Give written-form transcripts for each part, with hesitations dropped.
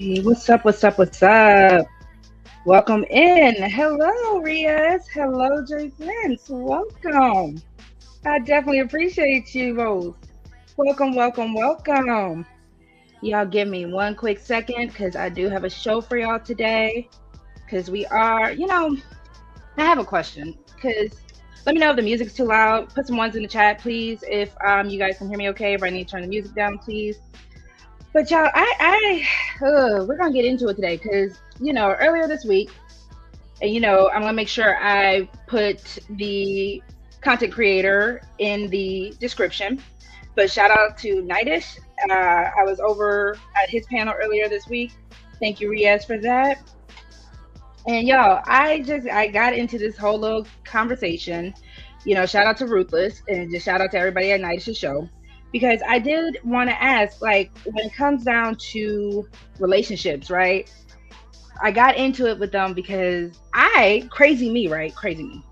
Hey, what's up? What's up? What's up? Welcome in. Hello, Riaz. Hello, Jay Prince. Welcome. I definitely appreciate you both. Welcome, welcome, welcome. Y'all give me one quick second because I do have a show for y'all today. Because we are, I have a question. Because let me know if the music's too loud. Put some ones in the chat, please. If you guys can hear me okay. If I need to turn the music down, please. But y'all, we're gonna get into it today because earlier this week, and I'm gonna make sure I put the content creator in the description. But shout out to Nightish. I was over at his panel earlier this week. Thank you, Riaz, for that. And y'all, I got into this whole little conversation. Shout out to Ruthless and just shout out to everybody at Nightish's show because I did want to ask, like, when it comes down to relationships, right? I got into it with them because crazy me, right? Crazy me.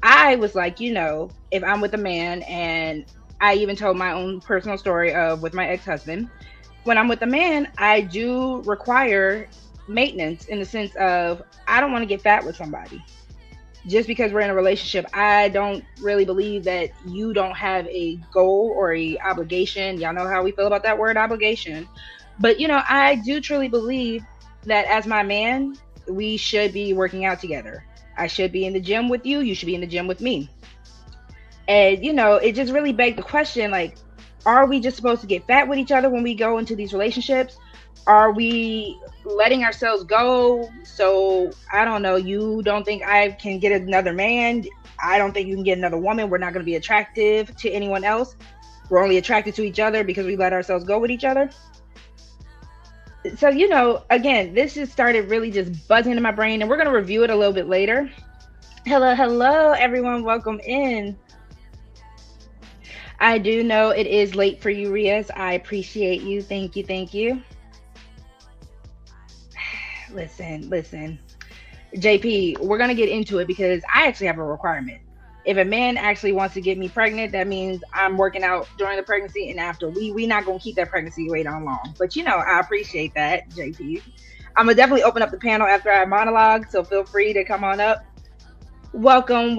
I was like, if I'm with a man, and I even told my own personal story of with my ex-husband, when I'm with a man, I do require maintenance in the sense of I don't want to get fat with somebody. Just because we're in a relationship, I don't really believe that you don't have a goal or a obligation. Y'all know how we feel about that word obligation. But I do truly believe that as my man, we should be working out together. I should be in the gym with you. You should be in the gym with me. And it just really begged the question, like, are we just supposed to get fat with each other when we go into these relationships? Are we letting ourselves go? So I don't know. You don't think I can get another man? I don't think you can get another woman. We're not going to be attractive to anyone else. We're only attracted to each other because we let ourselves go with each other. So, again, this just started really just buzzing in my brain, and we're going to review it a little bit later. Hello, everyone. Welcome in. I do know it is late for you, Riaz. I appreciate you. Thank you. Listen. JP, we're going to get into it because I actually have a requirement. If a man actually wants to get me pregnant, that means I'm working out during the pregnancy and after. We not going to keep that pregnancy weight on long. But, I appreciate that, JP. I'm going to definitely open up the panel after I monologue, so feel free to come on up. Welcome.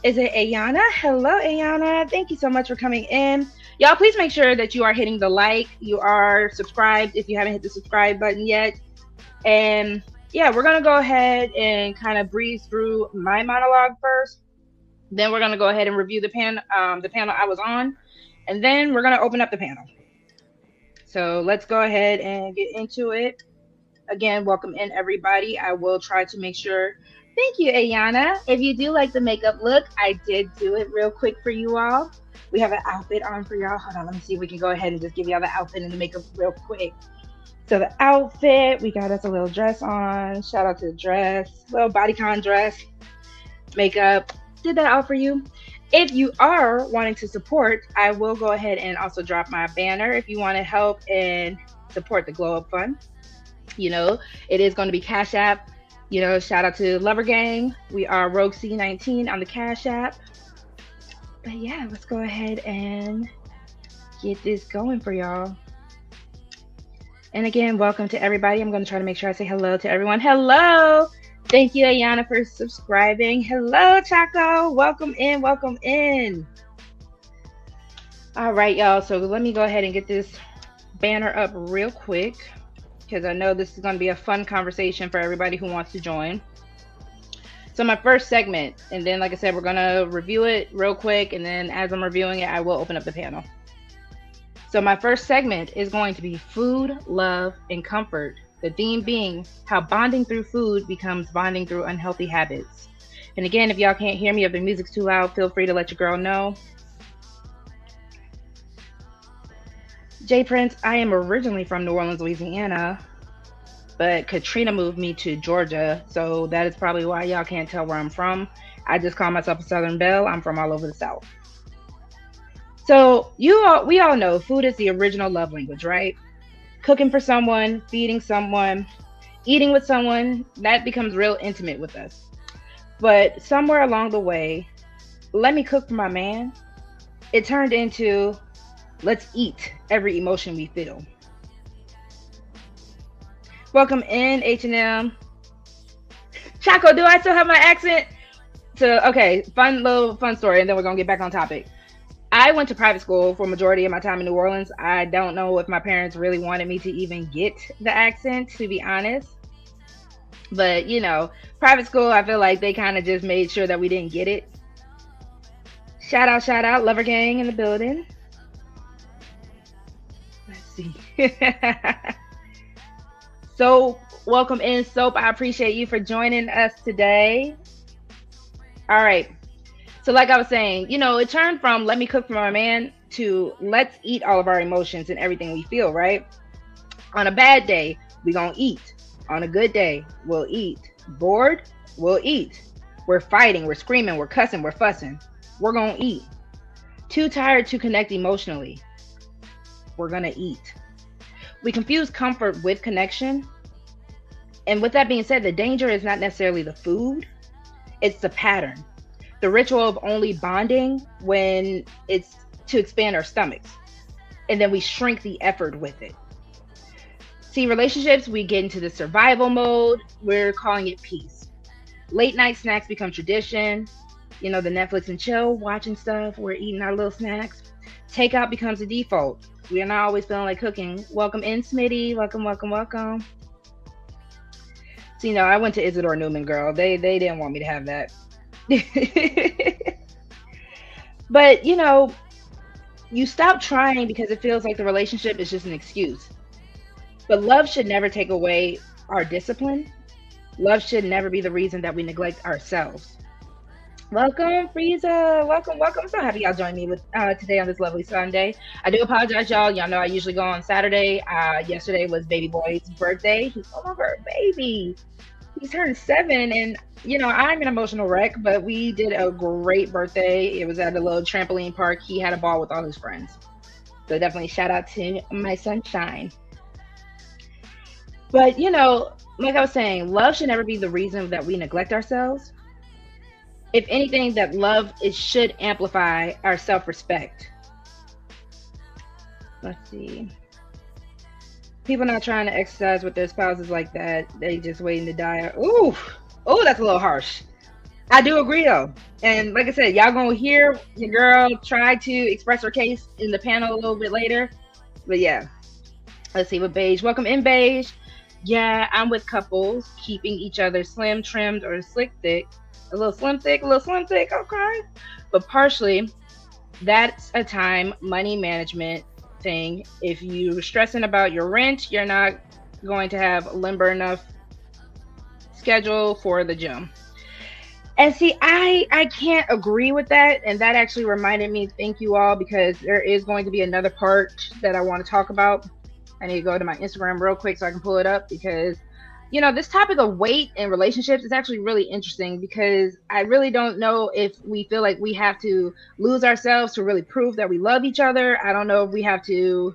Is it Ayana? Hello, Ayana. Thank you so much for coming in. Y'all, please make sure that you are hitting the like. You are subscribed if you haven't hit the subscribe button yet. And yeah, we're going to go ahead and kind of breeze through my monologue first. Then we're going to go ahead and review the panel I was on. And then we're going to open up the panel. So let's go ahead and get into it. Again, welcome in, everybody. I will try to make sure. Thank you, Ayana. If you do like the makeup look, I did do it real quick for you all. We have an outfit on for y'all. Hold on, let me see if we can go ahead and just give y'all the outfit and the makeup real quick. So the outfit, we got us a little dress on. Shout out to the dress, little bodycon dress, makeup. Did that all for you. If you are wanting to support, I will go ahead and also drop my banner if you want to help and support the Glow Up Fund. It is going to be Cash App. Shout out to Lover Gang. We are RogueC 19 on the Cash App. But yeah, let's go ahead and get this going for y'all. And again, welcome to everybody. I'm going to try to make sure I say hello to everyone. Hello. Thank you, Ayana, for subscribing. Hello, Chaco. Welcome in. All right, y'all. So let me go ahead and get this banner up real quick, because I know this is going to be a fun conversation for everybody who wants to join. So my first segment, and then like I said, we're going to review it real quick, and then as I'm reviewing it, I will open up the panel. So my first segment is going to be food, love, and comfort. The theme being how bonding through food becomes bonding through unhealthy habits. And again, if y'all can't hear me, if the music's too loud, feel free to let your girl know. Jay Prince, I am originally from New Orleans, Louisiana, but Katrina moved me to Georgia, so that is probably why y'all can't tell where I'm from. I just call myself a Southern Belle. I'm from all over the South. So we all know food is the original love language, right? Cooking for someone, feeding someone, eating with someone, that becomes real intimate with us. But somewhere along the way, let me cook for my man, it turned into let's eat every emotion we feel. Welcome in, H&M. Chaco, do I still have my accent? So, okay, fun story, and then we're gonna get back on topic. I went to private school for a majority of my time in New Orleans. I don't know if my parents really wanted me to even get the accent, to be honest. But private school, I feel like they kind of just made sure that we didn't get it. Shout out, Lover Gang in the building. Let's see. So, welcome in, Soap. I appreciate you for joining us today. All right. So, like I was saying, it turned from let me cook for my man to let's eat all of our emotions and everything we feel, right? On a bad day, we gonna eat. On a good day, we'll eat. Bored, we'll eat. We're fighting, we're screaming, we're cussing, we're fussing. We're gonna eat. Too tired to connect emotionally. We're gonna eat. We confuse comfort with connection. And with that being said, the danger is not necessarily the food, it's the pattern. The ritual of only bonding when it's to expand our stomachs. And then we shrink the effort with it. See, relationships, we get into the survival mode. We're calling it peace. Late night snacks become tradition. The Netflix and chill, watching stuff. We're eating our little snacks. Takeout becomes a default. We are not always feeling like cooking. Welcome in, Smitty. Welcome. So, I went to Isidore Newman, girl. They didn't want me to have that. But, you stop trying because it feels like the relationship is just an excuse. But love should never take away our discipline. Love should never be the reason that we neglect ourselves. Welcome, Frieza. Welcome. I'm so happy y'all joined me with today on this lovely Sunday. I do apologize, y'all. Y'all know I usually go on Saturday. Yesterday was baby boy's birthday. He's no longer a baby. He's turned 7, and I'm an emotional wreck, but we did a great birthday. It was at a little trampoline park. He had a ball with all his friends. So definitely shout out to my sunshine. But, like I was saying, love should never be the reason that we neglect ourselves. If anything, that love, it should amplify our self-respect. Let's see. People not trying to exercise with their spouses like that. They just waiting to die. Ooh, that's a little harsh. I do agree, though. And like I said, y'all gonna hear your girl try to express her case in the panel a little bit later. But yeah, let's see what Beige. Welcome in, Beige. Yeah, I'm with couples keeping each other slim, trimmed, or slick thick. A little slim thick, okay. But partially, that's a time money management thing. If you're stressing about your rent, you're not going to have limber enough schedule for the gym. And see, I can't agree with that. And that actually reminded me, thank you all, because there is going to be another part that I want to talk about. I need to go to my Instagram real quick so I can pull it up, because this topic of weight and relationships is actually really interesting, because I really don't know if we feel like we have to lose ourselves to really prove that we love each other. I don't know if we have to,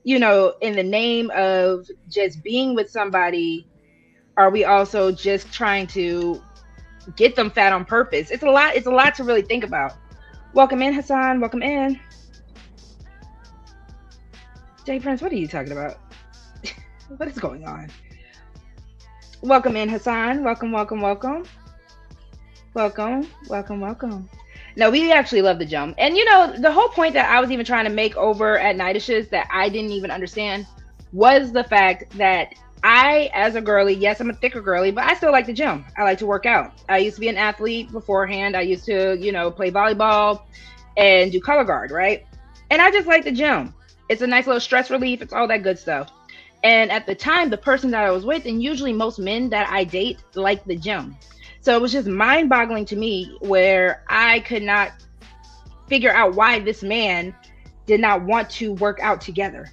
in the name of just being with somebody, are we also just trying to get them fat on purpose? It's a lot to really think about. Welcome in, Hassan. Welcome in. Jay Prince, what are you talking about? What is going on? Welcome in, Hassan. Welcome. No, we actually love the gym. And the whole point that I was even trying to make over at Nidish's that I didn't even understand was the fact that I, as a girly, yes, I'm a thicker girly, but I still like the gym. I like to work out. I used to be an athlete beforehand. I used to, play volleyball and do color guard, right? And I just like the gym. It's a nice little stress relief. It's all that good stuff. And at the time, the person that I was with, and usually most men that I date, like the gym. So it was just mind-boggling to me, where I could not figure out why this man did not want to work out together.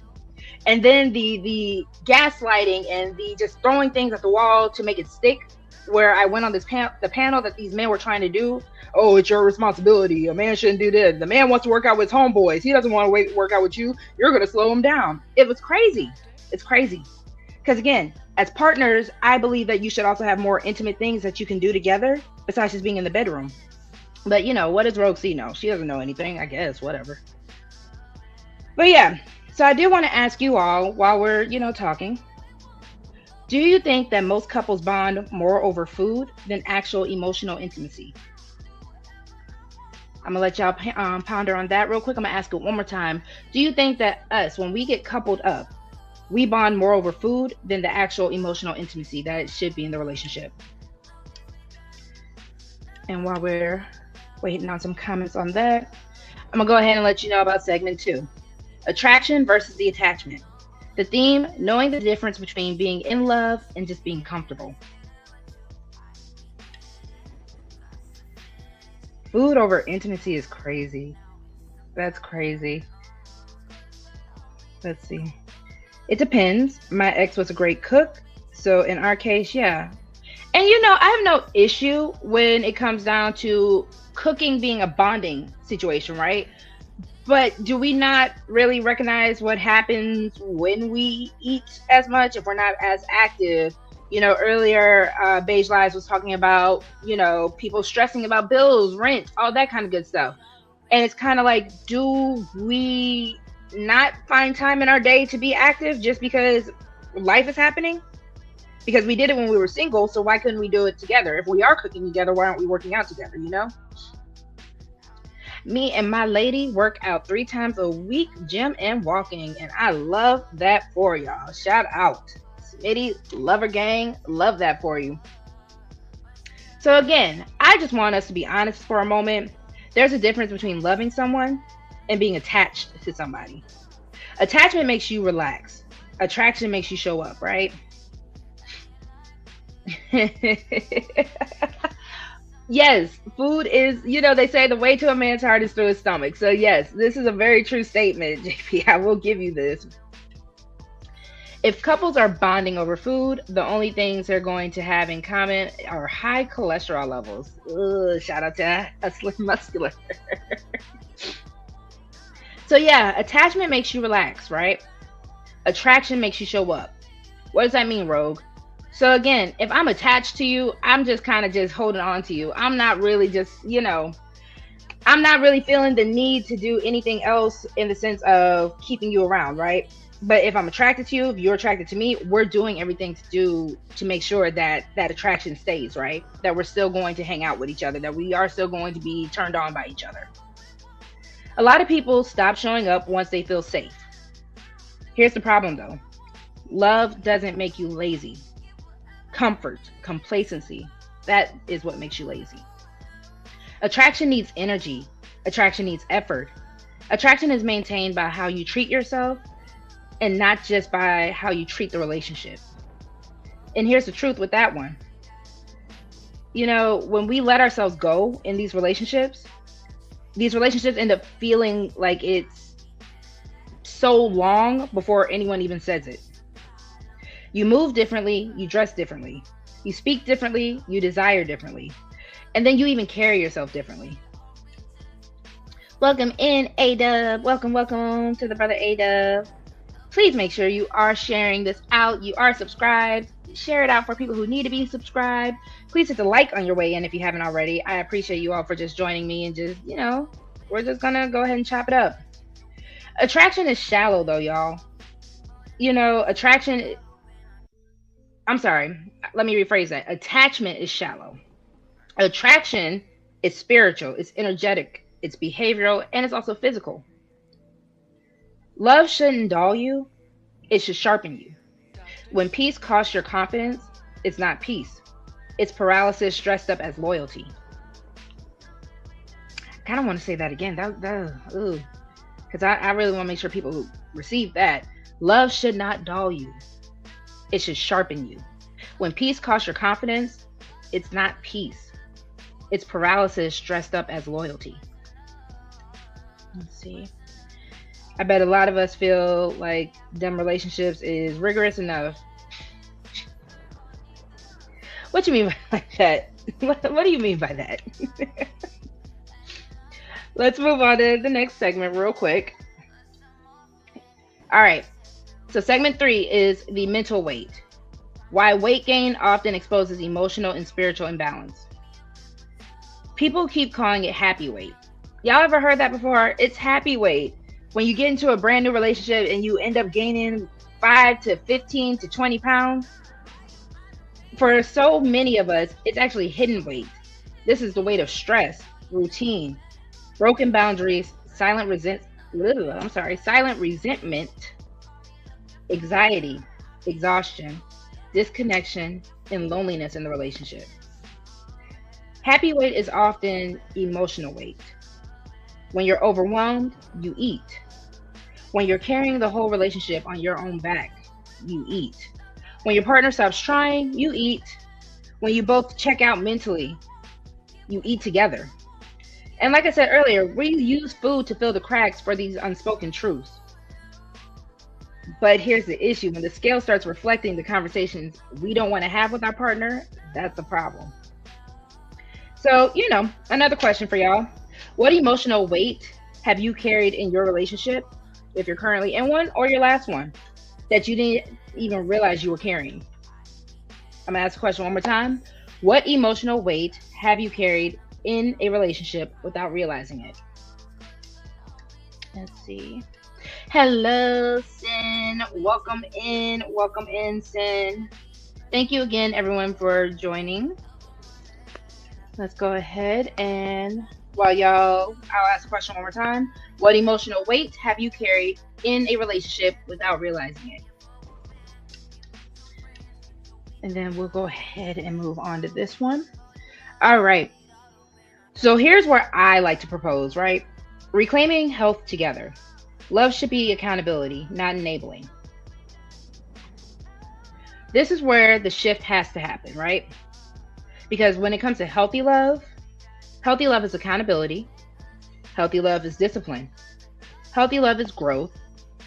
And then the gaslighting and the just throwing things at the wall to make it stick, where I went on the panel that these men were trying to do. Oh, it's your responsibility. A man shouldn't do this. The man wants to work out with his homeboys. He doesn't want to work out with you. You're going to slow him down. It was crazy. It's crazy. Because again, as partners, I believe that you should also have more intimate things that you can do together besides just being in the bedroom. But what does RogueC know? She doesn't know anything, I guess, whatever. But yeah, so I do want to ask you all, while we're, talking, Do you think that most couples bond more over food than actual emotional intimacy? I'm gonna let y'all ponder on that real quick. I'm gonna ask it one more time. Do you think that us, when we get coupled up, we bond more over food than the actual emotional intimacy that it should be in the relationship? And while we're waiting on some comments on that, I'm gonna go ahead and let you know about segment 2, attraction versus the attachment. The theme, knowing the difference between being in love and just being comfortable. Food over intimacy is crazy. That's crazy. Let's see. It depends. My ex was a great cook. So in our case, yeah. And I have no issue when it comes down to cooking being a bonding situation, right? But do we not really recognize what happens when we eat as much, if we're not as active? Earlier, Beige Lives was talking about, people stressing about bills, rent, all that kind of good stuff. And it's kind of like, do we not find time in our day to be active just because life is happening? Because we did it when we were single, so why couldn't we do it together? If we are cooking together, why aren't we working out together, Me and my lady work out 3 times a week, gym and walking, and I love that for y'all. Shout out. Smitty, lover gang, love that for you. So again, I just want us to be honest for a moment. There's a difference between loving someone and being attached to somebody. Attachment makes you relax. Attraction makes you show up, right? Yes, food is, they say the way to a man's heart is through his stomach. So yes, this is a very true statement, JP. I will give you this. If couples are bonding over food, the only things they're going to have in common are high cholesterol levels. Ugh, shout out to Hustler Muscular. So yeah, attachment makes you relax, right? Attraction makes you show up. What does that mean, Rogue? So again, if I'm attached to you, I'm just kind of just holding on to you. I'm not really just, I'm not really feeling the need to do anything else in the sense of keeping you around, right? But if I'm attracted to you, if you're attracted to me, we're doing everything to make sure that that attraction stays, right? That we're still going to hang out with each other, that we are still going to be turned on by each other. A lot of people stop showing up once they feel safe. Here's the problem though. Love doesn't make you lazy. Comfort, complacency, that is what makes you lazy. Attraction needs energy. Attraction needs effort. Attraction is maintained by how you treat yourself and not just by how you treat the relationship. And here's the truth with that one. When we let ourselves go in these relationships end up feeling like it's so long before anyone even says it. You move differently, you dress differently, you speak differently, you desire differently, and then you even carry yourself differently. Welcome in, A-Dub. Welcome to the brother A-Dub. Please make sure you are sharing this out. You are subscribed. Share it out for people who need to be subscribed. Please hit the like on your way in if you haven't already. I appreciate you all for just joining me and just, we're just gonna go ahead and chop it up. Attraction is shallow though, y'all. I'm sorry, let me rephrase that. Attachment is shallow. Attraction is spiritual, it's energetic, it's behavioral, and it's also physical. Love shouldn't dull you, it should sharpen you. When peace costs your confidence, it's not peace. It's paralysis dressed up as loyalty. I kind of want to say that again. Because I really want to make sure people receive that. Love should not dull you. It should sharpen you. When peace costs your confidence, it's not peace. It's paralysis dressed up as loyalty. Let's see. I bet a lot of us feel like them relationships is rigorous enough. What you mean by that? What do you mean by that? Let's move on to the next segment real quick. All right. So segment 3 is the mental weight. Why weight gain often exposes emotional and spiritual imbalance. People keep calling it happy weight. Y'all ever heard that before? It's happy weight. When you get into a brand new relationship and you end up gaining 5 to 15 to 20 pounds, For so many of us, it's actually hidden weight. This is the weight of stress, routine, broken boundaries, silent resentment, anxiety, exhaustion, disconnection, and loneliness in the relationship. Happy weight is often emotional weight. When you're overwhelmed, you eat. When you're carrying the whole relationship on your own back, you eat. When your partner stops trying, you eat. When you both check out mentally, you eat together. And like I said earlier, we use food to fill the cracks for these unspoken truths. But here's the issue: when the scale starts reflecting the conversations we don't want to have with our partner, that's the problem. So, another question for y'all. What emotional weight have you carried in your relationship, if you're currently in one, or your last one, that you didn't even realize you were carrying? I'm gonna ask the question one more time. What emotional weight have you carried in a relationship without realizing it? Let's see. Hello, Sin. Welcome in, Sin. Thank you again, everyone, for joining. Let's go ahead and I'll ask the question one more time. What emotional weight have you carried in a relationship without realizing it? And then we'll go ahead and move on to this one. All right. So here's where I like to propose, right? Reclaiming health together. Love should be accountability, not enabling. This is where the shift has to happen, right? Because when it comes to healthy love is accountability. Healthy love is discipline. Healthy love is growth,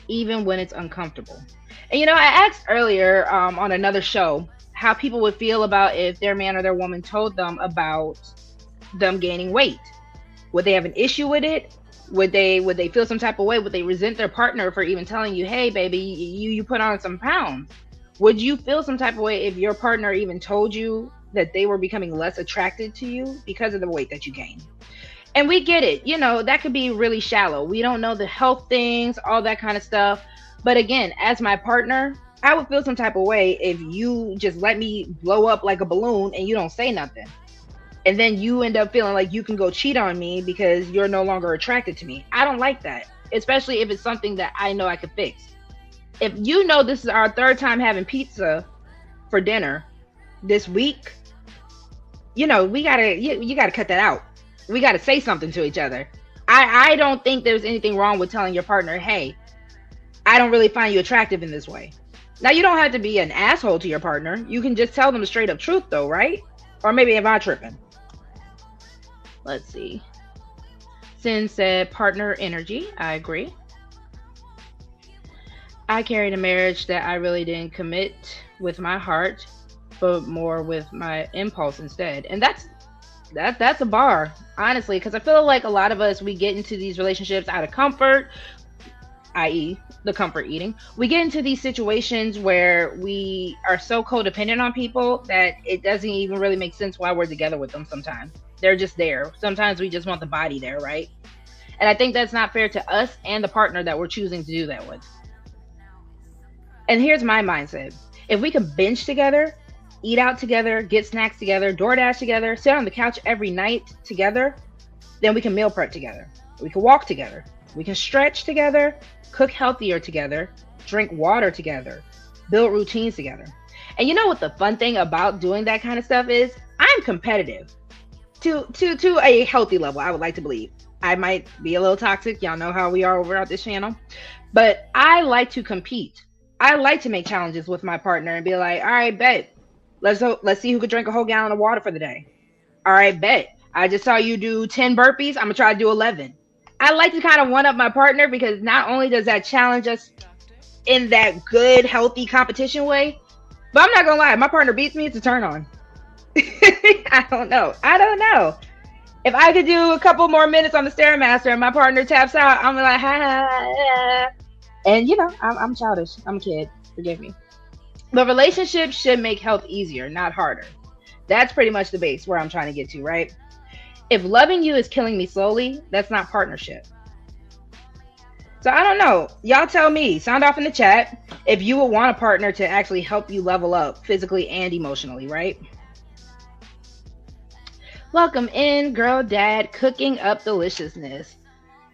even when it's uncomfortable. And I asked earlier on another show how people would feel about if their man or their woman told them about them gaining weight. Would they have an issue with it? Would they feel some type of way? Would they resent their partner for even telling you, hey baby, you put on some pounds? Would you feel some type of way if your partner even told you that they were becoming less attracted to you because of the weight that you gained? And we get it, that could be really shallow. We don't know the health things, all that kind of stuff. But again, as my partner, I would feel some type of way if you just let me blow up like a balloon and you don't say nothing. And then you end up feeling like you can go cheat on me because you're no longer attracted to me. I don't like that, especially if it's something that I know I could fix. If this is our third time having pizza for dinner this week, we gotta, you gotta cut that out. We gotta say something to each other. I don't think there's anything wrong with telling your partner, hey, I don't really find you attractive in this way. Now, you don't have to be an asshole to your partner. You can just tell them the straight up truth though, right? Or maybe am I tripping? Let's see. Sin said partner energy. I agree. I carried a marriage that I really didn't commit with my heart, but more with my impulse instead. And that's a bar, honestly, because I feel like a lot of us, we get into these relationships out of comfort, i.e. the comfort eating. We get into these situations where we are so codependent on people that it doesn't even really make sense why we're together with them sometimes. They're just there. Sometimes we just want the body there, right? And I think that's not fair to us and the partner that we're choosing to do that with. And here's my mindset. If we can binge together, eat out together, get snacks together, DoorDash together, sit on the couch every night together, then we can meal prep together. We can walk together. We can stretch together, cook healthier together, drink water together, build routines together. And you know what the fun thing about doing that kind of stuff is? I'm competitive to a healthy level, I would like to believe. I might be a little toxic. Y'all know how we are over at this channel. But I like to compete. I like to make challenges with my partner and be like, all right, bet. Let's see who could drink a whole gallon of water for the day. All right, bet. I just saw you do 10 burpees. I'm going to try to do 11. I like to kind of one up my partner because not only does that challenge us in that good, healthy competition way, but I'm not going to lie. My partner beats me. It's a turn on. I don't know. If I could do a couple more minutes on the Stairmaster and my partner taps out, I'm like, ha, ha, ha. And I'm childish. I'm a kid. Forgive me. But relationships should make health easier, not harder. That's pretty much the base where I'm trying to get to, right? If loving you is killing me slowly, that's not partnership. So I don't know. Y'all tell me. Sound off in the chat if you would want a partner to actually help you level up physically and emotionally, right? Welcome in, girl dad, cooking up deliciousness.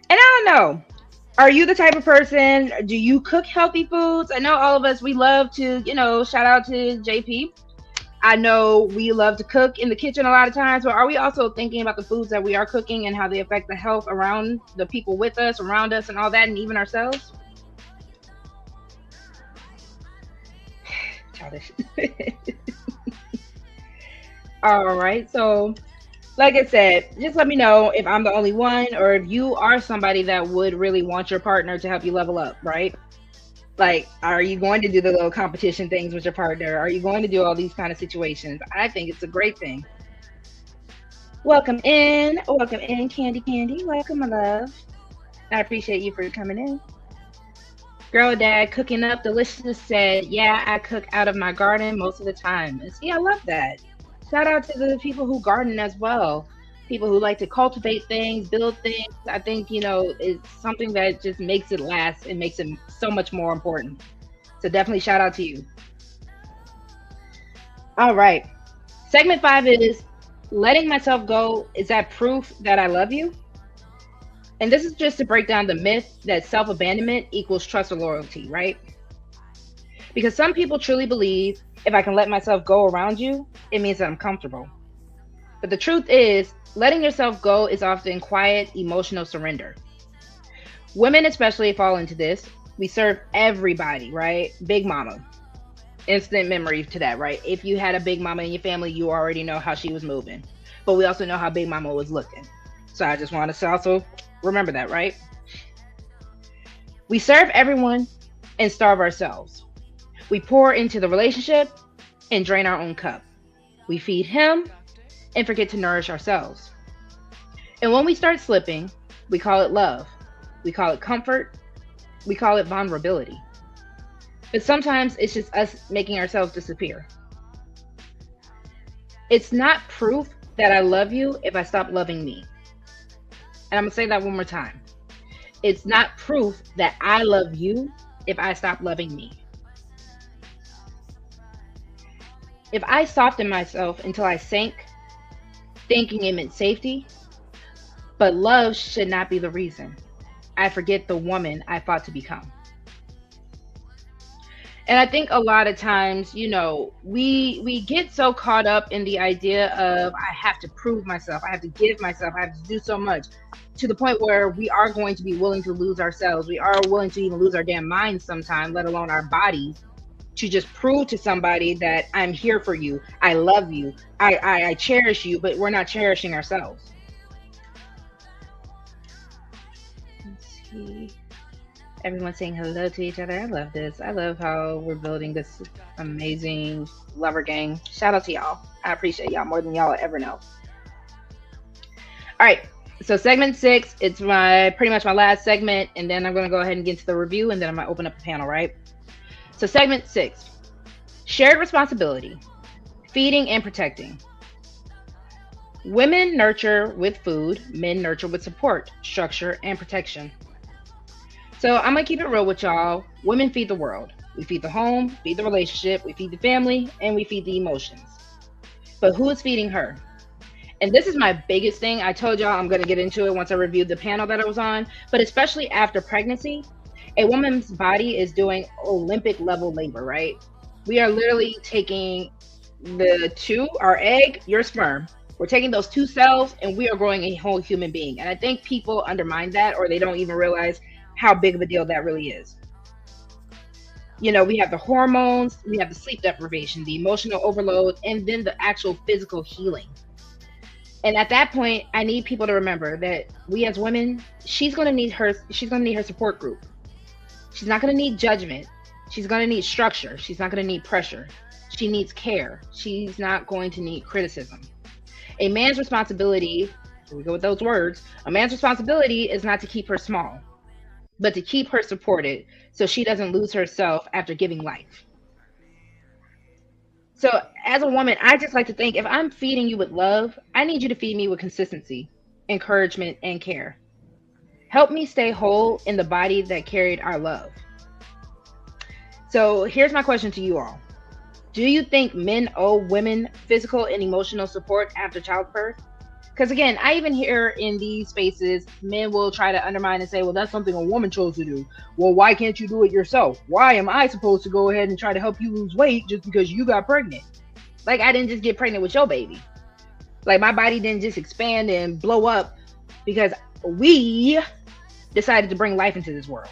And I don't know. Are you the type of person? Do you cook healthy foods? I know all of us, we love to, shout out to JP. I know we love to cook in the kitchen a lot of times, but are we also thinking about the foods that we are cooking and how they affect the health around the people with us, around us, and all that, and even ourselves? Childish. All right. So, like I said, just let me know if I'm the only one or if you are somebody that would really want your partner to help you level up, right? Like, are you going to do the little competition things with your partner? Are you going to do all these kind of situations? I think it's a great thing. Welcome in, Candy Candy. Welcome, my love. I appreciate you for coming in. Girl Dad cooking up delicious said, "Yeah, I cook out of my garden most of the time." And see, I love that. Shout out to the people who garden as well. People who like to cultivate things, build things. I think, it's something that just makes it last and makes it so much more important. So definitely shout out to you. All right. Segment 5 is letting myself go. Is that proof that I love you? And this is just to break down the myth that self abandonment equals trust or loyalty, right? Because some people truly believe if I can let myself go around you, it means that I'm comfortable. But the truth is, letting yourself go is often quiet, emotional surrender. Women, especially, fall into this. We serve everybody, right? Big mama. Instant memory to that, right? If you had a big mama in your family, you already know how she was moving. But we also know how big mama was looking. So I just want to also remember that, right? We serve everyone and starve ourselves. We pour into the relationship and drain our own cup. We feed him and forget to nourish ourselves. And when we start slipping, we call it love. We call it comfort. We call it vulnerability. But sometimes it's just us making ourselves disappear. It's not proof that I love you if I stop loving me. And I'm going to say that one more time. It's not proof that I love you if I stop loving me. If I soften myself until I sink, thinking it meant safety, but love should not be the reason I forget the woman I fought to become. And I think a lot of times, we get so caught up in the idea of I have to prove myself, I have to give myself, I have to do so much, to the point where we are going to be willing to lose ourselves. We are willing to even lose our damn minds sometime, let alone our bodies, to just prove to somebody that I'm here for you, I love you, I cherish you, but we're not cherishing ourselves. Let's see. Everyone saying hello to each other. I love this. I love how we're building this amazing lover gang. Shout out to y'all. I appreciate y'all more than y'all will ever know. All right. So segment 6, it's my pretty much my last segment, and then I'm gonna go ahead and get into the review, and then I'm gonna open up the panel, right? So segment 6, shared responsibility, feeding and protecting. Women nurture with food, men nurture with support, structure, and protection. So I'm gonna keep it real with y'all. Women feed the world. We feed the home, feed the relationship, we feed the family, and we feed the emotions. But who is feeding her? And this is my biggest thing. I told y'all I'm gonna get into it once I reviewed the panel that I was on, but especially after pregnancy, a woman's body is doing Olympic level labor, right? We are literally taking our egg, your sperm. We're taking those two cells and we are growing a whole human being. And I think people undermine that, or they don't even realize how big of a deal that really is. We have the hormones, we have the sleep deprivation, the emotional overload, and then the actual physical healing. And at that point, I need people to remember that we as women, she's going to need her support group. She's not going to need judgment. She's going to need structure. She's not going to need pressure. She needs care. She's not going to need criticism. A man's responsibility, here we go with those words, a man's responsibility is not to keep her small, but to keep her supported so she doesn't lose herself after giving life. So as a woman, I just like to think if I'm feeding you with love, I need you to feed me with consistency, encouragement, and care. Help me stay whole in the body that carried our love. So here's my question to you all. Do you think men owe women physical and emotional support after childbirth? Because again, I even hear in these spaces, men will try to undermine and say, well, that's something a woman chose to do. Well, why can't you do it yourself? Why am I supposed to go ahead and try to help you lose weight just because you got pregnant? Like, I didn't just get pregnant with your baby. Like, my body didn't just expand and blow up because we decided to bring life into this world.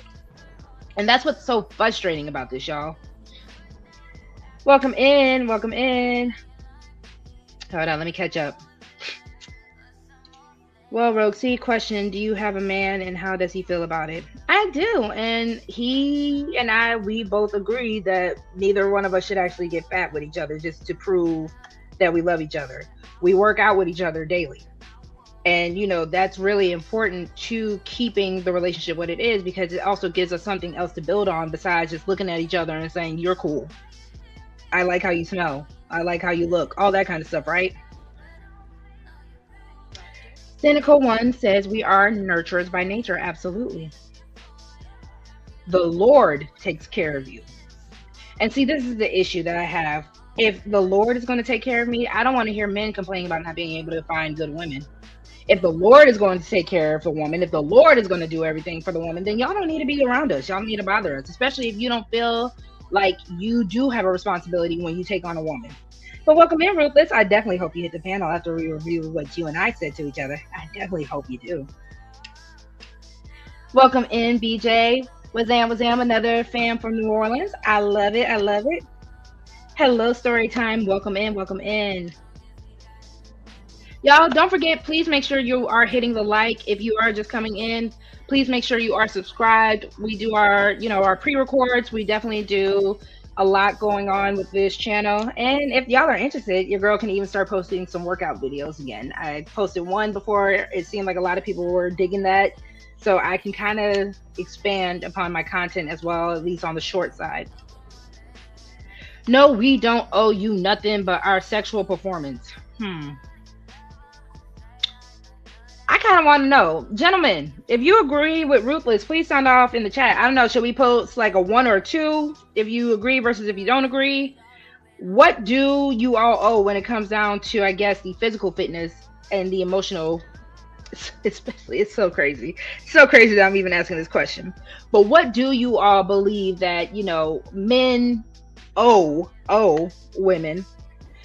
And that's what's so frustrating about this, y'all. Welcome in. Welcome in. Hold on, let me catch up. Well, RogueC, question, do you have a man and how does he feel about it? I do. And he and I, we both agree that neither one of us should actually get fat with each other just to prove that we love each other. We work out with each other daily. And, you know, that's really important to keeping the relationship what it is, because it also gives us something else to build on besides just looking at each other and saying, you're cool. I like how you smell. I like how you look. All that kind of stuff, right? Cynical One says we are nurturers by nature. Absolutely. The Lord takes care of you. And see, this is the issue that I have. If the Lord is going to take care of me, I don't want to hear men complaining about not being able to find good women. If the Lord is going to take care of the woman, if the Lord is going to do everything for the woman, then y'all don't need to be around us. Y'all don't need to bother us, especially if you don't feel like you do have a responsibility when you take on a woman. But welcome in, Ruthless. I definitely hope you hit the panel after we review what you and I said to each other. I definitely hope you do. Welcome in, BJ. Wazam, another fan from New Orleans. I love it. I love it. Hello, Storytime. Welcome in. Welcome in. Y'all, don't forget, please make sure you are hitting the like. If you are just coming in, please make sure you are subscribed. We do our, our pre-records. We definitely do a lot going on with this channel. And if y'all are interested, your girl can even start posting some workout videos again. I posted one before. It seemed like a lot of people were digging that. So I can kind of expand upon my content as well, at least on the short side. No, we don't owe you nothing but our sexual performance. I kind of want to know, gentlemen, if you agree with Ruthless, please sound off in the chat. I don't know, should we post like a 1 or 2 if you agree versus if you don't agree? What do you all owe when it comes down to, I guess, the physical fitness and the emotional, especially? It's so crazy. It's so crazy that I'm even asking this question. But what do you all believe that, men owe women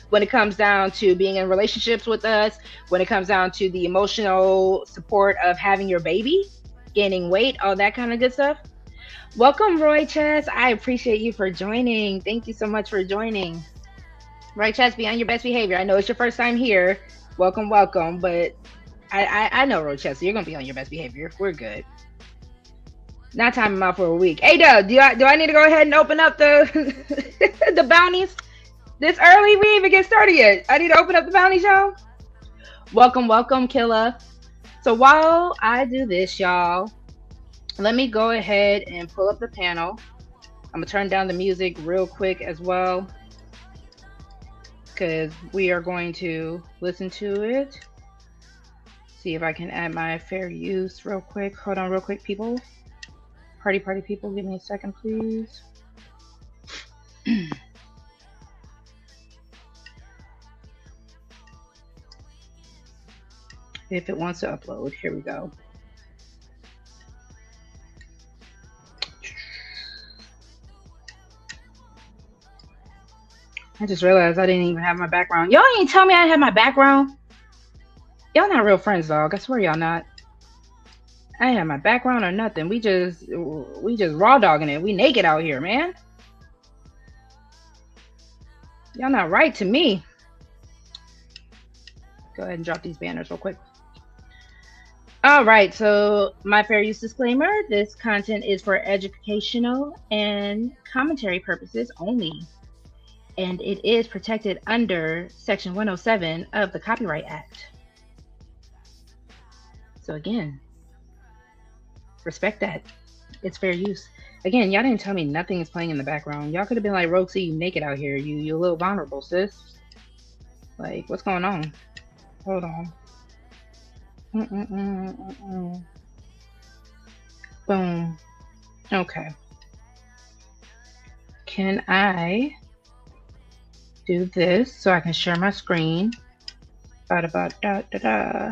when it comes down to being in relationships with us, when it comes down to the emotional support of having your baby, gaining weight, all that kind of good stuff? Welcome, Roy Chess. I appreciate you for joining. Thank you so much for joining. Roy Chess, be on your best behavior. I know it's your first time here. Welcome, welcome. But I know, Roy Chess, so you're going to be on your best behavior. We're good. Not timing out for a week. Hey, Doug, do I need to go ahead and open up the the bounties? This early? We didn't even get started yet. I need to open up the bounty, y'all. Welcome, welcome, Killa. So while I do this, y'all, let me go ahead and pull up the panel. I'm going to turn down the music real quick as well, because we are going to listen to it. See if I can add my fair use real quick. Hold on real quick, people. Party people, give me a second, please. If it wants to upload, here we go. I just realized I didn't even have my background. Y'all ain't tell me I didn't have my background. Y'all not real friends, dog. I swear y'all not. I ain't have my background or nothing. We just raw dogging it. We naked out here, man. Y'all not right to me. Go ahead and drop these banners real quick. All right, so my fair use disclaimer, this content is for educational and commentary purposes only, and it is protected under Section 107 of the Copyright Act. So again, respect that. It's fair use. Again, y'all didn't tell me nothing is playing in the background. Y'all could have been like, RogueC, you naked out here. You a little vulnerable, sis. Like, what's going on? Hold on. Boom. Okay. Can I do this so I can share my screen? Bada bada da da da.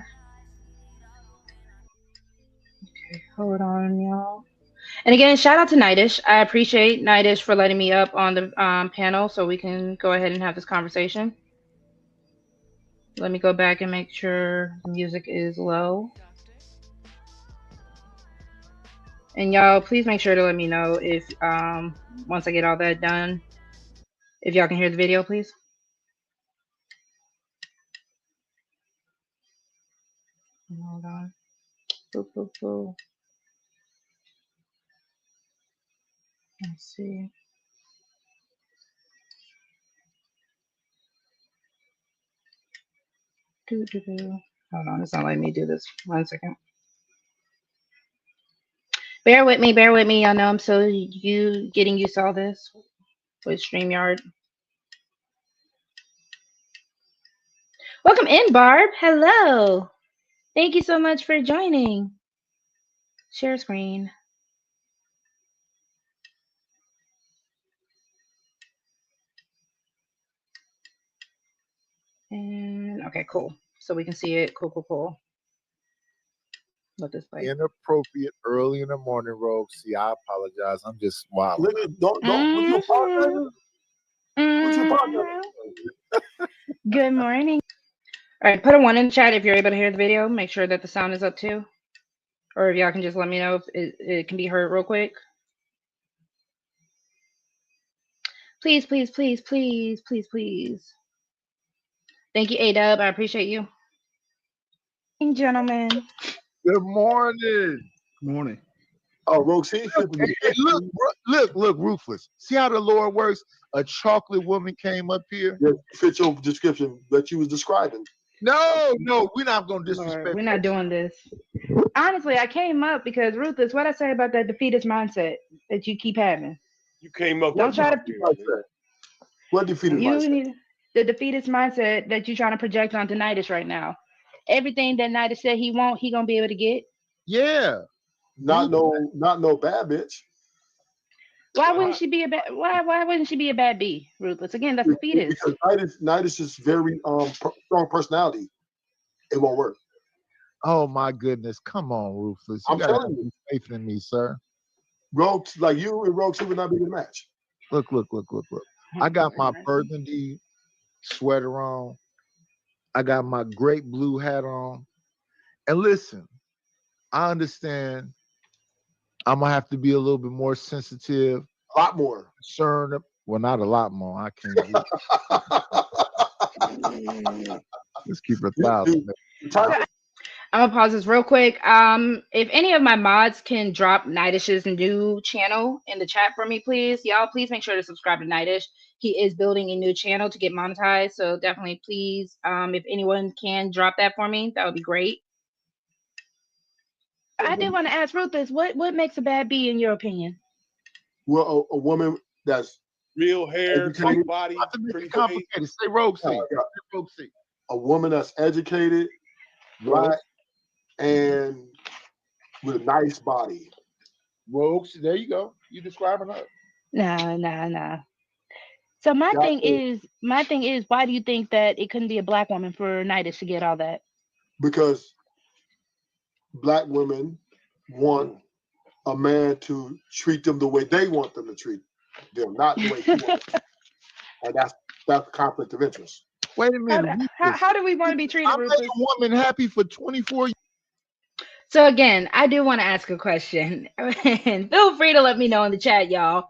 Okay, hold on, y'all. And again, shout out to Nightish. I appreciate Nightish for letting me up on the panel so we can go ahead and have this conversation. Let me go back and make sure the music is low. And y'all, please make sure to let me know if once I get all that done, if y'all can hear the video, please. Hold on. Boop, boop, boop. Let's see. Do, do, do. Hold on, it's not letting me do this. 1 second. Bear with me, bear with me. I know I'm so getting used to all this with StreamYard. Welcome in, Barb. Hello. Thank you so much for joining. Share screen. And okay, cool. So we can see it. Cool, cool, cool. Let this play. Inappropriate early in the morning, RogueC. I apologize. I'm just wild. Don't put your partner. Put your partner. Good morning. All right, put a 1 in the chat if you're able to hear the video. Make sure that the sound is up too. Or if y'all can just let me know if it can be heard real quick. Please, please, please, please, please, please. Thank you, A-Dub. I appreciate you. Gentlemen. Good morning. Good morning. Oh, RogueC. Hey, look, Ruthless. See how the Lord works? A chocolate woman came up here. Yeah, fit your description that you was describing. No, we're not going to disrespect. Lord, we're not doing this. Honestly, I came up because, Ruthless, what I say about that defeatist mindset that you keep having? You came up. Don't try to. What defeatist mindset? The defeatist mindset that you're trying to project onto Nightish right now. Everything that Nightish said he won't, he gonna be able to get. Yeah. Not no bad bitch. Why wouldn't she be a bad? Why wouldn't she be a bad bee, Ruthless? Again, that's defeatist. Because Nightish is very strong personality. It won't work. Oh my goodness! Come on, Ruthless. You gotta have faith in me, sir. Rogue, like you and RogueC would not be a good match. Look. I got my burgundy sweater on. I got my great blue hat on. And listen, I understand I'm gonna have to be a little bit more sensitive. A lot more. Concerned. Well, not a lot more. I can't do it. Let's keep it 1,000. I'm gonna pause this real quick. If any of my mods can drop Nightish's new channel in the chat for me, please. Y'all, please make sure to subscribe to Nightish. He is building a new channel to get monetized, so definitely, please, if anyone can drop that for me, that would be great. I did want to ask Ruthless, what makes a bad bee in your opinion? Well, a woman that's real hair, tight body, pretty complicated. Say RogueC. A woman that's educated, black, and with a nice body. RogueC, there you go. You describing her. Nah. So my thing is, why do you think that it couldn't be a black woman for Nightish to get all that? Because black women want a man to treat them the way they want them to treat them, not the way he wants them. And that's conflict of interest. Wait a minute. How do we want to be treated? I made a woman happy for 24 years. So again, I do want to ask a question, and feel free to let me know in the chat, y'all.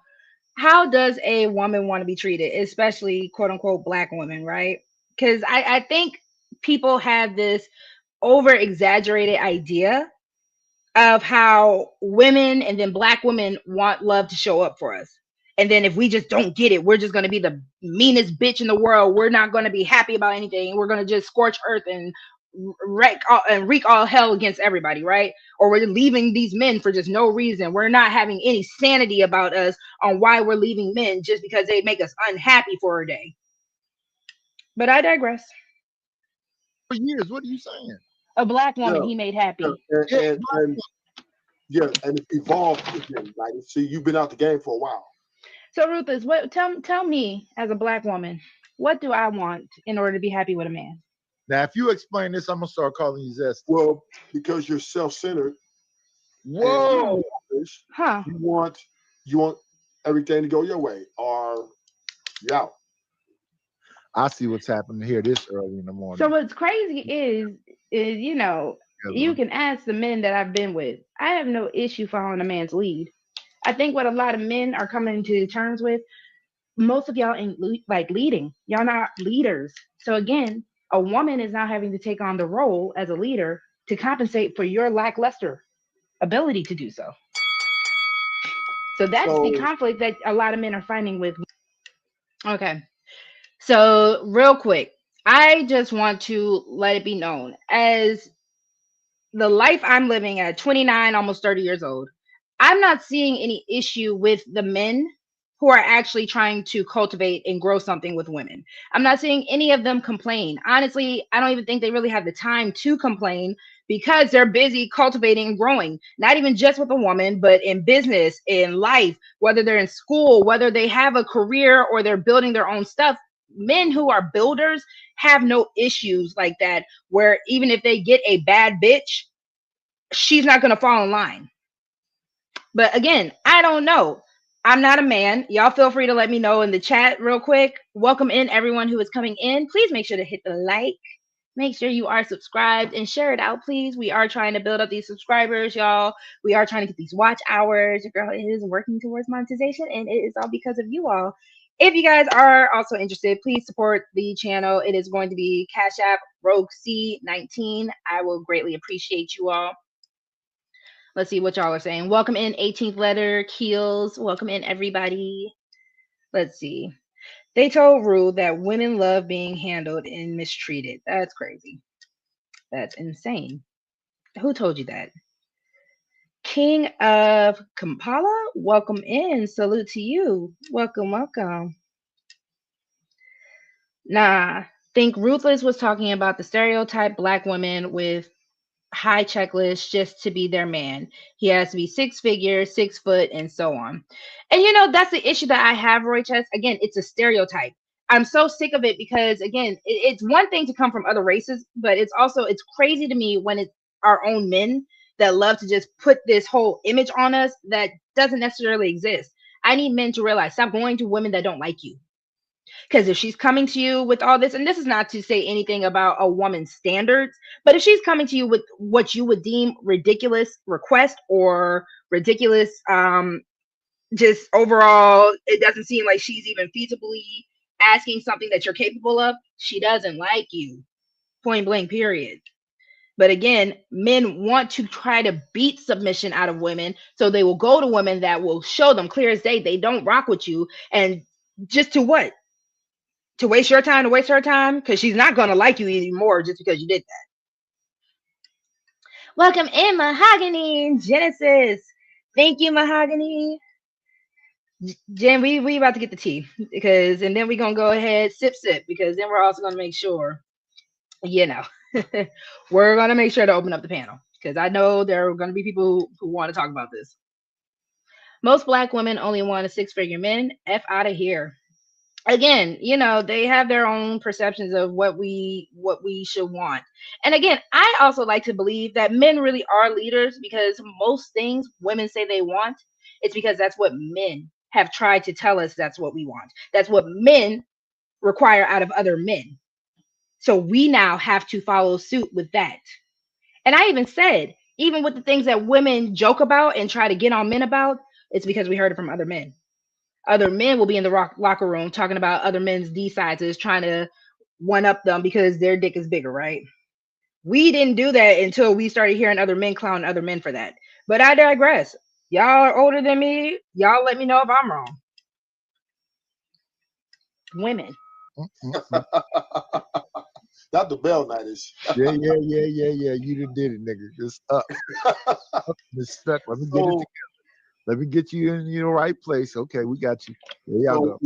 How does a woman want to be treated, especially quote unquote black women, right? Because I think people have this over exaggerated idea of how women and then black women want love to show up for us. And then if we just don't get it, we're just going to be the meanest bitch in the world. We're not going to be happy about anything. We're going to just scorch earth and wreak all hell against everybody, right? Or we're leaving these men for just no reason. We're not having any sanity about us on why we're leaving men just because they make us unhappy for a day. But I digress. For years, what are you saying? A black woman he made happy. Yeah, and it's evolved again. Like, so you've been out the game for a while. So Ruthless, tell me as a black woman, what do I want in order to be happy with a man? Now, if you explain this, I'm gonna start calling you Zesty. Well, because you're self-centered. Whoa. Huh. You want everything to go your way, or you're out. I see what's happening here this early in the morning. So what's crazy is you know, you can ask the men that I've been with. I have no issue following a man's lead. I think what a lot of men are coming to terms with, most of y'all ain't like leading. Y'all not leaders. So again, a woman is now having to take on the role as a leader to compensate for your lackluster ability to do so. So that's the conflict that a lot of men are finding with. Okay. So real quick, I just want to let it be known as the life I'm living at 29, almost 30 years old, I'm not seeing any issue with the men who are actually trying to cultivate and grow something with women. I'm not seeing any of them complain. Honestly, I don't even think they really have the time to complain because they're busy cultivating and growing, not even just with a woman, but in business, in life, whether they're in school, whether they have a career or they're building their own stuff. Men who are builders have no issues like that, where even if they get a bad bitch, she's not going to fall in line. But again, I don't know. I'm not a man. Y'all feel free to let me know in the chat real quick. Welcome in everyone who is coming in. Please make sure to hit the like. Make sure you are subscribed and share it out, please. We are trying to build up these subscribers, y'all. We are trying to get these watch hours. Your girl is working towards monetization, and it is all because of you all. If you guys are also interested, please support the channel. It is going to be CashApp RogueC 19. I will greatly appreciate you all. Let's see what y'all are saying. Welcome in 18th letter, Keels. Welcome in everybody. Let's see. They told Rue that women love being handled and mistreated. That's crazy. That's insane. Who told you that? King of Kampala, welcome in. Salute to you. Welcome, welcome. Nah, think Ruthless was talking about the stereotype black women with high checklist just to be their man. He has to be 6 figures, 6 foot, and so on. And you know, that's the issue that I have, Roy Chess. Again, it's a stereotype. I'm so sick of it because again, it's one thing to come from other races, but it's crazy to me when it's our own men that love to just put this whole image on us that doesn't necessarily exist. I need men to realize, stop going to women that don't like you. Because if she's coming to you with all this, and this is not to say anything about a woman's standards, but if she's coming to you with what you would deem ridiculous request or ridiculous, just overall, it doesn't seem like she's even feasibly asking something that you're capable of, she doesn't like you. Point blank, period. But again, men want to try to beat submission out of women, so they will go to women that will show them clear as day they don't rock with you, and just to what? To waste your time, to waste her time, because she's not going to like you anymore just because you did that. Welcome in, Mahogany Genesis. Thank you, Mahogany. Jen, we about to get the tea, because, and then we're going to go ahead, sip, because then we're also going to make sure, you know, we're going to make sure to open up the panel, because I know there are going to be people who want to talk about this. Most black women only want a 6-figure man. F out of here. Again, you know, they have their own perceptions of what we should want. And again, I also like to believe that men really are leaders, because most things women say they want, it's because that's what men have tried to tell us that's what we want. That's what men require out of other men. So we now have to follow suit with that. And I even said, even with the things that women joke about and try to get on men about, it's because we heard it from other men. Other men will be in the locker room talking about other men's D sizes, trying to one up them because their dick is bigger, right? We didn't do that until we started hearing other men clown other men for that. But I digress. Y'all are older than me. Y'all let me know if I'm wrong. Women. Not the bell nighties. Yeah. You did it, nigga. It's up. It's stuck. Let me get it together. Let me get you in your right place. Okay, we got you. There y'all go.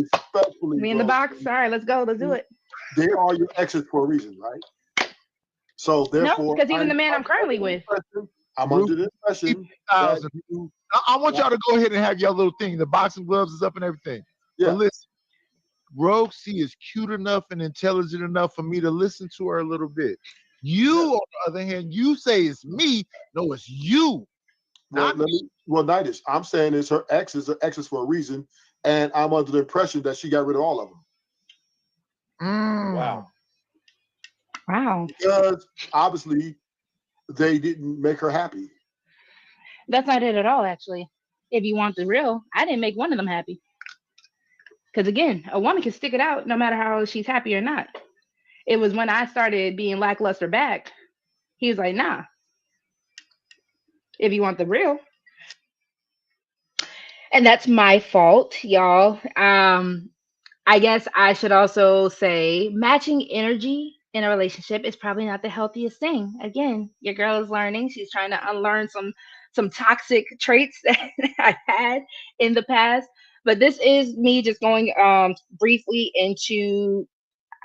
We in the box. All right, let's go. Let's do it. They are your exes for a reason, right? So therefore, no, because even the man I'm currently with. I'm under the impression that you, I want y'all to go ahead and have your little thing. The boxing gloves is up and everything. yeah. But listen, RogueC is cute enough and intelligent enough for me to listen to her a little bit. You, on the other hand, you say it's me. No, it's you. Well, Nidish, I'm saying is her exes are exes for a reason, and I'm under the impression that she got rid of all of them. Wow. Because obviously they didn't make her happy. That's not it at all, actually. If you want the real, I didn't make one of them happy. Because again, a woman can stick it out no matter how she's happy or not. It was when I started being lackluster back, he was like, nah, if you want the real. And that's my fault, y'all. I guess I should also say matching energy in a relationship is probably not the healthiest thing. Again, your girl is learning. She's trying to unlearn some toxic traits that I had in the past. But this is me just going briefly into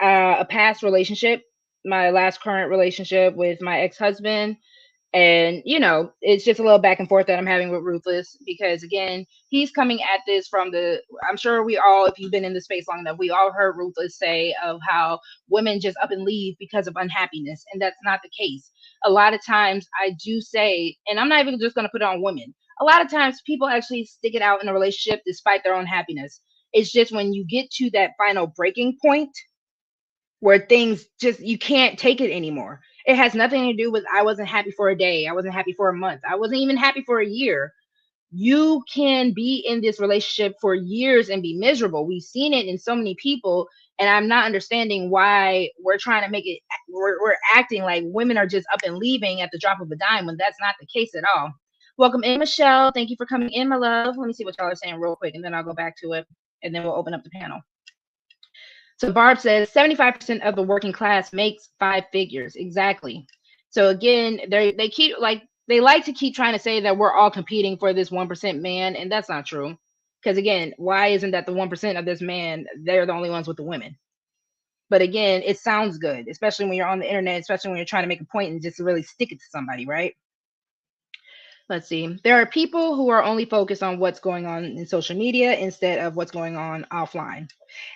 a past relationship, my last current relationship with my ex-husband. And it's just a little back and forth that I'm having with Ruthless, because again, he's coming at this from I'm sure we all, if you've been in the space long enough, we all heard Ruthless say of how women just up and leave because of unhappiness, and that's not the case. A lot of times I do say, and I'm not even just going to put it on women, a lot of times people actually stick it out in a relationship despite their own happiness. It's just when you get to that final breaking point where things just, you can't take it anymore. It has nothing to do with I wasn't happy for a day, I wasn't happy for a month, I wasn't even happy for a year. You can be in this relationship for years and be miserable. We've seen it in so many people, and I'm not understanding why we're trying to make it, we're acting like women are just up and leaving at the drop of a dime, when that's not the case at all. Welcome in, Michelle. Thank you for coming in, my love. Let me see what y'all are saying real quick, and then I'll go back to it, and then we'll open up the panel. So Barb says 75% of the working class makes 5 figures. Exactly. So again, they keep they like to keep trying to say that we're all competing for this 1% man, and that's not true. Because again, why isn't that the 1% of this man? They're the only ones with the women. But again, it sounds good, especially when you're on the internet, especially when you're trying to make a point and just really stick it to somebody, right? Let's see. There are people who are only focused on what's going on in social media instead of what's going on offline.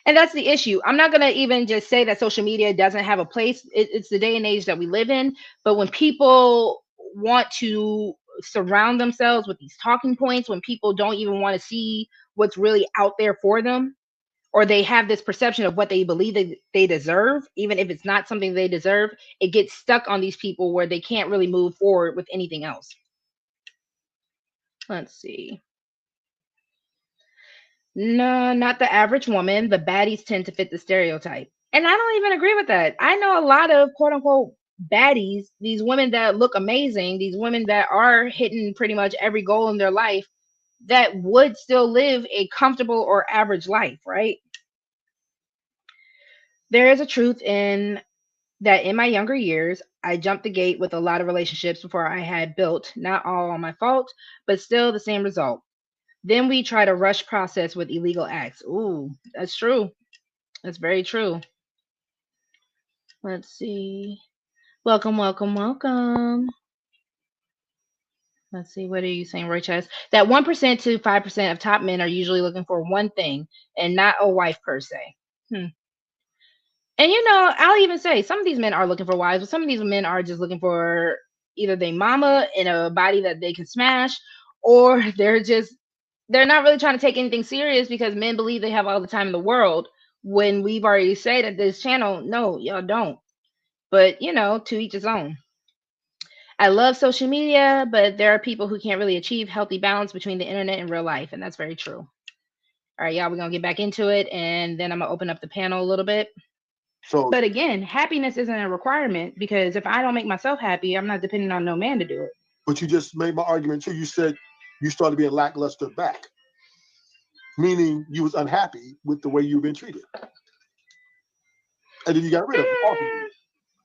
And that's the issue. I'm not going to even just say that social media doesn't have a place. It's the day and age that we live in. But when people want to surround themselves with these talking points, when people don't even want to see what's really out there for them, or they have this perception of what they believe they deserve, even if it's not something they deserve, it gets stuck on these people where they can't really move forward with anything else. Let's see. No, not the average woman. The baddies tend to fit the stereotype. And I don't even agree with that. I know a lot of quote unquote baddies, these women that look amazing, these women that are hitting pretty much every goal in their life, that would still live a comfortable or average life, right? There is a truth in that in my younger years, I jumped the gate with a lot of relationships before I had built, not all on my fault, but still the same result. Then we try to rush process with illegal acts. Ooh, that's true. That's very true. Let's see. Welcome, welcome, welcome. Let's see. What are you saying, Roy Chess? That 1% to 5% of top men are usually looking for one thing and not a wife per se. And I'll even say some of these men are looking for wives, but some of these men are just looking for either their mama in a body that they can smash, or they're not really trying to take anything serious because men believe they have all the time in the world, when we've already said at this channel, no, y'all don't. But, to each his own. I love social media, but there are people who can't really achieve healthy balance between the internet and real life, and that's very true. All right, y'all, we're going to get back into it, and then I'm going to open up the panel a little bit. But again, happiness isn't a requirement, because if I don't make myself happy, I'm not depending on no man to do it. But you just made my argument too. You said you started being lackluster back, meaning you was unhappy with the way you've been treated, and then you got rid of him.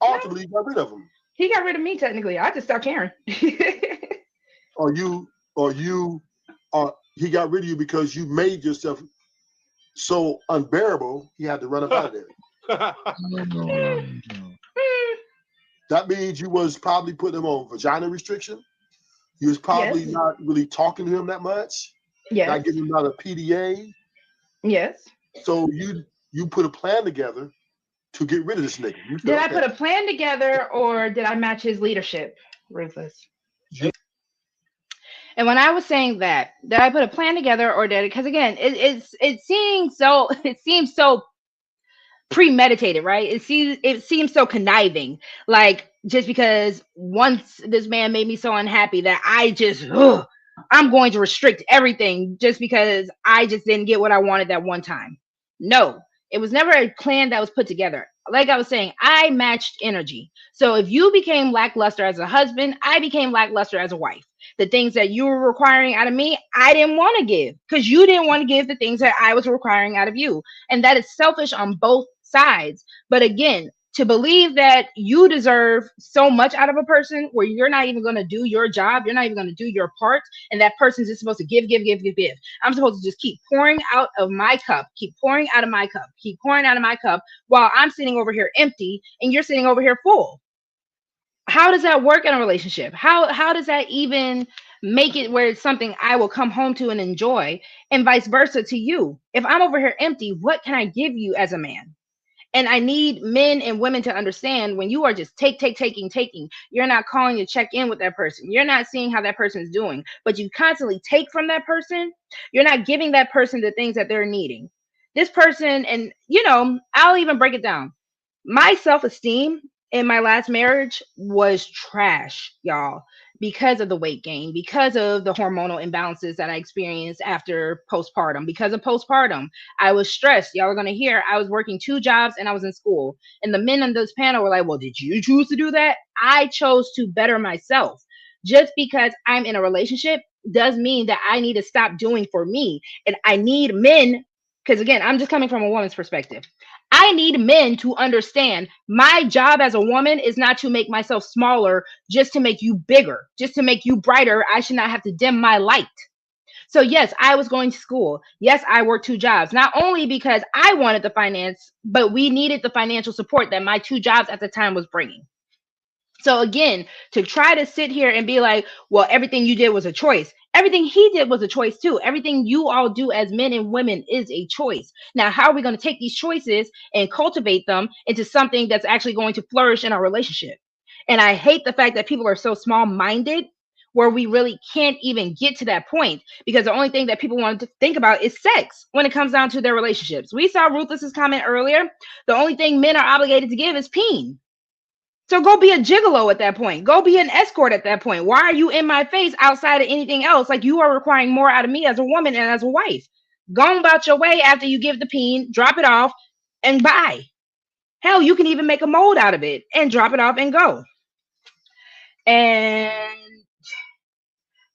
Ultimately, you got rid of him. He got rid of me technically. I just stopped caring. He got rid of you because you made yourself so unbearable. He had to run up out of there. That means you was probably putting him on vagina restriction. You was probably Yes. not really talking to him that much. Yes. Not giving him out a PDA. Yes. So you put a plan together to get rid of this nigga. You said, Did I okay. put a plan together or did I match his leadership, Ruthless? And when I was saying that, did I put a plan together or did it? Because again, it seems so premeditated, right? It seems so conniving. Like just because once this man made me so unhappy that I'm going to restrict everything just because I just didn't get what I wanted that one time. No, it was never a plan that was put together. Like I was saying, I matched energy. So if you became lackluster as a husband, I became lackluster as a wife. The things that you were requiring out of me, I didn't want to give because you didn't want to give the things that I was requiring out of you. And that is selfish on both sides. But again, to believe that you deserve so much out of a person where you're not even going to do your job, you're not even going to do your part, and that person's just supposed to give, give, give, give, give. I'm supposed to just keep pouring out of my cup, keep pouring out of my cup, keep pouring out of my cup while I'm sitting over here empty and you're sitting over here full. How does that work in a relationship? How does that even make it where it's something I will come home to and enjoy, and vice versa to you? If I'm over here empty, what can I give you as a man? And I need men and women to understand when you are just taking, you're not calling to check in with that person. You're not seeing how that person is doing, but you constantly take from that person. You're not giving that person the things that they're needing. This person, and I'll even break it down. My self-esteem in my last marriage was trash, y'all, because of the weight gain, because of the hormonal imbalances that I experienced after postpartum. Because of postpartum, I was stressed. Y'all are going to hear I was working 2 jobs and I was in school. And the men on this panel were like, well, did you choose to do that? I chose to better myself. Just because I'm in a relationship does mean that I need to stop doing for me. And I need men, because again, I'm just coming from a woman's perspective. I need men to understand my job as a woman is not to make myself smaller just to make you bigger, just to make you brighter. I should not have to dim my light. So yes, I was going to school. Yes, I worked 2 jobs, not only because I wanted the finance, but we needed the financial support that my 2 jobs at the time was bringing. So again, to try to sit here and be like, well, everything you did was a choice. Everything he did was a choice too. Everything you all do as men and women is a choice. Now, how are we going to take these choices and cultivate them into something that's actually going to flourish in our relationship? And I hate the fact that people are so small-minded where we really can't even get to that point, because the only thing that people want to think about is sex when it comes down to their relationships. We saw Ruthless's comment earlier. The only thing men are obligated to give is peen. So go be a gigolo at that point. Go be an escort at that point. Why are you in my face outside of anything else? Like, you are requiring more out of me as a woman and as a wife. Go about your way after you give the peen, drop it off, and bye. Hell, you can even make a mold out of it and drop it off and go. And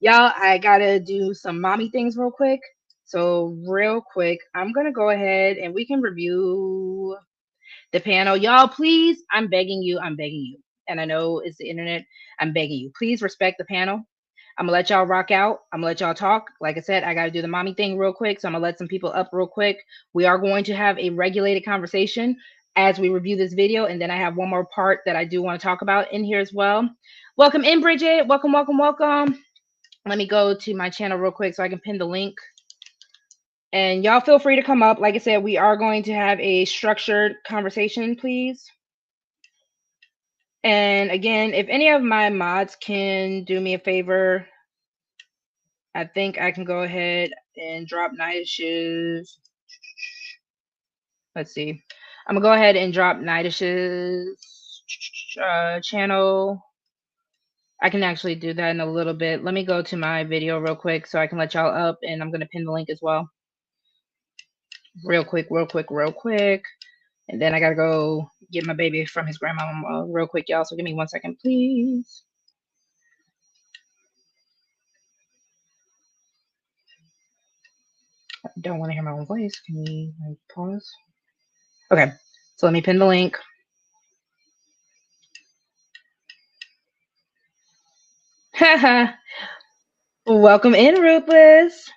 y'all, I gotta do some mommy things real quick. So real quick, I'm gonna go ahead and we can review the panel. Y'all, please, I'm begging you. And I know it's the internet. I'm begging you. Please respect the panel. I'm gonna let y'all rock out. I'm gonna let y'all talk. Like I said, I gotta do the mommy thing real quick. So I'm gonna let some people up real quick. We are going to have a regulated conversation as we review this video. And then I have one more part that I do want to talk about in here as well. Welcome in, Bridget. Welcome, welcome, welcome. Let me go to my channel real quick so I can pin the link. And y'all feel free to come up. Like I said, we are going to have a structured conversation, please. And again, if any of my mods can do me a favor, I think I can go ahead and drop Nidish's. Let's see. I'm going to go ahead and drop Nidish's channel. I can actually do that in a little bit. Let me go to my video real quick so I can let y'all up, and I'm going to pin the link as well. Real quick. And then I gotta go get my baby from his grandma real quick, y'all. So give me 1 second, please. I don't want to hear my own voice. Can we pause? Okay, so let me pin the link. Welcome in, Ruthless.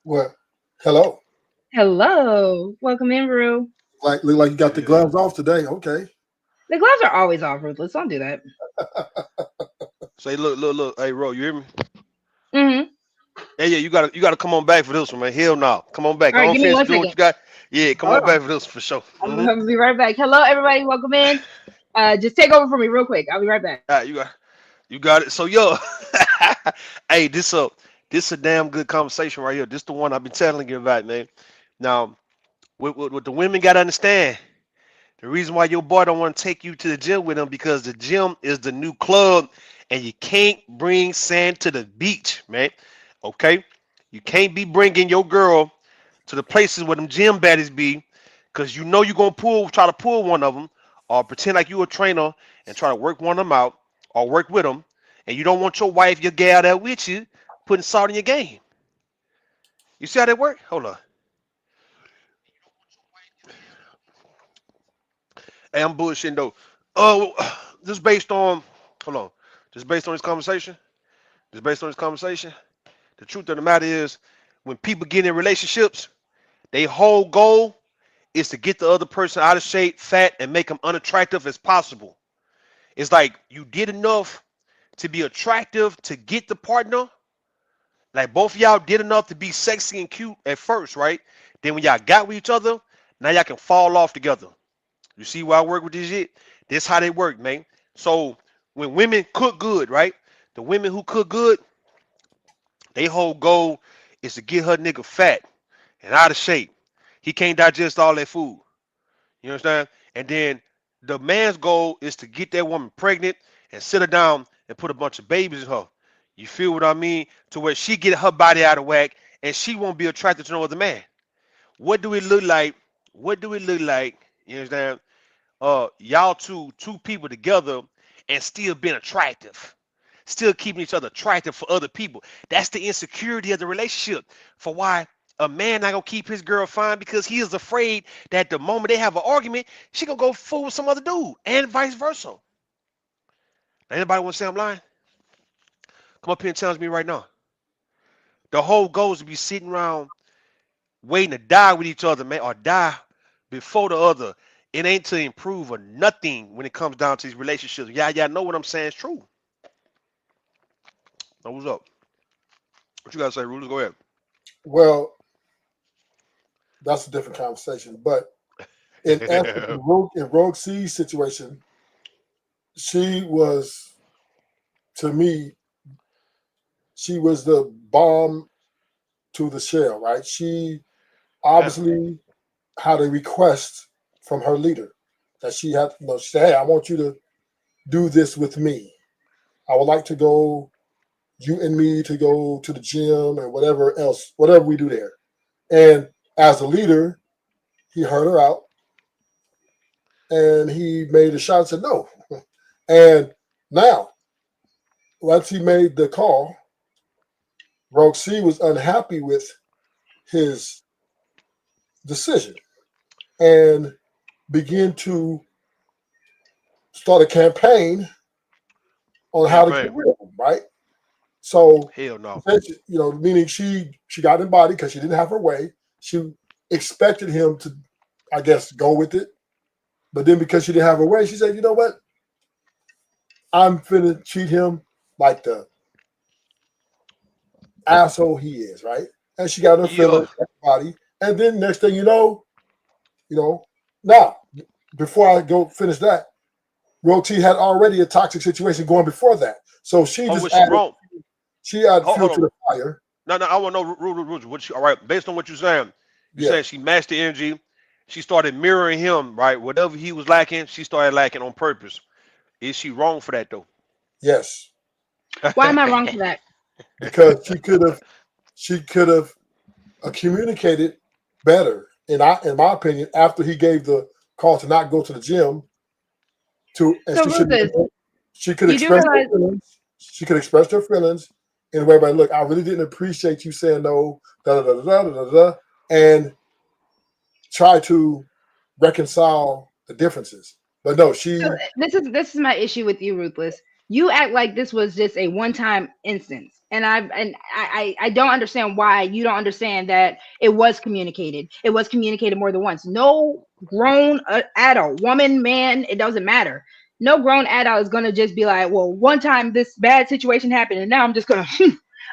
What? Hello. Hello. Welcome in, Ru. Look like you got the gloves off today. Okay. The gloves are always off, Ruthless. Don't do that. Say, look. Hey, Ro, you hear me? Mm-hmm. Yeah, you gotta come on back for this one, man. Hell no. Come on back. All Go right, on, give me finish one doing what second. you got. Yeah, come Hold on on. back for this for sure. I'm gonna be right back. Hello, everybody. Welcome in. Just take over for me real quick. I'll be right back. All right, you got it. So yo, hey, this a damn good conversation right here. This the one I've been telling you about, man. Now, what the women gotta understand. The reason why your boy don't want to take you to the gym with him because the gym is the new club, and you can't bring sand to the beach, man. Okay, you can't be bringing your girl to the places where them gym baddies be, because you know you're gonna try to pull one of them, or pretend like you a trainer and try to work one of them out, or work with them, and you don't want your wife, your gal there with you, putting salt in your game. You see how that work? Hold on. Hey, I'm bullshitting though. Oh, just based on, hold on, just based on this conversation. Just based on this conversation. The truth of the matter is, when people get in relationships, their whole goal is to get the other person out of shape, fat, and make them unattractive as possible. It's like you did enough to be attractive to get the partner. Like both of y'all did enough to be sexy and cute at first, right? Then when y'all got with each other, now y'all can fall off together. You see why I work with this shit? This how they work, man. So when women cook good, right? The women who cook good, they whole goal is to get her nigga fat and out of shape. He can't digest all that food. You understand? And then the man's goal is to get that woman pregnant and sit her down and put a bunch of babies in her. You feel what I mean? To where she get her body out of whack and she won't be attracted to no other man. What do it look like? What do it look like? You understand? Y'all two people together and still being attractive, still keeping each other attractive for other people. That's the insecurity of the relationship. For why a man not gonna keep his girl fine because he is afraid that the moment they have an argument, she gonna go fool with some other dude, and vice versa. Anybody want to say I'm lying? Come up here and challenge me right now. The whole goal is to be sitting around waiting to die with each other, man, or die before the other. It ain't to improve or nothing when it comes down to these relationships. Y'all know what I'm saying is true. Now, what's up? What you gotta say, Rulers? Go ahead. Well, that's a different conversation. But in essence, in Rogue C's situation, she was, to me, she was the bomb to the shell, right? She Yeah. obviously had a request from her leader that she had, she said, hey, I want you to do this with me. I would like to go, you and me, to go to the gym and whatever else, whatever we do there. And as a leader, he heard her out and he made a shot and said no. And now, once he made the call, RogueC was unhappy with his decision and began to start a campaign on how to get Campaign. rid of him, right? So, Hell no. meaning she got embodied because she didn't have her way. She expected him to, I guess, go with it. But then because she didn't have her way, she said, you know what? I'm finna treat him like the asshole he is, right? And she got her Yeah. feelings, body. And then next thing you know, now before I go finish that, RogueC had already a toxic situation going before that. So Oh, was she wrong? she added Hold fuel to on. the fire. No, no. I want to know, Rulers. What you? All right. Based on what you're saying, you Yeah. saying she matched the energy. She started mirroring him, right? Whatever he was lacking, she started lacking on purpose. Is she wrong for that though? Yes. Why am I wrong for that? Because she could have communicated better. In my opinion, after he gave the call to not go to the gym, and So Rufus, she could you do express her realize feelings. She could express her feelings in a way by, look, I really didn't appreciate you saying no, da da da da da da, da, and try to reconcile the differences. But no, so this is my issue with you, Ruthless. You act like this was just a one-time instance, and I don't understand why you don't understand that it was communicated. It was communicated more than once. No grown adult, woman, man, it doesn't matter. No grown adult is gonna just be like, well, one time this bad situation happened, and now I'm just gonna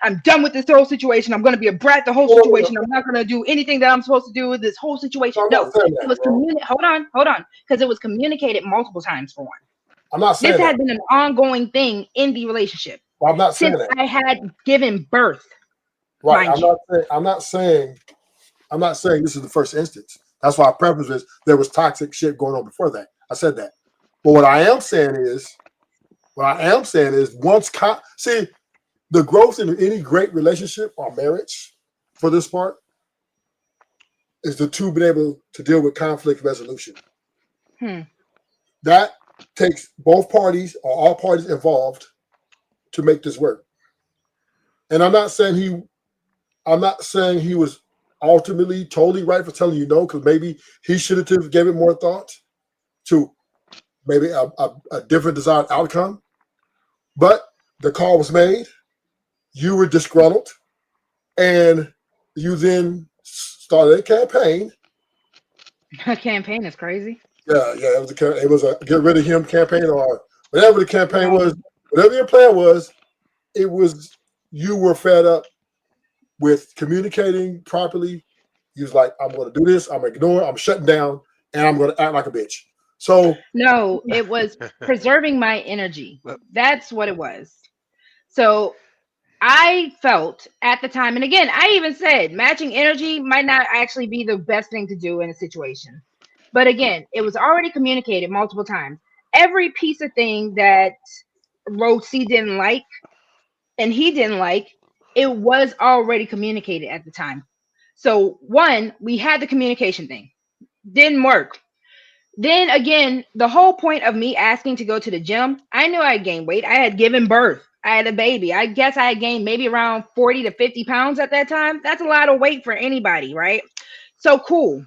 I'm done with this whole situation. I'm going to be a brat the whole situation. I'm not going to do anything that I'm supposed to do with this whole situation. I'm No, not saying it that, was bro. hold on, because it was communicated multiple times for one. I'm not saying This that. had been an ongoing thing in the relationship I'm not saying since that. I had given birth, Right. mind you. I'm not saying this is the first instance. That's why I preface this. There was toxic shit going on before that. I said that. But what I am saying is see, the growth in any great relationship or marriage, for this part, is the two being able to deal with conflict resolution. That takes both parties or all parties involved to make this work. And I'm not saying he was ultimately totally right for telling you no, because maybe he should have gave it more thought to maybe a different desired outcome. But the call was made, you were disgruntled, and you then started a campaign. A campaign is crazy. Yeah, it was a get rid of him campaign, or whatever the campaign was, whatever your plan was. It was, you were fed up with communicating properly. He was like, I'm going to do this, I'm going to ignore, I'm shutting down, and I'm going to act like a bitch. So No, it was preserving my energy. That's what it was. So I felt at the time, and again, I even said matching energy might not actually be the best thing to do in a situation. But again, it was already communicated multiple times. Every piece of thing that RogueC didn't like and he didn't like, it was already communicated at the time. So one, we had the communication thing. Didn't work. Then again, the whole point of me asking to go to the gym, I knew I had gained weight. I had given birth. I had a baby. I guess I had gained maybe around 40 to 50 pounds at that time. That's a lot of weight for anybody, right? So cool.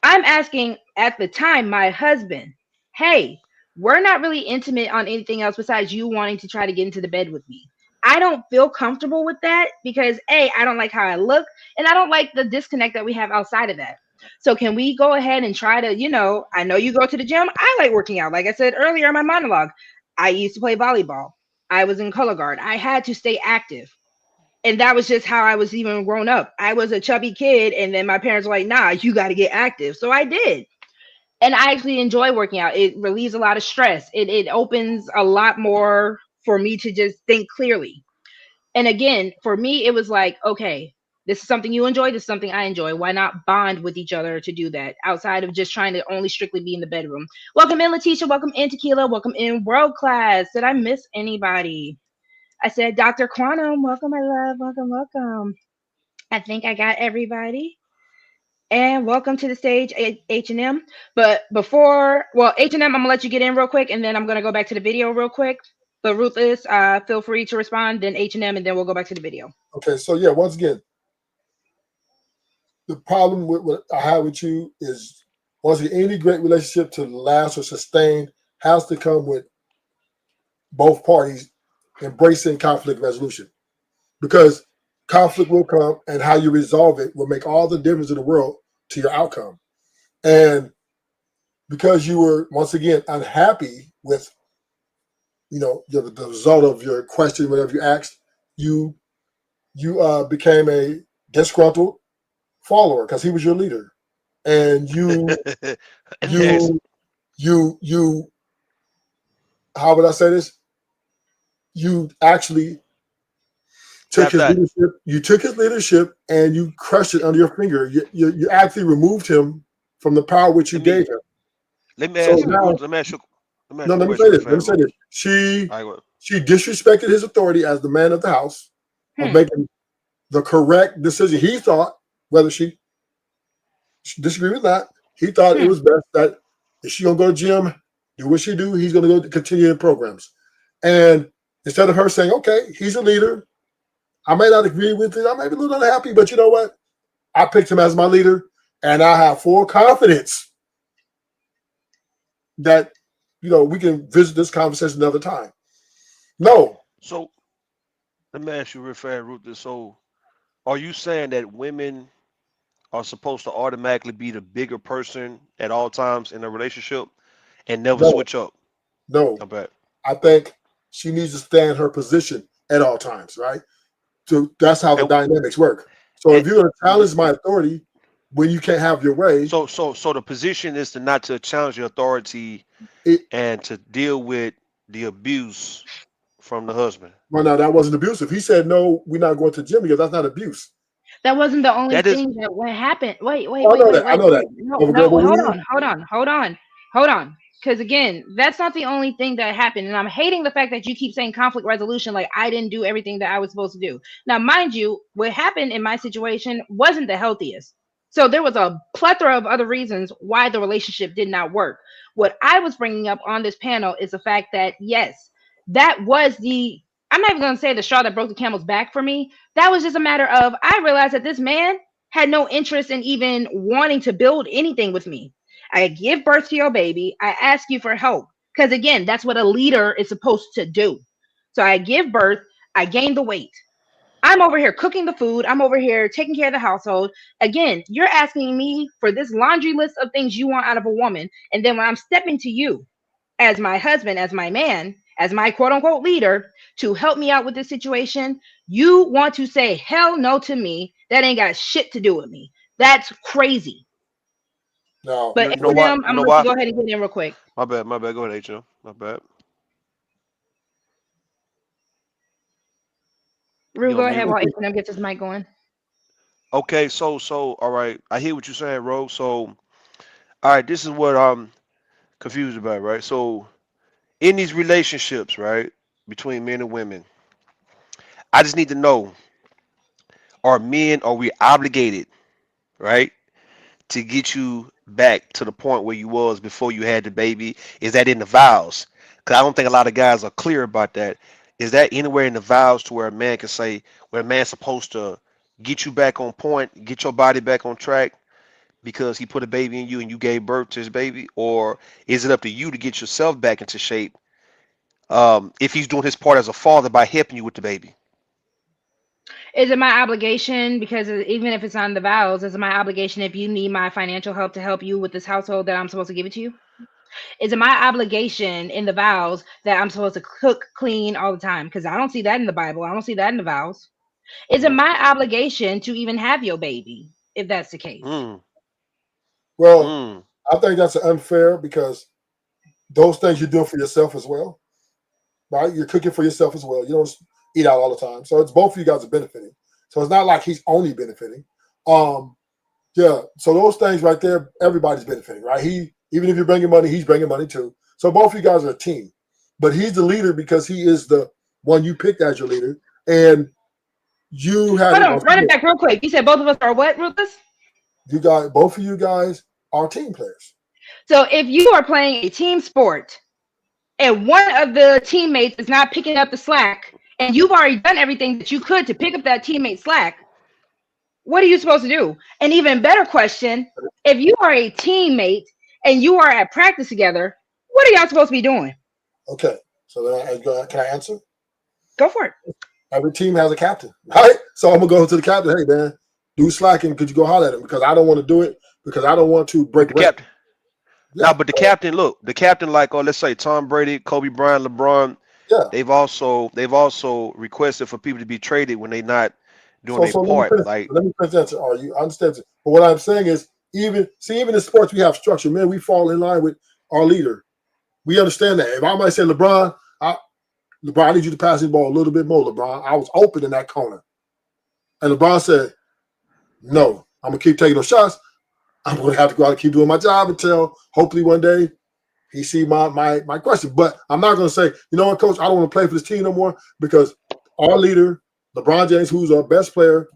I'm asking at the time my husband, hey, we're not really intimate on anything else besides you wanting to try to get into the bed with me. I don't feel comfortable with that because A, I don't like how I look, and I don't like the disconnect that we have outside of that. So can we go ahead and try to, I know you go to the gym. I like working out. Like I said earlier in my monologue, I used to play volleyball. I was in color guard. I had to stay active. And that was just how I was even grown up. I was a chubby kid, and then my parents were like, nah, you got to get active. So I did. And I actually enjoy working out. It relieves a lot of stress. It opens a lot more for me to just think clearly. And again, for me, it was like, okay, this is something you enjoy. This is something I enjoy. Why not bond with each other to do that outside of just trying to only strictly be in the bedroom? Welcome in, Letitia. Welcome in, Tequila. Welcome in, World Class. Did I miss anybody? I said, Dr. Quantum, welcome, my love. Welcome, welcome. I think I got everybody. And welcome to the stage, H&M. But before, well, H&M, I'm gonna let you get in real quick, and then I'm gonna go back to the video real quick. But Ruthless, feel free to respond, then H&M, and then we'll go back to the video. Okay, so yeah, once again, the problem with what I have with you is, once again, any great relationship to last or sustain has to come with both parties embracing conflict resolution, because conflict will come, and how you resolve it will make all the difference in the world to your outcome. And because you were, once again, unhappy with the result of your question, whatever you asked, you became a disgruntled follower because he was your leader, and Yes. you how would I say this? You actually took Tapped his out. leadership. You took his leadership and you crushed it under your finger. You actually removed him from the power which you Let me gave him. let me So ask you, now, Ruth. Let me ask you. Let me ask no, you a let me question say real this. Let me fast, say Ruth. this. She All right, well, she disrespected his authority as the man of the house of making the correct decision. He thought, whether she disagreed with that, he thought it was best that if she gonna go to gym, do what she do, he's gonna go to continue in programs. And instead of her saying, okay, he's a leader, I may not agree with it, I may be a little unhappy, but you know what? I picked him as my leader, and I have full confidence that we can visit this conversation another time. No, so let me ask you real fast, Ruth. So, are you saying that women are supposed to automatically be the bigger person at all times in a relationship and never no, switch up? no. I bet. I think she needs to stand her position at all times, right? That's how the And, dynamics work. So and if you're going to challenge my authority when you can't have your way, so the position is to not to challenge your authority it and to deal with the abuse from the husband. well now that wasn't abusive. He said no, we're not going to the gym because that's not abuse. That wasn't the only That is thing that what happened. Wait, wait, Oh, I wait, know wait, that. I wait, know that. wait. No, But no, when hold we on, hold on, hold on, hold on. Because again, that's not the only thing that happened. And I'm hating the fact that you keep saying conflict resolution like I didn't do everything that I was supposed to do. Now, mind you, what happened in my situation wasn't the healthiest. So there was a plethora of other reasons why the relationship did not work. What I was bringing up on this panel is the fact that, yes, that was the, I'm not even going to say the straw that broke the camel's back for me. That was just a matter of, I realized that this man had no interest in even wanting to build anything with me. I give birth to your baby. I ask you for help. Because again, that's what a leader is supposed to do. So I give birth. I gain the weight. I'm over here cooking the food. I'm over here taking care of the household. Again, you're asking me for this laundry list of things you want out of a woman. And then when I'm stepping to you as my husband, as my man, as my quote unquote leader to help me out with this situation, you want to say hell no to me. That ain't got shit to do with me. That's crazy. now But You know Eminem, what? I'm You gonna know let you why? go ahead and get in real quick. My bad. My bad. Go ahead, HM. My bad. Rue, You go on ahead mute? while Eminem gets his mic going. Okay. All right. I hear what you're saying, Rogue. So all right, this is what I'm confused about, right? So in these relationships, right, between men and women, I just need to know: are we obligated, right, to get you back to the point where you was before you had the baby? Is that in the vows? Because I don't think a lot of guys are clear about that. Is that anywhere in the vows to where a man can say, where a man's supposed to get you back on point, get your body back on track because he put a baby in you and you gave birth to his baby? Or is it up to you to get yourself back into shape if he's doing his part as a father by helping you with the baby? Is it my obligation? Because even if it's on the vows, is it my obligation if you need my financial help to help you with this household that I'm supposed to give it to you? Is it my obligation in the vows that I'm supposed to cook, clean all the time? Because I don't see that in the Bible. I don't see that in the vows. Is it Mm-hmm. my obligation to even have your baby if that's the case? Mm, well, mm. I think that's unfair because those things you're doing for yourself as well, right? You're cooking for yourself as well. You don't eat out all the time, so it's both of you guys are benefiting. So it's not like he's only benefiting. Um, yeah. So those things right there, everybody's benefiting, right? He even if you're bringing money, he's bringing money too. So both of you guys are a team, but he's the leader because he is the one you picked as your leader, and you had Hold it. on, run it back real quick. You said both of us are what, Ruthless? You guys, both of you guys are team players. So if you are playing a team sport and one of the teammates is not picking up the slack, and you've already done everything that you could to pick up that teammate's slack, what are you supposed to do? An even better question, if you are a teammate and you are at practice together, what are y'all supposed to be doing? Okay. So then can I answer? Go for it. Every team has a captain, right? So I'm gonna go to the captain. Hey man, do slacking. Could you go holler at him? Because I don't want to do it because I don't want to But break the rank. captain, Yeah, now, but the captain, look, the captain, like, oh, let's say Tom Brady, Kobe Bryant, LeBron, yeah. they've also requested for people to be traded when they not doing So their so let me part. finish. Like, Let me finish answer. Are you understand? But what I'm saying is, even in sports, we have structure. Man, we fall in line with our leader. We understand that. If I might say LeBron, I need you to pass the ball a little bit more, LeBron. I was open in that corner, and LeBron said, "No, I'm gonna keep taking those shots. I'm gonna have to go out and keep doing my job until hopefully one day he see my question." But I'm not gonna say, you know what, coach, I don't want to play for this team no more because our leader, LeBron James, who's our best player,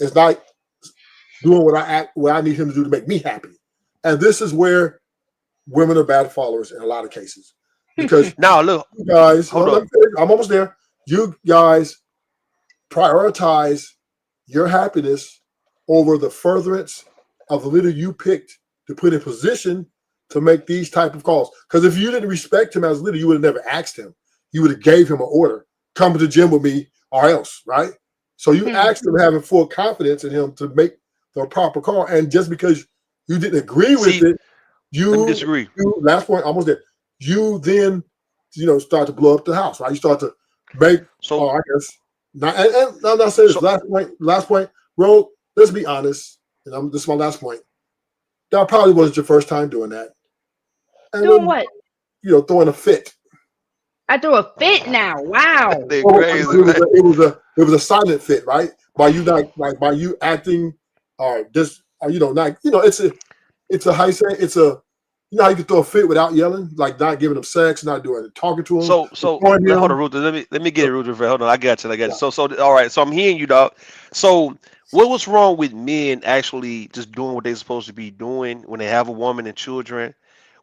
is not doing what I need him to do to make me happy. And this is where women are bad followers in a lot of cases. Because now, look, you guys, hold up. I'm almost there. You guys prioritize your happiness over the furtherance of the leader you picked to put in position to make these type of calls. Because if you didn't respect him as a leader, you would have never asked him. You would have gave him an order. Come to the gym with me or else, right? So you asked him having full confidence in him to make the proper call. And just because you didn't agree with See, it, let me you disagree. last point, almost there. You then, start to blow up the house, right? You start to make, So, I guess, Now, and I'm not saying this. So Last point. Rogue, let's be honest. And this is my last point. That probably wasn't your first time doing that. And Doing what? throwing a fit. I threw a fit now. Wow. they Oh, crazy, man. it was a silent fit, right? By you not like by you acting or just not it's a how you say how you can throw a fit without yelling, like not giving them sex, not doing it, talking to them, So ignoring hold on, them. Ruth. Let me get it, Ruth. Hold on, I got you. I got you. So all right. So I'm hearing you, dog. So what was wrong with men actually just doing what they're supposed to be doing when they have a woman and children,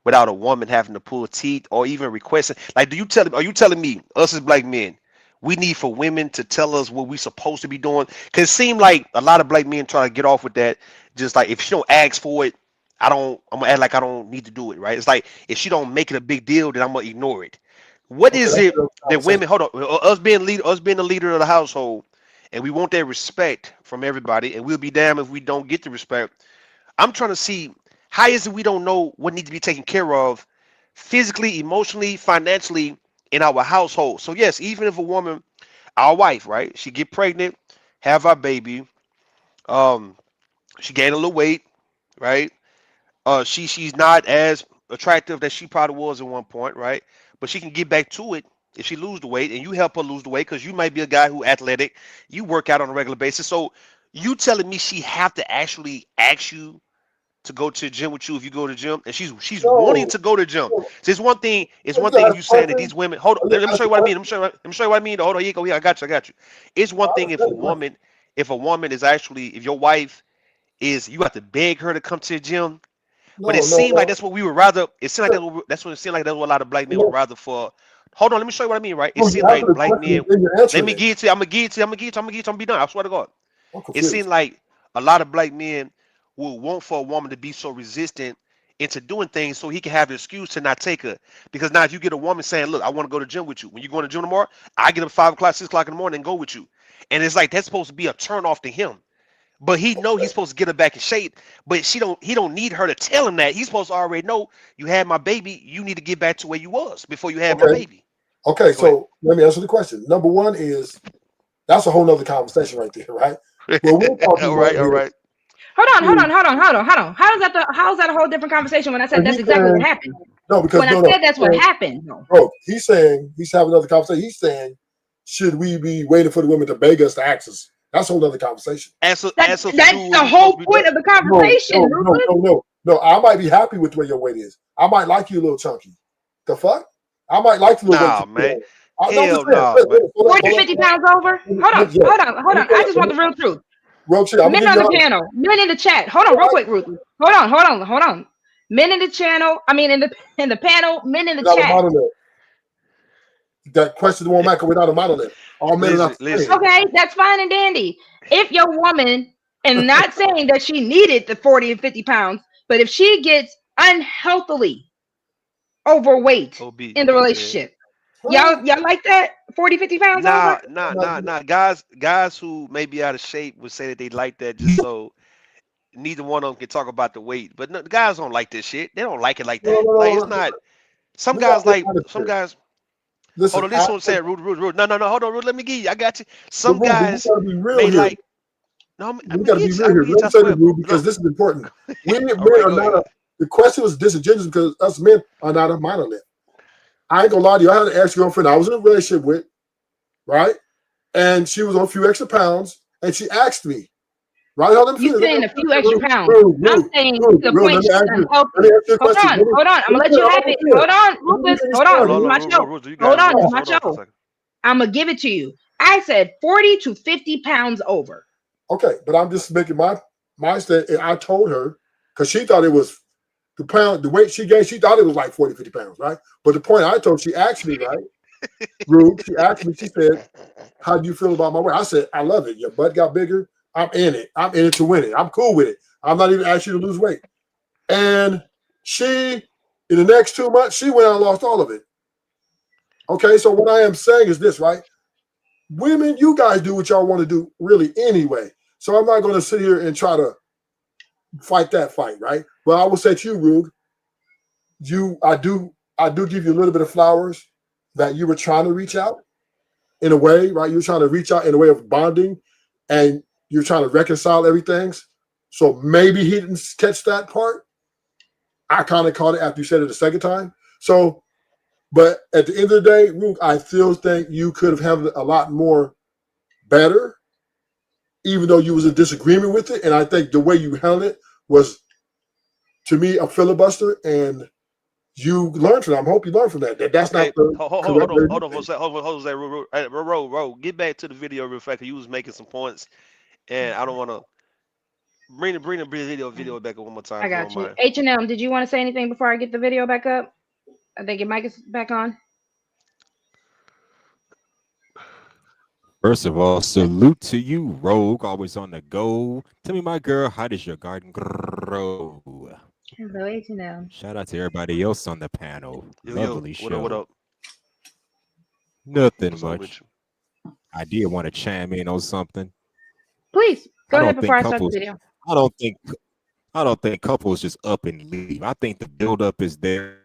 without a woman having to pull teeth or even requesting? Like, are you telling me us as black men, we need for women to tell us what we supposed to be doing? Because it seemed like a lot of black men try to get off with that. Just like if she don't ask for it, I'm gonna act like I don't need to do it, right? It's like if she don't make it a big deal, then I'm gonna ignore it. What Okay, is that's it what I that was saying. women, hold on, us being the leader of the household, and we want that respect from everybody, and we'll be damned if we don't get the respect. I'm trying to see, how is it we don't know what needs to be taken care of physically, emotionally, financially in our household? So yes, even if a woman, our wife, right, she get pregnant, have our baby, um, she gain a little weight, right? She's not as attractive that she probably was at one point, right? But she can get back to it if she lose the weight, and you help her lose the weight because you might be a guy who athletic, you work out on a regular basis. So you telling me she have to actually ask you to go to the gym with you if you go to the gym, and she's wanting No, to go to the gym. no. So it's one thing. It's Are you one gonna thing if ask you a saying that question? these women. Hold on. Are you Let me gonna ask show a you what I mean. question? Let me show you what I mean. Hold on. Here you go. Yeah, I got you. I got you. It's one I thing if a understand the question. woman, if actually, if your wife is, you have to beg her to come to the gym, but it No, no, seemed like no. that's what we would rather. It seemed like that's what it seemed like. That's what a lot of black men would No, rather for. Hold on, let me show you what I mean. Right? It no, you seemed answer like the black question men. and then you're Let answering me it. give it to you. I'm gonna give it to you. I'm gonna give it to you. I'm gonna give it to you. I'm be done. I swear to God. I'm It seemed confused. like a lot of black men will want for a woman to be so resistant into doing things so he can have the excuse to not take her. Because now if you get a woman saying, "Look, I want to go to the gym with you. When you go to the gym tomorrow, I get up 5 o'clock, 6 o'clock in the morning and go with you." And it's like that's supposed to be a turn off to him. But he know he's supposed to get her back in shape, but he don't need her to tell him that. He's supposed to already know, you had my baby, you need to get back to where you was before you had my Okay. baby. Okay, Go ahead. so let me answer the question. Number one is that's a whole nother conversation right there, right? What we're talking All about right, all here right. is Hold on. How is that a whole different conversation when I said when that's he's exactly what saying happened? no, because When I no, said that's he's what saying, happened, no. bro, he's saying he's having another conversation. He's saying, should we be waiting for the women to beg us to ask us? That's a whole other conversation. Answer to do That's what the we supposed to whole be doing. point of the No, conversation, no, no, Rufus. no, no, no. I might be happy with where your weight is. I might like you a little chunky. The fuck? I might like the little weight Nah, you put man. on. I'm just Hell saying. nah, man. Hold 40, up, 50 hold up. pounds over? Yeah. Hold on. I just want the real truth. Real shit. I'm gonna Men give on you the honest. channel, men in the chat. Hold on, real Right? quick, Rufus. Hold on. Men in the channel, I mean in the panel, men in the Without a chat. monolith. That question won't matter without a monolith. All men are not Listen, the same. listen. Okay, that's fine and dandy. If your woman, and not saying that she needed the 40 and 50 pounds, but if she gets unhealthily overweight OB. in the Okay. relationship, Huh? y'all like that? 40, 50 pounds over? Nah. Guys who may be out of shape would say that they like that just so neither one of them can talk about the weight. But no, the guys don't like this shit. They don't like it like No, no, that. no, Like no, it's no. not. Some We gotta guys be like honest some here. guys. Hold Listen, on, this one said rude. No. Hold on, rude. Let me give you. I got you. but Some Ruben, we guys gotta be real may here. like. No, I'm We gonna gotta be get you. real I'm here. gonna get Let you. me I say this, swear. Ruben, because No. this is important. We men All right, are go not ahead. the question was disingenuous because us men are not a monolith. I ain't gonna lie to you. I had an ex-girlfriend I was in a relationship with, right? And she was on a few extra pounds, and she asked me, right? Hold on, let me You finish. saying a few extra pounds. I'm Rude, saying to the Let point me she's ask you. Let me unhealthy. ask you a question. Hold on. I'm gonna let you I'm have almost it. there. Hold on, Let me Rufus. finish Hold on. Hold This on, is responding. hold my on, show. Rude. You got Hold it, on. This Rude. is No, my Hold on for a show. second. I'm gonna give it to you. I said 40 to 50 pounds over. okay, but I'm just making my stand. And I told her because she thought it was the weight she gained. She thought it was like 40, 50 pounds, right? But the point I told, she asked me, right? Rude. She asked me. She said, "How do you feel about my weight?" I said, "I love it. Your butt got bigger. I'm in it. I'm in it to win it. I'm cool with it. I'm not even asking you to lose weight." And she, in the next 2 months, she went out and lost all of it. Okay, so what I am saying is this, right? Women, you guys do what y'all want to do, really, anyway. So I'm not going to sit here and try to fight that fight, right? But I will say to you, Rug, I do give you a little bit of flowers that you were trying to reach out. in a way, right? You're trying to reach out in a way of bonding, and you're trying to reconcile everything. So maybe he didn't catch that part. I kind of caught it after you said it the second time. So, but at the end of the day, Rook, I still think you could have handled it a lot more better, even though you was in disagreement with it. And I think the way you handled it was, to me, a filibuster, and you learned from that. I hope you learned from that. That's Okay, not the correct way to hold do on for a things. second. Hold on, hey, Ro, get back to the video real fast. 'Cause you was making some points, and I don't want to bring the video back up one more time I if you got don't you. mind. H&M, did you want to say anything before I get the video back up? I think your mic is back on. First of all, salute to you, Rogue, always on the go. Tell me, my girl, how does your garden grow? Hello, H&M. Shout out to everybody else on the panel. Yo, Lovely what up, what show. up? Nothing What's up with much. you? I did want to chime in on something. Please go I ahead don't before think I start the couples. video. I don't think couples just up and leave. I think the buildup is there.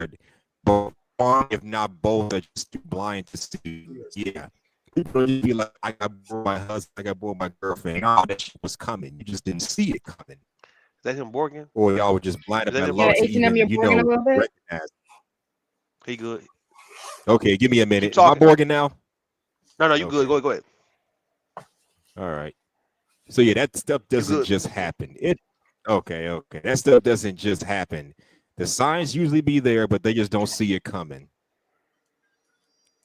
But one, if not both, are just too blind to see. Yeah. People just be like, I got bored with my husband, I got bored with my girlfriend. No, that shit was coming. You just didn't see it coming. Is that him borging? Or y'all were just blinded Is that by him Yeah, love to borging? H&M, even, you're borging a little bit. recognize. He good. Okay, give me a minute. Keep Am I talking. borging now? No, you good. Okay. Go ahead. All right. So yeah, that stuff doesn't good. just happen. Okay. That stuff doesn't just happen. The signs usually be there, but they just don't see it coming.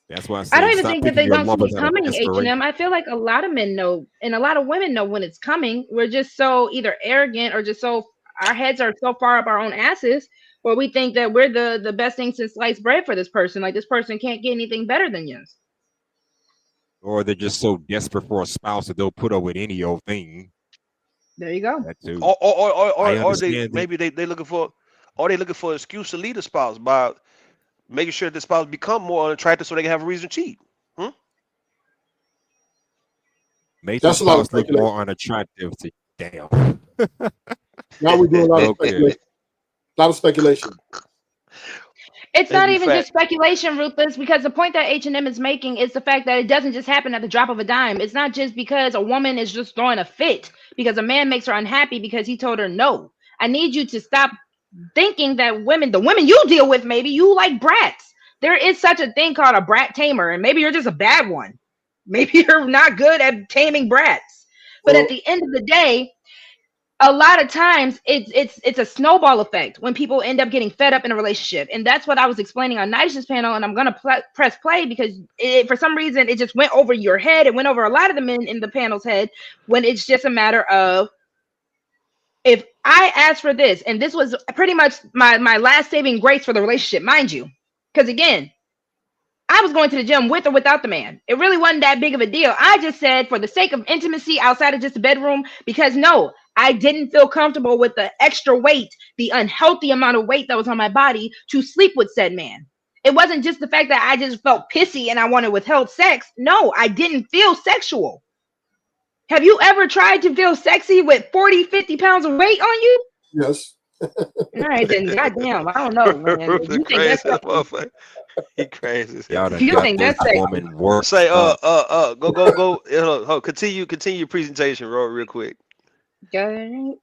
That's why I I say don't even stop think that picking they your don't see lovers it out of coming, desperation. H&M. I feel like a lot of men know, and a lot of women know when it's coming. We're just so either arrogant or just so, our heads are so far up our own asses, where we think that we're the best thing since sliced bread for this person. Like, this person can't get anything better than you. Or they're just so desperate for a spouse that they'll put up with any old thing. There you go. That too. I Or they understand maybe they looking for, or they looking for an excuse to leave the spouse by making sure the spouse become more unattractive so they can have a reason to cheat. make the That's a lot of spouse look speculation. more unattractive to damn. Now we're doing a lot of Okay. speculation. A lot of speculation. It's Maybe not even fact. just speculation, Ruthless, because the point that H&M is making is the fact that it doesn't just happen at the drop of a dime. It's not just because a woman is just throwing a fit because a man makes her unhappy because he told her no. I need you to stop thinking that the women you deal with, maybe you like brats. There is such a thing called a brat tamer, and maybe you're just a bad one. Maybe you're not good at taming brats. But Well, at the end of the day, a lot of times it's a snowball effect when people end up getting fed up in a relationship, and that's what I was explaining on Nish's panel. And I'm gonna press play because for some reason it just went over your head. It went over a lot of the men in the panel's head when it's just a matter of, if I asked for this, and this was pretty much my last saving grace for the relationship, mind you, because again, I was going to the gym with or without the man. It really wasn't that big of a deal. I just said, for the sake of intimacy outside of just the bedroom, because no, I didn't feel comfortable with the extra weight, the unhealthy amount of weight that was on my body to sleep with said man. It wasn't just the fact that I just felt pissy and I wanted withheld sex. No, I didn't feel sexual. Have you ever tried to feel sexy with 40, 50 pounds of weight on you? yes. All right, then, goddamn, I don't know, man. If you think that's Crazy sexy, motherfucker. He crazy as hell. Y'all if done you got think this that's sexy, woman worked Say, up. go. Continue your presentation, real quick. go.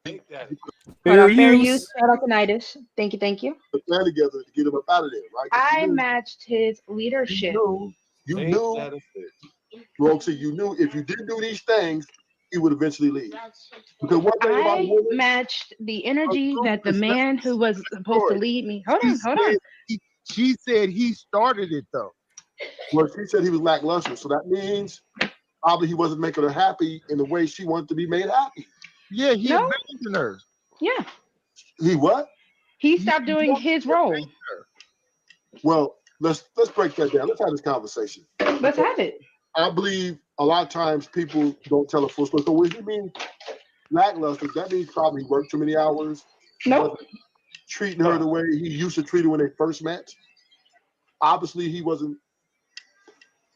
Ain't that Hold Fair on, fair use. use. Shout out to Nidus. Thank you, thank you. Put that together to get him up out of there, right? 'Cause I matched his leadership. you ain't knew, that a fit? RogueC, you knew if you didn't do these things, he would eventually leave. Because one thing about a I woman, matched the energy that the man who was supposed to lead me. Hold She on. said she said he started it though. well, she said he was lackluster, so that means probably he wasn't making her happy in the way she wanted to be made happy. Yeah, he No, abandoned her. yeah. He what? He stopped doing his role. Well, let's break that down. Let's have this conversation. Let's have it. I believe a lot of times people don't tell a full story. So when you mean lackluster, that means probably he worked too many hours. He Nope. wasn't treating her the way he used to treat her when they first met. Obviously, he wasn't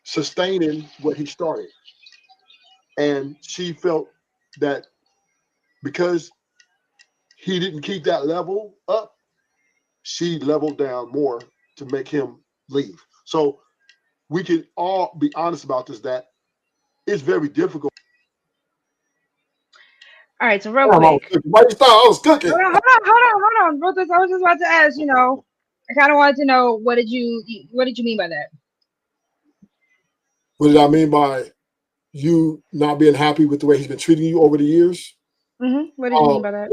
sustaining what he started. And she felt that because he didn't keep that level up, she leveled down more to make him leave. So we can all be honest about this, that it's very difficult. All right, so real Damn, I was quick. cooking. Why you thought I was cooking? Hold on. Real quick, I was just about to ask, I kind of wanted to know what did you mean by that? What did I mean by you not being happy with the way he's been treating you over the years? What did you mean by that?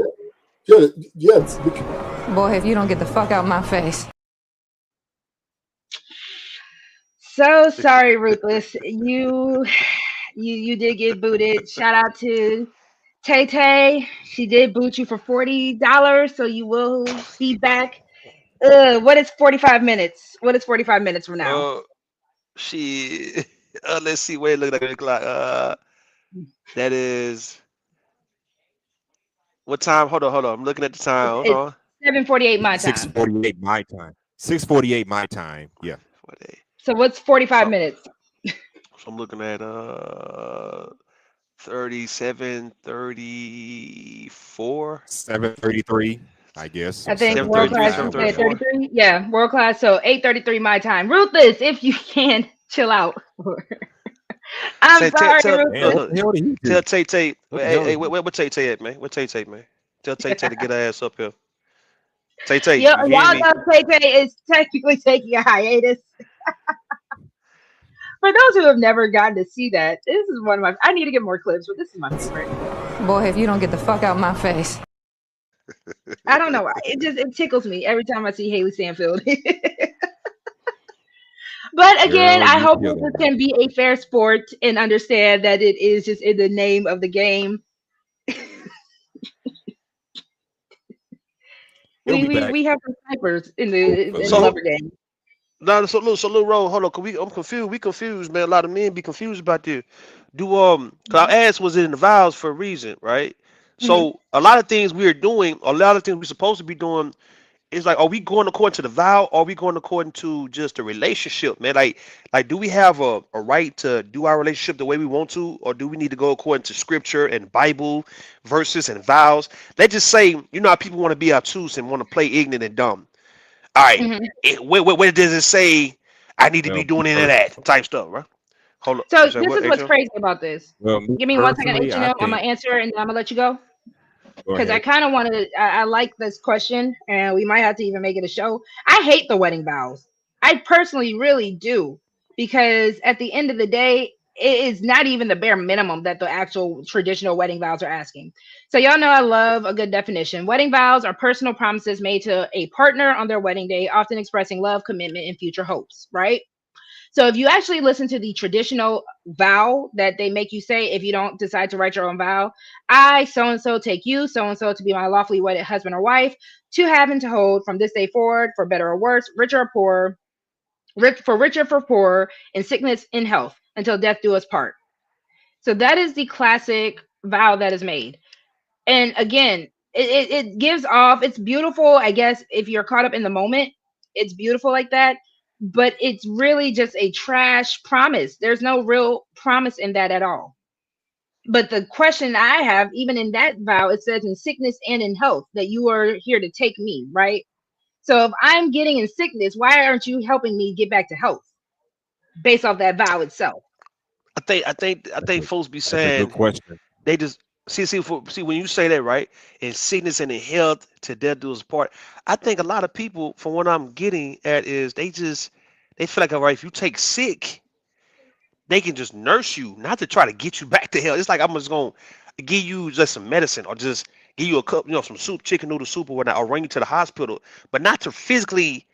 Yeah. Boy, if you don't get the fuck out my face. So sorry, Ruthless. You did get booted. Shout out to Tay Tay. She did boot you for $40, so you will be back. What is 45 minutes? What is 45 minutes from now? She let's see where it looks like the clock. That is what time? Hold on. I'm looking at the time. Hold on. 7:48 my time. 6:48 my time. 6:48 my time. Yeah. So what's 45 minutes? So I'm looking at 37, 34. 7:33, I guess. I think Seven world thirty-three, class is 33. Yeah, world class. So 8:33 my time. Ruthless, if you can chill out. I'm sorry, Ruthless. Tell Tay Tay. Hey, where Tay Tay at, man? Where Tay Tay, man? Tell Tay Tay to get her ass up here. Tay Tay, Yeah, you hear y'all me? know Tay Tay is technically taking a hiatus. For those who have never gotten to see that, this is one of my. I need to get more clips, but this is my favorite. Boy, if you don't get the fuck out my face. I don't know why. It tickles me every time I see Haley Stanfield. But again, I hope this can be a fair sport and understand that it is just in the name of the game. we have some snipers in the lover game. No, so little roll. Hold on, I'm confused. We confused, man. A lot of men be confused about this. Cause our ass was in the vows for a reason, right? So a lot of things we are doing, a lot of things we're supposed to be doing, is like, are we going according to the vow, or are we going according to just the relationship, man? Like, do we have a right to do our relationship the way we want to, or do we need to go according to scripture and Bible verses and vows? Let's just say, how people want to be obtuse and want to play ignorant and dumb. All right, where does it say I need to be doing any of that type stuff, right? Hold up. So this is what's crazy about this. Give me 1 second, I'm gonna answer and then I'm gonna let you go. Because I kind of want to. I like this question, and we might have to even make it a show. I hate the wedding vows. I personally really do, because at the end of the day, it is not even the bare minimum that the actual traditional wedding vows are asking. So y'all know I love a good definition. Wedding vows are personal promises made to a partner on their wedding day, often expressing love, commitment, and future hopes, right? So if you actually listen to the traditional vow that they make you say, if you don't decide to write your own vow, I, so-and-so, take you, so-and-so, to be my lawfully wedded husband or wife, to have and to hold from this day forward, for better or worse, richer or poor, for richer, for poorer, in sickness, in health, until death do us part. So that is the classic vow that is made. And again, it gives off, it's beautiful, I guess, if you're caught up in the moment, it's beautiful like that. But it's really just a trash promise. There's no real promise in that at all. But the question I have, even in that vow, it says in sickness and in health that you are here to take me, right? So if I'm getting in sickness, why aren't you helping me get back to health based off that vow itself? I think folks be That's a good saying question. they just see when you say that, right, in sickness and in health to death do us part. I think a lot of people, from what I'm getting at, is they feel like, all right, if you take sick, they can just nurse you, not to try to get you back to health. It's like, I'm just gonna give you just some medicine, or just give you a cup, some soup, chicken noodle soup or whatnot, or bring you to the hospital, but not to physically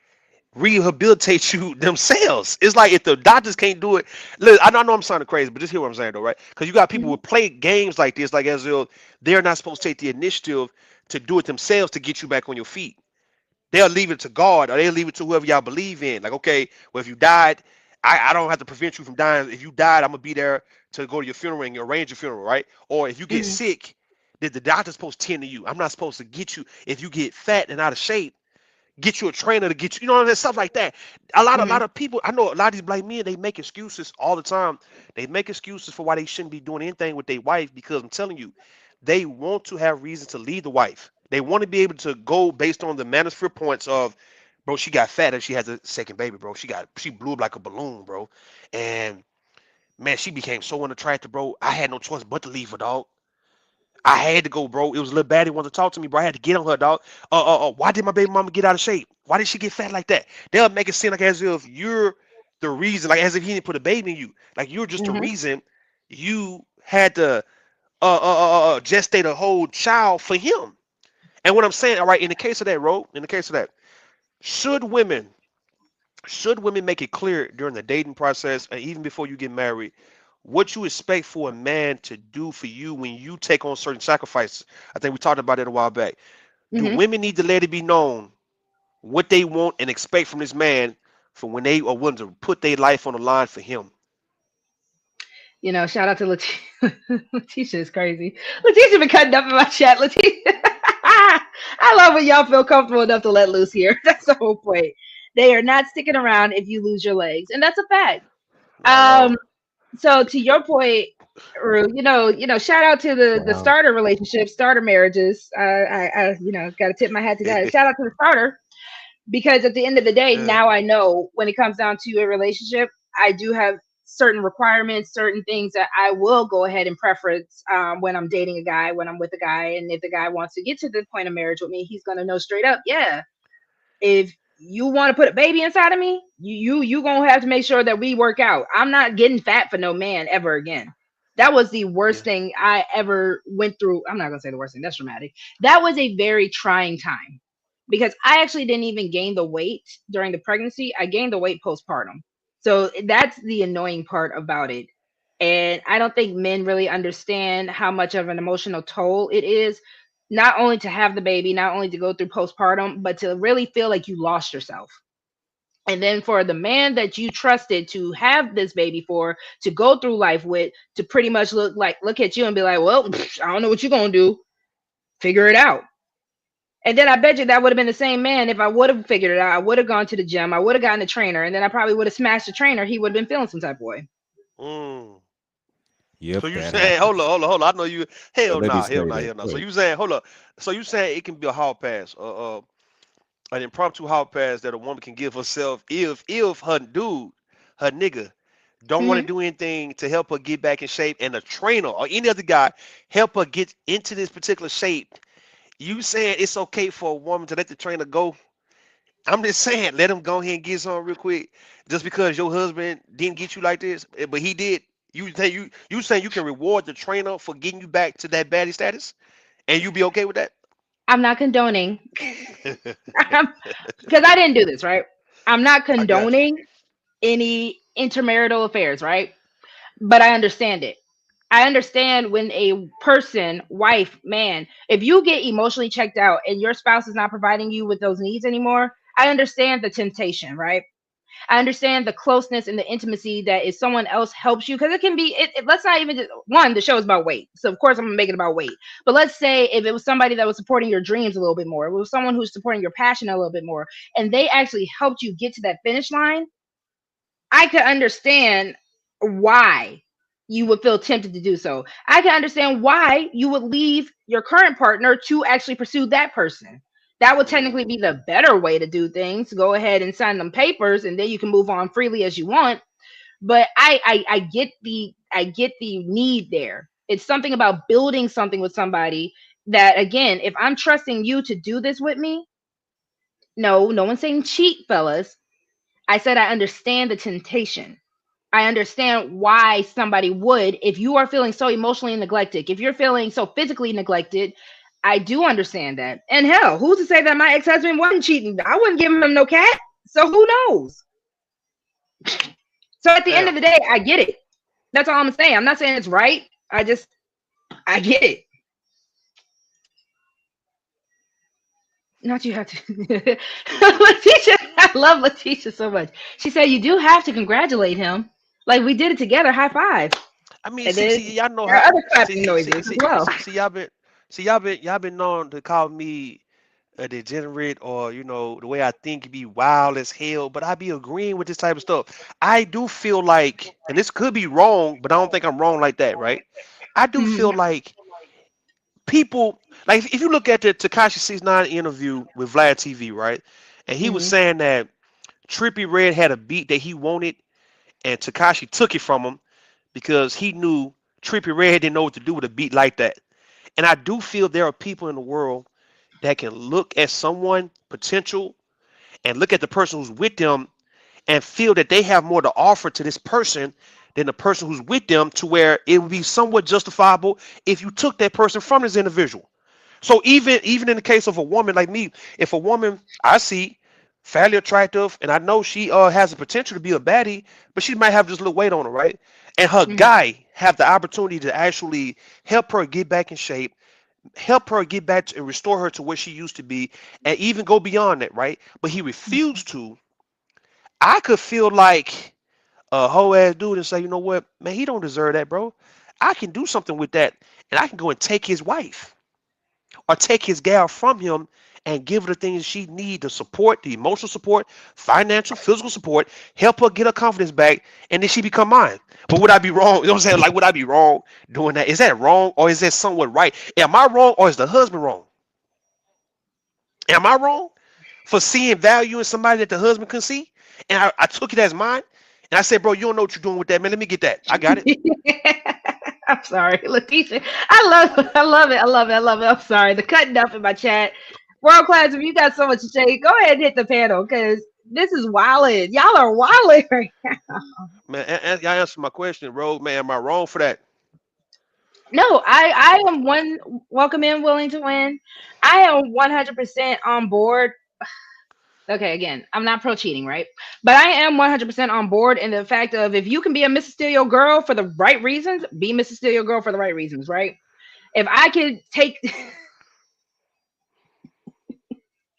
rehabilitate you themselves. It's like, if the doctors can't do it. Look, I know I'm sounding crazy, but just hear what I'm saying though, right? Because you got people who play games like this, like as if they're not supposed to take the initiative to do it themselves to get you back on your feet. They'll leave it to God, or they'll leave it to whoever y'all believe in. Like, okay, well, if you died, I don't have to prevent you from dying. If you died, I'm gonna be there to go to your funeral and arrange your funeral, right? Or if you get sick, the doctor's supposed to tend to you. I'm not supposed to get you. If you get fat and out of shape, get you a trainer to get you, stuff like that. A lot of people, I know a lot of these black men, they make excuses all the time. They make excuses for why they shouldn't be doing anything with their wife, because I'm telling you, they want to have reason to leave the wife. They want to be able to go based on the manosphere points of bro. She got fat and she has a second baby, bro. She blew up like a balloon, bro. And man, she became so unattractive, bro. I had no choice but to leave her, dog. I had to go, bro. It was a little baddie wanted to talk to me, bro. I had to get on her, dog. Why did my baby mama get out of shape? Why did she get fat like that? They'll make it seem like as if you're the reason, like as if he didn't put a baby in you. Like you're just the Mm-hmm. reason you had to gestate a whole child for him. And what I'm saying, all right, in the case of that, Ro, in the case of that, should women should women make it clear during the dating process and even before you get married what you expect for a man to do for you when you take on certain sacrifices? I think we talked about it a while back. Do Mm-hmm. women need to let it be known what they want and expect from this man for when they are willing to put their life on the line for him? Shout out to Letitia. Letitia is crazy. Letitia been cutting up in my chat. Letitia, I love when y'all feel comfortable enough to let loose here. That's the whole point. They are not sticking around if you lose your legs, and that's a fact. Not at Um, all. so to your point, Rue, shout out to the Wow. starter relationships, starter marriages. Got to tip my hat to that. Shout out to the starter because at the end of the day, Yeah, now I know when it comes down to a relationship, I do have certain requirements, certain things that I will go ahead and preference when I'm dating a guy, when I'm with a guy, and if the guy wants to get to the point of marriage with me, he's gonna know straight up, yeah, if you want to put a baby inside of me, you gonna have to make sure that we work out. I'm not getting fat for no man ever again. That was the yeah, worst thing I ever went through. I'm not gonna say the worst thing. That's dramatic. That was a very trying time because I actually didn't even gain the weight during the pregnancy. I gained the weight postpartum. So that's the annoying part about it. And I don't think men really understand how much of an emotional toll it is not only to have the baby, not only to go through postpartum, but to really feel like you lost yourself. And then for the man that you trusted to have this baby for, to go through life with, to pretty much look at you and be like, well, I don't know what you're gonna do. Figure it out. And then I bet you that would have been the same man if I would have figured it out. I would have gone to the gym. I would have gotten a trainer, and then I probably would have smashed the trainer. He would have been feeling some type of way. mm. Yep, So you that saying, hold on, happens. hold on, hold on. I know you. But Hell let me nah, say hell nah, this. hell nah. So Wait. you saying, hold up. So you saying it can be a hall pass, an impromptu hall pass that a woman can give herself if her dude, her nigga, don't want to Hmm. do anything to help her get back in shape, and a trainer or any other guy help her get into this particular shape. You saying it's okay for a woman to let the trainer go? I'm just saying, let him go ahead and get some real quick. Just because your husband didn't get you like this, but he did. You saying you can reward the trainer for getting you back to that baddie status, and you be okay with that? I'm not condoning because I didn't do this, right? I'm not I got you. condoning any intermarital affairs, right? But I understand it. I understand when a person, wife, man, if you get emotionally checked out and your spouse is not providing you with those needs anymore, I understand the temptation, right? I understand the closeness and the intimacy that if someone else helps you, because it can be, let's not even just, one, the show is about weight. So, of course, I'm going to make it about weight. But let's say if it was somebody that was supporting your dreams a little bit more, it was someone who's supporting your passion a little bit more, and they actually helped you get to that finish line, I could understand why you would feel tempted to do so. I can understand why you would leave your current partner to actually pursue that person. That would technically Mm, be the better way to do things. Go ahead and sign them papers, and then you can move on freely as you want. But I get the need there. It's something about building something with somebody that, again, if I'm trusting you to do this with me, no one's saying cheat, fellas. I said I understand the temptation. I understand why somebody would, if you are feeling so emotionally neglected, if you're feeling so physically neglected, I do understand that. And hell, who's to say that my ex-husband wasn't cheating? I wouldn't give him no cat. So who knows? So at the end of damn. the day, I get it. That's all I'm saying. I'm not saying it's right. I get it. Not you have to. Letitia, I love Letitia so much. She said you do have to congratulate him. Like we did it together. High five. I mean, And see, then see, y'all know there are how. other See, clapping see, see, noises as see, well. see, see y'all been known to call me a degenerate, or the way I think be wild as hell. But I be agreeing with this type of stuff. I do feel like, and this could be wrong, but I don't think I'm wrong like that, right? I do Mhm. feel like people, like if you look at the Takashi 69 interview with Vlad TV, right? and he was Mm-hmm. saying that Trippie Redd had a beat that he wanted, and Takashi took it from him because he knew Trippie Redd didn't know what to do with a beat like that. And I do feel there are people in the world that can look at someone potential and look at the person who's with them and feel that they have more to offer to this person than the person who's with them, to where it would be somewhat justifiable if you took that person from this individual. So even in the case of a woman like me, if a woman I see fairly attractive and I know she has the potential to be a baddie, but she might have just a little weight on her, right? And her Mm-hmm. guy have the opportunity to actually help her get back in shape, help her get back and restore her to where she used to be, and even go beyond that, right? But he refused to. I could feel like a whole ass dude and say, you know what, man, he don't deserve that, bro. I can do something with that, and I can go and take his wife or take his gal from him and give her the things she need, the support, the emotional support, financial, physical support, help her get her confidence back, and then she become mine. But would I be wrong? You know what I'm saying? Like, would I be wrong doing that? Is that wrong, or is that somewhat right? Am I wrong, or is the husband wrong? Am I wrong for seeing value in somebody that the husband couldn't see? And I took it as mine. And I said, bro, you don't know what you're doing with that, man. Let me get that. I got it. I'm sorry, Letitia. I love it. I love it. I love it. I'm sorry. The cutting up in my chat. World class, if you got so much to say, go ahead and hit the panel because this is wildin'. Y'all are wildin' right now. Man, I answered my question, Rogue. Man, am I wrong for that? No, I am one welcome in, willing to win. I am 100% on board. Okay, again, I'm not pro cheating, right? But I am 100% on board in the fact of if you can be a Mrs. Steal girl for the right reasons, be Mrs. Steal girl for the right reasons, right? If I could take,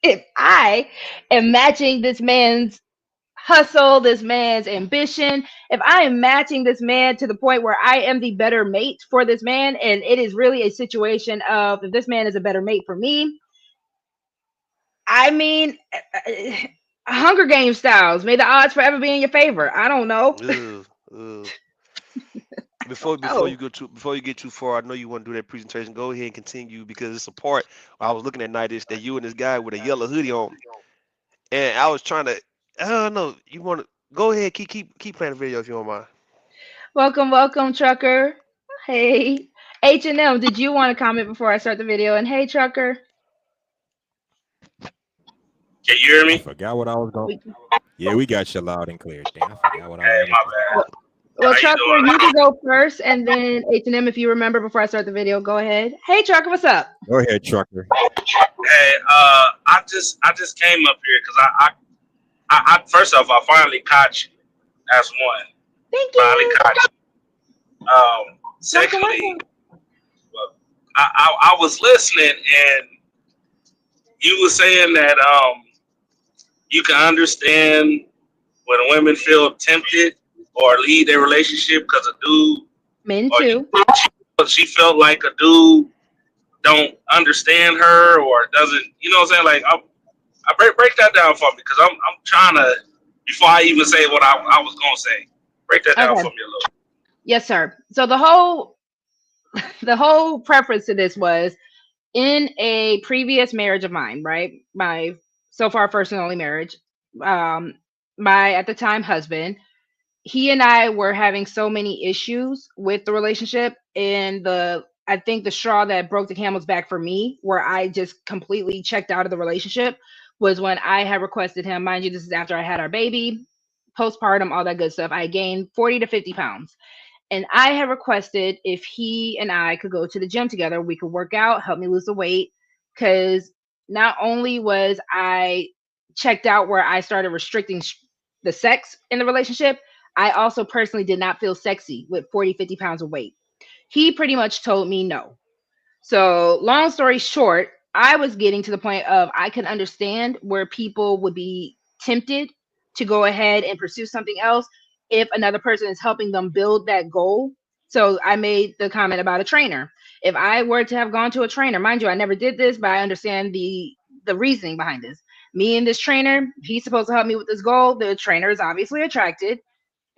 if I am matching this man's hustle, this man's ambition, if I am matching this man to the point where I am the better mate for this man, and it is really a situation of if this man is a better mate for me, I mean, Hunger Games styles. May the odds forever be in your favor. I don't know. Ugh, ugh. Oh, Before you get too far, I know you want to do that presentation. Go ahead and continue because it's a part I was looking at night is that you and this guy with a yellow hoodie on, and I was trying to. I don't know. You want to go ahead, keep playing the video if you don't mind. welcome, welcome, Trucker. Hey, H&M. Did you want to comment before I start the video? And hey, Trucker. Can you hear I me? forgot what I was going. We, Yeah, we got you loud and clear. Damn, I forgot what I Hey, was my going to bad. well, well, How you Trucker, doing? you can go first, and then H&M, if you remember before I start the video, go ahead. Hey, Trucker, what's up? say. Go ahead, trucker. Hey, I just came up here because I first off I finally caught you as one. Thank Finally you. caught you. Welcome, Secondly, welcome. well, I was listening and you were saying that you can understand when women feel tempted or leave their relationship because a dude Men or too. she felt like a dude don't understand her or doesn't, you know what I'm saying? Like, I break that down for me because I'm trying to, before I even say what I was going to say, break that down for Okay. me a little. Yes, sir. So the whole preference to this was in a previous marriage of mine, right? My so far first and only marriage. Um, my at the time husband, he and I were having so many issues with the relationship, and I think the straw that broke the camel's back for me, where I just completely checked out of the relationship, was when I had requested him. Mind you, this is after I had our baby, postpartum, all that good stuff. I gained 40 to 50 pounds. And I had requested if he and I could go to the gym together, we could work out, help me lose the weight. Because not only was I checked out where I started restricting the sex in the relationship, I also personally did not feel sexy with 40, 50 pounds of weight. He pretty much told me no. So, long story short, I was getting to the point of I can understand where people would be tempted to go ahead and pursue something else if another person is helping them build that goal. So, I made the comment about a trainer. If I were to have gone to a trainer, mind you, I never did this, but I understand the reasoning behind this. Me and this trainer, he's supposed to help me with this goal. The trainer is obviously attracted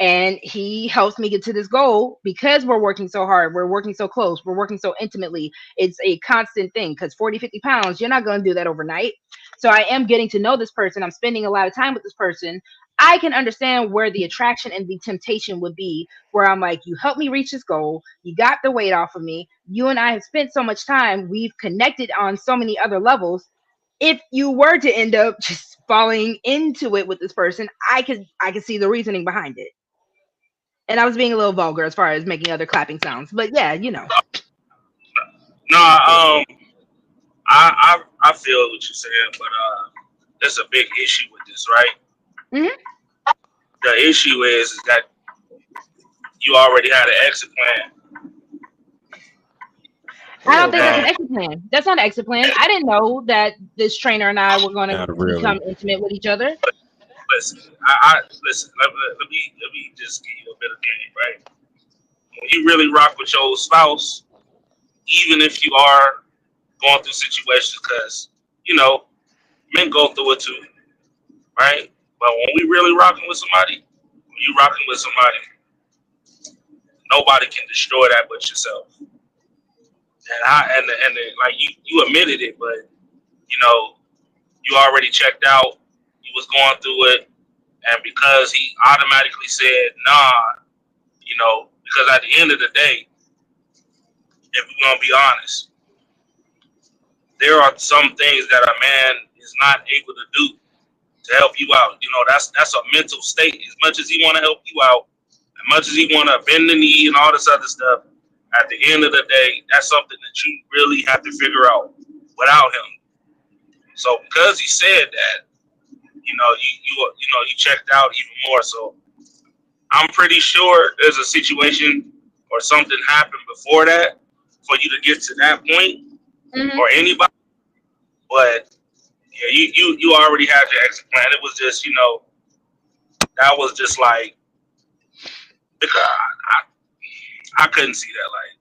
and he helps me get to this goal because we're working so hard, we're working so close, we're working so intimately. It's a constant thing because 40, 50 pounds, you're not going to do that overnight. So I am getting to know this person. I'm spending a lot of time with this person. I can understand where the attraction and the temptation would be, where I'm like, you helped me reach this goal. You got the weight off of me. You and I have spent so much time. We've connected on so many other levels. If you were to end up just falling into it with this person, I could see the reasoning behind it. And I was being a little vulgar as far as making other clapping sounds, but yeah, you know. No, I feel what you're saying, but there's a big issue with this, right? Mm-hmm. The issue is that you already had an exit plan. I don't think that's an exit plan. That's not an exit plan. I didn't know that this trainer and I were going to become intimate with each other. Listen, listen. Let me just give you a bit of game, right? When you really rock with your spouse, even if you are going through situations, because you know men go through it too, right? But when we really rocking with somebody, when you rocking with somebody, nobody can destroy that but yourself. And like you admitted it, but you know you already checked out. You was going through it, and because he automatically said nah, you know, because at the end of the day, if we're gonna be honest, there are some things that a man is not able to do to help you out. You know, that's a mental state. As much as he want to help you out, as much as he want to bend the knee and all this other stuff, at the end of the day, that's something that you really have to figure out without him. So because he said that, you know, you checked out even more. So I'm pretty sure there's a situation or something happened before that for you to get to that point, or anybody. But yeah, you already had your exit plan. It was just, you know, that was just like, because I couldn't see that. Like,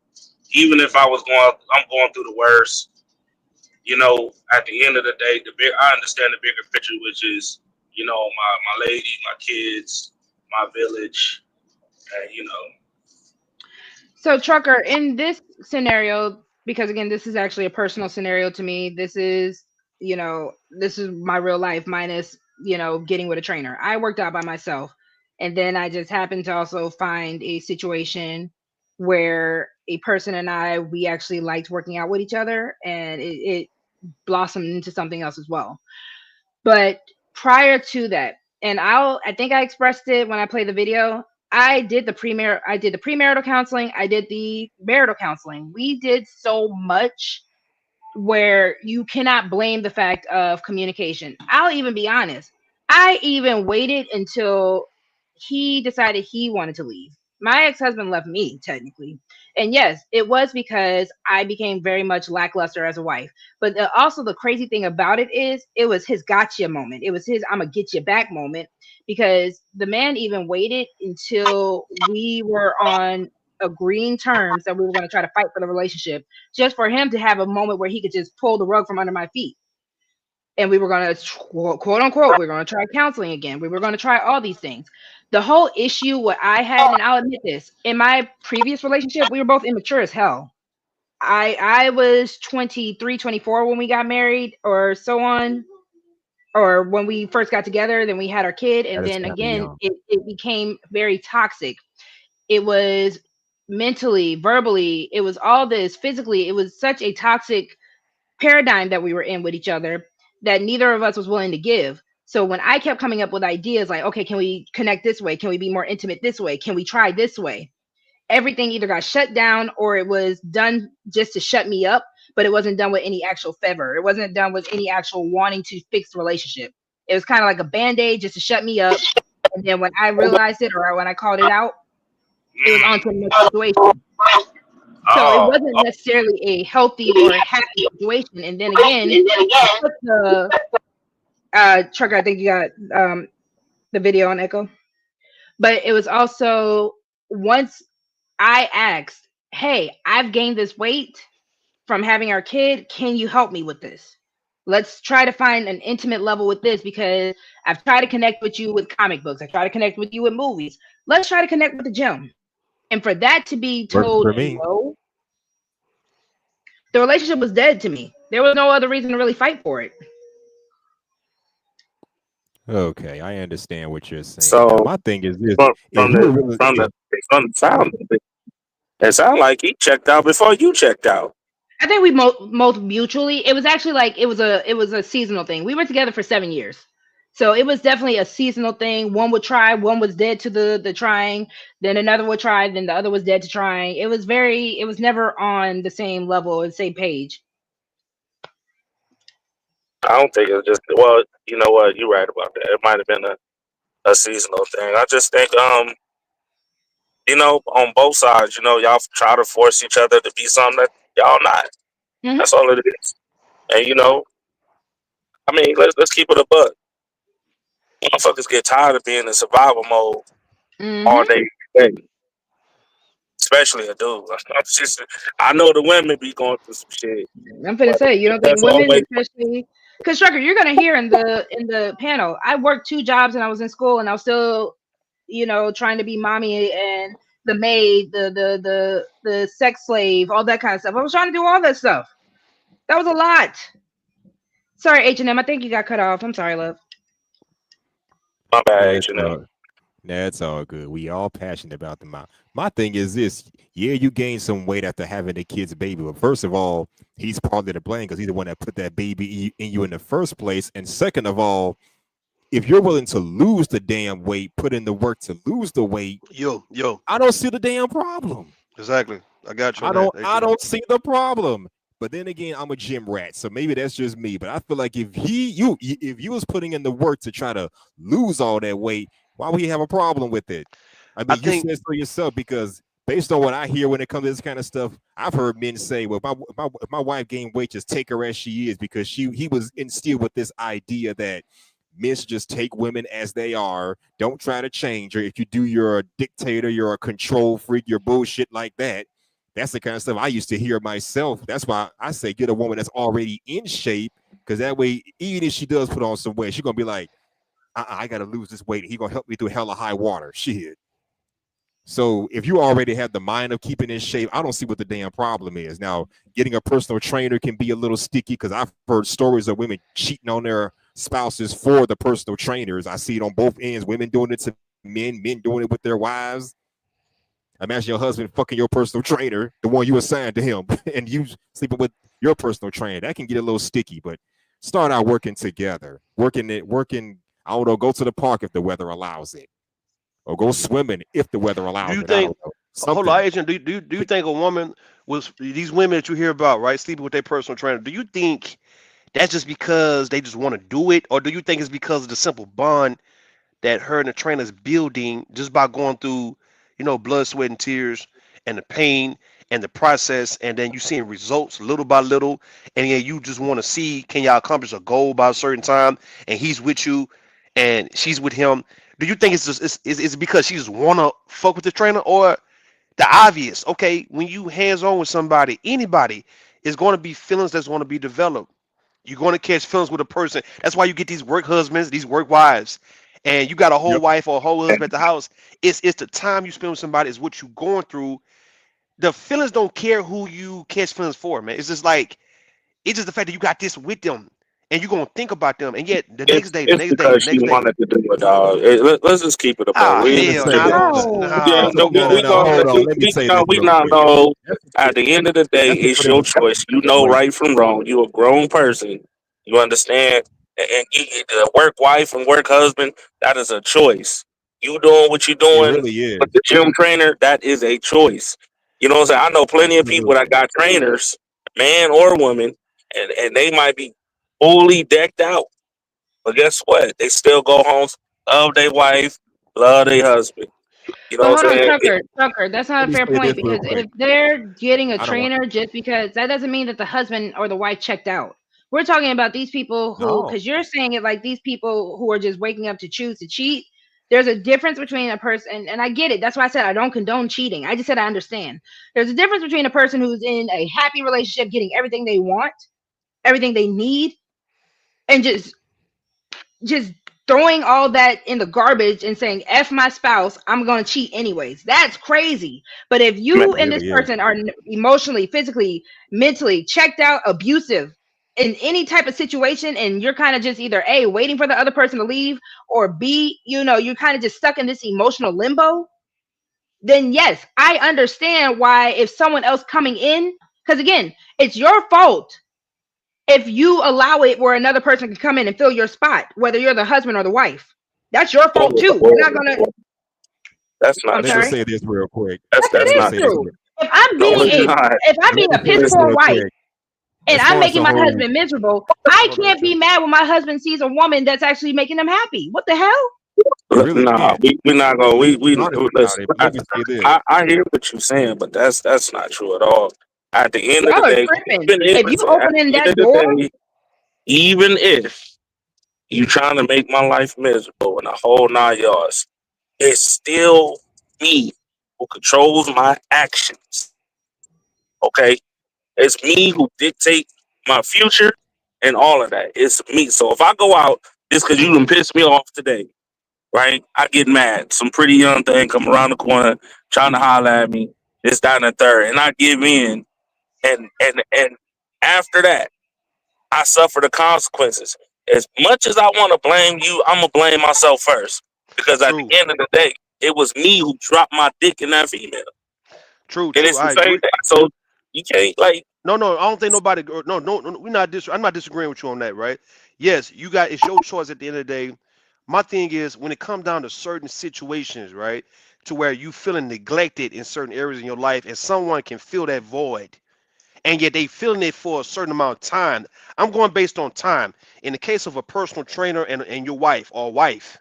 even if I'm going through the worst, you know, at the end of the day, I understand the bigger picture, which is, you know, my lady, my kids, my village, and you know. So Trucker, in this scenario, because again, this is actually a personal scenario to me. This is, you know, this is my real life minus, you know, getting with a trainer. I worked out by myself. And then I just happened to also find a situation where a person and we actually liked working out with each other, and it blossomed into something else as well. But prior to that, and I think I expressed it when I played the video. I did the premarital counseling. I did the marital counseling. We did so much where you cannot blame the fact of communication. I'll even be honest. I even waited until he decided he wanted to leave. My ex-husband left me technically. And yes, it was because I became very much lackluster as a wife. But also the crazy thing about it is it was his gotcha moment. It was his I'm gonna get you back moment, because the man even waited until we were on agreeing terms that we were going to try to fight for the relationship, just for him to have a moment where he could just pull the rug from under my feet. And we were going to, quote unquote, we were going to try counseling again. We were going to try all these things. The whole issue, what I had, and I'll admit this, in my previous relationship, we were both immature as hell. I was 23, 24 when we got married, or so on, or when we first got together, then we had our kid. And then again, it became very toxic. It was mentally, verbally, it was all this physically. It was such a toxic paradigm that we were in with each other that neither of us was willing to give. So when I kept coming up with ideas like, okay, can we connect this way? Can we be more intimate this way? Can we try this way? Everything either got shut down or it was done just to shut me up, but it wasn't done with any actual fervor. It wasn't done with any actual wanting to fix the relationship. It was kind of like a band-aid just to shut me up. And then when I realized it, or when I called it out, it was on to the next situation. So it wasn't necessarily a healthy or a happy situation. And then again, Trucker, I think you got the video on Echo. But it was also, once I asked, hey, I've gained this weight from having our kid. Can you help me with this? Let's try to find an intimate level with this, because I've tried to connect with you with comic books. I try to connect with you with movies. Let's try to connect with the gym. And for that to be told no, the relationship was dead to me. There was no other reason to really fight for it. Okay, I understand what you're saying. Now, So my thing is this: from if from you're the really, from the from the sound of it, it sounded like he checked out before you checked out. I think we most mutually. It was actually like it was a seasonal thing. We were together for 7 years, so it was definitely a seasonal thing. One would try, one was dead to the trying, then another would try, then the other was dead to trying. It was never on the same level or the same page. I don't think it's just well, you know what, you're right about that. It might have been a seasonal thing. I just think on both sides, y'all try to force each other to be something that y'all not. Hmm. That's all it is. And I mean, let's keep it a buck. Motherfuckers get tired of being in survival mode all Hmm. day, every day, especially a dude. I know the women be going through some shit, I'm gonna but say you don't think that's women, always especially because Strucker, you're gonna hear in the panel. I worked 2 jobs and I was in school and I was still, trying to be mommy and the maid, the sex slave, all that kind of stuff. I was trying to do all that stuff. That was a lot. Sorry, H&M. I think you got cut off. I'm sorry, love. my bad, that's that's all good. We all passionate about the mouth. My thing is this: yeah, you gained some weight after having the kid's baby, but first of all, he's partly to blame because he's the one that put that baby in you in the first place. And second of all, if you're willing to lose the damn weight, put in the work to lose the weight, Yo, I don't see the damn problem. exactly. I got you on I that, don't I H&M. don't see the problem. But then again, I'm a gym rat, so maybe that's just me. But I feel like if you was putting in the work to try to lose all that weight, why would you have a problem with it? I I mean, you think said so yourself because based on what I hear when it comes to this kind of stuff, I've heard men say, "Well, if my wife gained weight, just take her as she is," because he was instilled with this idea that men should just take women as they are. Don't try to change her. If you do, you're a dictator. You're a control freak. You're bullshit like that. That's the kind of stuff I used to hear myself. That's why I say get a woman that's already in shape, because that way, even if she does put on some weight, she's gonna be like, I gotta lose this weight. He gonna help me through hella high water. Shit. So if you already have the mind of keeping in shape, I don't see what the damn problem is. Now, getting a personal trainer can be a little sticky because I've heard stories of women cheating on their spouses for the personal trainers. I see it on both ends. Women doing it to men doing it with their wives. Imagine your husband fucking your personal trainer, the one you assigned to him, and you sleeping with your personal trainer. That can get a little sticky, but start out working together. Working, I don't know, go to the park if the weather allows it. Or go swimming if the weather do allows you it. I think don't know. hold on, Something. Agent, do you think a woman was these women that you hear about, right, sleeping with their personal trainer, do you think that's just because they just want to do it, or do you think it's because of the simple bond that her and the trainer's building just by going through, blood, sweat, and tears, and the pain and the process, and then you seeing results little by little, and then you just want to see can y'all accomplish a goal by a certain time, and he's with you, and she's with him. Do you think it's just it's because she just wanna fuck with the trainer, or the obvious? Okay, when you hands on with somebody, anybody, is going to be feelings that's going to be developed. You're going to catch feelings with a person. That's why you get these work husbands, these work wives, and you got a whole Yep. wife or a whole husband at the house. It's the time you spend with somebody, is what you're going through. The feelings don't care who you catch feelings for, man. It's just like it's just the fact that you got this with them, and you're gonna think about them, and yet the next day, the it's next day, the because she next day. wanted to do it, dog. Let's just keep it a buck. Ah, I'm We gonna hell, say no, I this. don't. No. yeah, Nah, no, don't go we there. go. Hold on. Let me We say this no, we real not quick. know. That's to At put the end of the day, that's to it's put it your in choice. You know perspective. right from wrong. You a grown person. You understand? And the work wife and work husband, that is a choice. You doing what you It doing really with is. the gym trainer, that is a choice. You know what I'm saying? I know plenty of people that Absolutely. got trainers, man or woman, and they might be fully decked out. But guess what? They still go home, love their wife, love their husband. You know But what hold I'm on, saying? Tucker, that's not Let a me fair say this point real because quick. if they're getting a I don't want trainer just because that doesn't mean that the husband or the wife checked out. We're talking about these people who, no. because you're saying it like these people who are just waking up to choose to cheat. There's a difference between a person, and I get it. That's why I said I don't condone cheating. I just said I understand. There's a difference between a person who's in a happy relationship, getting everything they want, everything they need, and just throwing all that in the garbage and saying f my spouse, I'm going to cheat anyways. That's crazy. But if Man, you It and this really is. person are emotionally, physically, mentally checked out, abusive, in any type of situation and you're kind of just either A, waiting for the other person to leave, or B, you're kind of just stuck in this emotional limbo, then yes, I understand why if someone else coming in, because again, it's your fault if you allow it where another person can come in and fill your spot, whether you're the husband or the wife. That's your fault too. You're not gonna. That's I'm not Let me true. sorry. say this real quick. Yes, That's Let it me is not say this. true. true. If I'm No, being it's a not. if I'm Let being me a say piss this poor real wife quick. and As I'm far as making the my whole, husband miserable, I Hold on, can't be Joe. mad when my husband sees a woman that's actually making them happy. What the hell? you really Nah, can't. we're not gonna. Be We honest about listen. it. But let me say this. I hear what you're saying, but that's not true at all. At the end of the Y'all are day, tripping. even if If you listen, at opening the end that of the door, day, even if you trying to make my life miserable and the whole 9 yards, it's still me who controls my actions. Okay, it's me who dictate my future and all of that. It's me. So if I go out just because you done pissed me off today, right? I get mad. Some pretty young thing come around the corner trying to holler at me. This, that, and the third, and I give in, and after that, I suffer the consequences. As much as I want to blame you, I'm gonna blame myself first because at the True. end of the day, it was me who dropped my dick in that female, True. and True. it's the I same agree. thing. So you can't like No, no, I don't think nobody. No, no, no, we're not. I'm not disagreeing with you on that, right? Yes, you got. It's your choice at the end of the day. My thing is when it comes down to certain situations, right, to where you feeling neglected in certain areas in your life, and someone can fill that void, and yet they feeling it for a certain amount of time. I'm going based on time. In the case of a personal trainer and your wife or wife,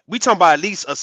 we talking about at least a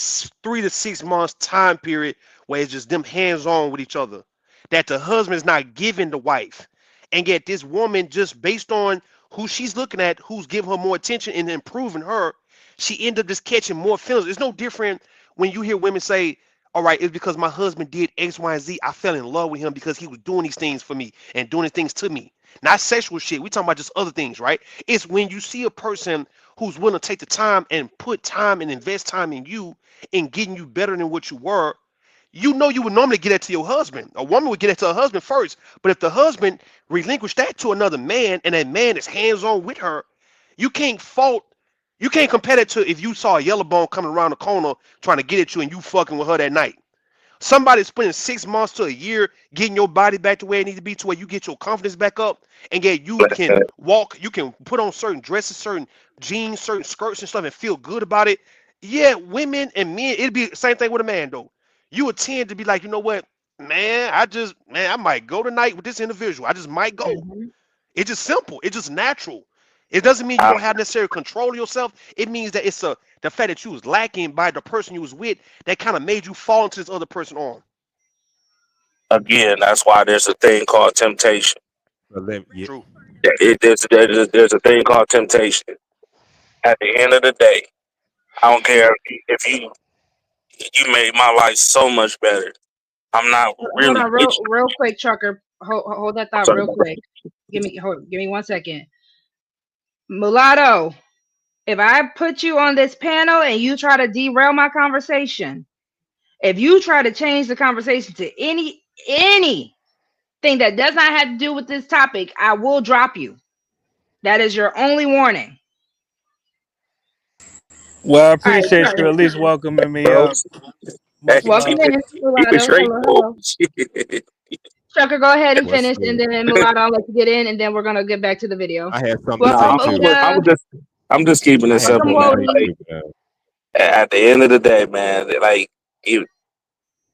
3 to 6 months time period where it's just them hands on with each other. That the husband is not giving the wife, and yet this woman just based on who she's looking at, who's giving her more attention and improving her, she end up just catching more feelings. It's no different when you hear women say, "All right, it's because my husband did X, Y, and Z. I fell in love with him because he was doing these things for me and doing these things to me." Not sexual shit. We talking about just other things, right? It's when you see a person who's willing to take the time and put time and invest time in you in getting you better than what you were. You know you would normally get that to your husband. A woman would get it to her husband first. But if the husband relinquished that to another man and that man is hands-on with her, you can't fault, you can't compare it to if you saw a yellow bone coming around the corner trying to get at you and you fucking with her that night. Somebody spending 6 months to a year getting your body back to where it needs to be, to where you get your confidence back up, and yet you can walk, you can put on certain dresses, certain jeans, certain skirts and stuff, and feel good about it. Yeah, women and men, it'd be the same thing with a man though. You would tend to be like, you know what, man, I might go tonight with this individual. I just might go. Mhm. It's just simple. It's just natural. It doesn't mean you're gonna have necessary control of yourself. It means that it's the fact that you was lacking by the person you was with that kind of made you fall into this other person on. again. That's why there's a thing called temptation. Yeah, True. There's a thing called temptation. At the end of the day, I don't care if you made my life so much better. I'm not Hold really on, with real quick, trucker. Hold that thought you. real quick. Give me 1 second. Mulatto, if I put you on this panel and you try to derail my conversation, if you try to change the conversation to anything that does not have to do with this topic, I will drop you. That is your only warning. Well, I All right, appreciate you trucker. at least welcoming me Bro. up. Hey, Much Welcome love. keep in, it Mulatto. Hello, straightforward. hello. Trucker, go ahead and what's finish, and good? then Mulatto, I'll let you get in, and then we're gonna get back to the video. I had something to No, say Welcome, too. Uda. I'm just keeping it I had Welcome, simple, something man. to say Wody. Like too. at the end of the day, man, like you,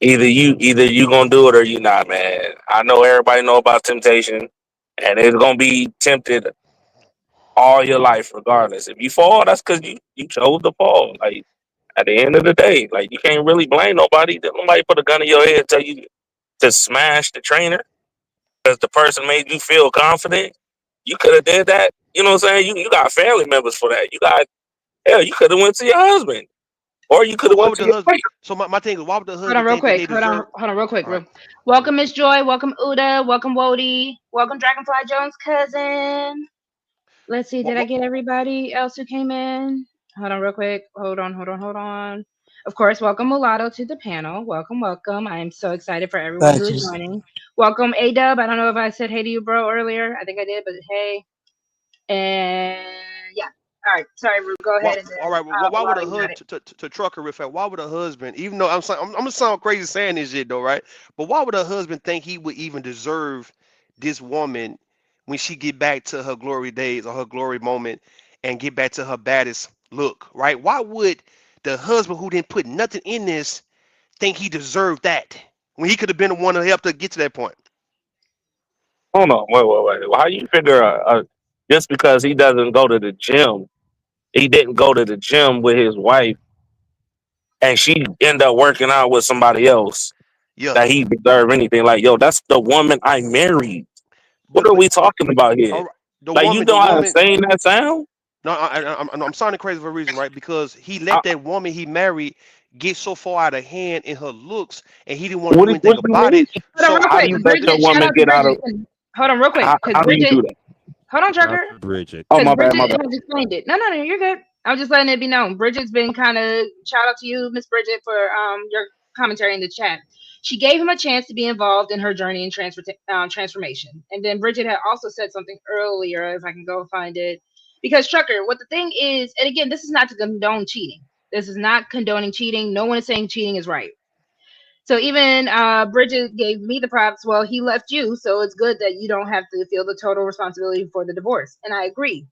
either you gonna do it or you not, man. I know everybody know about temptation, and it's gonna be tempted all your life, regardless. If you fall, that's because you chose to fall. Like at the end of the day, like you can't really blame nobody. Nobody put a gun in your head and tell you to smash the trainer because the person made you feel confident. You could have did that. You know what I'm saying? You got family members for that. You got hell. You could have went to your husband, or you could So have why went would to the your husband? wife. So my thing is, why would the Hold on, husband real think that quick. they deserve? Hold on, real quick. All right. Welcome, Miss Joy. Welcome, Uda. Welcome, Wody. Welcome, Dragonfly Jones' cousin. Let's see. Did I get everybody else who came in? Hold on, real quick. Hold on. Of course, welcome Mulatto to the panel. Welcome, welcome. I am so excited for everyone who Thank you. is joining. Welcome, A Dub. I don't know if I said hey to you, bro, earlier. I think I did, but hey. And yeah. All right. Sorry, Ru, go ahead Well, and then all right. Well, why would Mulatto, a you got husband it. to trucker with that? Why would a husband, even though I'm gonna sound crazy saying this shit though, right? But why would a husband think he would even deserve this woman when she get back to her glory days or her glory moment and get back to her baddest look, right? Why would the husband who didn't put nothing in this think he deserved that when he could have been the one to help her get to that point? Hold on, wait. How you figure just because he doesn't go to the gym, he didn't go to the gym with his wife, and she end up working out with somebody else Yeah, that he deserve anything? Like, yo, that's the woman I married. What are but we talking about here? all right, the Like, you woman, the know how woman. insane that sound? No, I'm sounding crazy for a reason, right? Because he I, let that woman he married get so far out of hand in her looks, and he didn't want to what do what anything do you about mean? it. Hold on, So, real How do quick. you let your Bridget, shout woman out to get out of? Bridget. Hold on, real quick, because How do you Bridget, do that? hold on, Shout out Trucker. to Bridget. Oh, Because my bad, Bridget my bad. has explained it. No, you're good. I'm just letting it be known. Bridget's been kind of shout out to you, Miss Bridget, for your commentary in the chat. She gave him a chance to be involved in her journey and transformation. And then Bridget had also said something earlier, if I can go find it. Because Trucker, what the thing is, and again, this is not to condone cheating. This is not condoning cheating. No one is saying cheating is right. So even Bridget gave me the props. Well, he left you, so it's good that you don't have to feel the total responsibility for the divorce. And I agree.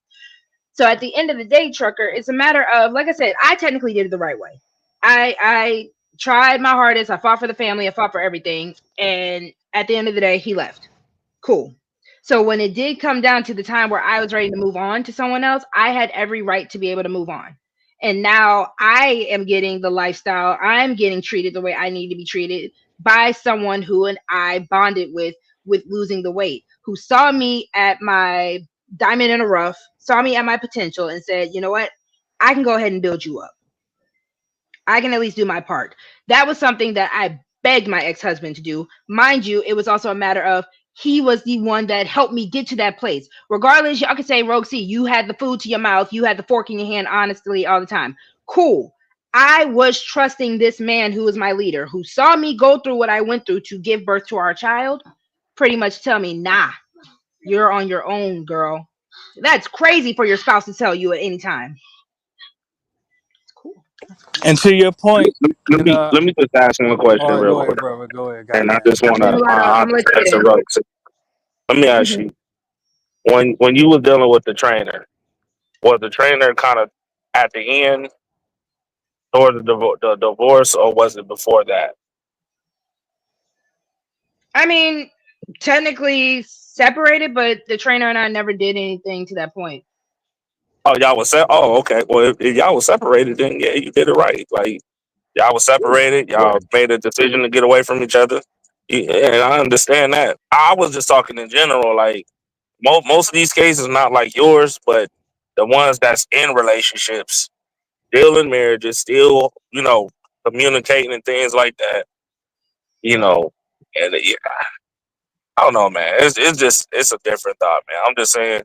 So at the end of the day, Trucker, it's a matter of, like I said, I technically did it the right way. I tried my hardest. I fought for the family. I fought for everything. And at the end of the day, he left. Cool. So when it did come down to the time where I was ready to move on to someone else, I had every right to be able to move on. And now I am getting the lifestyle. I'm getting treated the way I need to be treated by someone who and I bonded with losing the weight, who saw me at my diamond in the rough, saw me at my potential and said, you know what? I can go ahead and build you up. I can at least do my part. That was something that I begged my ex-husband to do. Mind you, it was also a matter of he was the one that helped me get to that place. Regardless, y'all could say, RogueC, you had the food to your mouth, you had the fork in your hand, honestly, all the time. Cool. I was trusting this man who was my leader, who saw me go through what I went through to give birth to our child, pretty much tell me, nah, you're on your own, girl. That's crazy for your spouse to tell you at any time. Cool. And to your point, and Let me just ask him a question all right, real go quick, ahead, brother. Go ahead. and I Goddamn. just want And to Mulatto, I'm gonna let you get answer in. Rogue. Let me ask Mhm. you, when you was dealing with the trainer, was the trainer kind of at the end toward the divorce, or was it before that? I mean, technically separated, but the trainer and I never did anything to that point. Oh, y'all was oh, okay. Well, if y'all was separated, then yeah, you did it right. Like, y'all was separated. Y'all made a decision to get away from each other. Yeah, and I understand that. I was just talking in general. Like, most of these cases, not like yours, but the ones that's in relationships, still in marriages, still, communicating and things like that. You know, and yeah, I don't know, man. It's a different thought, man. I'm just saying,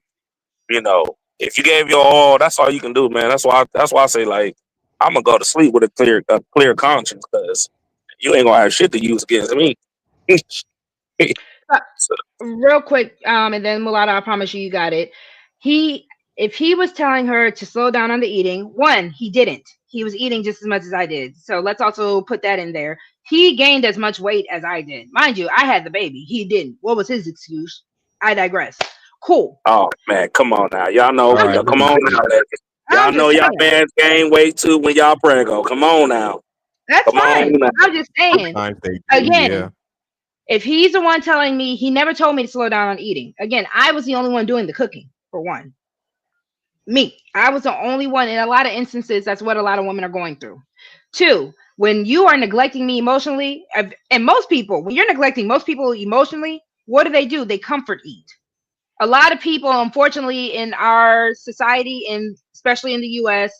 if you gave your all, that's all you can do, man. That's why I say, like, I'm gonna go to sleep with a clear conscience, because you ain't gonna have shit to use against me. Uh, So, Real quick, and then Mulatto, I promise you, you got it. He, if he was telling her to slow down on the eating, one, he didn't. He was eating just as much as I did. So let's also put that in there. He gained as much weight as I did. Mind you, I had the baby. He didn't. What was his excuse? I digress. Cool. oh man, come on now, y'all All know, I'm right, just come really on quick. now, y'all I'm know just y'all saying. man's gain weight too when y'all preggo. Come on now, That's come on fine. now. I'm just saying. Sometimes they do, yeah. Again, if he's the one telling me, he never told me to slow down on eating. Again, I was the only one doing the cooking, for one. Me. I was the only one. In a lot of instances, that's what a lot of women are going through. Two, when you are neglecting me emotionally, and most people, when you're neglecting most people emotionally, what do? They comfort eat. A lot of people, unfortunately, in our society, and especially in the US,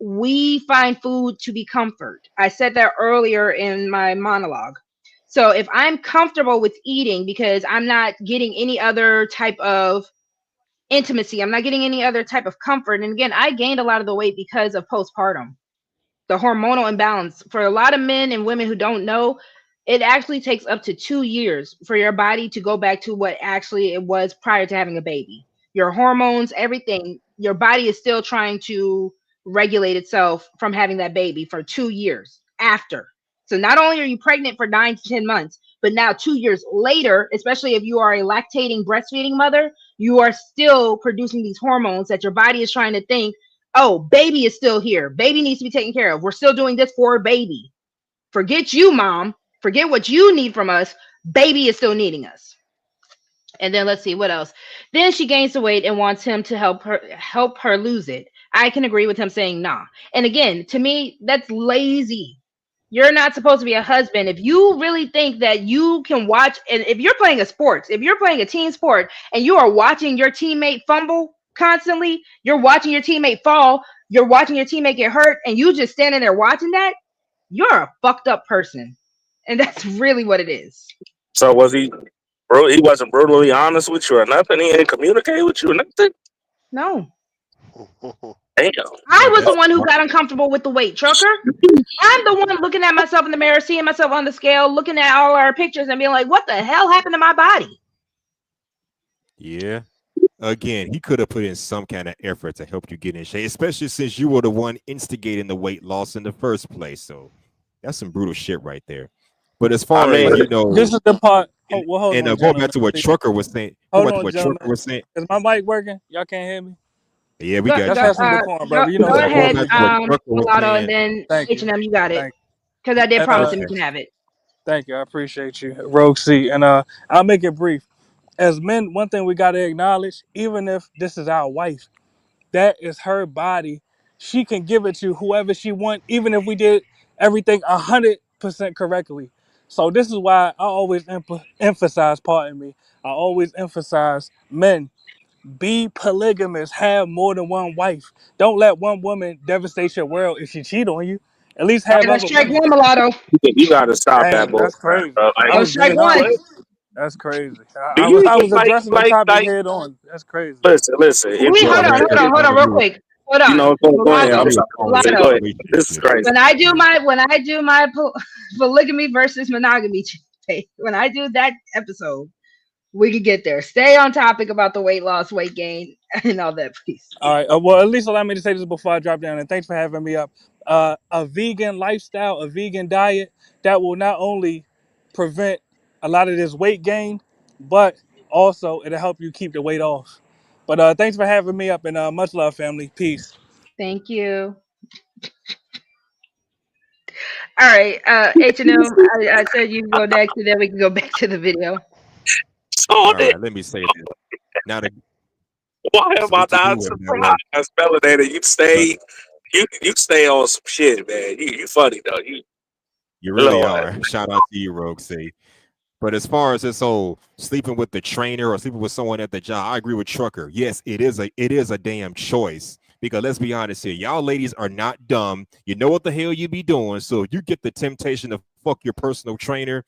we find food to be comfort. I said that earlier in my monologue. So if I'm comfortable with eating because I'm not getting any other type of intimacy, I'm not getting any other type of comfort. And again, I gained a lot of the weight because of postpartum, the hormonal imbalance. For a lot of men and women who don't know, it actually takes up to 2 years for your body to go back to what actually it was prior to having a baby. your hormones, everything. Your body is still trying to regulate itself from having that baby for 2 years after. So not only are you pregnant for 9 to 10 months, but now 2 years later, especially if you are a lactating breastfeeding mother, you are still producing these hormones that your body is trying to think, oh, baby is still here. Baby needs to be taken care of. We're still doing this for baby. Forget you, mom. Forget what you need from us. Baby is still needing us. And then let's see what else. Then she gains the weight and wants him to help her lose it. I can agree with him saying nah. And again, to me, that's lazy. You're not supposed to be a husband. If you really think that you can watch, and if you're playing a sport, if you're playing a team sport and you are watching your teammate fumble constantly, you're watching your teammate fall, you're watching your teammate get hurt, and you just standing there watching that, you're a fucked up person. And that's really what it is. So was he, bro? He wasn't brutally honest with you or nothing. He didn't communicate with you or nothing. No. Damn. I was the one who got uncomfortable with the weight, Trucker. I'm the one looking at myself in the mirror, seeing myself on the scale, looking at all our pictures and being like, what the hell happened to my body? Yeah. Again, he could have put in some kind of effort to help you get in shape, especially since you were the one instigating the weight loss in the first place. So that's some brutal shit right there. But as far as this is the part. Hold on, going back to what Trucker was saying. Hold on, gentlemen. Is my mic working? Y'all can't hear me? Yeah, we got you. That's some decorum, brother. You know go ahead, Mulatto, and then H&M, you got it. Because I did promise him you can have it. Thank you. I appreciate you, RogueC. And I'll make it brief. As men, one thing we got to acknowledge, even if this is our wife, that is her body. She can give it to whoever she wants, even if we did everything 100% correctly. So this is why I always emphasize, pardon me, I always emphasize men, be polygamous, have more than one wife. Don't let one woman devastate your world if she cheat on you. At least have That's other strike women. one, Mulatto. You gotta stop that, boy. That's crazy. Like, I was strike being one. honest. That's crazy. do I you was like addressing the topic head on. That's crazy. Listen. Wait, hold on, real quick. Hold on. You know, go ahead. I'm sorry. Mulatto. Go ahead. This is crazy. When I do my polygamy versus monogamy, when I do that episode, we can get there. Stay on topic about the weight loss, weight gain, and all that, please. All right. Well, at least allow me to say this before I drop down. And thanks for having me up. A vegan lifestyle, a vegan diet that will not only prevent a lot of this weight gain, but also it'll help you keep the weight off. But thanks for having me up, and much love, family. Peace. Thank you. All right, H&M, I said you can go next, and then we can go back to the video. All right, let me say this. Now, why am I not surprised, Melanator? You stay on some shit, man. You funny though. You really are. Shout out to you, RogueC. But as far as this whole sleeping with the trainer or sleeping with someone at the job, I agree with Trucker. Yes, it is a damn choice. Because let's be honest here, y'all ladies are not dumb. You know what the hell you be doing. So if you get the temptation to fuck your personal trainer,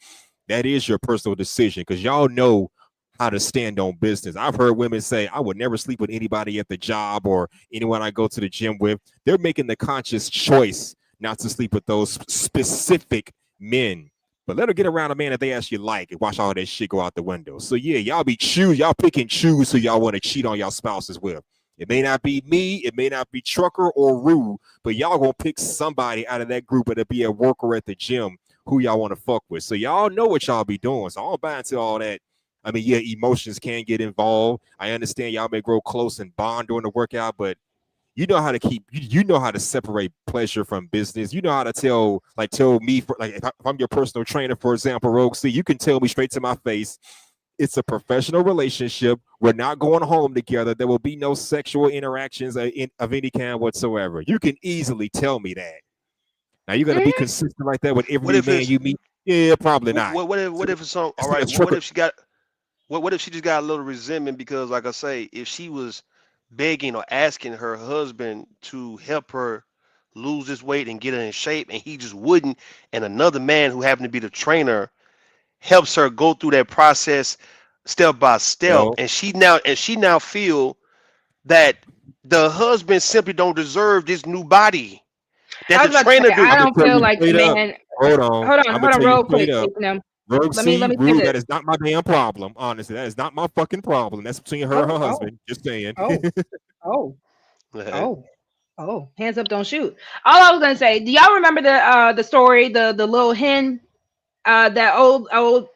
that is your personal decision. Because y'all know how to stand on business. I've heard women say, I would never sleep with anybody at the job or anyone I go to the gym with. They're making the conscious choice not to sleep with those specific men. But let her get around a man that they actually like and watch all that shit go out the window. So yeah, y'all pick and choose who y'all want to cheat on y'all spouses with. It may not be me, it may not be Trucker or Rue, but y'all gonna pick somebody out of that group, it'll be at work or at the gym, who y'all want to fuck with. So y'all know what y'all be doing. So I don't buy into all that. I mean, yeah, emotions can get involved. I understand y'all may grow close and bond during the workout, but you know how to you know how to separate pleasure from business. You know how to tell me, if I'm your personal trainer, for example, RogueC, you can tell me straight to my face, it's a professional relationship. We're not going home together. There will be no sexual interactions of any kind whatsoever. You can easily tell me that. Now you're gonna be consistent like that with every man you meet. Yeah, probably not. What if it's all right? What if she got? What if she just got a little resentment because, like I say, if she was begging or asking her husband to help her lose this weight and get her in shape, and he just wouldn't, and another man who happened to be the trainer helps her go through that process step by step, and she now feel that the husband simply don't deserve this new body that the trainer do. I don't feel like the man. Hold on, real quick. Let me say Rude, this. that is not my damn problem. Honestly, that is not my fucking problem. That's between her and her Oh, oh, husband. Just saying. oh, oh, oh, oh. Hands up, don't shoot. All I was gonna say. Do y'all remember the story, the little hen, that old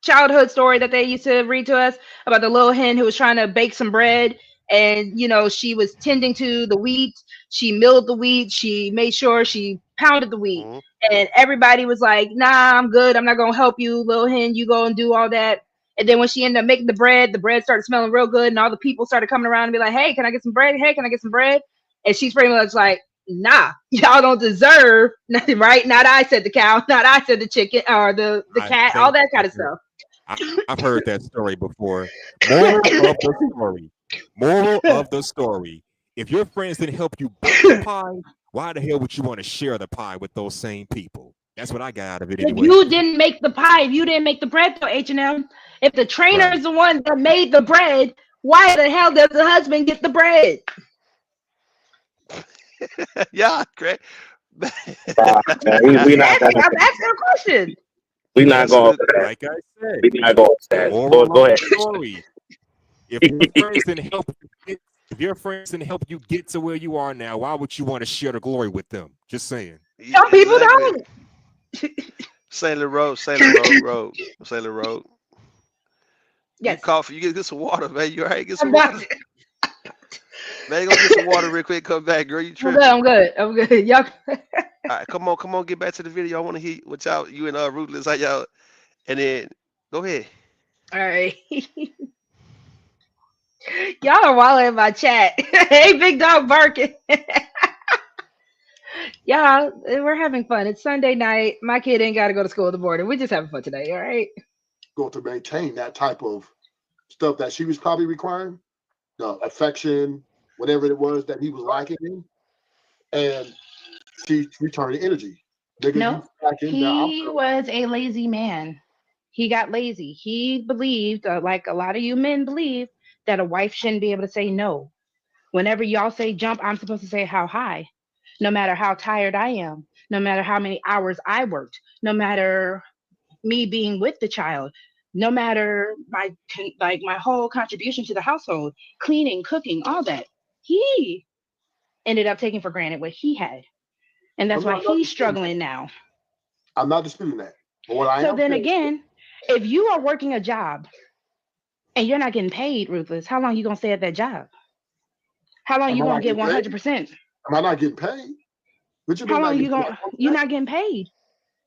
childhood story that they used to read to us about the little hen who was trying to bake some bread, and she was tending to the wheat. She milled the wheat, she made sure she pounded the wheat, Mm-hmm. and everybody was like, nah, I'm good, I'm not gonna help you, little hen, you go and do all that. And then when she ended up making the bread started smelling real good, and all the people started coming around and be like, hey, can I get some bread? Hey, can I get some bread? And she's pretty much like, nah, y'all don't deserve nothing, right? Not I said the cow, not I said the chicken or the I cat, all think that kind of stuff. I've heard that story before. Moral of the story. Moral of the story. If your friends didn't help you bake the pie, why the hell would you want to share the pie with those same people? That's what I got out of it If anyway. you didn't make the pie, if you didn't make the bread though, H&M, if the trainer Right. is the one that made the bread, why the hell does the husband get the bread? Yeah, great. I'm We not asking, going. I'm asking a question. We not That's a going good. for that. Like I said, We not going for that. moral Go of ahead. the story. If your friends didn't help you get to where you are now, why would you want to share the glory with them? Just saying. Some people Exactly. don't. Sailor Road, Road. Sailor Road. You Yes, coffee, you get some water, man. You all right? Get I'm some not. water. Man, go get some water real quick. Come back, girl. You I'm good. tripping. I'm good. I'm good. Y'all. All right, come on. Get back to the video. I want to hear what y'all, you and Ruthless, how y'all, and then go ahead. All right. Y'all are wilding in my chat. Hey, big dog barking. Y'all, we're having fun. It's Sunday night. My kid ain't got to go to school in the morning. We're just having fun today. All right. Going to maintain that type of stuff that she was probably requiring, the affection, whatever it was that he was lacking in, and she returned the energy. Nigga, No, you lacking now. he was a lazy man. He got lazy. He believed, like a lot of you men believe, that a wife shouldn't be able to say no. Whenever y'all say jump, I'm supposed to say how high. No matter how tired I am, no matter how many hours I worked, no matter me being with the child, no matter my whole contribution to the household, cleaning, cooking, all that. He ended up taking for granted what he had. And that's why I'm not he's disputing that. struggling now. I'm not disputing that. But what I So am then saying, again, if you are working a job and you're not getting paid, Ruthless, how long you gonna stay at that job? How long am you I gonna not get getting paid? 100%? Am I not getting paid? What you How mean not long getting you paid? gonna you're not getting paid?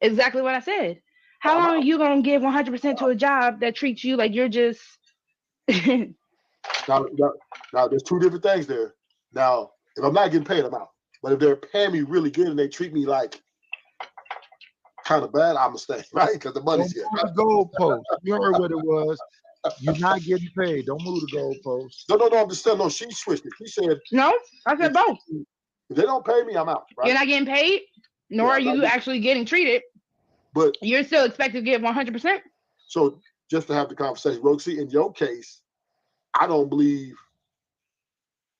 Exactly what I said. How I'm long are out. you gonna give 100% to a job that treats you like you're just Now, there's two different things there. Now, if I'm not getting paid, I'm out. But if they're paying me really good and they treat me like kind of bad, I'm gonna stay, right? Because the Don't money's here. move the goalpost. You heard what it was. You're not getting paid. Don't move the goalpost. No, I'm just saying, no, she switched it. She said, No, I said both. if they don't pay me, I'm out, right? You're not getting paid, nor Yeah, are I'm not you getting, actually getting treated. but You're still expected to give 100%. so just to have the conversation, RogueC, in your case, I don't believe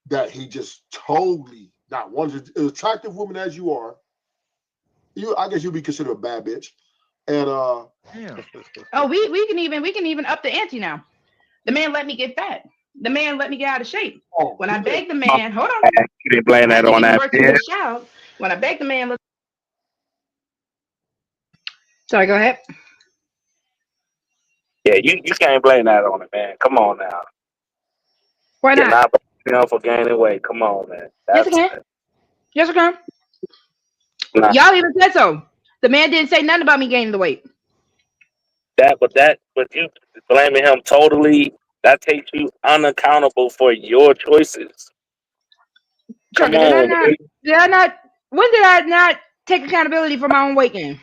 that he just totally not wanted an attractive woman as you are. I guess you'd be considered a bad bitch. And Damn. Oh, we can even up the ante now. The man let me get fat. The man let me get out of shape. When I begged the man, hold on, You didn't blame I that didn't on even that birth to man. this child. When I begged the man, sorry, go ahead. Yeah, you can't blame that on it, man. Come on now. Why You're not? not blaming him for gaining weight. Come on, man. Yes, I That's can. Yes, I can. not Y'all even said so. The man didn't say nothing about me gaining the weight. but you blaming him totally. That takes you unaccountable for your choices. Come Trucker, did I on, not? man. Did I not? When did I not take accountability for my own weight gain?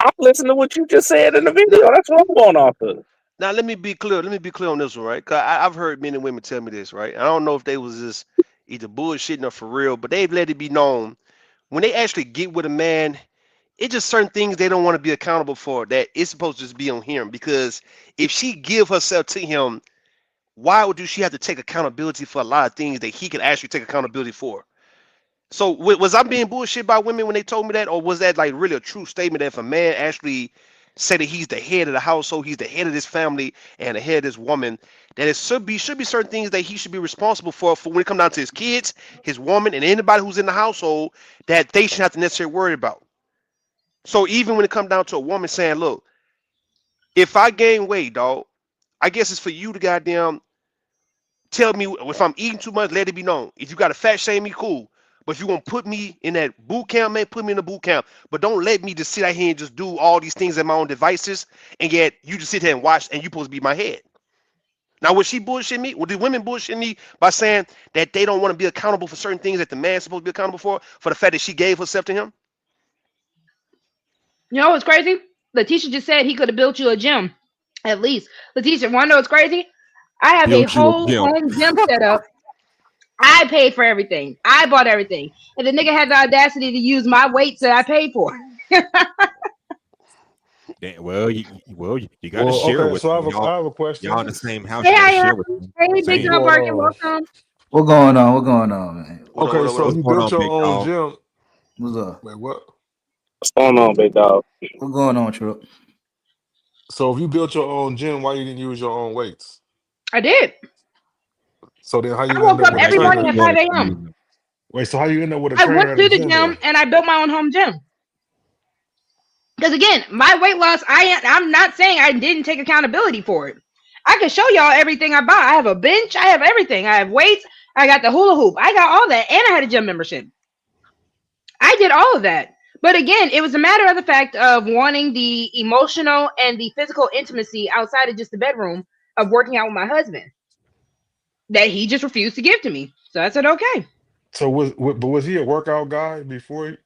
I'm listening to what you just said in the Now, video. That's what I'm going off of. now let me be clear. Let me be clear on this one, right? Cause I've heard men and women tell me this, right? I don't know if they was just either bullshitting or for real, but they've let it be known when they actually get with a man, it's just certain things they don't want to be accountable for that it's supposed to just be on him. Because if she give herself to him, why would she have to take accountability for a lot of things that he can actually take accountability for? So was I being bullshit by women when they told me that, or was that like really a true statement that if a man actually said that he's the head of the household, he's the head of this family and the head of this woman, that it should be certain things that he should be responsible for when it comes down to his kids, his woman, and anybody who's in the household that they should have to necessarily worry about. So even when it comes down to a woman saying, "Look, if I gain weight, dog, I guess it's for you to goddamn tell me if I'm eating too much, let it be known. If you got to fat shame me, cool. But if you're gonna put me in that boot camp, man, put me in the boot camp. But don't let me just sit out here and just do all these things at my own devices, and yet you just sit here and watch, and you supposed to be my head. Now, would she bullshit me? Would the women bullshit me by saying that they don't want to be accountable for certain things that the man's supposed to be accountable for the fact that she gave herself to him? You know what's crazy? Letitia just said he could have built you a gym. At least. Letitia, wanna know what's crazy? I have a Built you a whole gym. home gym set up. I paid for everything. I bought everything. And the nigga had the audacity to use my weights that I paid for. Well, you got to share Okay. with So them. I have a Y'all question. in the same house. Hey, You got to I share with them. Hey, Big Saying, Dog Well, Barker, welcome. What going on? What going on, man? What up, what okay. up, what So up? what's you going built on, your big own dog? gym. What's up? Wait, what? What's going on, big dog? What going on, Truck? So if you built your own gym, why you didn't use your own weights? I did. So then how I you end woke up up with a Yeah, every because morning trainer? you at 5 wanted to a.m. use them. Wait, so how you end up with a I trainer went at a to the gym gym then? and I built my own home gym. Because again, my weight loss, I'm not saying I didn't take accountability for it. I can show y'all everything I bought. I have a bench, I have everything. I have weights, I got the hula hoop, I got all that, and I had a gym membership. I did all of that. But again, it was a matter of the fact of wanting the emotional and the physical intimacy outside of just the bedroom of working out with my husband that he just refused to give to me. So I said, okay. So but was he a workout guy before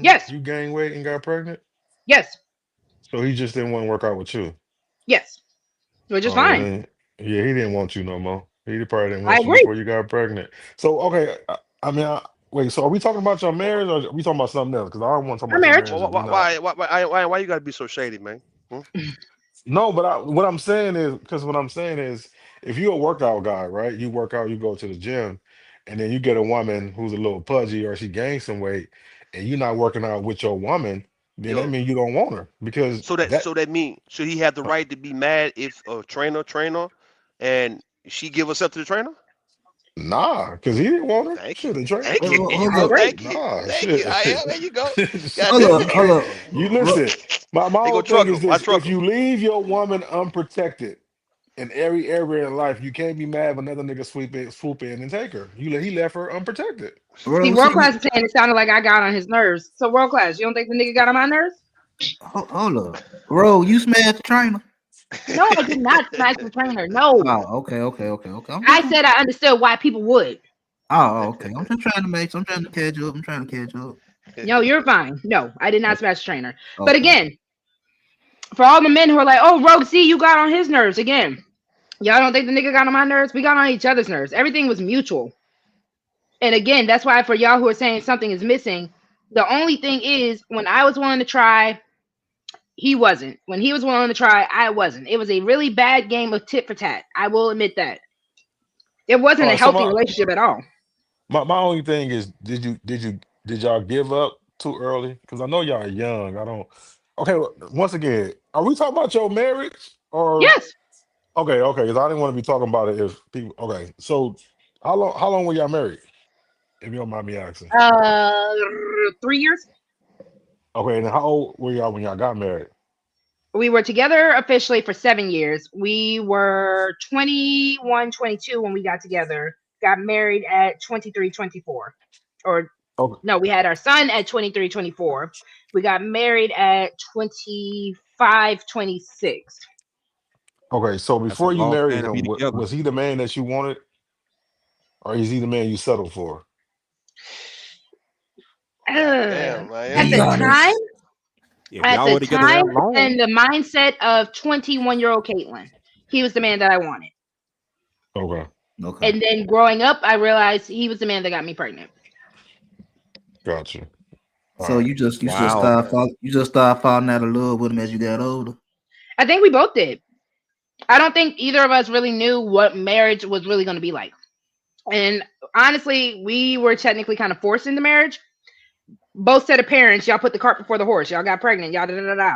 Yes, you gained weight and got pregnant? yes, So he just didn't want to work out with you. yes. Which is Oh well, fine. then yeah, he didn't want you no more. He probably didn't I want you agree. before you got pregnant. So okay, I mean, wait. So are we talking about your marriage, or are we talking about something else? Because I don't want to talk Our about your marriage. marriage if we not. Why you gotta be so shady, man? Hmm? No, but what I'm saying is, because what I'm saying is, if you're a workout guy, right? You work out, you go to the gym, and then you get a woman who's a little pudgy or she gains some weight, and you're not working out with your woman, then that Yo, means you don't want her because so that that so that mean should he have the uh, right to be mad if a trainer and she give herself to the trainer? nah, because he didn't want her. Thank you. Shit, the trainer Thank you. could. There you Hold I go. up. agree. Thank you. Nah, Thank you. shit. There you go. God Hold damn up. it. Hold up. You listen. My They go whole thing trucker. is I this: if trucker. you leave your woman unprotected in every area in life, you can't be mad when another nigga swoop in and take her. He left her unprotected. See, Bro, World see, Class is saying it sounded like I got on his nerves. So World Class, you don't think the nigga got on my nerves? hold up. Bro, you smashed the trainer. No, I did not smash the trainer. No. Oh, okay. I said I understood why people would. Okay. I'm just trying to I'm trying to catch up. I'm trying to catch up. No, you're fine. No, I did not smash the trainer. But Okay. again, for all the men who are like, oh, RogueC, you got on his nerves. Again, y'all don't think the nigga got on my nerves? We got on each other's nerves. Everything was mutual. And again, that's why for y'all who are saying something is missing, the only thing is when I was willing to try, he wasn't. When he was willing to try, I wasn't. It was a really bad game of tit for tat. I will admit that. It All wasn't a right. So healthy relationship at all. my only thing is, did y'all give up too early? Because I know y'all are young. I don't. Okay. Once again, are we talking about your marriage or Yes. okay? Because I didn't want to be talking about it if people. Okay. So how long were y'all married? If you don't mind me asking. Uh, 3 years. Okay. And how old were y'all when y'all got married? We were together officially for 7 years. We were 21, 22 when we got together. Got married at 23, 24. Or Okay. no, we had our son at 23, 24. We got married at 25, 26. Okay. So That's a before you long married time to be him, together. was he the man that you wanted, or is he the man you settled for? God damn, At man. Be the time, honest. If y'all were together that long, and the mindset of 21-year-old Caitlin, he was the man that I wanted. Okay. Okay. And then growing up, I realized he was the man that got me pregnant. Gotcha. All So right. wow. you just start falling out of love with him as you got older. I think we both did. I don't think either of us really knew what marriage was really going to be like. And honestly, we were technically kind of forced into marriage. Both set of parents, y'all put the cart before the horse. Y'all got pregnant. Y'all da da da da.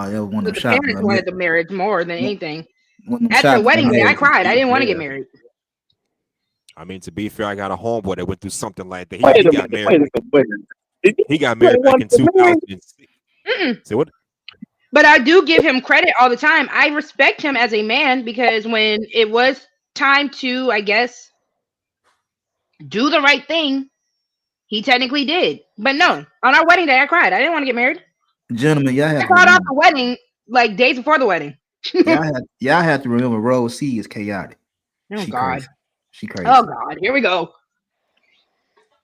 That was one of But them the parents shotgun. wanted the marriage more than anything. One of them At the shotgun wedding day, I marriages. cried. I didn't want to get Yeah. married. I mean, to be fair, I got a homeboy that went through something like that. Wait He a got minute. Wait a married. minute. Wait a minute. Did you He got say married back one in for married? 2006. Mm-mm. Say what? But I do give him credit all the time. I respect him as a man because when it was time to, I guess, do the right thing, he technically did. But no, on our wedding day, I cried. I didn't want to get married. Gentlemen, y'all I have to called off remember. the wedding like days before the wedding. Y'all have to remember. RogueC is chaotic. Oh She God. crazy. She Oh crazy. God. Here we go.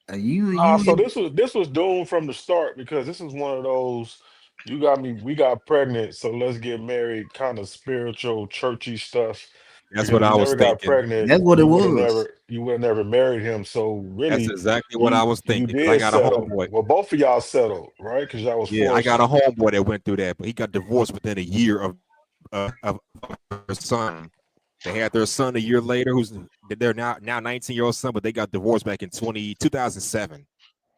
So this was doomed from the start because this is one of those you got me, we got pregnant, so let's get married kind of spiritual, churchy stuff. That's Because what if I you was never got thinking. pregnant, That's what it was. you would have never married him. So That's really, exactly what I you was you thinking because I did got a settle. homeboy. Well, both of y'all settled, right? Because y'all was Yeah, I got a forced. homeboy that went through that, but he got divorced within a year of her son. They had their son a year later, who's they're now 19-year-old son, but they got divorced back in 2007.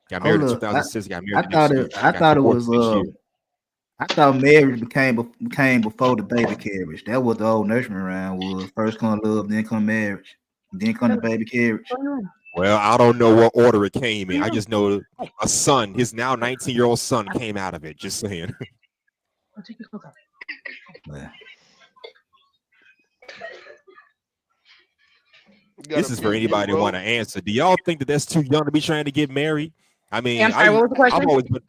Got married Hold in up. 2006. Got married I the thought next year. it. I Got thought it divorced was. the next year. I thought marriage became before the baby carriage. That was the old nursery rhyme was first come love, then come marriage, then come the baby carriage. Well, I don't know what order it came in. I just know a son, his now 19-year-old son, came out of it. Just saying. Yeah. You This gotta is for be you, anybody that want bro. to answer. Do y'all think that that's too young to be trying to get married? I Hey, mean, I'm sorry. What was the I've question? always been.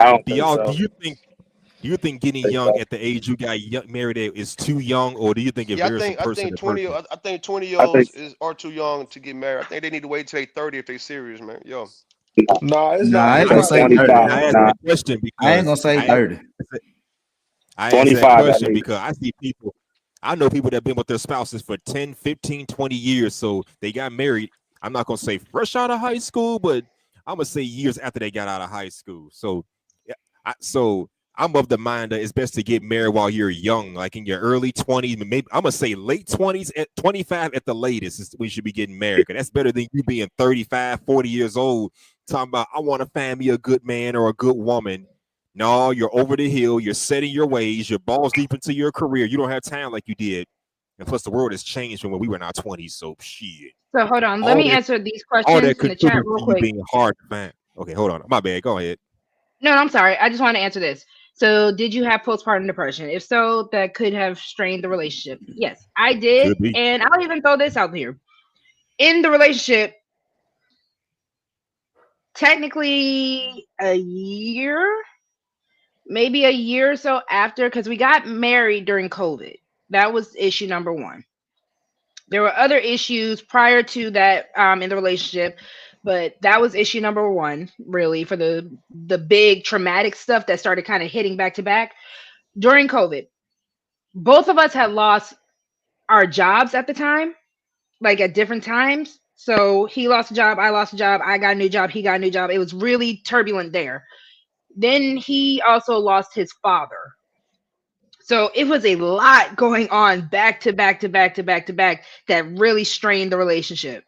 I don't Do think y'all so. do you think getting young at the age you got married at is too young, or do you think it Yeah, varies from I person think to person? I think 20 year I think olds are too young to get married. I think they need to wait till they 30 if they serious, man. Yo, No, it's No, not. I It's ain't I gonna not say say that. that. 25. thirty. I asked Nah, that question I ain't gonna because say 30. I asked that 25 at question least. because I see people, I know people that have been with their spouses for 10, 15, 20 years. So they got married. I'm not going to say fresh out of high school, but I'm going to say years after they got out of high school. So, yeah, so I'm of the mind that it's best to get married while you're young, like in your early 20s, maybe I'm going to say late 20s, at 25 at the latest is we should be getting married. 'Cause that's better than you being 35, 40 years old, talking about, I want to find me a good man or a good woman. No, you're over the hill. You're setting your ways. You're balls deep into your career. You don't have time like you did. And plus, the world has changed from when we were in our 20s. So, shit. So hold on. Let All me that, answer these all that questions in the chat contributes real to you quick. being hard to find. Okay, hold on. My bad. Go ahead. No, I'm sorry. I just want to answer this. So, did you have postpartum depression? If so, that could have strained the relationship. Yes, I did. Could be. And I'll even throw this out here. In the relationship, technically a year, maybe a year or so after, because we got married during COVID. That was issue number one. There were other issues prior to that in the relationship, but that was issue number one, really, for the big traumatic stuff that started kind of hitting back to back during COVID. Both of us had lost our jobs at the time, like at different times. So he lost a job, I lost a job, I got a new job, he got a new job. It was really turbulent there. Then he also lost his father. So it was a lot going on back to back to back to back to back that really strained the relationship.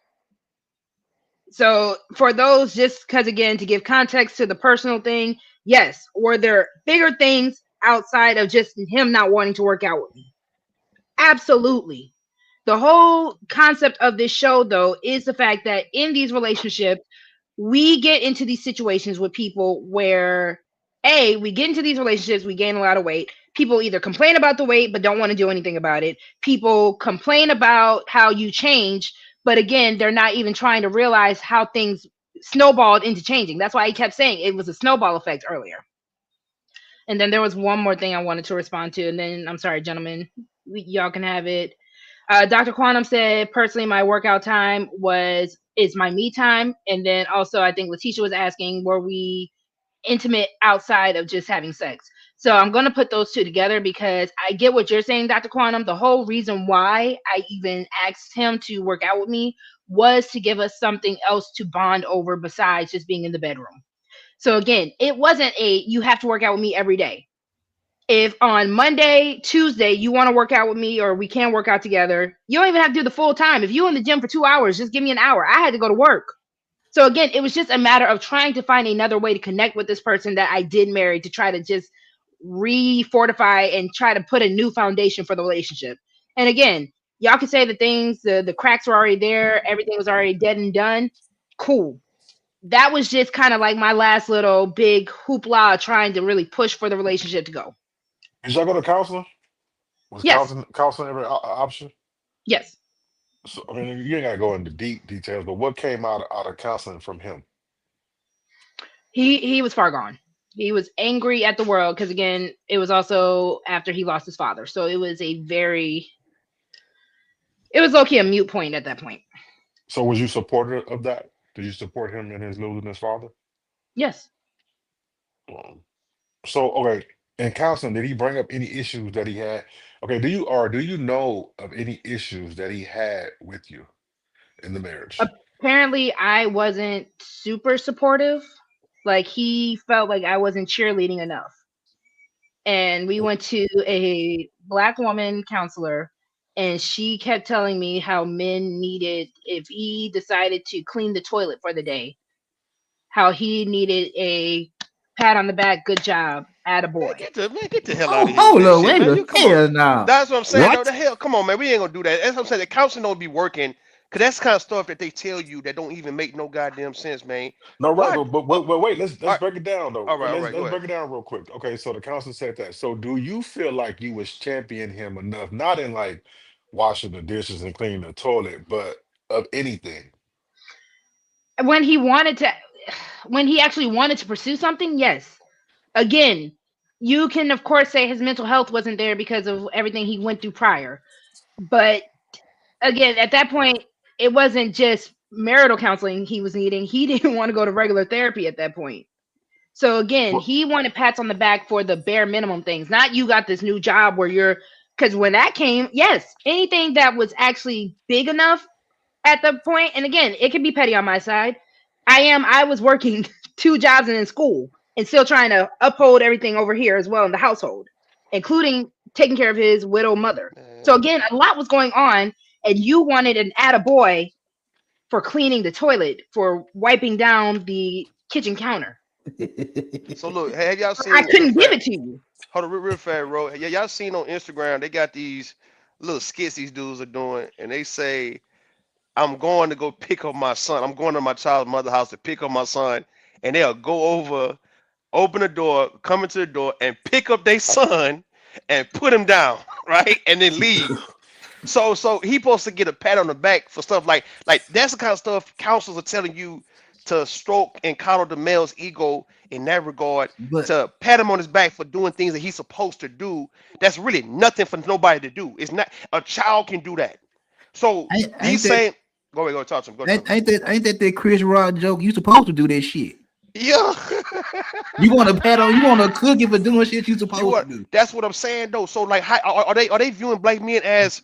So for those, just because again, to give context to the personal thing, yes, were there bigger things outside of just him not wanting to work out with me? Absolutely. The whole concept of this show, though, is the fact that in these relationships, we get into these situations with people where we get into these relationships, we gain a lot of weight. People either complain about the weight but don't want to do anything about it. People complain about how you change, but again, they're not even trying to realize how things snowballed into changing. That's why I kept saying it was a snowball effect earlier. And then there was one more thing I wanted to respond to, and then I'm sorry, gentlemen, y'all can have it. Dr. Quantum said, personally, my workout time is my me time. And then also, I think Letitia was asking, were we intimate outside of just having sex? So I'm going to put those two together because I get what you're saying, Dr. Quantum. The whole reason why I even asked him to work out with me was to give us something else to bond over besides just being in the bedroom. So again, it wasn't a you have to work out with me every day. If on Monday, Tuesday, you want to work out with me or we can work out together, you don't even have to do the full time. If you in the gym for 2 hours, just give me an hour. I had to go to work. So again, it was just a matter of trying to find another way to connect with this person that I did marry to try to just re-fortify and try to put a new foundation for the relationship. And again, y'all can say the things, the cracks were already there, everything was already dead and done. Cool. That was just kind of like my last little big hoopla trying to really push for the relationship to go. Did y'all go to counseling? Was Yes. counseling ever an option? Yes. So I mean, you ain't gotta go into deep details, but what came out of counseling from him? He was far gone. He was angry at the world because again, it was also after he lost his father. So it was low-key a mute point at that point. So was you supportive of that? Did you support him in his losing his father? Yes. Um, so okay, in counseling, did he bring up any issues that he had? Okay, do you know of any issues that he had with you in the marriage? Apparently I wasn't super supportive. Like he felt like I wasn't cheerleading enough. And we went to a black woman counselor and she kept telling me how men needed, if he decided to clean the toilet for the day, how he needed a pat on the back, good job, Man, attaboy. get the hell out Oh, of here with hold that up, shit, wait man. a You come on. hell now. That's what I'm saying, though. What? The hell, come on, man. We ain't gonna do that. That's what I'm saying. The counseling don't be working, cause that's the kind of stuff that they tell you that don't even make no goddamn sense, man. No, right, Why? but wait, All let's right, break it down though. all right. Let's Go ahead. break it down real quick. Okay, so the counselor said that. So do you feel like you was championing him enough, not in like washing the dishes and cleaning the toilet, but of anything? When he wanted to, when he actually wanted to pursue something, yes. Again, you can of course say his mental health wasn't there because of everything he went through prior. But again, at that point, it wasn't just marital counseling he was needing. He didn't want to go to regular therapy at that point. So again, But he wanted pats on the back for the bare minimum things. Not you got this new job where you're because when that came, yes, anything that was actually big enough at the point, and again, it can be petty on my side. I was working 2 jobs and in school and still trying to uphold everything over here as well in the household, including taking care of his widowed mother. So Man, again, a lot was going on, and you wanted an attaboy for cleaning the toilet, for wiping down the kitchen counter. so look, have y'all I seen real couldn't give fast? it to you. Hold on, real fast, bro. Yeah, y'all seen on Instagram? They got these little skits these dudes are doing, and they say, "I'm going to go pick up my son. I'm going to my child's mother house to pick up my son," and they'll go over, open the door, come into the door, and pick up their son and put him down, right, and then leave. So he supposed to get a pat on the back for stuff like that's the kind of stuff counselors are telling you to stroke and coddle the male's ego in that regard, But to pat him on his back for doing things that he's supposed to do. That's really nothing for nobody to do. It's not a child can do that. So these ain't that same go talk to him. Go talk to him. ain't that Chris Rock joke? You supposed to do that shit. Yeah. You want to pat on? You want to cook it for doing shit you You supposed to are do. that's what I'm saying though. So like how, are they viewing black men as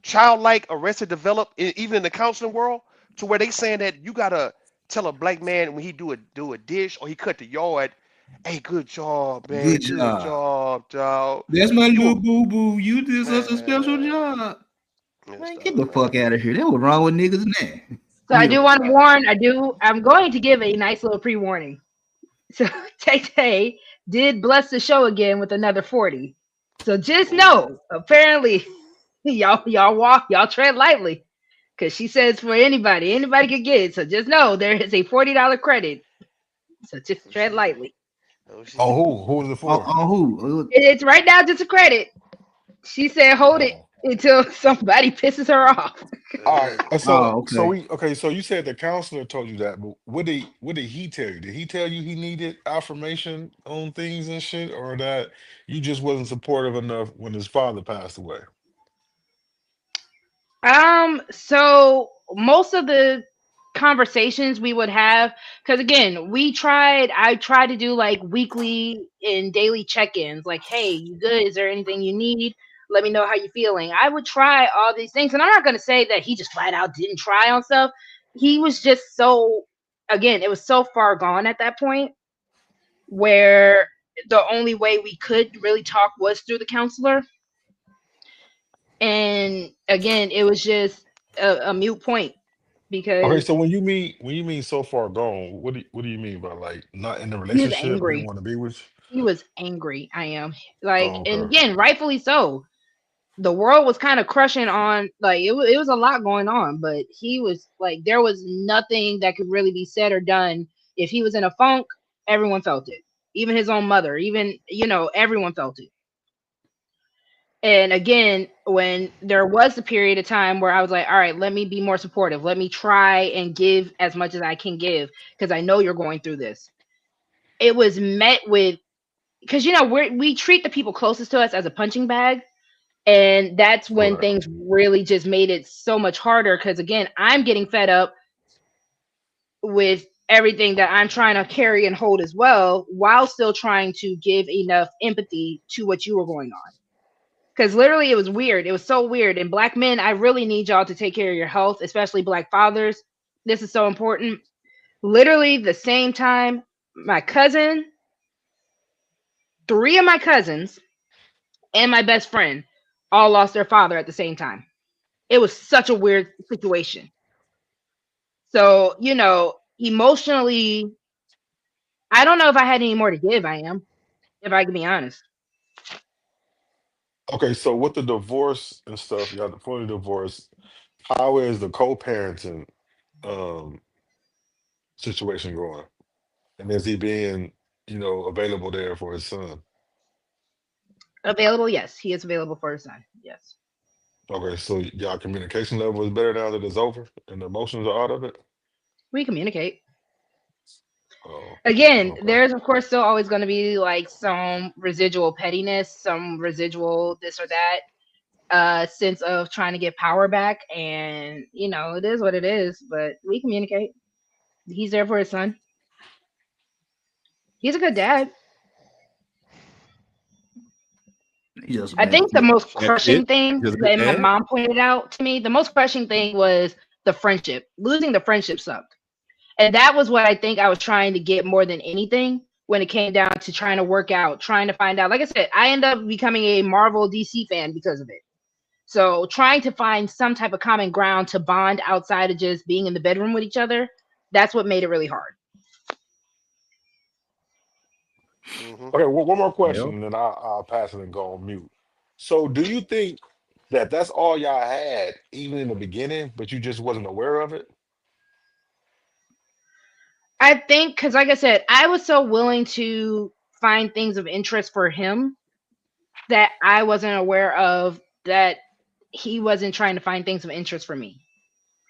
childlike, arrested, developed, even in the counseling world, to where they saying that you gotta tell a black man when he do a dish or he cut the yard, hey, good job, man, Good good job. job, dog. That's my You little a boo boo. You did such a special man, job. and Man, get stuff, the fuck man. out of here. That was wrong with niggas now. So I Yeah. do want to warn. I'm going to give a nice little pre-warning. So Tay Tay did bless the show again with another 40. So just Ooh, know, apparently, y'all tread lightly. Cause she says for anybody could get it. So just know there is a $40 credit. So just oh tread shit, lightly. oh shit. on who? Who is it for? On who? It's right now just a credit. She said hold it Oh. until somebody pisses her off. All right. Oh, okay. So you said the counselor told you that, but what did he tell you? Did he tell you he needed affirmation on things and shit, or that you just wasn't supportive enough when his father passed away? So most of the conversations we would have, because again, I tried to do like weekly and daily check-ins, like, hey, you good? Is there anything you need? Let me know how you're feeling. I would try all these things, and I'm not gonna say that he just flat out didn't try on stuff. He was just so, again, it was so far gone at that point where the only way we could really talk was through the counselor. And again, it was just a mute point Okay, because so when you mean so far gone, what do you mean by like not in the he was relationship, didn't angry. want to be with He was angry. I am you? like, Oh, and okay. again, rightfully so. The world was kind of crushing on, like, it was a lot going on, but he was like, there was nothing that could really be said or done. If he was in a funk, everyone felt it, even his own mother, even, everyone felt it. And again, when there was a period of time where I was like, all right, let me be more supportive, let me try and give as much as I can give, because I know you're going through this. It was met with, because we treat the people closest to us as a punching bag. And that's when Right. things really just made it so much harder. Because again, I'm getting fed up with everything that I'm trying to carry and hold as well, while still trying to give enough empathy to what you were going on. Because literally, it was weird. It was so weird. And Black men, I really need y'all to take care of your health, especially Black fathers. This is so important. Literally, the same time, my cousin, three of my cousins, and my best friend all lost their father at the same time. It was such a weird situation. So, emotionally, I don't know if I had any more to give. If I can be honest. Okay, so with the divorce and stuff, you got the fully divorce. How is the co-parenting um situation going? And is he being, available there for his son? Available, yes. He is available for his son. Yes. Okay, so y'all communication level is better now that it's over and the emotions are out of it? We communicate. Oh, Again, okay. there's of course still always going to be like some residual pettiness, some residual this or that, sense of trying to get power back. And, it is what it is, but we communicate. He's there for his son. He's a good dad. He just a I bad think the kid. most That's it. crushing thing Just good that my dad. mom pointed out to me, the most crushing thing was the friendship. Losing the friendship sucked. And that was what I think I was trying to get more than anything when it came down to trying to work out, trying to find out. Like I said, I ended up becoming a Marvel DC fan because of it. So trying to find some type of common ground to bond outside of just being in the bedroom with each other, that's what made it really hard. Hmm. Okay, well, one more Yeah. question, and then I'll pass it and go on mute. So, do you think that that's all y'all had, even in the beginning, but you just wasn't aware of it? I think because, like I said, I was so willing to find things of interest for him that I wasn't aware of that he wasn't trying to find things of interest for me.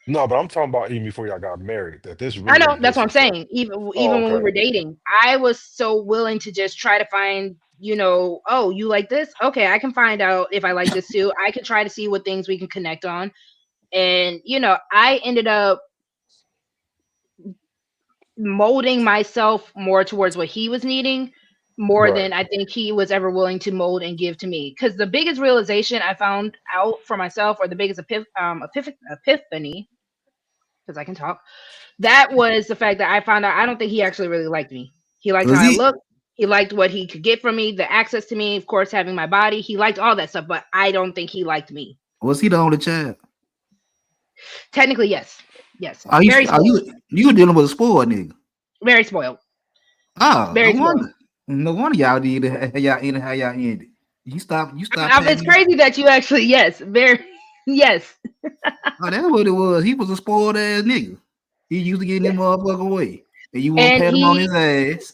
No, but I'm talking about even before y'all got married, that this I really know that's what I'm existed for. saying. Even Oh, even when we okay. were dating, I was so willing to just try to find, oh, you like this? Okay, I can find out if I like this too. I can try to see what things we can connect on. And I ended up molding myself more towards what he was needing more Right. than I think he was ever willing to mold and give to me. Because the biggest realization I found out for myself, or the biggest epiphany, because I can talk, that was the fact that I found out I don't think he actually really liked me. He liked how Was I he looked. He liked what he could get from me, the access to me, of course, having my body. He liked all that stuff, but I don't think he liked me. was he the only child? Technically, yes. Yes. Are you Very are spoiled. you were dealing with a spoiled nigga? Very spoiled. Oh, no Very spoiled. wonder. No wonder y'all did how y'all ended how y'all ended. You stopped It's paying him. crazy that you actually, yes, very, yes. Oh, that's what it was. He was a spoiled ass nigga. He used to get in Yes. that motherfucker way. And you won't And pat him on his ass.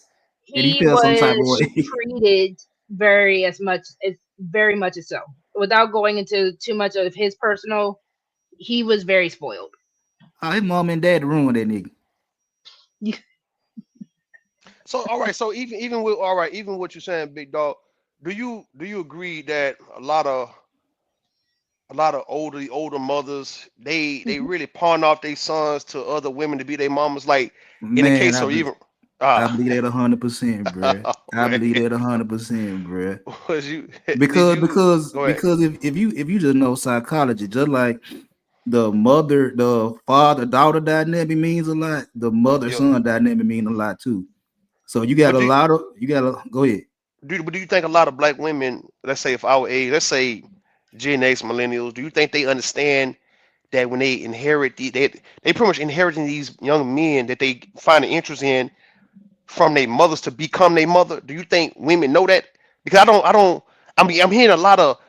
And he he felt some type of was way. treated very much as so. Without going into too much of his personal, he was very spoiled. Oh, his mom and dad ruined that nigga. So all right, so even with all right, even what you're saying, big dog, do you agree that a lot of older mothers they really pawn off their sons to other women to be their mamas, like in the Man, case I or believe even I ah believe that 100%, bruh. oh, I man, believe that 100%, bruh. was you did Because you because go ahead? because if you just know psychology, just like the father daughter dynamic means a lot, the mother Yeah, son dynamic mean a lot too. So you got but a do lot of you got to go ahead. do you think a lot of black women, let's say if our age, let's say Gen X millennials, do you think they understand that when they inherit they pretty much inheriting these young men that they find an interest in from their mothers to become their mother? Do you think women know that? Because I mean I'm hearing a lot of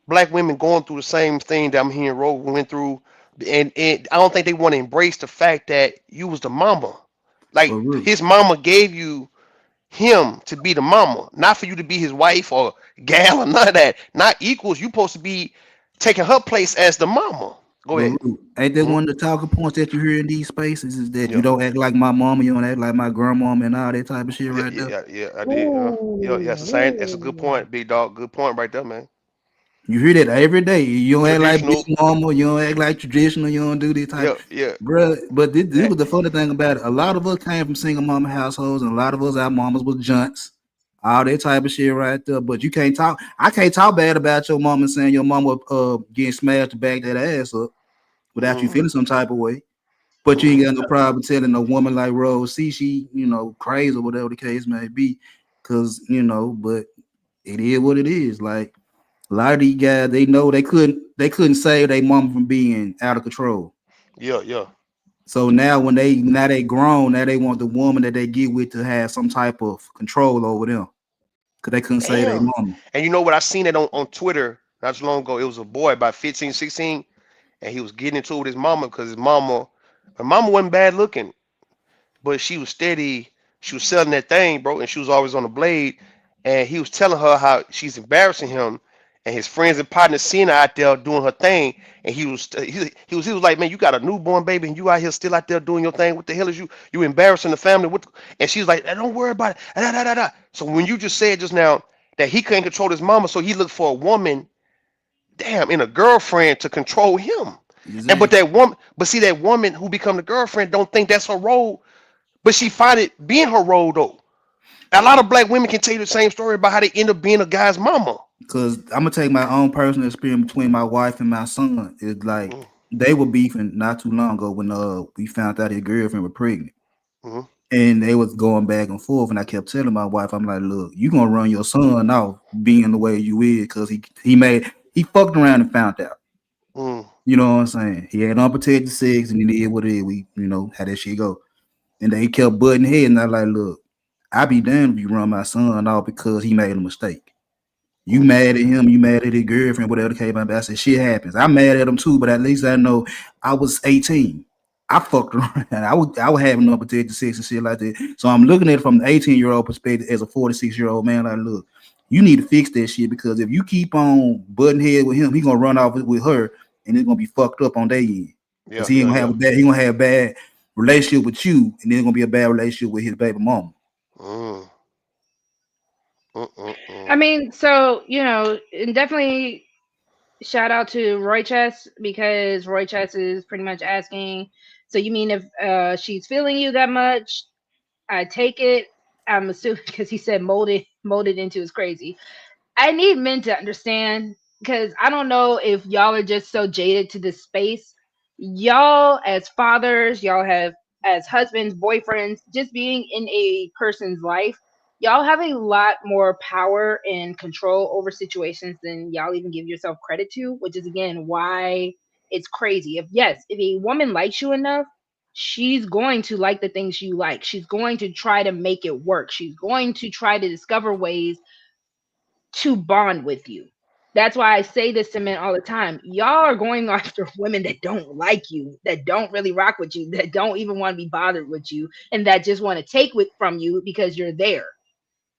black women going through the same thing that I'm hearing Rogue went through, and I don't think they want to embrace the fact that you was the mama. But Like real, his mama gave you him to be the mama, not for you to be his wife or gal or none of that. Not equals. You supposed to be taking her place as the mama. Go but ahead. real, ain't that Hmm. one of the talking points that you hear in these spaces is that you Yeah. don't act like my mama, you don't act like my grandmama, and all that type of shit Yeah, right yeah, there. yeah, yeah, I did. Yeah, yeah, it's the same. That's a good Ooh, point, big dog. Good point right there, man. You hear that every day. You don't act like big Traditional. mama. You don't act like traditional. You don't do this type, Yeah, yeah. bruh. But this That, was the funny thing about it. A lot of us came from single mama households, and a lot of us, our mamas was junks. All that type of shit right there. But you can't talk. I can't talk bad about your mama saying your mama getting smashed to back that ass up without you mm, feeling some type of way. But you ain't mm, got no problem telling a woman like RogueC, she, crazy or whatever the case may be. Cause, but it is what it is. Like a lot of these guys, they know they couldn't save their mom from being out of control. yeah, yeah. So now they grown, now they want the woman that they get with to have some type of control over them. Cause they couldn't save their Damn. mama. And you know what? I seen it on Twitter not too long ago. It was a boy about 15, 16, and he was getting into it with his mama because her mama wasn't bad looking, but she was steady. She was selling that thing, bro, and she was always on the blade. And he was telling her how she's embarrassing him, and his friends and partners seeing her out there doing her thing. And he was like, man, you got a newborn baby, and you out here still out there doing your thing. What the hell is you embarrassing the family? And she's like, don't worry about it. Da, da, da, da. So when you just said just now that he couldn't control his mama, so he looked for a woman, damn, in a girlfriend to control him. And but Exactly. that woman, but see that woman who become the girlfriend don't think that's her role, but she find it being her role though. A lot of black women can tell you the same story about how they end up being a guy's mama. Because I'm gonna take my own personal experience between my wife and my son. It's like Mm, they were beefing not too long ago when we found out his girlfriend was pregnant. mhm, And they was going back and forth, and I kept telling my wife, I'm like, look, you gonna run your son off being the way you is, because he fucked around and found out. mm, You know what I'm saying? He had unprotected sex, and he did what it is. We, how that shit go. And they kept butting head, and I like, look, I be damned if you run my son off because he made a mistake. You mm, mad at him, you mad at his girlfriend, whatever the case might be. I said, shit happens. I'm mad at him too, but at least I know I was 18. I fucked around. I was having unprotected sex and shit like that. So I'm looking at it from the 18-year-old perspective as a 46-year-old man. Like, look, you need to fix that shit because if you keep on butting head with him, he gonna run off with her and it's gonna be fucked up on their end. Because yeah, yeah, yeah. he gonna have a bad relationship with you, and then it's gonna be a bad relationship with his baby mama. Mm, mm, mm, I mm. mean, so and definitely shout out to Roy Chess because Roy Chess is pretty much asking. So you mean if she's feeling you that much, I take it. I'm assuming because he said molded into is crazy. I need men to understand because I don't know if y'all are just so jaded to this space. Y'all, as fathers, y'all have as husbands, boyfriends, just being in a person's life, y'all have a lot more power and control over situations than y'all even give yourself credit to, which is again why it's crazy. If a woman likes you enough, she's going to like the things you like. She's going to try to make it work. She's going to try to discover ways to bond with you. That's why I say this to men all the time. Y'all are going after women that don't like you, that don't really rock with you, that don't even want to be bothered with you, and that just want to take with from you because you're there.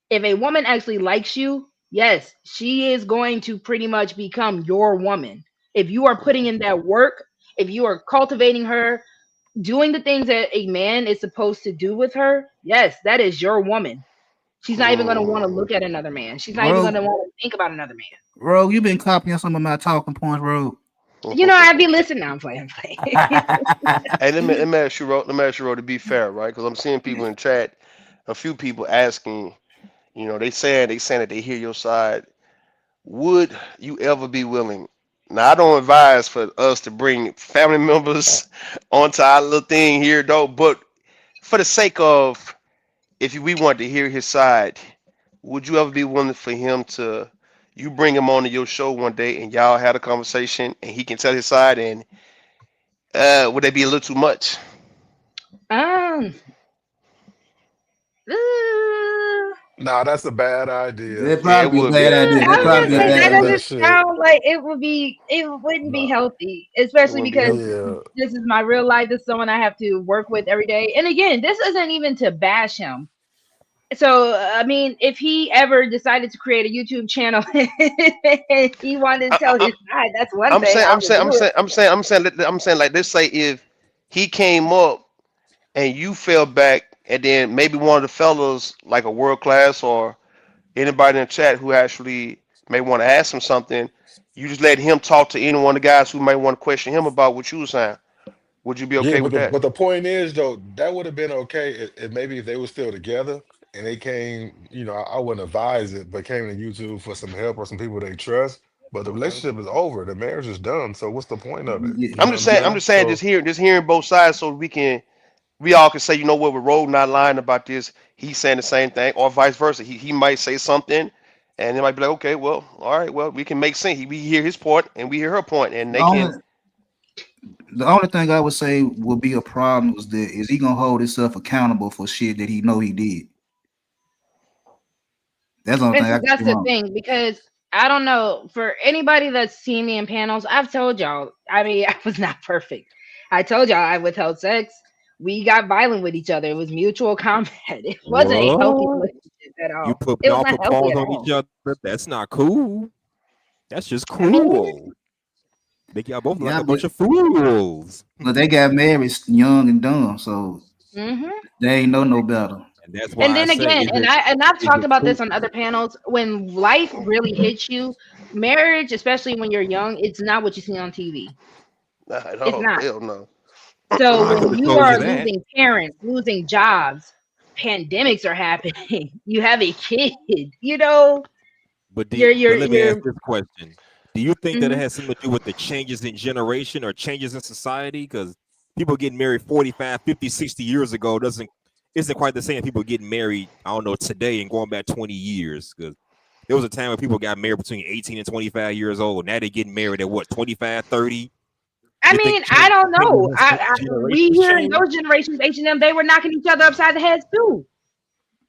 If a woman actually likes you, yes, she is going to pretty much become your woman. If you are putting in that work, if you are cultivating her, doing the things that a man is supposed to do with her, yes, that is your woman. She's not even going to want to Mm. look at another man. She's not even going to Rogue, want to think about another man. Rogue, you been copying some of my talking points, Rogue. I'd be listening. Now I'm playing. Hey, let me ask you, Ro, let me ask you, Ro, to be fair, right? Because I'm seeing people in chat, a few people asking, they saying that they hear your side. Would you ever be willing? Now, I don't advise for us to bring family members onto our little thing here, though. But for the sake of, if we want to hear his side, would you ever be willing for him to, you bring him onto your show one day and y'all had a conversation and he can tell his side and would that be a little too much? Um, Nah, that's a bad idea. That'd Yeah, it probably be a would be. bad idea. I That'd was Yeah, probably gonna be a say that bad that that idea. that doesn't shit. sound like it wouldn't be Nah, healthy, It especially wouldn't be because healthy. yeah, this is my real life. This is someone I have to work with every day. And again, this isn't even to bash him. So I mean, if he ever decided to create a YouTube channel and he wanted to I, tell I, his side, that's one I'm thing saying, I I'm would saying, I'm do it. saying, I'm saying, I'm saying, like, let's say if he came up and you fell back, and then maybe one of the fellas, like a world class or anybody in the chat who actually may want to ask him something, you just let him talk to any one of the guys who might want to question him about what you were saying. Would you be yeah. okay But with the that? but the point is though, that would have been okay if maybe if they were still together and they came. I wouldn't advise it, but came to YouTube for some help or some people they trust. But the Okay. relationship is over. The marriage is done. So what's the point of it? Yeah, You know what I'm I'm saying? just saying, So just hearing both sides, so we all can say, you know what, with Rogue not lying about this, he's saying the same thing, or vice versa. He might say something, and it might be like, okay, well, all right, well, we can make sense. We hear his point, and we hear her point, and the they can. only the only thing I would say would be a problem is that is he gonna hold himself accountable for shit that he know he did? That's the only And thing see, I can that's see the wrong. thing because I don't know for anybody that's seen me in panels. I've told y'all. I mean, I was not perfect. I told y'all I withheld sex. We got violent with each other. It was mutual combat. It wasn't a healthy What? relationship at You all. put It was y'all not put healthy paws at on all. each other? That's not cool. That's just I mean, cruel. Make y'all both look like Yeah, a bunch of fools. but they got married young and dumb, so hmm they ain't know no better. And that's and why I then say, again, is and it I've is talked it about cool? this on other panels. When life really hits you, marriage, especially when you're young, it's not what you see on TV. Not at It's all. not. Hell no. So I when could have you told you are that. losing parents, losing jobs, pandemics are happening. You have a kid. You know, But let me ask you're. this question. Do you think that it Mhm. has something to do with the changes in generation or changes in society? Because people getting married 45, 50, 60 years ago isn't quite the same as people getting married, I don't know, today and going back 20 years. Because there was a time when people got married between 18 and 25 years old. Now they're getting married at what, 25, 30? I You think mean, I don't changes know. in We generations hear in change? those generations, H&M, they were knocking each other upside the heads too.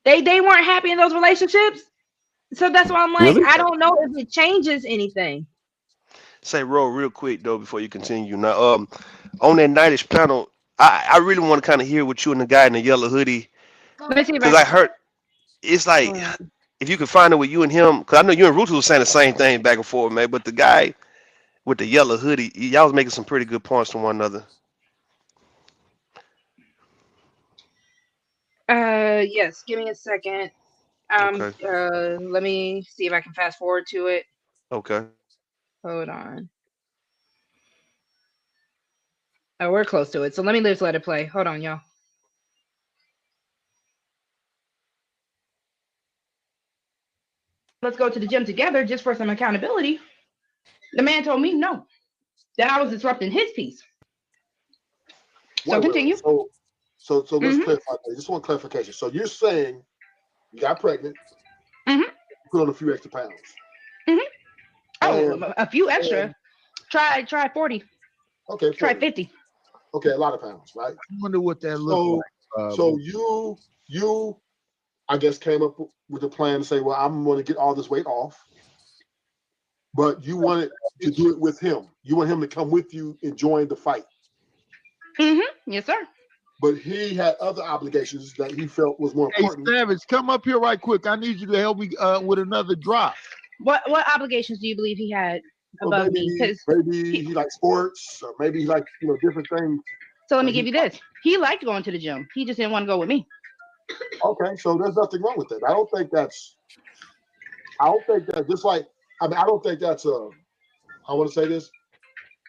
They weren't happy in those relationships. So that's why I'm like, Really? I don't know if it changes anything. Say, Ro, real quick though, before you continue. Now, on that nightish panel, I really want to kind of hear what you and the guy in the yellow hoodie, Let me see if because I. I heard it's like Hold on. if you can find it with you and him, because I know you and Ruth was saying the same thing back and forth, man. But the guy with the yellow hoodie, y'all was making some pretty good points to one another. Yes. Give me a second. Okay, Let me see if I can fast forward to it. okay. Hold on. Oh, we're close to it. So let me just let it play. Hold on, y'all. Let's go to the gym together just for some accountability. The man told me no, that I was disrupting his peace. So Wait. continue. So let's Mm-hmm. clarify. Just one clarification. So you're saying you got pregnant, Mm-hmm. put on a few extra pounds, Mm-hmm. and Oh, a few extra. and Try 40. okay, Try 40. 50. Okay, a lot of pounds, right? I wonder what that looked So like. so you I guess came up with a plan to say, well, I'm going to get all this weight off, but you wanted to do it with him. You want him to come with you and join the fight. Mm-hmm. Yes, sir. But he had other obligations that he felt was more Hey, important. Savage, come up here right quick. I need you to help me with another drop. What obligations do you believe he had Or above me? Because maybe he likes sports, or maybe he likes different things. so let me That give he you this. He liked going to the gym. He just didn't want to go with me. Okay, so there's nothing wrong with that. I don't think that's. I don't think that just like I don't think that's a. I want to say this.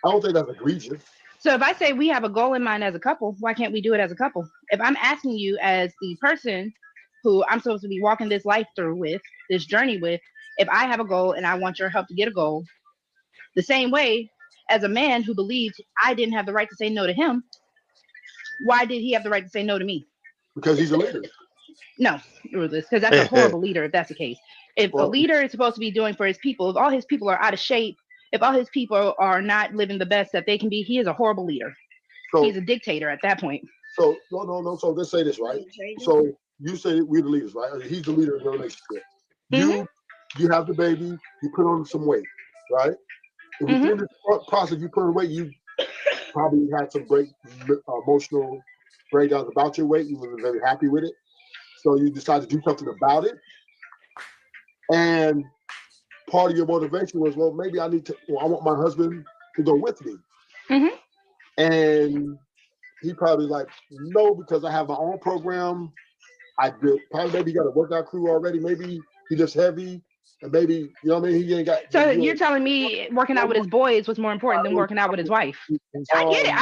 I don't think that's egregious. So if I say we have a goal in mind as a couple, why can't we do it as a couple? If I'm asking you as the person who I'm supposed to be walking this life through with, this journey with, if I have a goal and I want your help to get a goal, the same way as a man who believed I didn't have the right to say no to him, why did he have the right to say no to me? Because he's a leader. No, ruthless, because that's a horrible leader if that's the case. If a Well, leader is supposed to be doing for his people, if all his people are out of shape, if all his people are not living the best that they can be, he is a horrible leader. so He's a dictator at that point. no. So let's say this, right? So you say we're the leaders, right? He's the leader of the relationship. Hmm. You have the baby, you put on some weight, right? And Hmm. within the process you put on weight, you probably had some great emotional breakdowns about your weight. You weren't very happy with it. So you decide to do something about it. And part of your motivation was, well, maybe I need to, I want my husband to go with me. Hmm. And he probably like, no, because I have my own program. I did probably maybe he got a workout crew already. Maybe he just heavy. And maybe, you know what I mean? He ain't got, So you're telling me working out with his boys was more important than working out with his wife? I get it.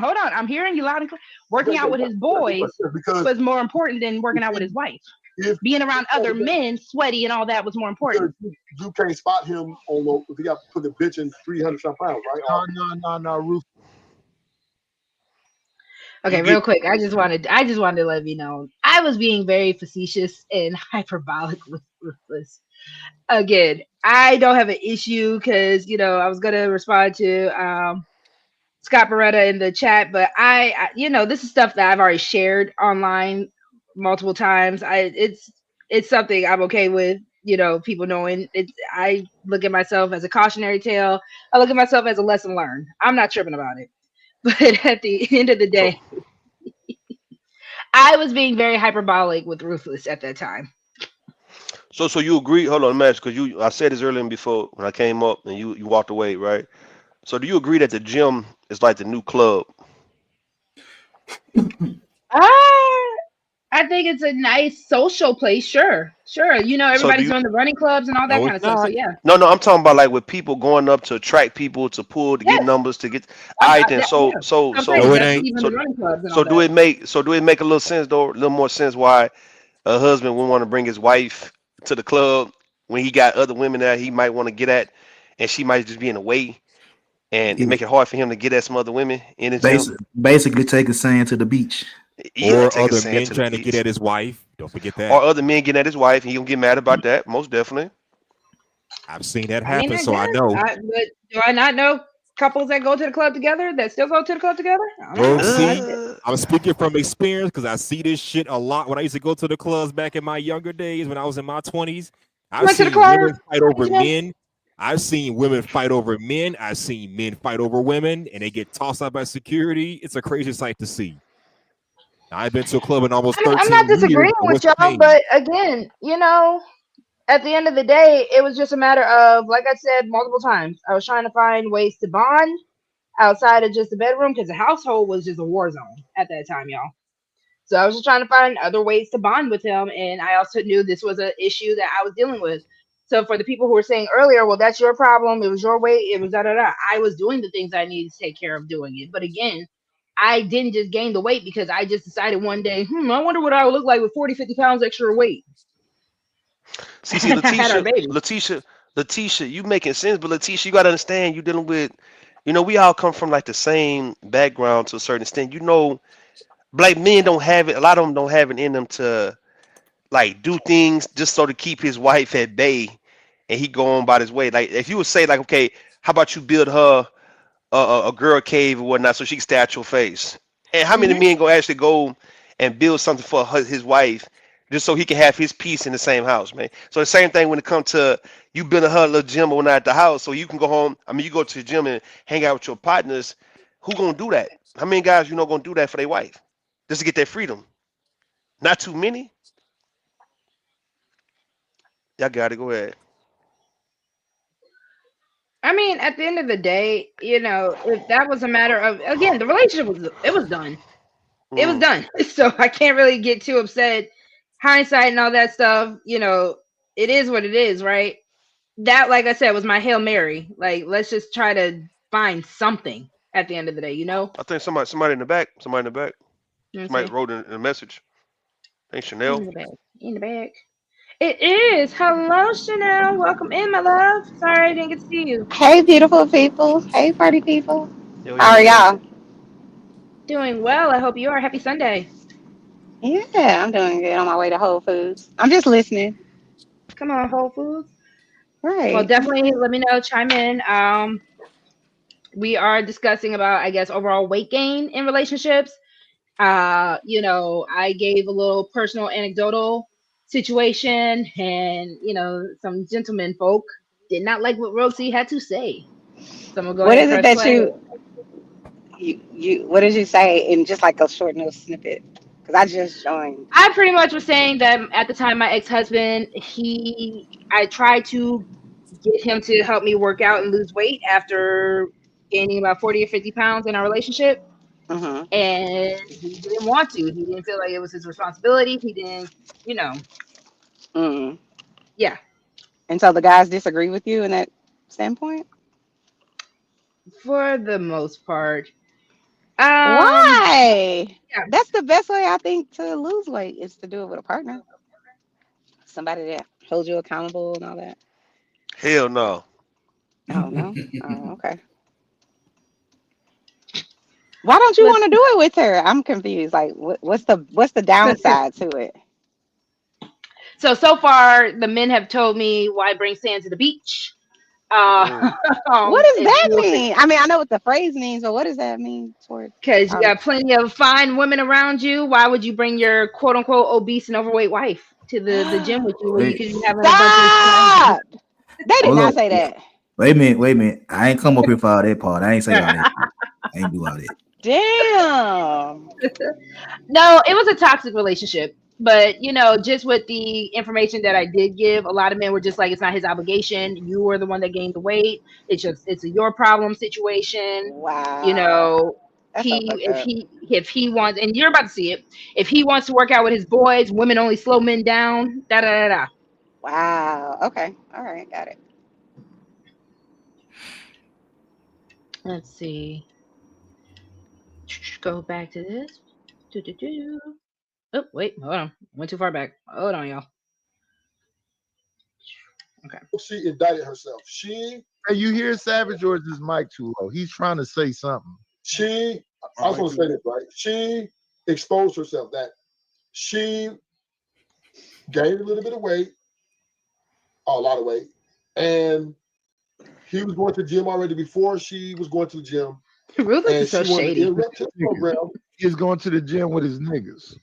Hold on. I'm hearing you loud and clear. Working out with his boys because was more important than working out with his wife. Being around other men, sweaty and all that was more important. You can't spot him on if he got put the bitch in 300 some pounds, right? No, Roof. Okay, real quick. I just wanted to let you know I was being very facetious and hyperbolic with Ruthless. Again, I don't have an issue because I was gonna respond to Scott Beretta in the chat, but this is stuff that I've already shared online multiple times. It's something I'm okay with. People knowing it. I look at myself as a cautionary tale. I look at myself as a lesson learned. I'm not tripping about it. But at the end of the day, I was being very hyperbolic with Ruthless at that time. So you agree? Hold on, Max, because I said this earlier before when I came up and you walked away, right? So do you agree that the gym is like the new club? I think it's a nice social place. Sure, sure. So do Everybody's you? doing the running clubs and all that No, kind it's of stuff. So not. yeah, No, I'm talking about like with people going up to attract people to pull to get yes. numbers to get. All right, then. Yeah. I'm saying No, it that's ain't. even the running clubs and all So that. do it make a little sense though? A little more sense why a husband would want to bring his wife to the club when he got other women that he might want to get at, and she might just be in the way, and it Yeah. make it hard for him to get at some other women in the gym. Basically, take a sand to the beach. Yeah, Or take a other sand men to the trying to get beach. at his wife. Don't forget Or that. other men getting at his wife, and he gonna get mad about that. Most definitely. I've seen that I mean, happen, I so I guess. know. But do I not know couples that go to the club together that still go to the club together? I don't Rogue know. C, Uh, I'm speaking from experience because I see this shit a lot when I used to go to the clubs back in my younger days when I was in my 20s. You I've went to the seen club, women fight over Jim? men. I've seen women fight over men. I've seen men fight over women and they get tossed out by security. It's a crazy sight to see. I've been to a club in almost I'm not 13 years. disagreeing And with what's the y'all, pain? but again, at the end of the day, it was just a matter of, like I said multiple times, I was trying to find ways to bond outside of just the bedroom because the household was just a war zone at that time, y'all. So I was just trying to find other ways to bond with him, and I also knew this was an issue that I was dealing with. So for the people who were saying earlier, well, that's your problem. It was your way. It was da da da. I was doing the things I needed to take care of doing it. But again, I didn't just gain the weight because I just decided one day, I wonder what I would look like with 40, 50 pounds extra weight. see, And I had our baby. Letitia, you making sense, but Letitia, you gotta understand, you dealing with, we all come from like the same background to a certain extent. Black men don't have it. A lot of them don't have it in them to like do things just so to keep his wife at bay, and he go on about his way. Like if you would say like, okay, how about you build her a girl cave or whatnot so she can stay at your face? And how many Hmm. men gonna actually go and build something for his wife just so he can have his peace in the same house, man? So the same thing when it comes to you building her a little gym or whatnot at the house so you can go home. I mean, you go to the gym and hang out with your partners. Who gonna do that? How many guys gonna do that for their wife just to get their freedom? Not too many. Y'all got to go ahead. I mean, at the end of the day, if that was a matter of, again, the relationship was done. It was Mm. done. So I can't really get too upset. Hindsight and all that stuff, it is what it is, right? That, like I said, was my Hail Mary. Like, let's just try to find something at the end of the day, you know? I think somebody in the back. Somebody in the back. You know what I'm Somebody saying? wrote in a message. I think In Chanel. the back. In the back. It is. Hello, Chanel. Welcome in, my love. Sorry I didn't get to see you. Hey, beautiful people. Hey, party people. Yo, How yo, are yo. y'all? Doing well. I hope you are. Happy Sunday. Yeah, I'm doing good on my way to Whole Foods. I'm just listening. Come on, Whole Foods. Well, Right. definitely let me know. Chime in. We are discussing about, I guess, overall weight gain in relationships. I gave a little personal anecdotal situation, and some gentlemen folk did not like what Rosie had to say. So I'm gonna go What ahead and is it press that play. you what did you say in just like a short little snippet? Because I just joined. I pretty much was saying that at the time, my ex-husband, I tried to get him to help me work out and lose weight after gaining about 40 or 50 pounds in our relationship. Mm-hmm. And he didn't want to. He didn't feel like it was his responsibility. He didn't, Mm. yeah, And so the guys disagree with you in that standpoint? for the most part. Um, Why? yeah. That's the best way I think to lose weight is to do it with a partner. Somebody that holds you accountable and all that. Hell no. Oh no. Oh, okay. Why don't you Let's want to do it with her? I'm confused. Like, what's the downside to it? so far the men have told me why bring sand to the beach. Uh, Mm. What does if that you mean? I mean, I know what the phrase means, but what does that mean towards? because you Um, got plenty of fine women around you, why would you bring your quote unquote obese and overweight wife to the gym with you when you Wait, could be having a bunch of Stop! They did hold not up. say that. Wait a minute. I ain't come up here for all that part. I ain't say all that. I ain't do all that. Damn. No, it was a toxic relationship. But just with the information that I did give, a lot of men were just like, it's not his obligation. You were the one that gained the weight. It's a your problem situation. You Wow. know, That's so he fucked up. if he wants, and you're about to see it. If he wants to work out with his boys, women only slow men down. Da da da da. Wow. Okay. All right. Got it. Let's see. Go back to this. Do do do. Oh wait, hold on. Went too far back. Hold on, y'all. Okay. She indicted herself. She Hey, you hear Savage or is his mic too low? He's trying to say something. she I was gonna say this, right? She exposed herself that she gained a little bit of weight, a lot of weight, and he was going to the gym already before she was going to the gym, Ruthless and is so she wanted to shady. interrupt his program. He's going to the gym with his niggas.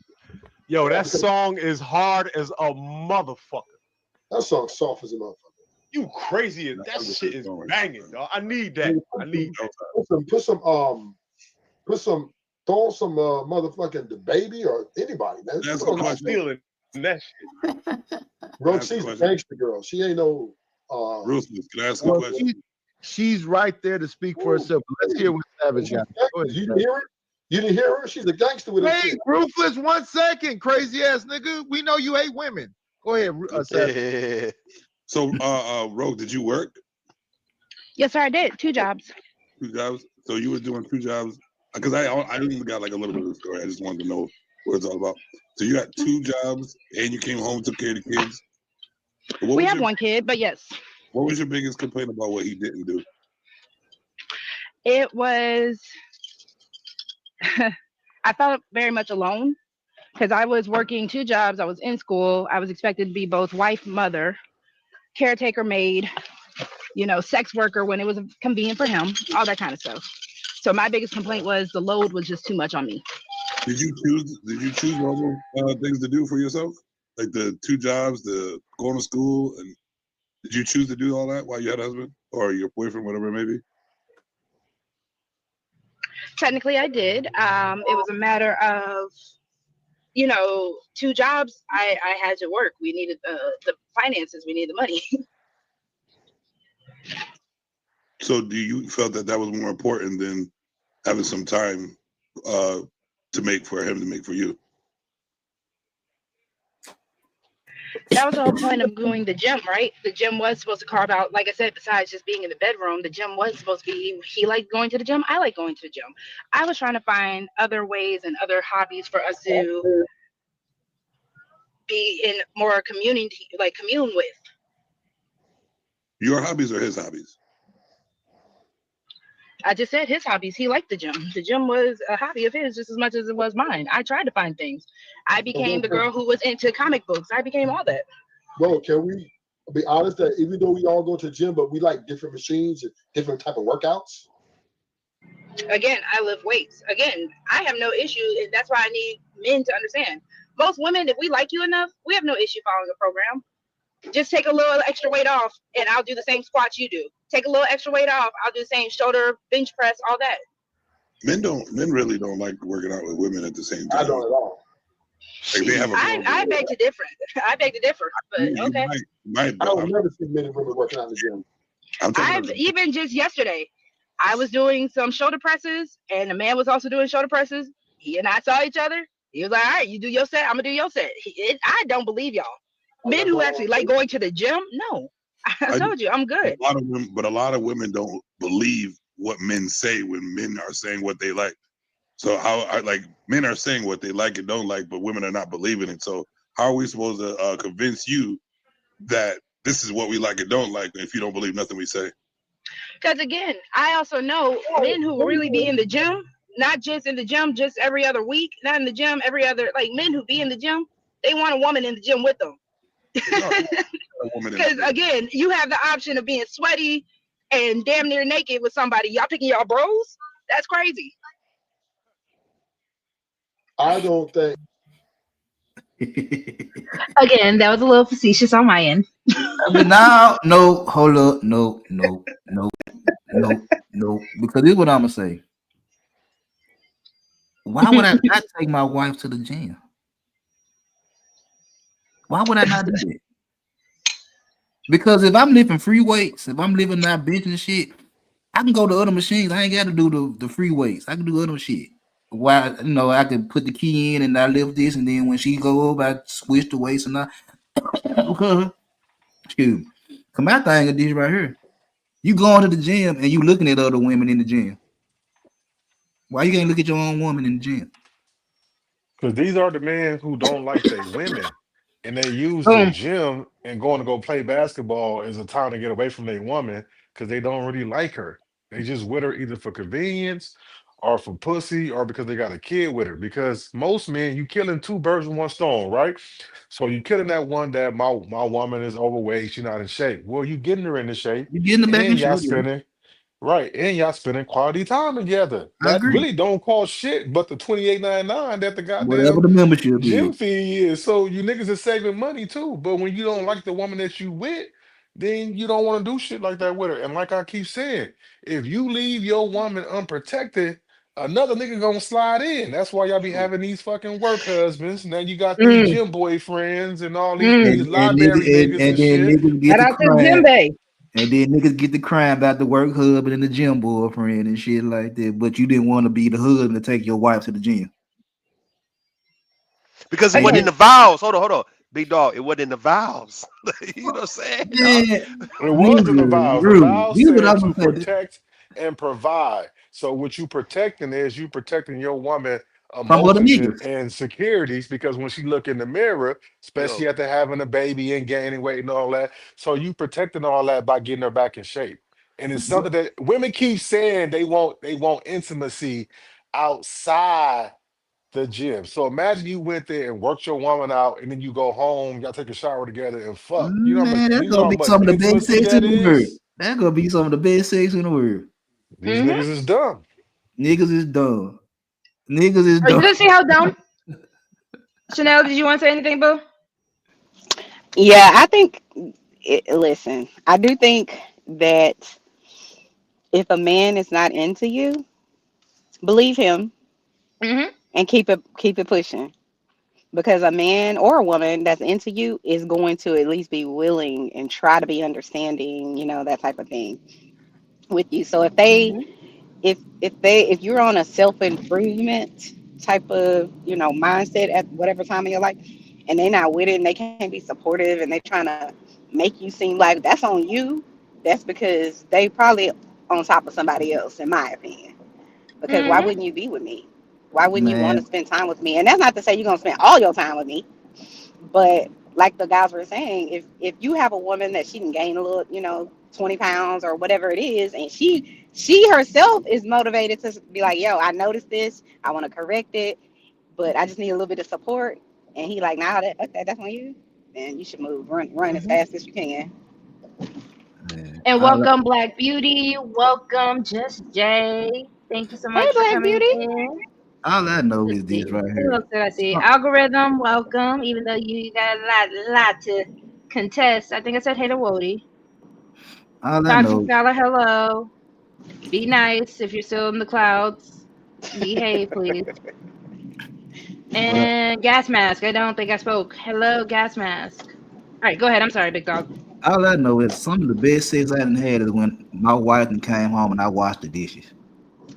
Yo, that song is hard as a motherfucker. That song's soft as a motherfucker. You crazy as that shit is banging, dog. I need that. I need that. Throw some motherfucking the baby or anybody, man. That's a question. Stealing that shit. RogueC's a gangster girl. She ain't no Ruthless. Can I ask a question? She's right there to speak for herself. Let's hear what Savage got. Go ahead, you didn't hear her? You didn't hear her? She's a gangster with her Wait, shit. Ruthless, 1 second. Crazy ass nigga. We know you hate women. Go ahead, Savage. So, Rogue, did you work? Yes, sir, I did. 2 jobs. 2 jobs? So you were doing 2 jobs? Because I even got like a little bit of the story. I just wanted to know what it's all about. So you got 2 jobs and you came home, took care of the kids. We have 1 kid, but yes. What was your biggest complaint about what he didn't do? It was, I felt very much alone because I was working 2 jobs. I was in school. I was expected to be both wife, mother, caretaker, maid, sex worker when it was convenient for him, all that kind of stuff. So my biggest complaint was the load was just too much on me. Did you choose all those things to do for yourself? Like the 2 jobs, the going to school, and did you choose to do all that while you had a husband or your boyfriend, whatever it may be? Technically, I did. It was a matter of, 2 jobs. I had to work. We needed the finances. We needed the money. So do you felt that was more important than having some time to make for him to make for you? That was the whole point of doing the gym, right? The gym was supposed to carve out, like I said, besides just being in the bedroom, the gym was supposed to be, he liked going to the gym. I like going to the gym. I was trying to find other ways and other hobbies for us to be in more community, like commune with. Your hobbies or his hobbies? I just said his hobbies. He liked the gym. The gym was a hobby of his just as much as it was mine. I tried to find things. I But bro, became the girl who was into comic books. I became all that. can we be honest that even though we all go to the gym, but we like different machines and different type of workouts? Again, I lift weights. Again, I have no issue. And that's why I need men to understand. Most women, if we like you enough, we have no issue following a program. Just take a little extra weight off, and I'll do the same squats you do. Take a little extra weight off, I'll do the same shoulder, bench press, all that. Men really don't like working out with women at the same I time. don't at all. Like they have a I beg to differ. I beg to differ, but you okay. might, I but don't never see men and women working out in the gym. I'm talking I've about even just yesterday, I was doing some shoulder presses, and the man was also doing shoulder presses. He and I saw each other. He was like, "All right, you do your set. I'm gonna do your set." I don't believe y'all. Men who actually like going to the gym, no. I told you, I'm good. a lot of women, but a lot of women don't believe what men say when men are saying what they like. So like men are saying what they like and don't like, but women are not believing it. So how are we supposed to convince you that this is what we like and don't like if you don't believe nothing we say? Because again, I also know men who really be in the gym, not just in the gym, just every other week, not in the gym every other, like men who be in the gym, they want a woman in the gym with them. Because again, you have the option of being sweaty and damn near naked with somebody. Y'all picking y'all bros? That's crazy. I don't think. Again, that was a little facetious on my end. But now, no, hold up, no, because this is what I'm gonna say. Why would I not take my wife to the gym? Why would I not do that? Because if I'm lifting free weights, if I'm living that bench and shit, I can go to other machines. I ain't got to do the free weights. I can do other shit. Why, I can put the key in and I lift this, and then when she go up, I switch the weights and I okay. Excuse me. Come out thing of this right here. You going to the gym and you looking at other women in the gym. Why you can't look at your own woman in the gym? Because these are the men who don't like they women, and they use the Boom. gym and going to go play basketball as a time to get away from their woman because they don't really like her. They just with her either for convenience or for pussy or because they got a kid with her. Because most men, you killing two birds with one stone, right? So you killing that one that my woman is overweight, she's not in shape. Well, you getting her into shape, You getting the back in and y'all shape. Yeah. spending right, and y'all spending quality time together. I That agree. really don't cost shit but the 28.99 that the Whatever goddamn the membership gym is. fee is. So you niggas is saving money too. But when you don't like the woman that you with, then you don't want to do shit like that with her. And like I keep saying, if you leave your woman unprotected, another nigga gonna slide in. That's why y'all be having these fucking work husbands. Now you got these Mm, gym boyfriends and all mm. these library niggas And and then shit. niggas get Shout the out to the gym crying. bay. And then niggas get the crying about the work husband and the gym boyfriend and shit like that. But you didn't want to be the husband to take your wife to the gym. Because it wasn't in Again, the vows. Hold on. Big dog, it wasn't in the vows. You know what I'm saying, dog? Man, It was in the nigga, vows. The Drew, vows this is what said I'm to gonna say. protect and provide. So what you protecting is you protecting your woman From other emotions and, niggas. and securities because when she look in the mirror, especially Yo, after having a baby and gaining weight and all that, so you protecting all that by getting her back in shape. And it's something that women keep saying they want intimacy outside the gym. So imagine you went there and worked your woman out, and then you go home, y'all take a shower together and fuck. Man, that's You know gonna how be much some of the best intimacy sex in that the world. is? That's gonna be some of the best sex in the world. These mm-hmm. niggas is dumb. Niggas is dumb. Niggas is Are you dumb. gonna see how dumb? Chanel, did you want to say anything, boo? Yeah, I think. Listen, I do think that if a man is not into you, believe him Mm-hmm. and keep it pushing. Because a man or a woman that's into you is going to at least be willing and try to be understanding, that type of thing with you. So Mm-hmm. if you're on a self improvement type of mindset at whatever time in your life, and they're not with it and they can't be supportive and they trying to make you seem like that's on you, that's because they probably on top of somebody else, in my opinion. Because why Mm-hmm. wouldn't you be with me? Why wouldn't you want to Man, spend time with me? And that's not to say you're gonna spend all your time with me, but like the guys were saying, if you have a woman that she can gain a little, 20 pounds or whatever it is, and she herself is motivated to be like, yo, I noticed this, I want to correct it, but I just need a little bit of support. And he like, nah, that's on you. And you should move, run as fast as you can. Man, And welcome, Black Beauty. Welcome, Just Jay. Thank you so Hey, much for Black coming Beauty. in. all I know Let's is see. this right Who here. else did I see? Algorithm, welcome. Even though you got a lot to contest. I think I said hey to Wody. All I Toxic know, Fella, hello. Be nice if you're still in the clouds. Behave, please. well, And Gas Mask. I don't think I spoke. Hello, Gas Mask. All right, go ahead. I'm sorry, big dog. all I know is some of the best sex I done had is when my wife and came home and I washed the dishes.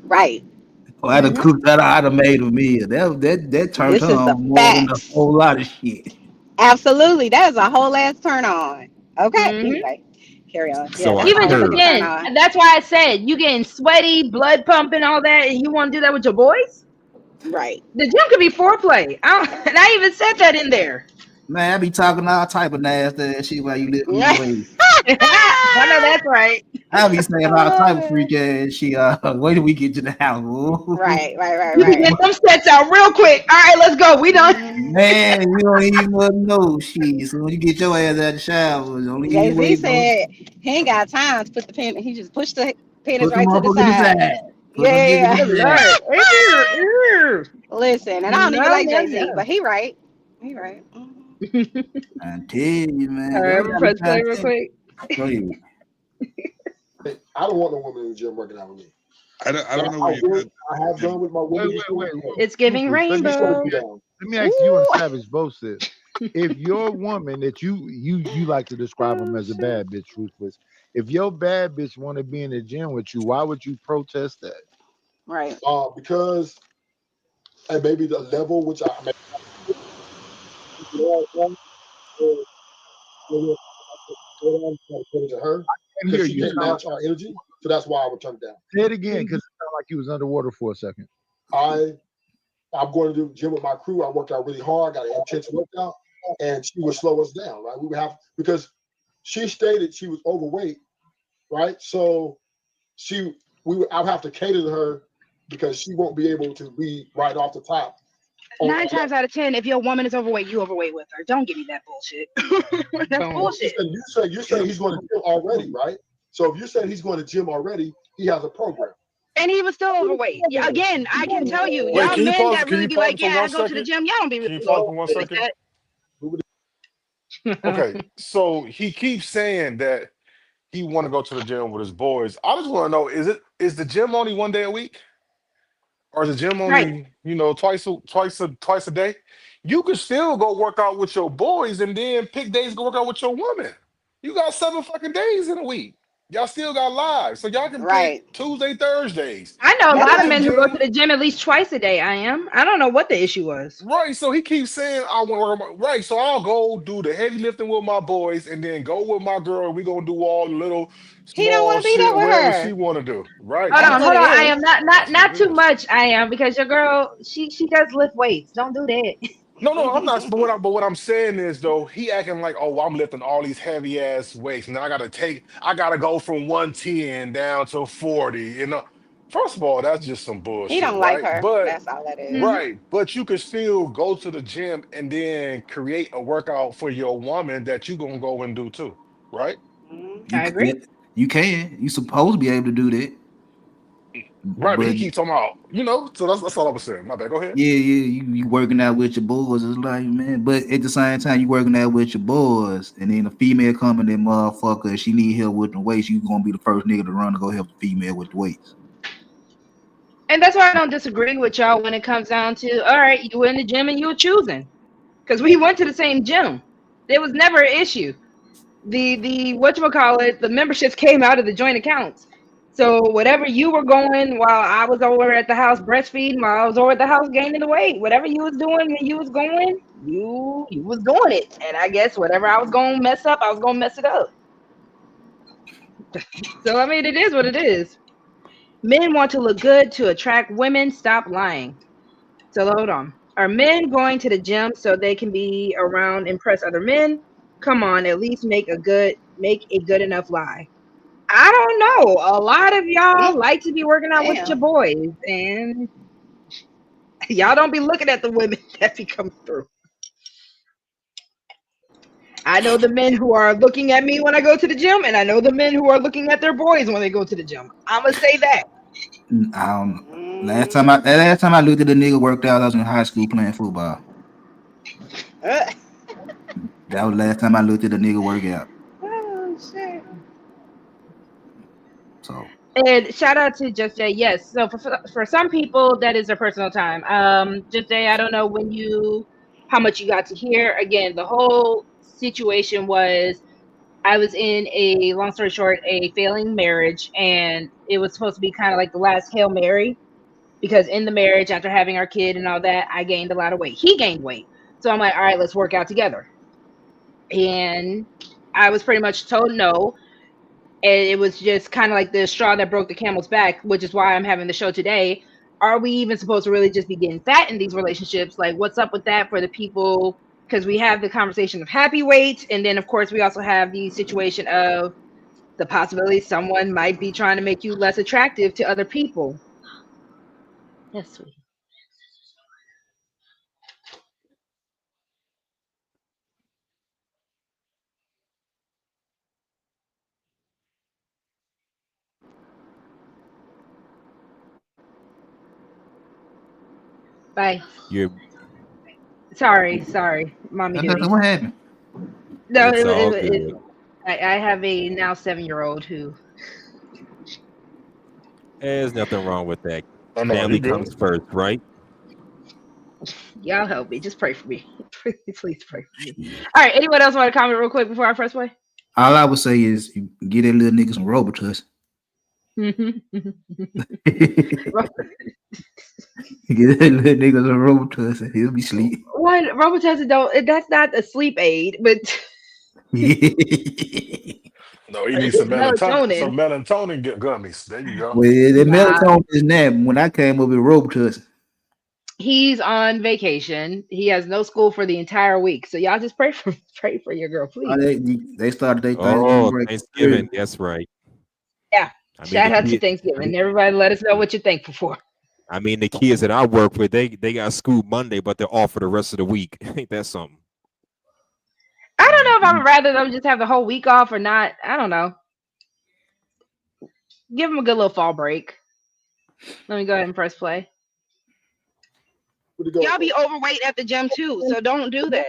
Right. Or I done Mm-hmm. cooked that. I done made a meal. That turned her This is the on more than a facts. whole lot of shit. Absolutely. That is a whole ass turn on. Okay. Mm-hmm. Anyway, carry on. Yeah, So I that's Even always a heard. good turn again, on. that's why I said you getting sweaty, blood pumping, all that, and you want to do that with your boys? Right. The gym could be foreplay. And I even said that in there. Man, I be talking all type of nasty ass shit while you lift these weights. I know that's right. I be saying all type of Uh, freak ass shit. Wait till we get to the house. Ooh. You can get them sets out real quick. All right, let's go. We done. Man, you don't even know shit. So when you get your ass out of the shower, only give Jay you Z wait, bro. said he ain't got time to put the pen. He just pushed the pennies Put them right to the motherfuckers side. aside. Put them Yeah, niggas Good aside. Lord. listen, and I don't even No, like no, Jay Z, no. but he right. He right. I tell you, All man. right, That's I'm what gonna I be press play trying to real tell you. quick. Go ahead. I don't want no woman in the gym working out with me. I don't know what you got. I have done with my Wait, women. wait. It's giving Rufus, rainbow. let me ask you and Savage both this. If your woman that you like to describe them as a bad bitch, Ruthless. If your bad bitch want to be in the gym with you, why would you protest that? Right. Because and maybe the level which I may to her And because hear she you. can't match our energy. So that's why I would turn it down. Say it again, because it sounded like you was underwater for a second. I'm going to do the gym with my crew. I worked out really hard, got an intense workout, and she would slow us down, right? We would have because she stated she was overweight, right? So I would have to cater to her because she won't be able to be right off the top. 9 times out of 10, if your woman is overweight, you overweight with her. Don't give me that bullshit. That's bullshit. You say he's going to gym already, right? So if you say he's going to gym already, he has a program. And he was still overweight. Yeah, again, I can tell you, Wait, y'all can you men pause? that Can really you be pause like, for yeah, I 1 go to the second? gym. Y'all don't be Can you really pause for 1 second? like Okay, that. so he keeps saying that he want to go to the gym with his boys. I just want to know: is the gym only 1 day a week, or is the gym Right. only twice a day? You could still go work out with your boys and then pick days to go work out with your woman. You got 7 fucking days in a week. Y'all still got lives, so y'all can pick Right. Tuesday, Thursdays. I know a Go lot to of the men who go to gym. the gym at least twice a day. I don't know what the issue was. Right, so he keeps saying I want to work. Right, so I'll go do the heavy lifting with my boys, and then go with my girl. And we gonna do all the little He don't want small to be there shit, with whatever she her. want to do. Right, Hold That's on, what hold it on. I am is. that's not what it too is. much. I am because your girl, she does lift weights. Don't do that. No, I'm not. But what I'm saying is though, he acting like, oh, I'm lifting all these heavy ass weights, and I gotta go from 110 down to 40. First of all, that's just some He bullshit, don't like right? her. But That's all that is. Mhm. right, but you can still go to the gym and then create a workout for your woman that you gonna go and do too, right? You I agree. can, you can. You supposed to be able to do that. Right, but he But keeps talking about, so that's all I was saying. My bad. Go ahead. yeah, you working out with your boys. It's like, man, but at the same time, you working out with your boys, and then a female coming, that motherfucker, she need help with the weights. You gonna be the first nigga to run to go help the female with the weights. And that's why I don't disagree with y'all when it comes down to, all right, you were in the gym and you were choosing. Because we went to the same gym. There was never an issue. The whatchamacallit, the memberships came out of the joint accounts. So whatever you were going while I was over at the house breastfeeding, while I was over at the house gaining the weight, whatever you was doing and you was going, you was doing it. And I guess whatever I was gonna mess up, I was gonna mess it up. So I mean it is what it is. Men want to look good to attract women. Stop lying. So hold on. Are men going to the gym so they can be around impress other men? Come on, at least make a good enough lie. I don't know. A lot of y'all like to be working out with your Damn. boys, and y'all don't be looking at the women that be coming through. I know the men who are looking at me when I go to the gym, and I know the men who are looking at their boys when they go to the gym. I'm gonna say that. I don't know. Last time I looked at a nigga worked out, I was in high school playing football. Uh, That was the last time I looked at a nigga work out. oh shit. So And shout out to Just Jay. Yes, so for some people that is their personal time. Just Jay, I don't know how much you got to hear. Again, the whole situation was I was in a long story short, a failing marriage, and it was supposed to be kind of like the last Hail Mary because in the marriage, after having our kid and all that, I gained a lot of weight. He gained weight, so I'm like, all right, let's work out together. And I was pretty much told no. And it was just kind of like the straw that broke the camel's back, which is why I'm having the show today. Are we even supposed to really just be getting fat in these relationships? Like, what's up with that for the people? Because we have the conversation of happy weight, and then of course we also have the situation of the possibility someone might be trying to make you less attractive to other people. Yes, sweetie. Bye. You, Sorry, mommy duties. what happened? No, it's all good. I have a now 7-year-old who. There's nothing wrong with that. Oh no, you Family good. comes first, right? Y'all help me. Just pray for me. Please pray for me. All right. Anyone else want to comment real quick before I press play? All I would say is you get that little nigga some Robitussin. Get that little nigga some Robitussin. He'll be asleep. One Robitussin don't. That's not a sleep aid, but No, he needs it's melatonin. some melatonin gummies. There you go. Well, the Nah, melatonin is nap. When I came up with Robitussin. he's on vacation. He has no school for the entire week. So y'all just pray for your girl, please. They started their Thanksgiving Oh, break. Thanksgiving. That's right. Yeah. I mean, Shout out to Thanksgiving. Everybody, let us know what you're thankful for. I mean, the kids that I work with, they got school Monday, but they're off for the rest of the week. Ain't that something? I don't know if I would rather them just have the whole week off or not. I don't know. Give them a good little fall break. Let me go ahead and press play. Y'all be overweight at the gym too, so don't do that.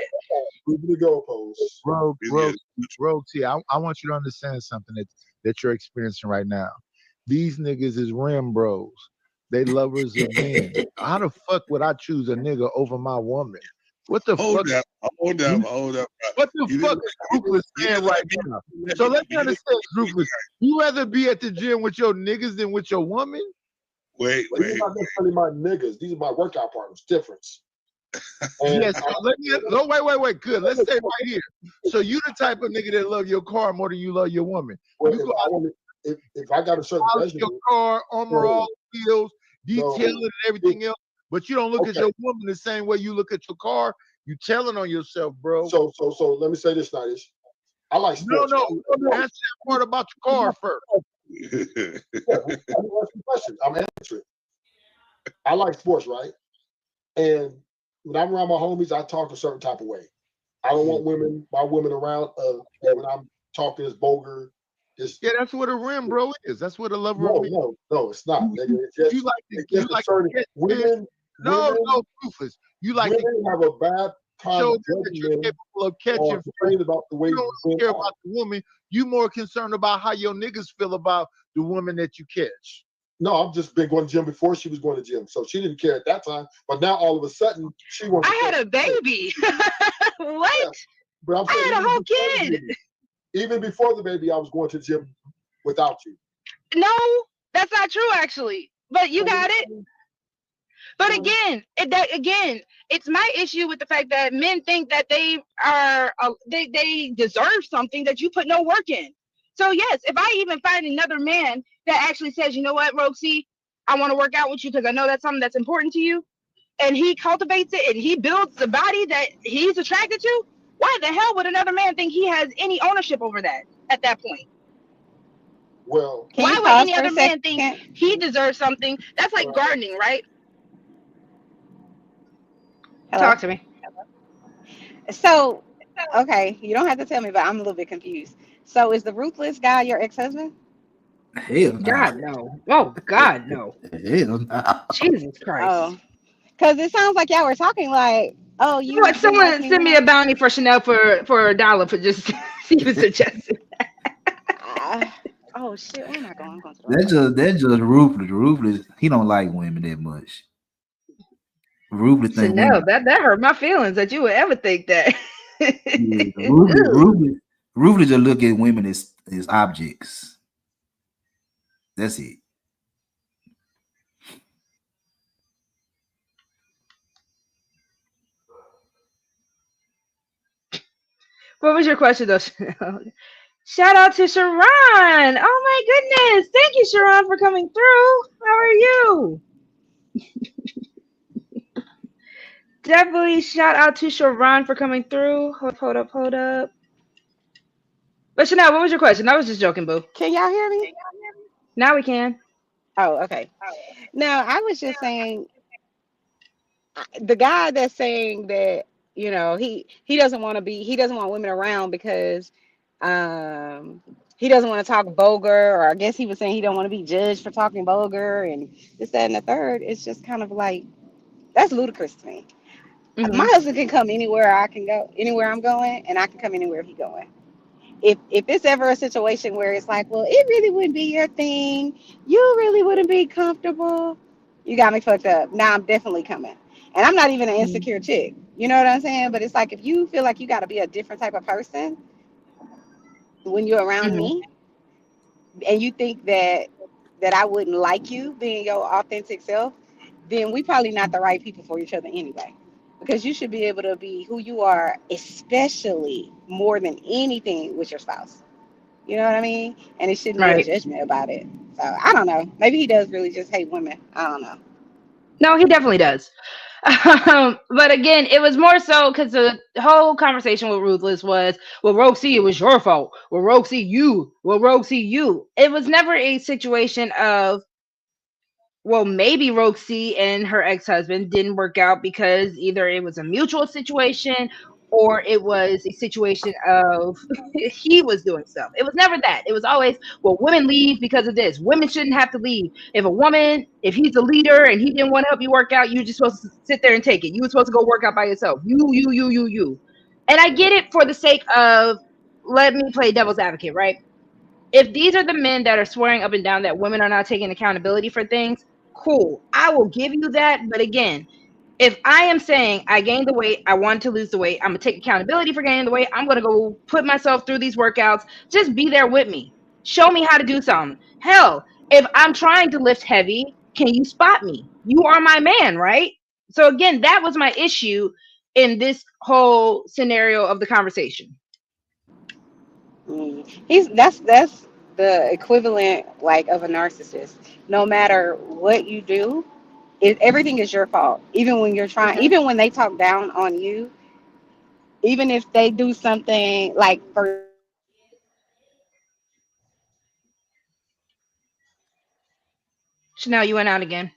Rogue T, I want you to understand something that you're experiencing right now. These niggas is rim bros. They lovers of men. How the fuck would I choose a nigga over my woman? What the fuck? Hold up. What the fuck is Ruthless saying right now? So let me understand, Ruthless. You rather be at the gym with your niggas than with your woman? Wait. These are not necessarily my niggas. These are my workout partners. Difference. Yes. Wait. Good. Let's say right here. So you the type of nigga that love your car more than you love your woman. Well, You go if I got a certain polish your car, armor all wheels, detailing and everything else, but you don't look at your woman the same way you look at your car. You telling on yourself, bro. So let me say this, Nidish. I like sports. No. Answer that part about your car first. I'm answering. I like sports, right? And when I'm around my homies, I talk a certain type of way. I don't want my women around. When I'm talking as vulgar. Yeah, that's what a rim bro is. That's what a lover no, of me. No, it's not. Nigga. It's just, you like women. No, Rufus. You like women have a bad time show that you're capable of catching. About the way you don't care about the woman. You more concerned about how your niggas feel about the woman that you catch. No, I've just been going to gym before she was going to gym, so she didn't care at that time. But now all of a sudden she wants. I had a baby. What? Yeah. But I'm saying, I had a whole kid. Even before the baby, I was going to the gym without you. No, that's not true, actually. But you got it. But again, it's my issue with the fact that men think that they are they deserve something that you put no work in. So yes, if I even find another man that actually says, you know what, RogueC, I want to work out with you because I know that's something that's important to you, and he cultivates it and he builds the body that he's attracted to, why the hell would another man think he has any ownership over that at that point? Well, Can Why you would pause any for a other man think second? he deserves something? That's like gardening, right? Hello. Talk to me. So, okay, you don't have to tell me, but I'm a little bit confused. So, is the ruthless guy your ex-husband? Hell nah. God no. Oh God no. Hell nah. Jesus Christ. Oh, because it sounds like y'all were talking like, oh, you What? didn't like Someone me send when me I. a bounty for Chanel for $1 for just even suggesting. Ah, oh shit, where am I going? I'm going to the wrong That's place. just ruthless. Ruthless. He don't like women that much. Ruthless think Chanel, women. that hurt my feelings that you would ever think that. Yeah, Ew. ruthless just look at women as objects. That's it. What was your question though, Chanel? Shout out to Sharon. Oh my goodness. Thank you, Sharon, for coming through. How are you? Definitely shout out to Sharon for coming through. Hold up. But Chanel, what was your question? I was just joking, boo. Can y'all hear me? Now we can. Oh, okay. Now I was just saying the guy that's saying that he doesn't want to be he doesn't want women around because um he doesn't want to talk vulgar, or I guess he was saying he don't want to be judged for talking vulgar and this, that, and the third. It's just kind of like that's ludicrous to me. My Mm-hmm. husband can come anywhere I can go, anywhere I'm going, and I can come anywhere he's going. If it's ever a situation where it's like, well, it really wouldn't be your thing, you really wouldn't be comfortable, you got me fucked up. Now I'm definitely coming. And I'm not even an insecure chick. You know what I'm saying? But it's like if you feel like you got to be a different type of person when you're around Mm-hmm. me, and you think that I wouldn't like you being your authentic self, then we probably not the right people for each other anyway. Because you should be able to be who you are, especially more than anything with your spouse. You know what I mean? And it shouldn't be a Right. judgment about it. So I don't know. Maybe he does really just hate women. I don't know. No, he definitely does. But again, it was more so because the whole conversation with Ruthless was, well, RogueC, it was your fault. Well, RogueC, you. Well, RogueC, you. It was never a situation of, well, maybe RogueC and her ex-husband didn't work out because either it was a mutual situation or it was a situation of he was doing stuff. It was never that. It was always, well, women leave because of this. Women shouldn't have to leave. If he's a leader and he didn't want to help you work out, you're just supposed to sit there and take it. You were supposed to go work out by yourself. You. And I get it for the sake of, let me play devil's advocate, right? If these are the men that are swearing up and down that women are not taking accountability for things, cool. I will give you that. But again, if I am saying I gained the weight, I wanted to lose the weight, I'm gonna take accountability for gaining the weight. I'm gonna go put myself through these workouts. Just be there with me. Show me how to do something. Hell, if I'm trying to lift heavy, can you spot me? You are my man, right? So again, that was my issue in this whole scenario of the conversation. That's the equivalent like of a narcissist. No matter what you do, everything is your fault. Even when you're trying, Mhm. even when they talk down on you, even if they do something like, for Chanel, you went out again.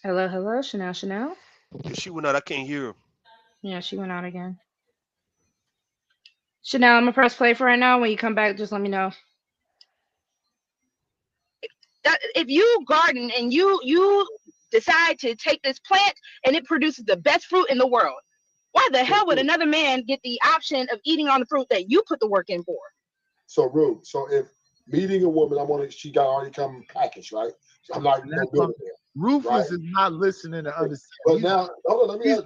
Hello, Chanel. If she went out, I can't hear her. Yeah, she went out again. Chanel, I'm gonna press play for right now. When you come back, just let me know. If you garden and you decide to take this plant and it produces the best fruit in the world, why the hell would another man get the option of eating on the fruit that you put the work in for? So rude. So if meeting a woman, she got already come packaged, right? So I'm not no building there. Ruthless Right? is not listening to understand. But now, hold on, let me say,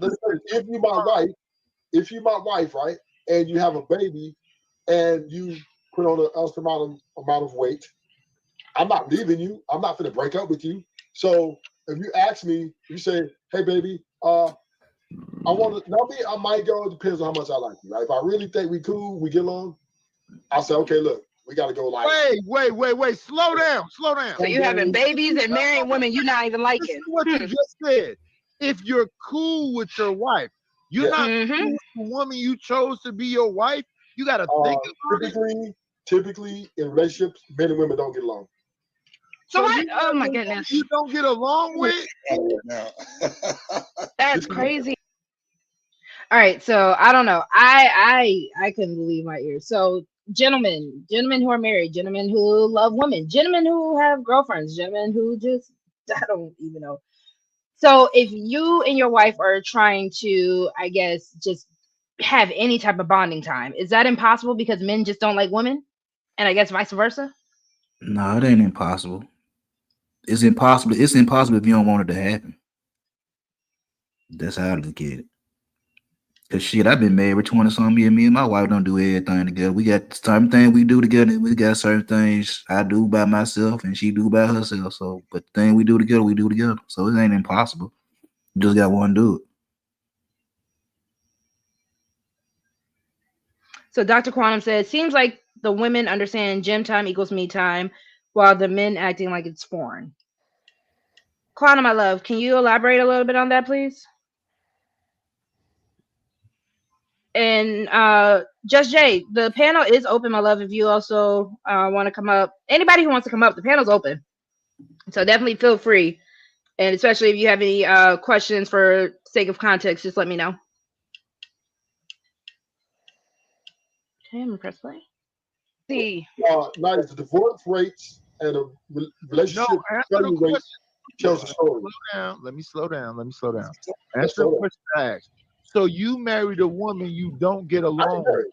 if you my wife, right, and you have a baby and you put on an amount of weight, I'm not leaving you. I'm not gonna break up with you. So if you ask me, you say, hey baby, I want to now me, I might go, it depends on how much I like you, right? If I really think we cool, we get along, I'll say, okay, look, we gotta go like Wait. Slow down. So you having babies and marrying women you not even liking. Listen to what you just said. If you're cool with your wife, you're not cool with the woman you chose to be your wife. You got to Uh, think about it. typically in relationships, men and women don't get along. So So what? you Oh my married a woman goodness, you don't get along with? Now, that's crazy. All right, so I don't know. I couldn't believe my ears. So gentlemen who are married, gentlemen who love women, gentlemen who have girlfriends, gentlemen who just I don't even know. So if you and your wife are trying to, I guess, just have any type of bonding time, is that impossible because men just don't like women? And I guess vice versa? No, it ain't impossible. It's impossible. It's impossible if you don't want it to happen. That's how I look at it. Cause shit, I've been married 20 something years. Me and my wife don't do everything together. We got certain things we do together. We got certain things I do by myself and she do by herself. So, but the thing we do together, we do together. So it ain't impossible. You just got one do it. So Dr. Quantum says, seems like the women understand gym time equals me time, while the men acting like it's foreign. Quantum, my love, can you elaborate a little bit on that, please? And Just Jay, the panel is open, my love. If you also want to come up, anybody who wants to come up, the panel's open. So definitely feel free. And especially if you have any questions for sake of context, just let me know. Okay, I'm gonna press play. See. Now, the divorce rates and the No, relationship answer the failure rate question. tells the story. Let me slow down. Answer the question I asked. So you married a woman you don't get along with.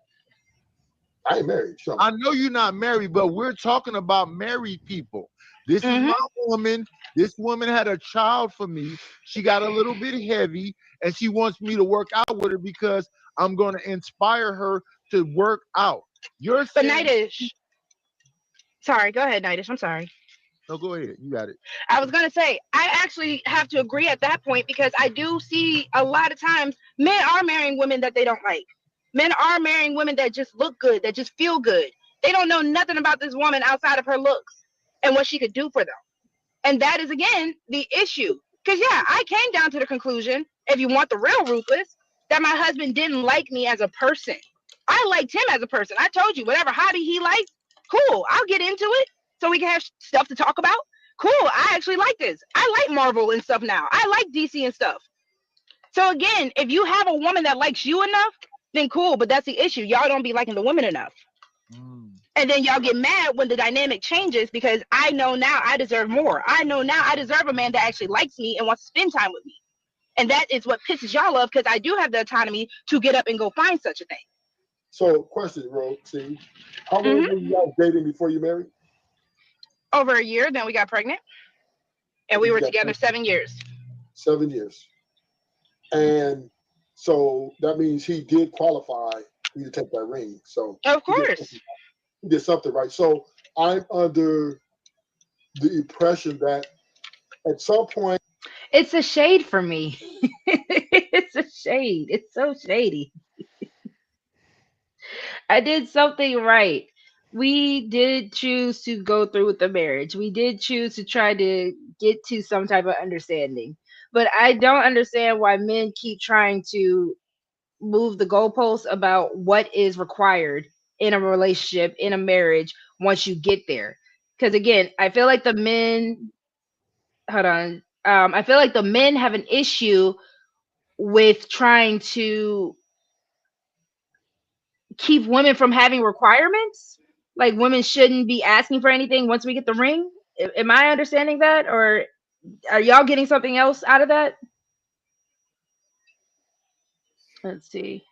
I ain't married. Sure. I know you're not married, but we're talking about married people. This is my woman. This woman had a child for me. She got a little bit heavy, and she wants me to work out with her because I'm going to inspire her to work out. You're But saying, Nightish, sorry, go ahead, Nightish. I'm sorry. no, go ahead. You got it. I was gonna say I actually have to agree at that point because I do see a lot of times men are marrying women that they don't like. Men are marrying women that just look good, that just feel good. They don't know nothing about this woman outside of her looks and what she could do for them. And that is again the issue. Because yeah, I came down to the conclusion, if you want the real ruthless, that my husband didn't like me as a person. I liked him as a person. I told you, whatever hobby he liked, cool. I'll get into it so we can have stuff to talk about. Cool. I actually like this. I like Marvel and stuff now. I like DC and stuff. So again, if you have a woman that likes you enough, then cool. But that's the issue. Y'all don't be liking the women enough. And then y'all get mad when the dynamic changes because I know now I deserve more. I know now I deserve a man that actually likes me and wants to spend time with me. And that is what pisses y'all off because I do have the autonomy to get up and go find such a thing. So, question, RogueC. How long were you guys dating before you married? Over a year, then we got pregnant. And we were together 7 years. 7 years. And so that means he did qualify you to take that ring. So of course. He did something right. So I'm under the impression that at some point it's a shade for me. It's a shade. It's so shady. I did something right. We did choose to go through with the marriage. We did choose to try to get to some type of understanding. But I don't understand why men keep trying to move the goalposts about what is required in a relationship, in a marriage, once you get there. Because again, I feel like the men, hold on, I feel like the men have an issue with trying to keep women from having requirements. Like women shouldn't be asking for anything once we get the ring. Am I understanding that, or are y'all getting something else out of that? Let's see.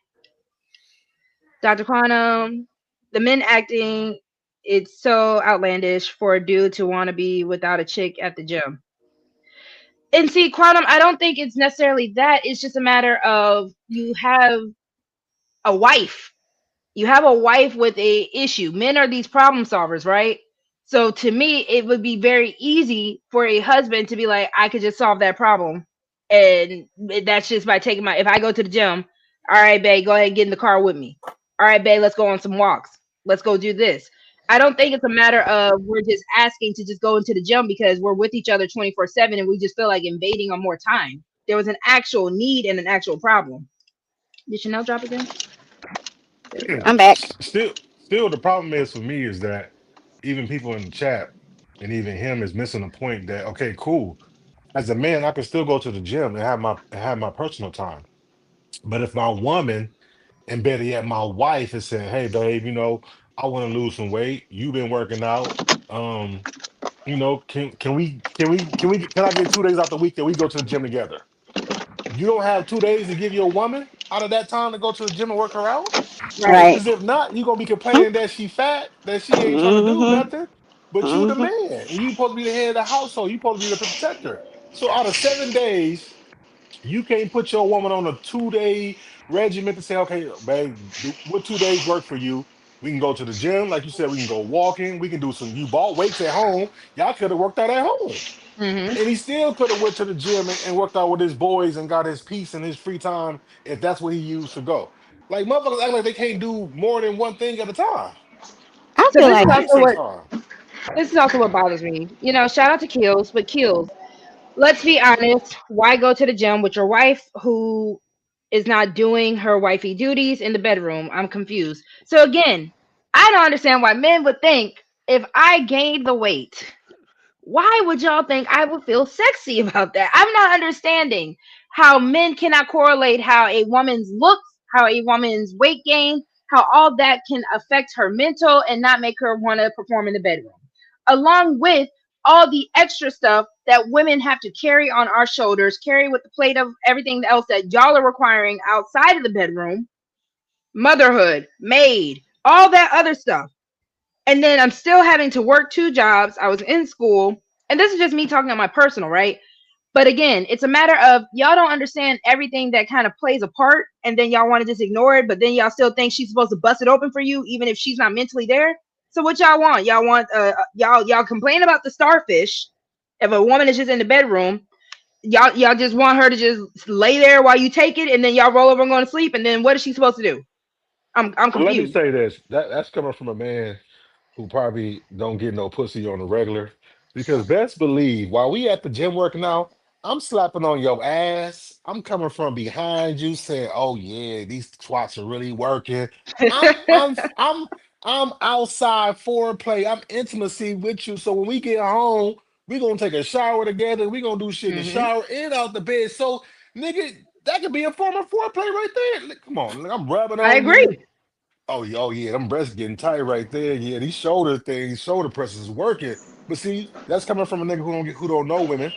Dr. Quantum, the men acting, it's so outlandish for a dude to want to be without a chick at the gym. And see, Quantum, I don't think it's necessarily that. It's just a matter of you have a wife. You have a wife with a issue. Men are these problem solvers, right? So to me, it would be very easy for a husband to be like, I could just solve that problem. And that's just by taking my, if I go to the gym, all right, babe, go ahead and get in the car with me. All right, babe, let's go on some walks. Let's go do this. I don't think it's a matter of we're just asking to just go into the gym because we're with each other 24/7 and we just feel like invading on more time. There was an actual need and an actual problem. Did Chanel drop again? There we go. I'm back. Still, the problem is for me is that even people in the chat and even him is missing the point that okay, cool. As a man, I can still go to the gym and have my personal time. But if my woman and better yet, my wife is saying, "Hey, babe, I want to lose some weight. You've been working out. Um, can I get 2 days out the week that we go to the gym together? You don't have 2 days to give your woman out of that time to go to the gym and work her out? Right. Right. Because if not, you're gonna be complaining that she fat, that she ain't trying to do Mm-hmm. nothing. But you the Mm-hmm. man, and you supposed to be the head of the household. You supposed to be the protector. So out of 7 days, you can't put your woman on a 2 day regimen to say, okay, babe, what 2 days work for you? We can go to the gym, like you said. We can go walking. We can do some. You bought weights at home. Y'all could have worked out at home, Hmm. and he still could have went to the gym and worked out with his boys and got his peace and his free time if that's what he used to go. Like motherfuckers act like they can't do more than one thing at a time. I So feel this Take is like breaks also what sometime. this is also what bothers me. Shout out to Kills, but Kills. Let's be honest. Why go to the gym with your wife who is not doing her wifey duties in the bedroom? I'm confused. So again, I don't understand why men would think if I gained the weight, why would y'all think I would feel sexy about that? I'm not understanding how men cannot correlate how a woman's looks, how a woman's weight gain, how all that can affect her mental and not make her want to perform in the bedroom. Along with all the extra stuff that women have to carry on our shoulders, carry with the plate of everything else that y'all are requiring outside of the bedroom, motherhood, maid, all that other stuff. And then I'm still having to work two jobs. I was in school, and this is just me talking on my personal, right? But again, it's a matter of y'all don't understand everything that kind of plays a part, and then y'all want to just ignore it, but then y'all still think she's supposed to bust it open for you, even if she's not mentally there. So what y'all want? Y'all want y'all complain about the starfish. If a woman is just in the bedroom, y'all just want her to just lay there while you take it, and then y'all roll over and go to sleep, and then what is she supposed to do? I'm Well, let me confused. say this. That's coming from a man who probably don't get no pussy on the regular. Because best believe, while we at the gym working out, I'm slapping on your ass. I'm coming from behind you saying, "Oh yeah, these twats are really working." I'm I'm I'm I'm outside foreplay. I'm intimacy with you. So when we get home, we gonna take a shower together. We gonna do shit in the Hmm. shower and out the bed. So nigga, that could be a form of foreplay right there. Come on, I'm rubbing I on you. agree. Oh yeah, them breasts getting tight right there. Yeah, these shoulder things, shoulder presses is working. But see, that's coming from a nigga who don't know women,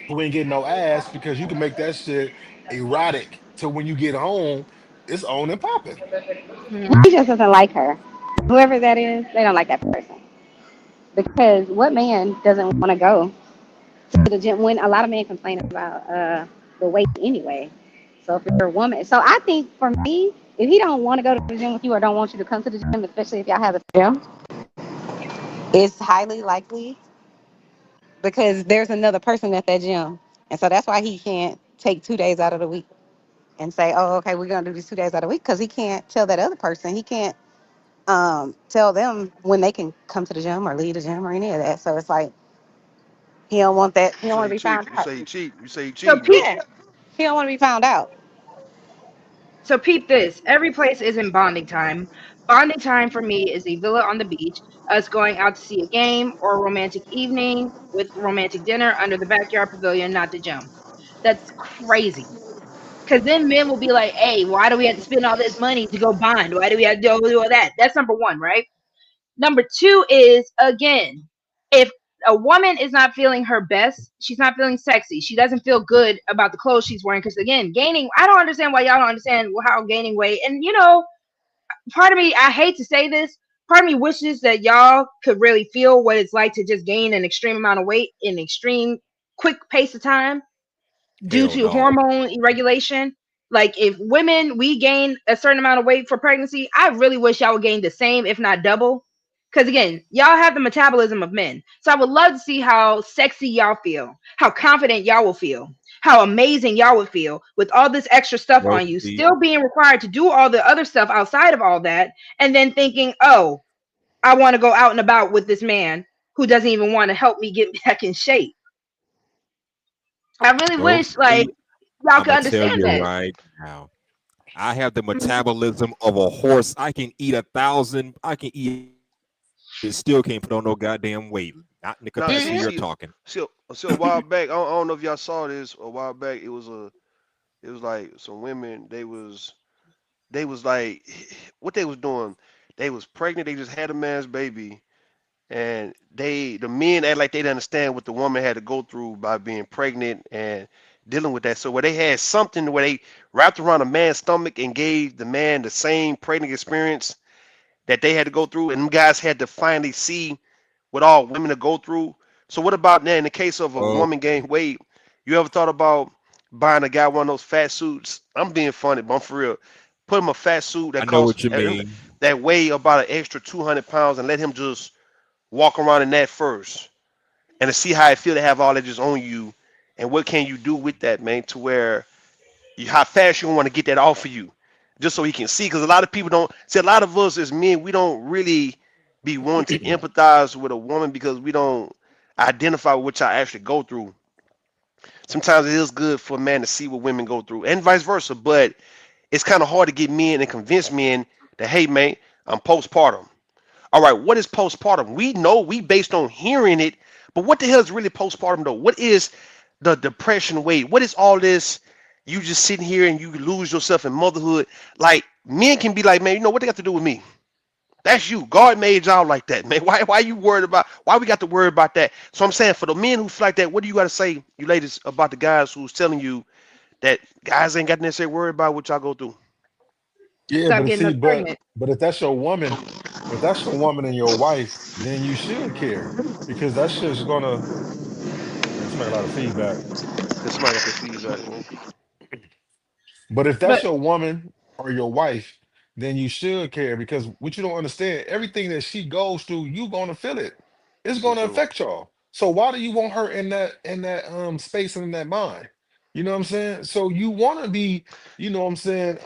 who ain't getting no ass because you can make that shit erotic to when you get home, it's on and popping. he just doesn't like her. Whoever that is, they don't like that person. Because what man doesn't want to go to the gym when a lot of men complain about the weight anyway? So if you're a woman, so I think for me, if he don't want to go to the gym with you or don't want you to come to the gym, especially if y'all have a gym, it's highly likely because there's another person at that gym, and so that's why he can't take 2 days out of the week and say, "Oh, okay, we're gonna do these 2 days out of the week," because he can't tell that other person. He can't tell them when they can come to the gym or leave the gym or any of that. So it's like he don't want that. He You don't want say to be cheat. found You out. say cheat. You say So cheating, peep, huh? Yeah, he don't want to be found out. so peep this. Every place isn't bonding time. Bonding time for me is a villa on the beach, us going out to see a game or a romantic evening with romantic dinner under the backyard pavilion, not the gym. That's crazy. Because then men will be like, hey, why do we have to spend all this money to go bond? Why do we have to do all that? That's number one, right? Number two is, again, if a woman is not feeling her best, she's not feeling sexy, she doesn't feel good about the clothes she's wearing. Because again, gaining, I don't understand why y'all don't understand how gaining weight. And part of me, I hate to say this, part of me wishes that y'all could really feel what it's like to just gain an extreme amount of weight in an extreme quick pace of time due Hell to no. hormone irregulation. Like if women we gain a certain amount of weight for pregnancy, I really wish y'all would gain the same, if not double. Because again, y'all have the metabolism of men. So I would love to see how sexy y'all feel, how confident y'all will feel, how amazing y'all would feel with all this extra stuff Rogue on you, C. still being required to do all the other stuff outside of all that, and then thinking, oh, I want to go out and about with this man who doesn't even want to help me get back in shape. I really Rogue wish like C. y'all I'm could gonna tell understand you that. right now. I have the metabolism of a horse. I can eat 1,000. I can eat it. Still can't put on no goddamn weight. Not in the Now, capacity see, you're see, talking. see, see, a while back. I don't know if y'all saw this. A while back, it was like some women. They was like, what they was doing. They was pregnant. They just had a man's baby, and the men act like they didn't understand what the woman had to go through by being pregnant and dealing with that. So where they had something where they wrapped around a man's stomach and gave the man the same pregnant experience that they had to go through, and them guys had to finally see what all women to go through. So what about now in the case of a Oh, woman gain weight? You ever thought about buying a guy one of those fat suits? I'm being funny, but I'm for real. Put him a fat suit I that know costs what you mean. that weigh about an extra 200 pounds and let him just walk around in that first and to see how it feel to have all that just on you and what can you do with that, man, to where how fast you want to get that off of you just so he can see, because a lot of people don't see, a lot of us as men, we don't really be wanting to empathize with a woman because we don't identify with what y'all actually go through. Sometimes it is good for a man to see what women go through and vice versa, but it's kind of hard to get men and convince men that, hey man, I'm postpartum. All right, what is postpartum? We know we based on hearing it, but what the hell is really postpartum though? What is the depression weight? What is all this? You just sitting here and you lose yourself in motherhood. Like men can be like, man, you know what they got to do with me? That's you. God made y'all like that, man. Why you worried about? Why we got to worry about that? So I'm saying for the men who feel like that, what do you got to say, you ladies, about the guys who's telling you that guys ain't got to necessarily worry about what y'all go through? Yeah, Stop but getting see, us pregnant. but if that's your woman and your wife, then you should care because that shit's gonna. Man, somebody got a lot of feedback. Cause somebody got the feedback, man. But if that's But your woman or your wife, then you should care because what you don't understand, everything that she goes through, you gonna feel it. It's This is gonna true. affect y'all. So why do you want her in that space and in that mind? You know what I'm saying? So you wanna be, you know what I'm saying,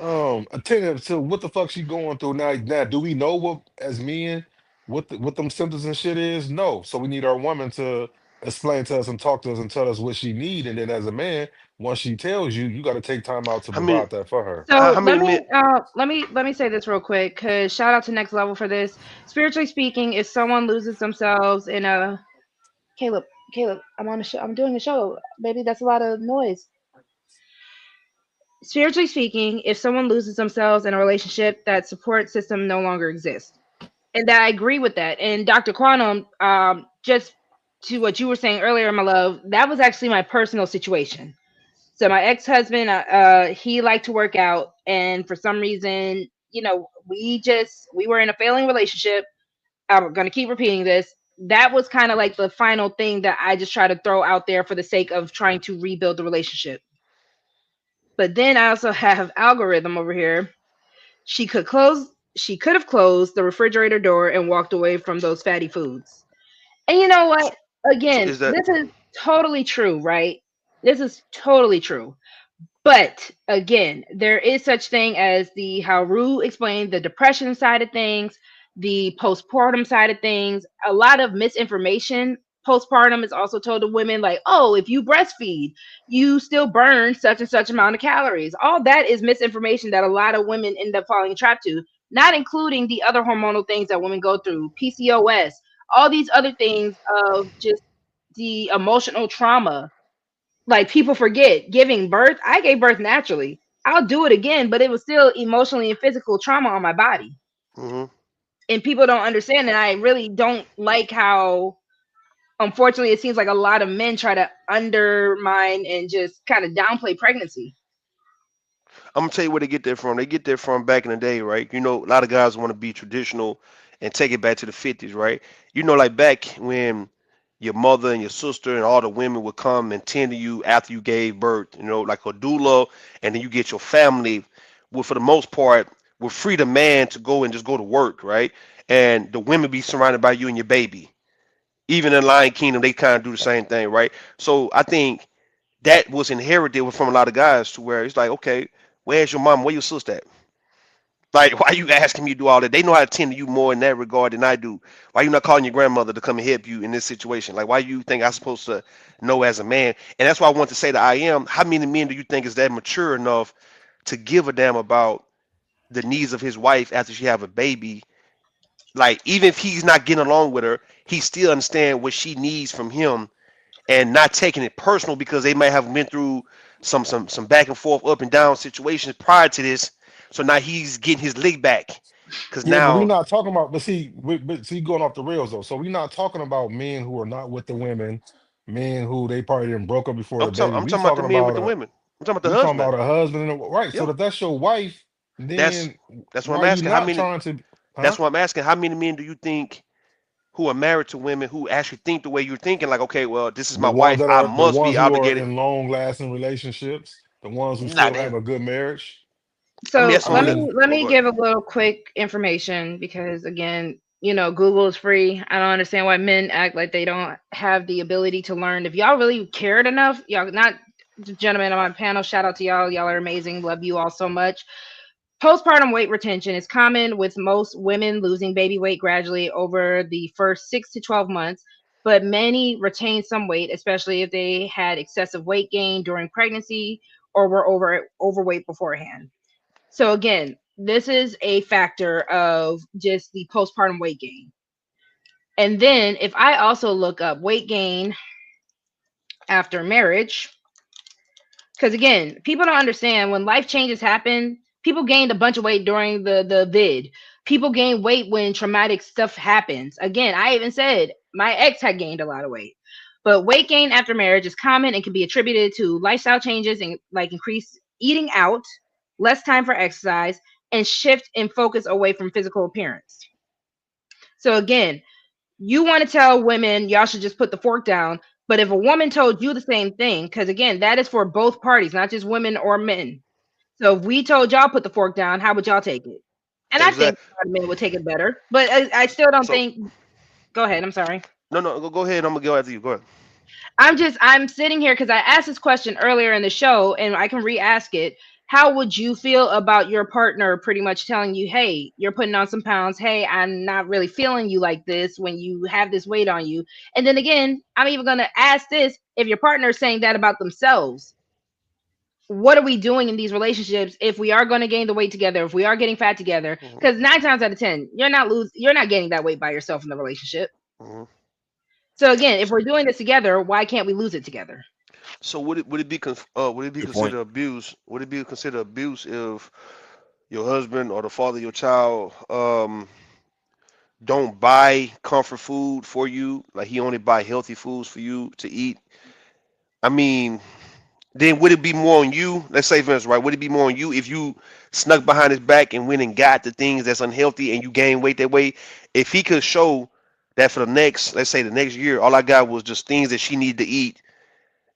attentive to what the fuck she going through. Now do we know what as men what them symptoms and shit is? No. So we need our woman to explain to us and talk to us and tell us what she need. And then as a man, once she tells you, you got to take time out to How many? provide that for her. so How many men? let me say this real quick, because shout out to Next Level for this. Spiritually speaking, if someone loses themselves in a Caleb, Caleb, I'm on a show. I'm doing a show. Baby, that's a lot of noise. Spiritually speaking, if someone loses themselves in a relationship, that support system no longer exists. And I agree with that. And Dr. Quantum, just to what you were saying earlier, my love, that was actually my personal situation. So my ex-husband, he liked to work out, and for some reason, we were in a failing relationship. I'm gonna keep repeating this. That was kind of like the final thing that I just try to throw out there for the sake of trying to rebuild the relationship. But then I also have algorithm over here. She could have closed the refrigerator door and walked away from those fatty foods. And you know what? So Again, is that? this is totally true, right? This is totally true. But again, there is such thing as the how Rue explained the depression side of things, the postpartum side of things. A lot of misinformation postpartum is also told to women like, oh, if you breastfeed, you still burn such and such amount of calories. All that is misinformation that a lot of women end up falling trapped to, not including the other hormonal things that women go through, PCOS, all these other things of just the emotional trauma. Like people forget giving birth. I gave birth naturally. I'll do it again, but it was still emotionally and physical trauma on my body. Hmm. And people don't understand. And I really don't like how, unfortunately, it seems like a lot of men try to undermine and just kind of downplay pregnancy. I'm gonna tell you where they get that from. They get that from back in the day, right? You know, a lot of guys want to be traditional and take it back to the 50s, right? You know, like back when your mother and your sister and all the women would come and tend to you after you gave birth, you know, like a doula, and then you get your family, well, for the most part, will free the man to go and just go to work, right? And the women be surrounded by you and your baby. Even in Lion Kingdom, they kind of do the same thing, right? So I think that was inherited from a lot of guys to where it's like, okay, where's your mom? Where your sister at? Like, why you asking me to do all that? They know how to tend to you more in that regard than I do. Why you not calling your grandmother to come and help you in this situation? Like, why you think I'm supposed to know as a man? And that's why I want to say that I am. How many men do you think is that mature enough to give a damn about the needs of his wife after she have a baby. Like even if he's not getting along with her, he still understand what she needs from him and not taking it personal because they might have been through some back and forth, up and down situations prior to this. So now he's getting his lick back because Yeah, but we're now not talking about. But see, going off the rails though. So we're not talking about men who are not with the women, men who they probably didn't broke up before the baby. I'm We talking about the talking men with about the women. I'm talking about the we talking husband. about a husband and a, right. So Yeah, if that's your wife, that's then that's what why I'm are you asking. How not many? trying to? Huh? That's what I'm asking. How many men do you think who are married to women who actually think the way you're thinking? Like, okay, well, this is my wife. I The must be ones who are obligated. in long lasting relationships, the ones who Nah, still they. have a good marriage. I mean, So that's I let one. me mean, let Oh, me go ahead. give a little quick information because again, Google is free. I don't understand why men act like they don't have the ability to learn. If y'all really cared enough, y'all not gentlemen on my panel, shout out to y'all. Y'all are amazing. Love you all so much. Postpartum weight retention is common with most women losing baby weight gradually over the first 6 to 12 months, but many retain some weight, especially if they had excessive weight gain during pregnancy or were overweight beforehand. So again, this is a factor of just the postpartum weight gain. And then if I also look up weight gain after marriage, because again, people don't understand when life changes happen. People gained a bunch of weight during the vid. People gain weight when traumatic stuff happens. Again, I even said my ex had gained a lot of weight. But weight gain after marriage is common and can be attributed to lifestyle changes and like increased eating out, less time for exercise, and shift in focus away from physical appearance. So again, you want to tell women y'all should just put the fork down. But if a woman told you the same thing, because again, that is for both parties, not just women or men. So if we told y'all put the fork down, how would y'all take it? And I think Exactly. a lot of men would take it better. But I still don't So think. Go ahead. I'm sorry. no, go ahead. I'm gonna go after you. Go ahead. I'm sitting here because I asked this question earlier in the show and I can re-ask it. How would you feel about your partner pretty much telling you, hey, you're putting on some pounds. Hey, I'm not really feeling you like this when you have this weight on you. And then again, I'm even going to ask this if your partner is saying that about themselves. What are we doing in these relationships if we are going to gain the weight together, if we are getting fat together? Hmm. Because 9 times out of 10, you're not getting that weight by yourself in the relationship. Hmm. So again, if we're doing this together, why can't we lose it together? So would it be Good point. considered abuse? Would it be considered abuse if your husband or the father of your child don't buy comfort food for you, like he only buy healthy foods for you to eat? I mean, then would it be more on you? Let's say, for instance, right? Would it be more on you if you snuck behind his back and went and got the things that's unhealthy and you gain weight that way? If he could show that for the next, let's say the next year, all I got was just things that she needed to eat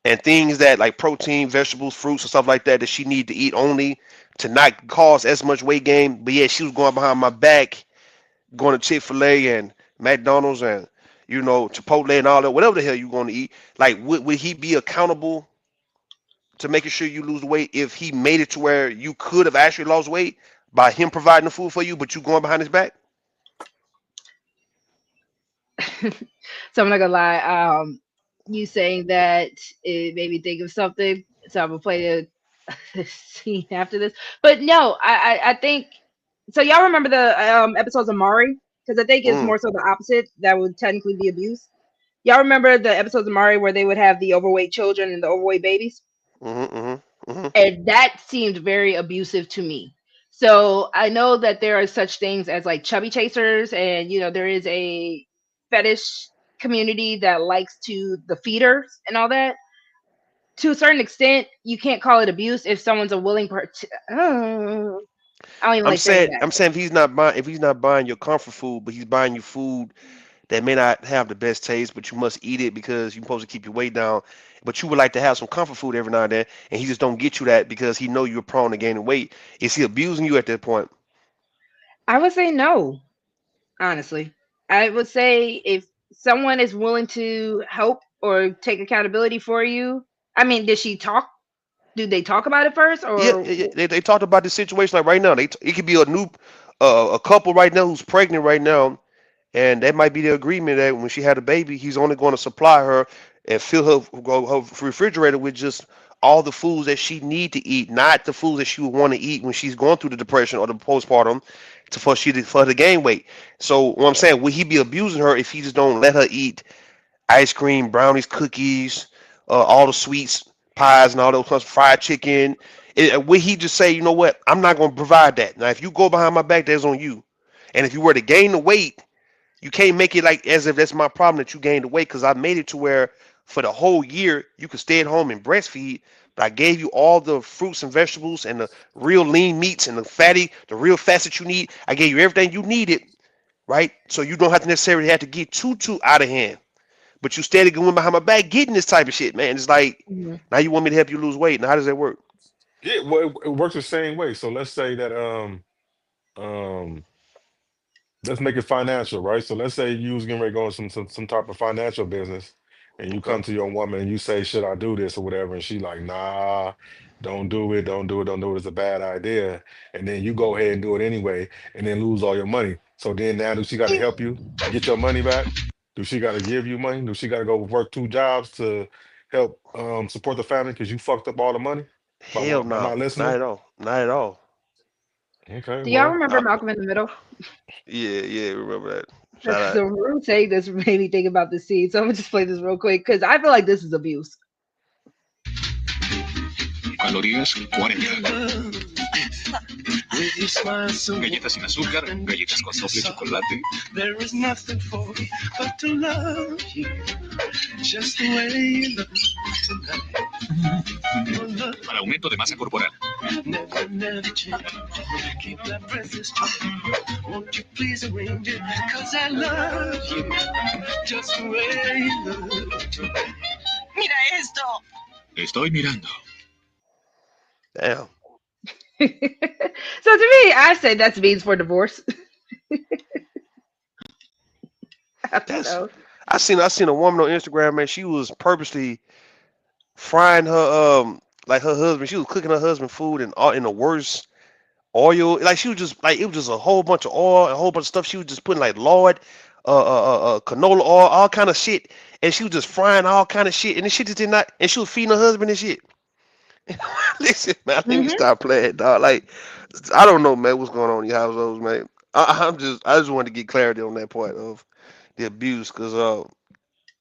and things that like protein, vegetables, fruits, and stuff like that that she needed to eat only to not cause as much weight gain. But yeah, she was going behind my back, going to Chick-fil-A and McDonald's and Chipotle and all that, whatever the hell you going to eat. Like, would he be accountable to making sure you lose weight if he made it to where you could have actually lost weight by him providing the food for you, but you going behind his back? So I'm not gonna lie. You saying that it made me think of something. So I'm gonna play the scene after this. But no, I think so. Y'all remember the episodes of Mari? Because I think it's Mm, more so the opposite. That would technically be abuse. Y'all remember the episodes of Mari where they would have the overweight children and the overweight babies? mm-hmm, mm-hmm, mm-hmm. And that seemed very abusive to me. So I know that there are such things as like chubby chasers, and there is a fetish community that likes to the feeders and all that. To a certain extent, you can't call it abuse if someone's a willing I don't even like saying that. I'm saying if he's not buying your comfort food, but he's buying you food that may not have the best taste, but you must eat it because you're supposed to keep your weight down. But you would like to have some comfort food every now and then, and he just don't get you that because he know you're prone to gaining weight. Is he abusing you at that point? I would say no, honestly. I would say if someone is willing to help or take accountability for you. I mean, did she talk? Do they talk about it first, Yeah, or yeah, yeah. They talked about this situation like right now. It could be a couple right now who's pregnant right now, and that might be the agreement that when she had a baby, he's only going to supply her and fill her refrigerator with just all the foods that she need to eat, not the foods that she would want to eat when she's going through the depression or the postpartum, for her to gain weight. So what I'm saying, would he be abusing her if he just don't let her eat ice cream, brownies, cookies, all the sweets, pies, and all those kinds of fried chicken? Would he just say, you know what, I'm not going to provide that? Now, if you go behind my back, that's on you. And if you were to gain the weight, you can't make it like as if that's my problem that you gained the weight, because I made it to where for the whole year you could stay at home and breastfeed. But I gave you all the fruits and vegetables and the real lean meats and the real fats that you need. I gave you everything you needed, right? So you don't have to necessarily have to get too out of hand. But you steady going behind my back getting this type of shit, man. It's like Mhm. now you want me to help you lose weight. Now how does that work? Yeah, well, it works the same way. So let's say that um let's make it financial, right? So let's say you was getting ready to go on some type of financial business, and you Okay. come to your woman and you say, "Should I do this or whatever?" And she like, "Nah, don't do it, don't do it, don't do it. It's a bad idea." And then you go ahead and do it anyway, and then lose all your money. So then now, do she got to help you get your money back? Do she got to give you money? Do she got to go work two jobs to help support the family because you fucked up all the money by Hell what by no, not not listening? at all, not at all. Okay, Do y'all well, remember Malcolm in the Middle? Yeah, yeah, remember that. Shout out. So Rue saying this made me think about the scene. So I'm gonna just play this real quick because I feel like this is abuse. Calorías 40. Galletas sin azúcar, galletas con sople chocolate. Para aumento de masa corporal. Mira esto. Estoy mirando. Damn. So to me, I say that's means for divorce. I don't That's know. I seen a woman on Instagram, man. She was purposely frying her like her husband. She was cooking her husband food and all in the worst oil. Like she was just like it was just a whole bunch of oil, a whole bunch of stuff. She was just putting like lard, canola oil, all kind of shit, and she was just frying all kind of shit. And the shit just did not. And she was feeding her husband and shit. Listen, man, I need to Hmm. stop playing, dog. Like I don't know, man, what's going on in your households, man. I just wanted to get clarity on that part of the abuse, because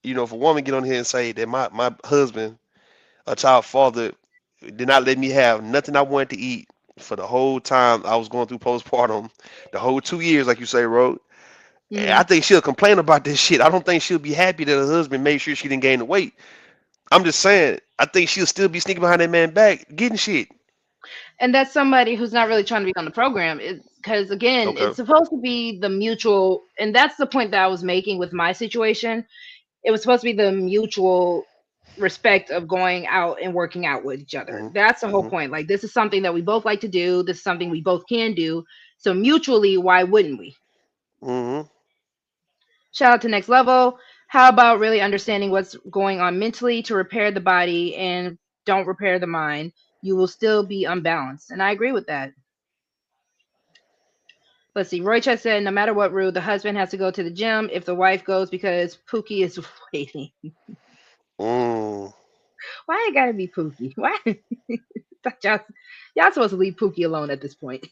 if a woman get on here and say that my husband, a child father, did not let me have nothing I wanted to eat for the whole time I was going through postpartum, the whole 2 years, like you say, Road. I Hmm. think she'll complain about this shit. I don't think she'll be happy that her husband made sure she didn't gain the weight. I'm just saying, I think she'll still be sneaking behind that man back, getting shit. And that's somebody who's not really trying to be on the program. Because again, Okay. it's supposed to be the mutual, and that's the point that I was making with my situation. It was supposed to be the mutual respect of going out and working out with each other. Hmm. That's the whole Hmm. point. Like, this is something that we both like to do. This is something we both can do. So mutually, why wouldn't we? Hmm. Shout out to Next Level. How about really understanding what's going on mentally to repair the body and don't repair the mind? You will still be unbalanced. And I agree with that. Let's see. Roy Chet said, no matter what, Rue, the husband has to go to the gym if the wife goes because Pookie is waiting. Mm. Why it gotta be Pookie? Why? y'all supposed to leave Pookie alone at this point.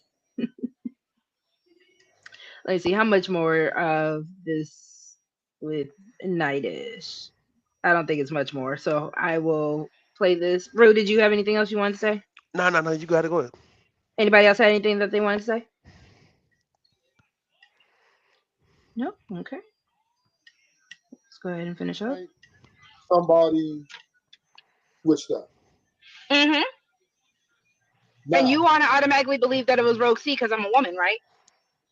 Let me see. How much more of this with Nightish? I don't think it's much more. So I will play this. Rue, did you have anything else you wanted to say? No, no, no. You gotta go ahead. Anybody else had anything that they wanted to say? No? Okay. Let's go ahead and finish up. Right? Somebody switched up. Mm-hmm. And you Now, want to automatically believe that it was RogueC because I'm a woman, right?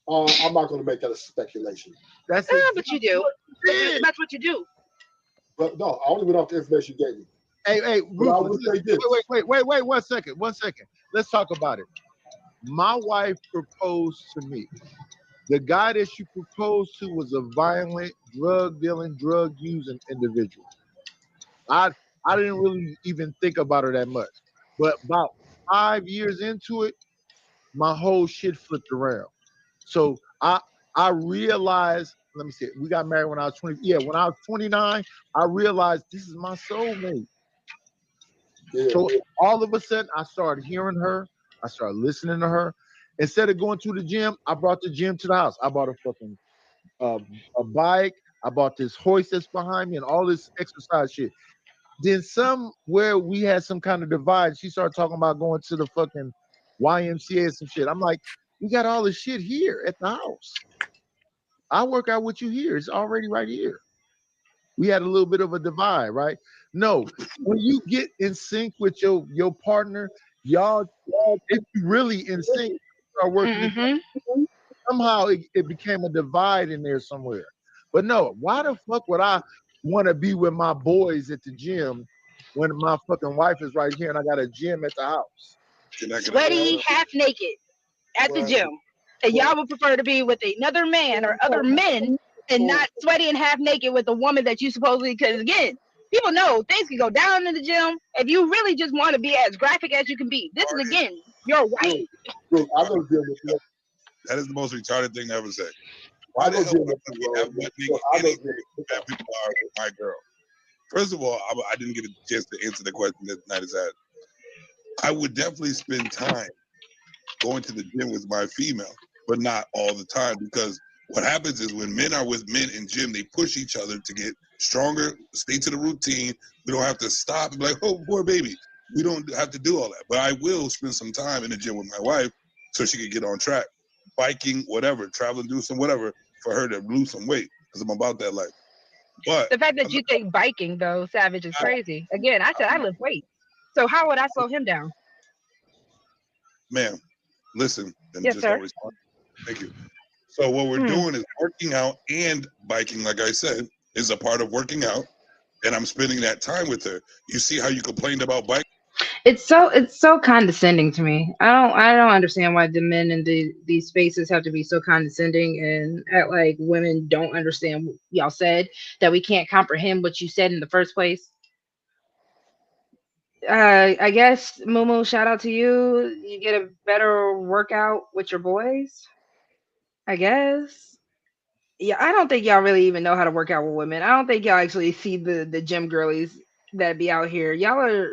I'm not going to make that a speculation. That's But you do. it. That's what you do. But no, I only went off the information you gave me. Hey, But I Rufus, will say this. wait, 1 second. 1 second. Let's talk about it. My wife proposed to me. The guy that she proposed to was a violent, drug dealing, drug using individual. I I didn't really even think about her that much. But about 5 years into it, my whole shit flipped around. So I realized, let me see, we got married when I was 20. Yeah, when I was 29, I realized this is my soulmate. Yeah. So all of a sudden, I started hearing her. I started listening to her. Instead of going to the gym, I brought the gym to the house. I bought a fucking uh, a bike. I bought this hoist that's behind me and all this exercise shit. Then somewhere we had some kind of divide. She started talking about going to the fucking YMCA and some shit. I'm like, we got all this shit here at the house. I work out with you here. It's already right here. We had a little bit of a divide, right? No, when you get in sync with your partner, y'all, if you really in sync, start working Mm-hmm. together. Somehow it became a divide in there somewhere. But no, why the fuck would I want to be with my boys at the gym when my fucking wife is right here and I got a gym at the house? Sweaty, half naked at the Well, gym. And well, y'all would prefer to be with another man or other men and not sweaty and half naked with a woman that you supposedly, because again, people know things can go down in the gym if you really just want to be as graphic as you can be. This is again your wife. look, I go gym with you. That is the most retarded thing to ever say. I Why the go hell gym would with you, I have bro. butt Look, naked I go any gym with that people are with my girl? First of all, I didn't get a chance to answer the question that Night is at. I would definitely spend time going to the gym with my female, but not all the time, because what happens is when men are with men in gym, they push each other to get stronger, stay to the routine. We don't have to stop and be like, oh, poor baby. We don't have to do all that. But I will spend some time in the gym with my wife so she can get on track. Biking, whatever, traveling, do some whatever for her to lose some weight, because I'm about that life. But The fact that you think biking though, Savage, is crazy. Again, I said I lift weights. So how would I slow him down? ma'am, listen, and Yes, just sir. don't respond. Thank you. So what we're Hmm. doing is working out and biking, like I said, is a part of working out, and I'm spending that time with her. You see how you complained about biking? It's so condescending to me. I don't understand why the men in these spaces have to be so condescending and act like women don't understand what y'all said, that we can't comprehend what you said in the first place. I guess Mumu, shout out to you. You get a better workout with your boys. I guess. Yeah, I don't think y'all really even know how to work out with women. I don't think y'all actually see the gym girlies that be out here. Y'all are.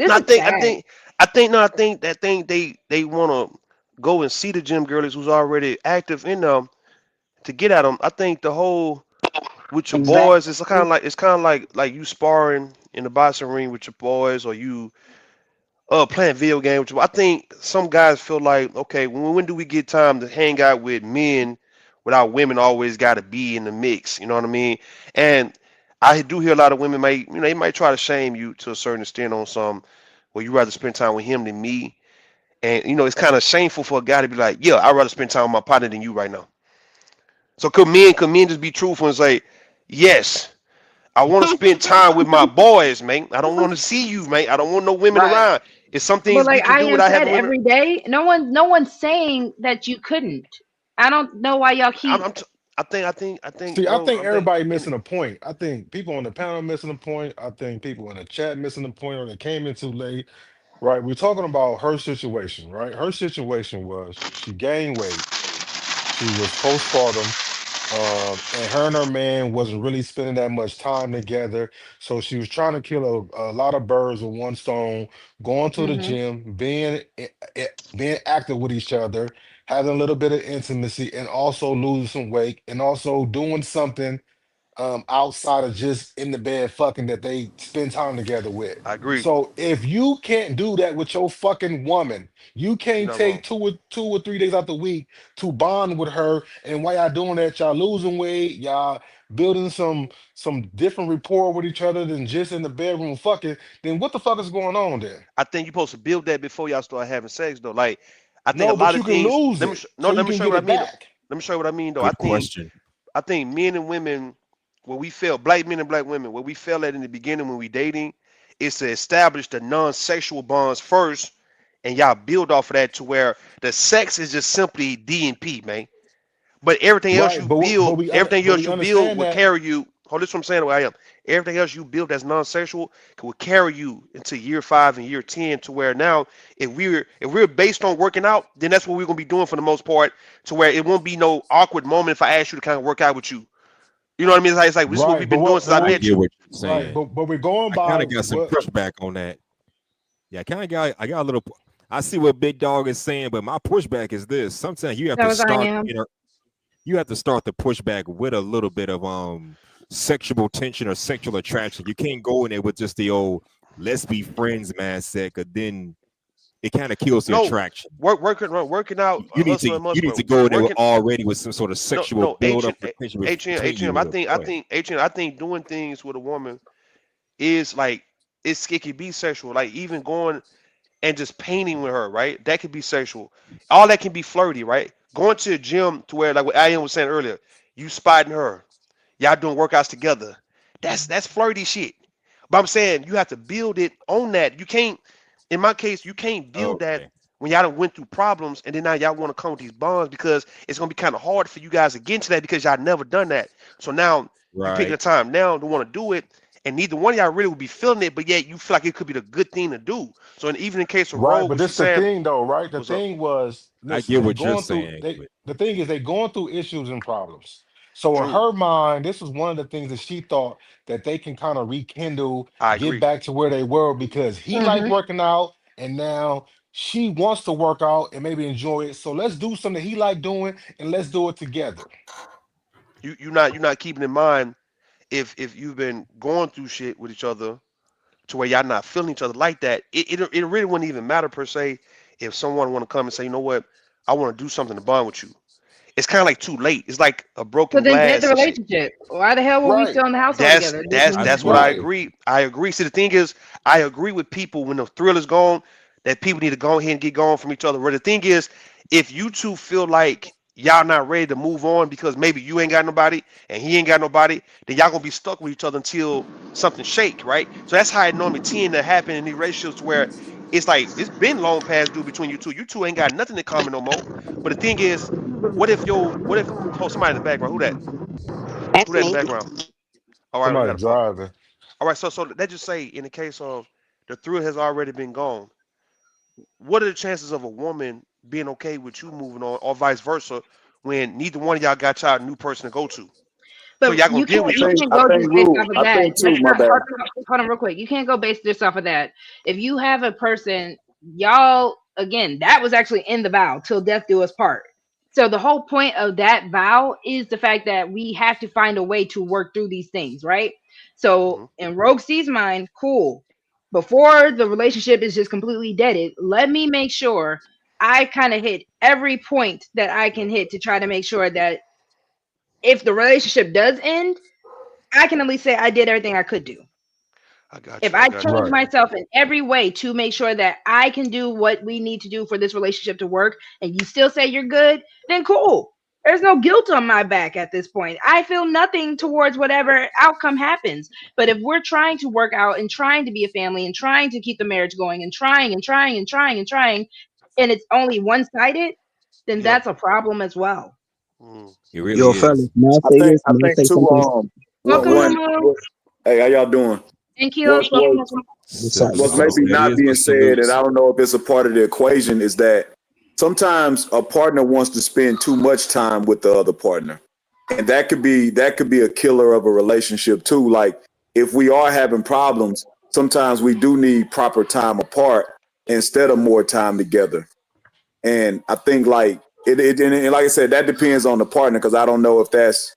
No, This is sad. I think that thing they want to go and see the gym girlies who's already active in them to get at them. I think the whole with your boys, Exactly. it's kind of like you sparring in the boxing ring with your boys, or you playing video game with your. I think some guys feel like, okay, when do we get time to hang out with men without women always got to be in the mix? You know what I mean? And I do hear a lot of women might, they might try to shame you to a certain extent on some, well, you rather spend time with him than me. And it's kind of shameful for a guy to be like, yeah, I'd rather spend time with my partner than you right now. So could men just be truthful and say, yes, I want to spend time with my boys, man. I don't want to see you, man. I don't want no women Right. around. It's some But things we like can I do am without said having women. every day, no one's saying that you couldn't. I don't know why y'all I'm, keep. I'm t- I think, See, I Rose. think I think everybody missing a point. I think people on the panel missing a point. I think people in the chat missing a point, or they came in too late. Right? We're talking about her situation, right? Her situation was she gained weight. She was postpartum. And her and her man wasn't really spending that much time together. So she was trying to kill a lot of birds with one stone, going to the Hmm. gym, being active with each other, having a little bit of intimacy, and also losing some weight, and also doing something outside of just in the bed fucking that they spend time together with. I agree. So if you can't do that with your fucking woman, you You're can't not wrong. take 2 or 3 days out the week to bond with her. And while y'all doing that, y'all losing weight, y'all building some different rapport with each other than just in the bedroom fucking. Then what the fuck is going on then? I think you're supposed to build that before y'all start having sex, though. Like, I think a No, but lot you of can things. lose Let me it no. so you Let me can show you get what I it mean. back. Let me show you what I mean, though. I Good think question. I think men and women, where we fail, black men and black women, where we fail at in the beginning when we dating, is to establish the non-sexual bonds first, and y'all build off of that to where the sex is just simply D and P, man. But Right, everything but else we you build understand will that. carry you. Hold this, what I'm saying. The way I am. Everything else you build that's non-sexual will carry you into year 5 and year 10. To where now, if we're based on working out, then that's what we're gonna be doing for the most part. To where it won't be no awkward moment if I ask you to kind of work out with you. You know what I mean? It's like this is what Right, we've but been doing what? since But I I we met get you. what you're right, saying. but we're going I kind by of got some what? pushback on that. Yeah, I got a little. I see what Big Dog is saying, but my pushback is this: sometimes you have That to was I start, am. you have to start the pushback with a little bit of sexual tension or sexual attraction. You can't go in there with just the old "let's be friends" mindset, cause then it kind of kills the No, attraction. working out, hustler and You need muscle. to go in there Working already with some sort of sexual no build up or tension between you HM. and her. Go ahead. I think doing things with a woman is like it can be sexual. Like even going and just painting with her, right? That could be sexual. All that can be flirty, right? Going to a gym to where, like what Ian was saying earlier, you spotting her, y'all doing workouts together. That's flirty shit. But I'm saying you have to build it on that. You can't, in my case, you can't build that Okay. when y'all done went through problems and then now y'all want to come with these bonds because it's gonna be kind of hard for you guys to get into that because y'all never done that. So now you picking a Right. time now to want to do it, and neither one of y'all really will be feeling it, but yet you feel like it could be the good thing to do. So even in case of Right, Rogue, but what she's this the saying, thing though, right? The what's up? thing was, I listen, get they what you're going through saying, they but the thing is they going through issues and problems. So in True, her mind, this was one of the things that she thought that they can kind of rekindle, I get agree. back to where they were because he liked Hmm. working out and now she wants to work out and maybe enjoy it. So let's do something he liked doing and let's do it together. You're not keeping in mind if you've been going through shit with each other to where y'all not feeling each other like that. It really wouldn't even matter per se if someone want to come and say, you know what, I want to do something to bond with you. It's kind of like too late. It's like a So broken then dead the glass and shit. relationship. Why the hell were we Right. still in the household That's together? This that's is I that's what agree. I Right. agree. I agree. See, the thing is, I agree with people when the thrill is gone, that people need to go ahead and get going from each other. Where the thing is, if you two feel like y'all not ready to move on because maybe you ain't got nobody and he ain't got nobody, then y'all gonna be stuck with each other until something shake, right? So that's how it normally tend to happen in these relationships where it's like it's been long past due between you two. You two ain't got nothing in common no more. But the thing is, what if oh somebody in the background? Who That's that in the me. background? All right, we got Somebody a call. driving. All right, so let's just say in the case of the thrill has already been gone, what are the chances of a woman being okay with you moving on, or vice versa, when neither one of y'all got y'all a new person to go to? So But y'all gonna deal with each you other. can't go just based off of that. That's My not bad. hold on real quick. You can't go based just off of that. If you have a person, y'all again, that was actually in the vow till death do us part. So the whole point of that vow is the fact that we have to find a way to work through these things, right? So Hmm. in Rogue C's mind, cool. Before the relationship is just completely deaded, let me make sure I kind of hit every point that I can Yep, hit to try to make sure that if the relationship does end, I can at least say I did everything I could do. I got If you. I I got you. change Right. myself in every way to make sure that I can do what we need to do for this relationship to work, and you still say you're good, then cool. There's no guilt on my back at this point. I feel nothing towards whatever outcome happens. But if we're trying to work out and trying to be a family and trying to keep the marriage going and trying and trying and trying and trying, and it's only one sided, then Yeah. that's a problem as well. Mm. It Yo, really fellas, is. may I I say think this? I May I think say too. something? What Welcome, one? Numu What, hey, how y'all doing? and What Keelos. what Welcome. What's up? what's What's up? Salutes. maybe That not is being the said, and salutes. I don't know if it's a part of the equation, is that sometimes a partner wants to spend too much time with the other partner, and that could be a killer of a relationship too. Like if we are having problems, sometimes we do need proper time apart instead of more time together. And I think like and like I said, that depends on the partner because I don't know if that's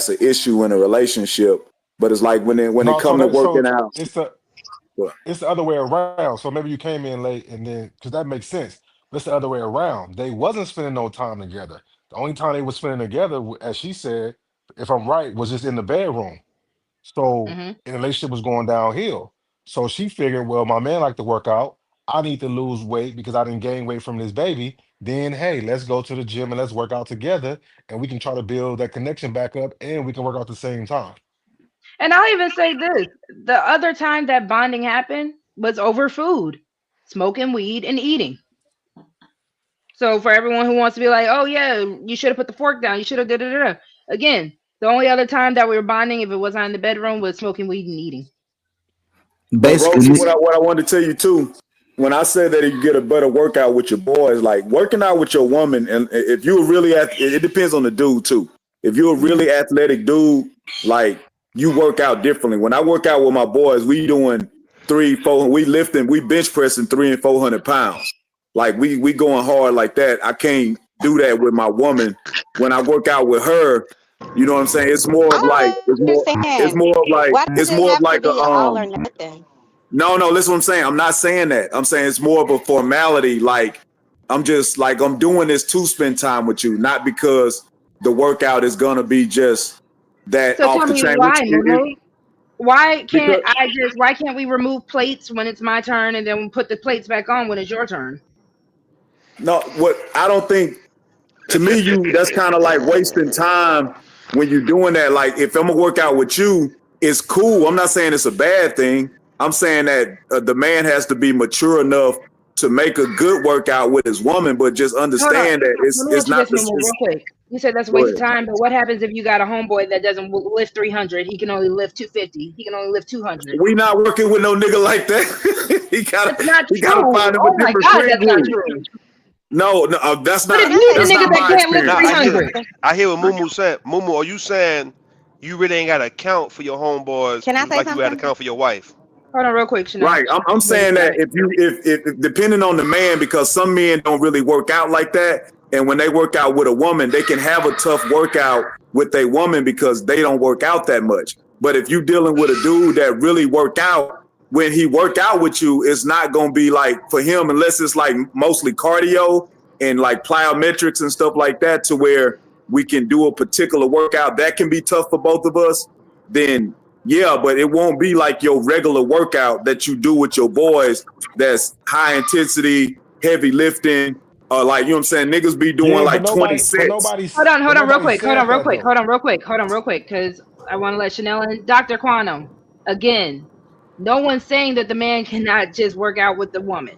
an issue in a relationship. But it's like when it No, so come to that working so out. it's the other way around. So maybe you came in late and then because that makes sense. But it's the other way around. They wasn't spending no time together. The only time they were spending together, as she said, if I'm right, was just in the bedroom. So Hmm. and the relationship was going downhill. So she figured, well, my man like to work out. I need to lose weight because I didn't gain weight from this baby. Then hey, let's go to the gym and let's work out together and we can try to build that connection back up and we can work out at the same time. And I'll even say this: the other time that bonding happened was over food, smoking weed, and eating. So for everyone who wants to be like, "Oh yeah, you should have put the fork down. You should have da da da." Again, the only other time that we were bonding, if it was not in the bedroom, was smoking weed and eating. But Rosie, Basically, what I wanted to tell you too, when I said that you get a better workout with your boys, like working out with your woman, and if you really it depends on the dude too. If you're a Mhm. really athletic dude, like you work out differently. When I work out with my boys, we doing 3, 4, we lifting, we bench pressing 300 and 400 pounds. Like we going hard like that. I can't do that with my woman. When I work out with her, you know what I'm saying? It's more of like I don't understand. Why does it's it more of have to like a be all or nothing? no, listen what I'm saying. I'm not saying that. I'm saying it's more of a formality. Like I'm just like I'm doing this to spend time with you, not because the workout is gonna be just that So off tell the me chain. why, Mumu? Because Why can't we remove plates when it's my turn and then put the plates back on when it's your turn? no, what I don't think to me, you that's kind of like wasting time when you're doing that. Like if I'm gonna work out with you, it's cool. I'm not saying it's a bad thing. I'm saying that the man has to be mature enough to make a good workout with his woman, but just Hold on. understand that Let me it's ask you not this, this. Mumu, real quick. You said that's a Go waste of ahead. time, but what happens if you got a homeboy that doesn't lift 300? He can only lift 250. He can only lift 200. We not working with no nigga like that. That's not he gotta true. find him a Oh my different God, friend that's not group. true. No, What if you need a that's nigga not that my can't lift Now experience. 300? I hear what Mumu saying. Mumu, are you saying you really ain't got to account for your homeboys Can I just say like you had to something? account for your wife? Hold on, real quick, Chanel. Right. I'm Then you saying got that it. if depending on the man, because some men don't really work out like that. And when they work out with a woman, they can have a tough workout with a woman because they don't work out that much. But if you're dealing with a dude that really work out, when he work out with you, it's not gonna be like for him unless it's like mostly cardio and like plyometrics and stuff like that to where we can do a particular workout that can be tough for both of us, then yeah, but it won't be like your regular workout that you do with your boys that's high intensity, heavy lifting, or like, you know what I'm saying? Niggas be doing Yeah, like 20 Hold sets. on, but real nobody quick. Hold on, said real that quick. though. Real quick, because I want to let Chanel and Dr. Quantum again. No one's saying that the man cannot just work out with the woman.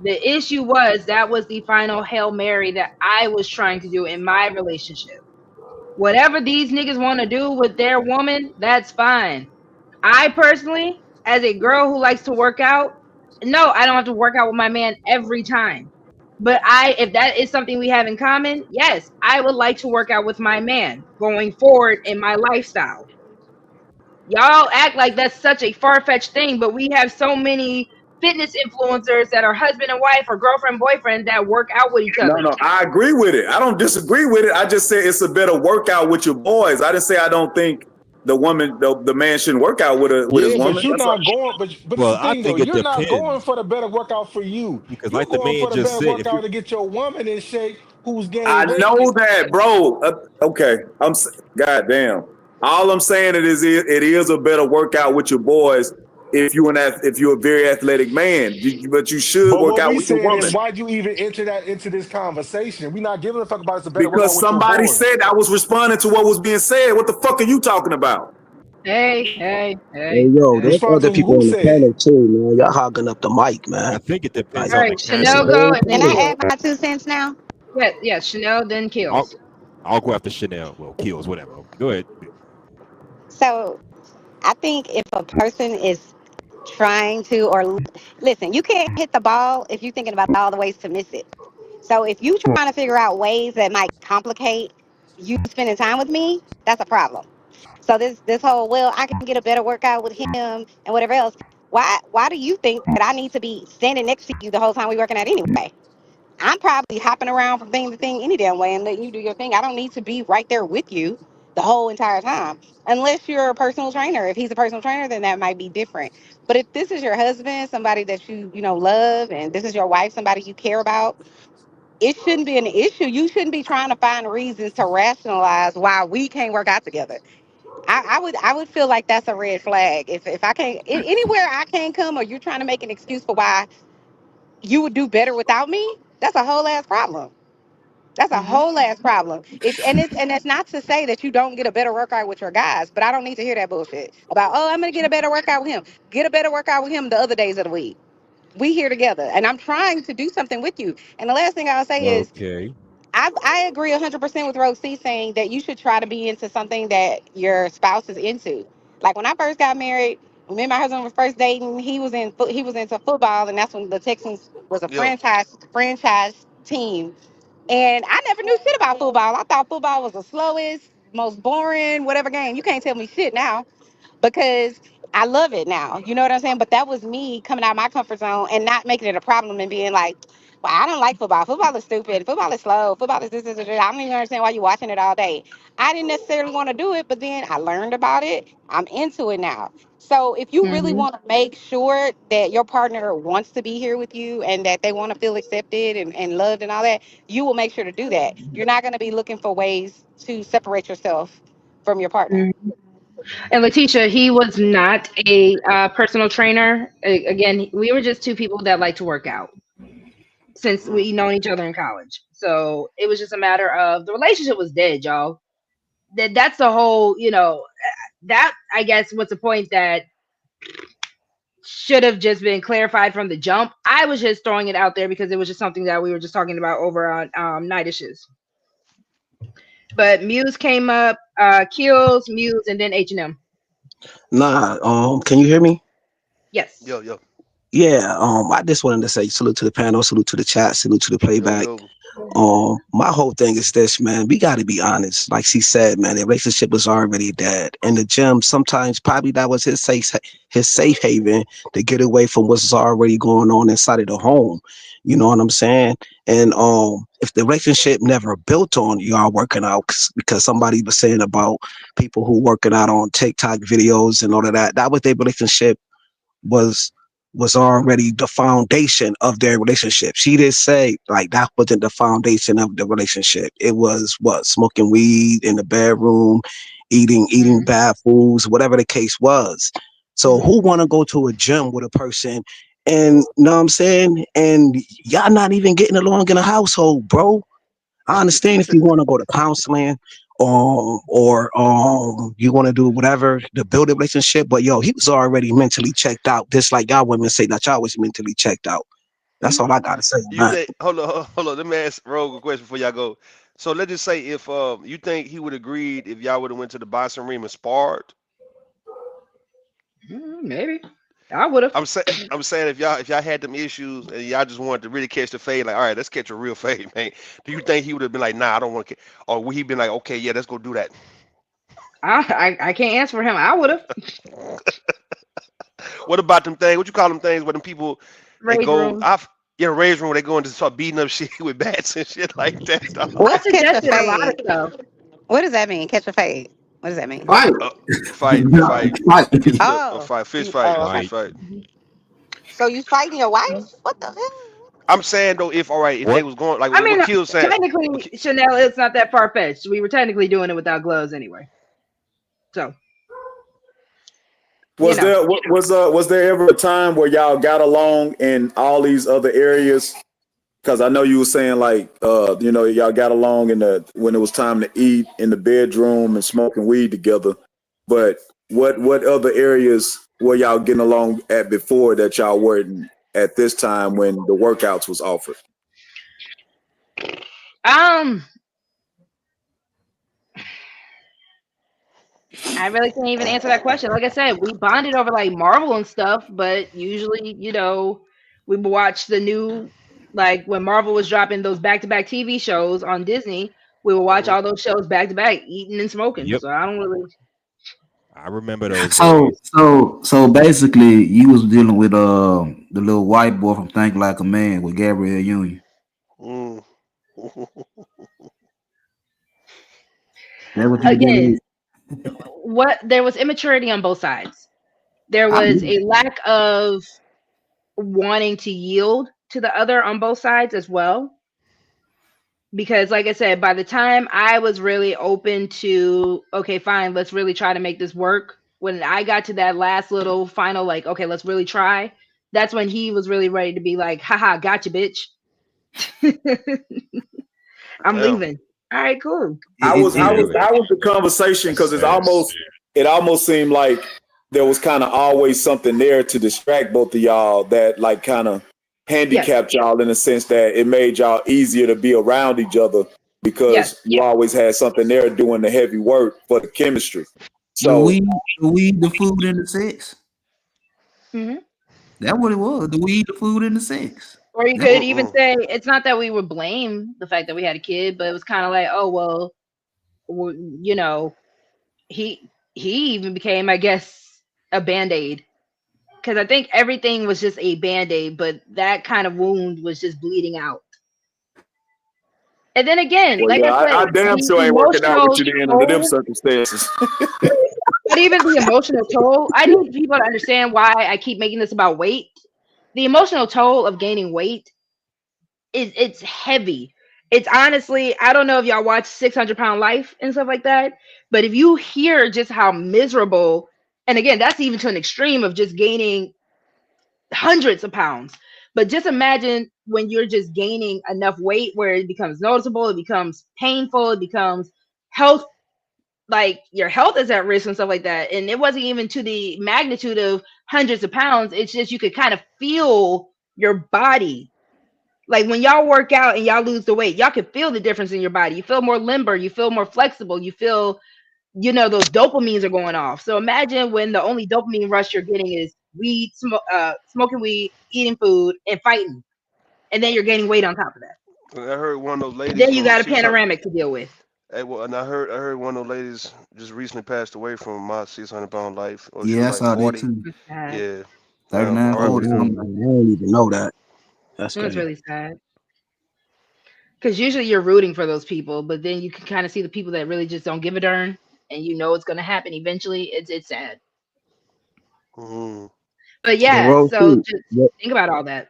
The issue was that was the final Hail Mary that I was trying to do in my relationship. Whatever these niggas want to do with their woman, that's fine. I personally, as a girl who likes to work out, no, I don't have to work out with my man every time. But if that is something we have in common, yes, I would like to work out with my man going forward in my lifestyle. Y'all act like that's such a far-fetched thing, but we have so many fitness influencers that are husband and wife or girlfriend, boyfriend that work out with each other. No, I agree with it. I don't disagree with it. I just say it's a better workout with your boys. I didn't say I don't think the man shouldn't work out with his Yeah, but woman. you're That's all. not going. But it's Well, the I thing though. think it You're not going depends for the better workout for you. because, You're like the going man for the just better said, if you workout to get your woman in shape, who's I gaining weight. know that, bro. Okay, goddamn. All I'm saying it is a better workout with your boys if you're a very athletic man. But you should But work what out we with your saying is, woman why'd you even enter that into this conversation? We're not giving a fuck about it's a better workout because with your somebody boys. said I was responding to what was being said. What the fuck are you talking about? Hey, yo, there's Respond other to people who on the said it. panel too, man. Y'all hogging up the mic, I man. think it depends Like, on All the right, it's a Chanel candidate. go whole and then Can I panel. Kills. add my 2 cents now? Yeah, Chanel then I'll Kills. I'll go after Chanel. Well, kills, whatever. Go ahead. So I think if a person is trying to, or listen, you can't hit the ball if you're thinking about all the ways to miss it. So if you trying to figure out ways that might complicate you spending time with me, that's a problem. So this whole, well, I can get a better workout with him and whatever else. Why do you think that I need to be standing next to you the whole time we working out anyway? I'm probably hopping around from thing to thing any damn way and letting you do your thing. I don't need to be right there with you the whole entire time. Unless you're a personal trainer. If he's a personal trainer, then that might be different. But if this is your husband, somebody that you know love, and this is your wife, somebody you care about, it shouldn't be an issue. You shouldn't be trying to find reasons to rationalize why we can't work out together. I would feel like that's a red flag. If I can't anywhere I can't come, or you're trying to make an excuse for why you would do better without me, that's a whole ass problem. That's a whole ass problem. And that's not to say that you don't get a better workout with your guys, but I don't need to hear that bullshit about, oh, I'm gonna get a better workout with him. Get a better workout with him the other days of the week. We here together, and I'm trying to do something with you. And the last thing I'll say is, Okay. I agree 100% with RogueC saying that you should try to be into something that your spouse is into. Like when I first got married, when me and my husband were first dating, he was into football, and that's when the Texans was a Yeah. franchise team. And I never knew shit about football. I thought football was the slowest. most boring, whatever game. You can't tell me shit now because I love it now. You know what I'm saying? But that was me coming out of my comfort zone and not making it a problem and being like, well, I don't like football. Football is stupid. Football is slow. Football is this. I don't even understand why you're watching it all day. I didn't necessarily want to do it, but then I learned about it. I'm into it now. So if you really want to make sure that your partner wants to be here with you and that they want to feel accepted and loved and all that, you will make sure to do that. You're not going to be looking for ways to separate yourself from your partner. And Letitia, he was not a personal trainer. Again, we were just two people that like to work out since we known each other in college. So it was just a matter of the relationship was dead, y'all. That's the whole, that I guess was the point that should have just been clarified from the jump. I was just throwing it out there because it was just something that we were just talking about over on Night Dishes. But Muse came up, Kills, Muse, and then H&M. Nah, can you hear me? Yes. Yo, yo. Yeah, I just wanted to say salute to the panel, salute to the chat, salute to the playback. Yo, yo. My whole thing is this, man. We got to be honest. Like she said, man, the relationship was already dead. In the gym, sometimes probably that was his safe haven to get away from what's already going on inside of the home. You know what I'm saying? And if the relationship never built on y'all working out, because somebody was saying about people who working out on TikTok videos and all of that, that was their relationship was already the foundation of their relationship. She did say like that wasn't the foundation of the relationship. It was what, smoking weed in the bedroom, eating bad foods, whatever the case was. So who want to go to a gym with a person and know what I'm saying? And y'all not even getting along in a household, bro. I understand if you want to go to counseling or you want to do whatever to build a relationship, but yo, he was already mentally checked out. Just like y'all women say that y'all was mentally checked out. That's all I gotta say, You man. think? Hold on. Let me ask Rogue a question before y'all go. So let's just say if you think he would agreed if y'all would have went to the boxing ring and sparred. Maybe I would have. I'm saying if y'all had them issues and y'all just wanted to really catch the fade, like all right, let's catch a real fade, man. Do you think he would have been like, nah, I don't want to, or would he been like, okay, yeah, let's go do that? I can't answer for him. I would have. What about them things? What you call them things where them people they Rage go room. rage room where they go and just start beating up shit with bats and shit like that, dog. What's catch a Suggested a lot of fade? stuff. What does that mean? Catch a fade. What does that mean? Fight. Fight, get to a Oh, fight, fist fight, okay. fist fight. So you fighting your wife? What the hell? I'm saying though, if all right, if they What? was going like I mean, what Kill saying, technically, Chanel, it's not that far fetched. We were technically doing it without gloves anyway. So, Was there ever a time where y'all got along in all these other areas? Because I know you were saying like y'all got along when it was time to eat in the bedroom and smoking weed together. But what other areas were y'all getting along at before that y'all weren't at this time when the workouts was offered? I really can't even answer that question. Like I said, we bonded over like Marvel and stuff, but usually, we would watch the new, like when Marvel was dropping those back-to-back TV shows on Disney, we would watch all those shows back to back, eating and smoking. Yep. So I don't really. I remember those So days. so basically, you was dealing with the little white boy from Think Like a Man with Gabrielle Union. mm. That what you were dealing Again, with? what there was immaturity on both sides. There I was believe a lack of wanting to yield to the other on both sides as well. Because like I said, by the time I was really open to, okay, fine, let's really try to make this work. When I got to that last little final, like, okay, let's really try. That's when he was really ready to be like, haha, gotcha, bitch. I'm Damn. leaving. All right, cool. How was Really? the conversation? Because That's it almost seemed like there was kind of always something there to distract both of y'all that like kind of handicapped y'all in the sense that it made y'all easier to be around each other because you always had something there doing the heavy work for the chemistry. the So weed, the food, and the sex. Mm-hmm. That's what it was. The weed, the food, and the sex. Or you That- could even say it's not that we would blame the fact that we had a kid, but it was kind of like, oh well, you know, he even became, I guess, a band-aid, because I think everything was just a band-aid, but that kind of wound was just bleeding out. And then again, Well, like yeah, I said, I damn the sure ain't working out with emotional you then under them toll, circumstances. but even the emotional toll, I need people to understand why I keep making this about weight. The emotional toll of gaining weight it's heavy. It's honestly, I don't know if y'all watch 600 Pound Life and stuff like that, but if you hear just how miserable, and again, that's even to an extreme of just gaining hundreds of pounds. But just imagine when you're just gaining enough weight where it becomes noticeable, it becomes painful, it becomes health, like your health is at risk and stuff like that. And it wasn't even to the magnitude of hundreds of pounds. It's just you could kind of feel your body, like when y'all work out and y'all lose the weight, y'all can feel the difference in your body. You feel more limber, you feel more flexible, you feel, those dopamines are going off. So imagine when the only dopamine rush you're getting is smoking weed, eating food, and fighting, and then you're gaining weight on top of that. And I heard one of those ladies Then you from got a 600. panoramic to deal with. Hey, well, and I heard one of those ladies just recently passed away from my 600 pound life. Or she Yeah, was I like saw that 40. too. It's sad. Yeah. 39, Oh 40, R.I.P. to her. damn, something man, like I that. don't even know that. That's It's crazy. really sad because usually you're rooting for those people, but then you can kind of see the people that really just don't give a darn, and it's going to happen eventually. It's sad, Mm-hmm. but But yeah. So Rosie, just think about all that.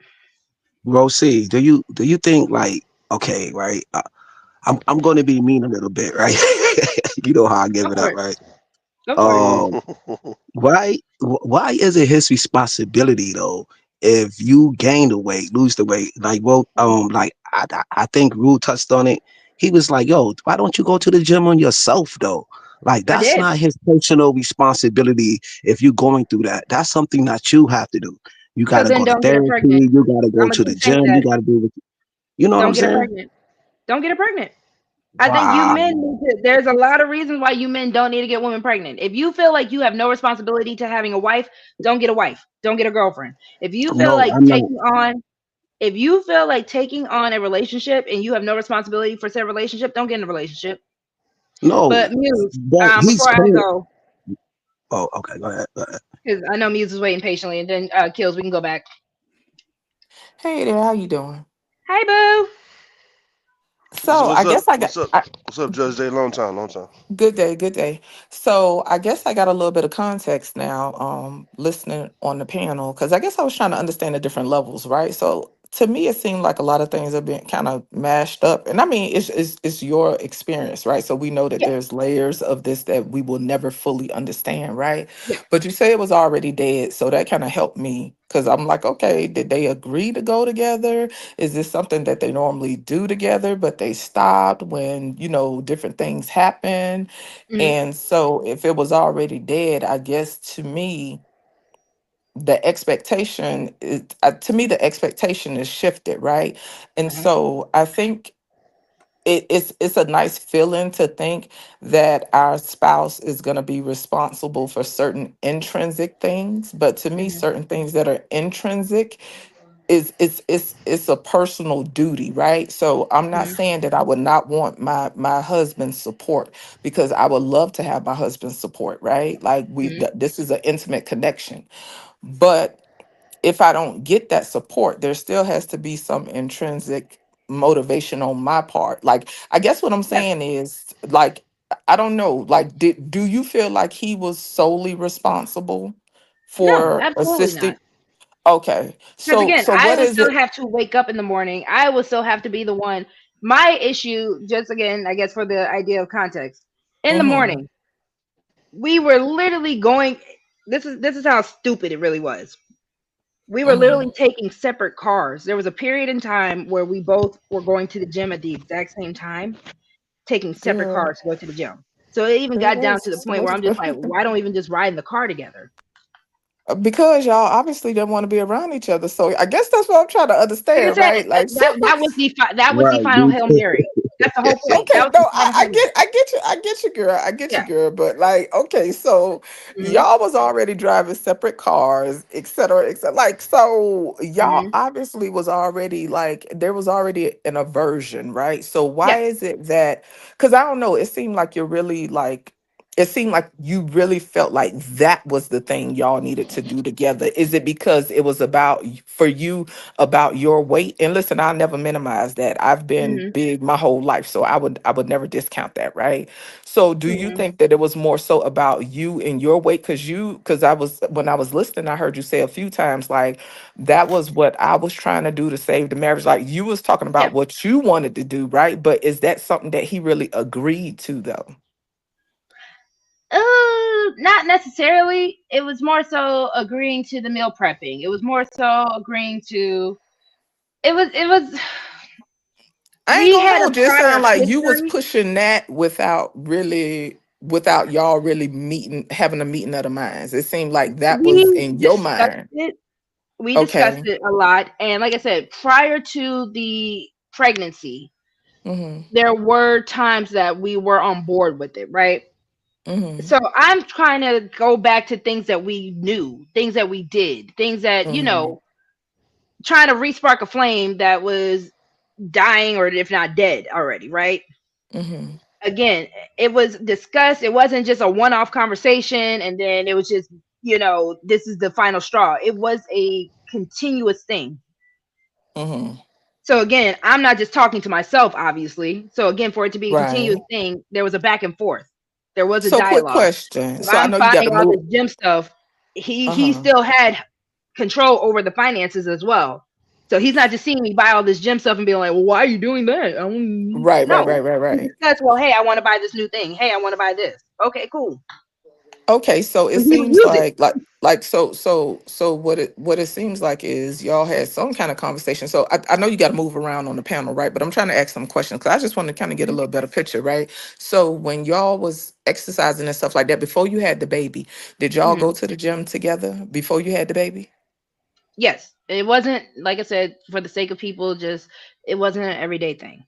Rosie, do you think like okay, right? I'm going to be mean a little bit, right? You know how I Go give it for up, it. right? Go for it. Um, why is it his responsibility though? If you gain the weight, lose the weight, like well, like I think Rue touched on it. He was like, "Yo, why don't you go to the gym on yourself though?" Like I that's did. not his personal responsibility. If you're going through that, that's something that you have to do. You got So to then go to don't get her therapy. pregnant. You got to go I'm gonna to the keep saying gym. You that. got to do. You know what Don't I'm get her saying? pregnant. Don't get her pregnant. I think you Wow. men need to, there's a lot of reasons why you men don't need to get women pregnant. If you feel like you have no responsibility to having a wife, don't get a wife. Don't get a girlfriend. No, I'm not. If you feel like taking on a relationship and you have no responsibility for said relationship, don't get in a relationship. No, But Muse, but he's before I clear. go, Oh, okay. Go ahead. Go ahead. because I know Muse is waiting patiently, and then Kills, we can go back. Hey there, how you doing? Hi, boo. So I What's up? guess I got What's up? I, What's up, Judge Day? Long time, long time. good day, good day. So I guess I got a little bit of context now, listening on the panel, because I guess I was trying to understand the different levels, right? So to me, it seemed like a lot of things are being kind of mashed up, and I mean, it's your experience, right? So we know that Yeah, there's layers of this that we will never fully understand, right? yeah. But you say it was already dead, so that kind of helped me because I'm like, okay, did they agree to go together? Is this something that they normally do together, but they stopped when, different things happen? Mhm, And so if it was already dead, I guess to me, the expectation is shifted, right? And mhm, so I think it's a nice feeling to think that our spouse is going to be responsible for certain intrinsic things, but to me, mhm, certain things that are intrinsic it's a personal duty, right? So I'm not mhm, saying that I would not want my husband's support, because I would love to have my husband's support, right? Like mhm. this is an intimate connection. But if I don't get that support, there still has to be some intrinsic motivation on my part. Like, I guess what I'm Yeah, saying is, like, I don't know, like, do you feel like he was solely responsible no, for absolutely not. assisting? Okay. Because So again, so I what would is still it? have to wake up in the morning. I would still have to be the one. My issue, just again, I guess for the idea of context, in the Mm-hmm. morning, we were literally going. This is how stupid it really was. We were Mm-hmm. literally taking separate cars. There was a period in time where we both were going to the gym at the exact same time, taking separate Girl, cars to go to the gym. So it even girl, got down that's to the just point where I'm just like, why don't we even just ride in the car together? Because y'all obviously didn't want to be around each other. So I guess that's what I'm trying to Like I understand, said, right? Like so that was that was the Right. final Hail Mary. That's the whole point. okay, That was the no, final Hail Mary. I get you, I get you, girl, I get you, Yeah. girl. But like, okay, so Hmm. y'all was already driving separate cars, et cetera, et cetera. Like, so y'all Hmm. obviously was already like there was already an aversion, right? So why Yes. is it that? Because I don't know, it seemed like you're really like. It seemed like you really felt like that was the thing y'all needed to do together. Is it because it was about for you about your weight? And listen, I'll never minimize that. I've been Hmm. big my whole life, so I would never discount that, right? So do you Hmm. think that it was more so about you and your weight? Because I was when I was listening, I heard you say a few times like that was what I was trying to do to save the marriage. Like you was talking Yeah. about what you wanted to do, right? But is that something that he really agreed to though? Not necessarily. It was more so agreeing to the meal prepping. It was more so agreeing to. It was. I ain't We gonna had a hold you. It prior sound like you was history. pushing that without y'all really meeting, having a meeting of the minds. It seemed like that was We in your discussed mind. it. We discussed Okay. it a lot, and like I said, prior to the pregnancy, Mm-hmm. there were times that we were on board with it, right? Mm-hmm. So I'm trying to go back to things that we knew, things that we did, things that, Mm-hmm. trying to respark a flame that was dying or if not dead already, right? Mm-hmm. Again, it was discussed. It wasn't just a one off conversation and then it was just, this is the final straw. It was a continuous thing. Mm-hmm. So again, I'm not just talking to myself, obviously. So again, for it to be a continuous Right. thing, there was a back and forth. There was a So quick dialogue. question. If So I I'm know you gotta buying all move. this gym stuff, he Uh-huh. still had control over the finances as well. So he's not just seeing me buy all this gym stuff and being like, "Well, why are you doing that?" Right, right, right, No, right, we right. discussed. Well, hey, I want to buy this new thing. Hey, I want to buy this. Okay, cool. Okay, so it So he would seems use it. like what it seems like is y'all had some kind of conversation. So I know you got to move around on the panel, right? But I'm trying to ask some questions because I just want to kind of get a Mhm. little better picture, right? So when y'all was exercising and stuff like that before you had the baby, did y'all go Mhm. to the gym together before you had the baby? Yes, it wasn't like I said for the sake of people. Just it wasn't an everyday thing.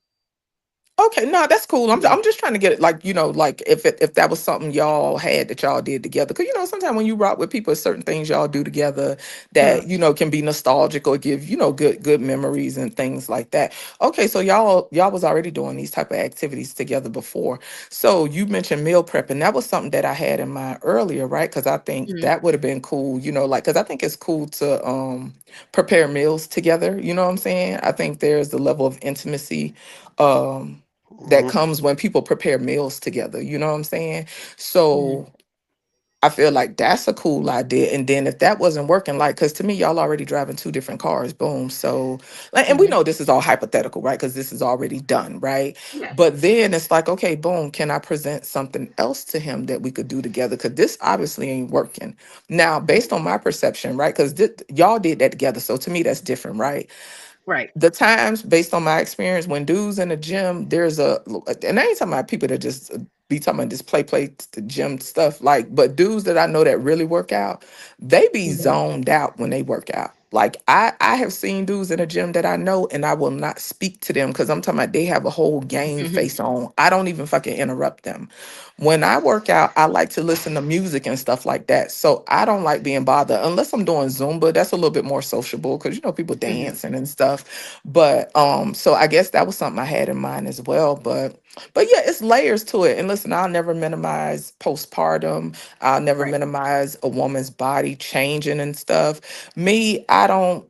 Okay, no, that's cool. Mhm. I'm just trying to get it like, like if that was something y'all had that y'all did together. Cause sometimes when you rock with people, certain things y'all do together Mhm. that, can be nostalgic or give, good memories and things like that. Okay, so y'all was already doing these type of activities together before. So you mentioned meal prep, and that was something that I had in mind earlier, right? Cause I think Mhm. that would have been cool, like cause I think it's cool to prepare meals together, you know what I'm saying? I think there's the level of intimacy. That Hmm. comes when people prepare meals together. You know what I'm saying? Mhm. So I feel like that's a cool idea. And then if that wasn't working, like, because to me, y'all already driving two different cars, boom. So, and we Mhm. know this is all hypothetical, right? Because this is already done, right? Yes. But then it's like, okay, boom, can I present something else to him that we could do together? Because this obviously ain't working. Now, based on my perception, right? Because y'all did that together. So to me, that's different, right? Right. The times based on my experience when dudes in the gym there's and I ain't talking about people that just be talking about just play the gym stuff like but dudes that I know that really work out they be Mhm. zoned out when they work out like I have seen dudes in the gym that I know and I will not speak to them because I'm talking about they have a whole game Mhm. face on. I don't even fucking interrupt them. When I work out, I like to listen to music and stuff like that. So I don't like being bothered unless I'm doing Zumba. That's a little bit more sociable because people Mhm. dancing and stuff. But so I guess that was something I had in mind as well. But yeah, it's layers to it. And listen, I'll never minimize postpartum. I'll never Right. minimize a woman's body changing and stuff. Me, I don't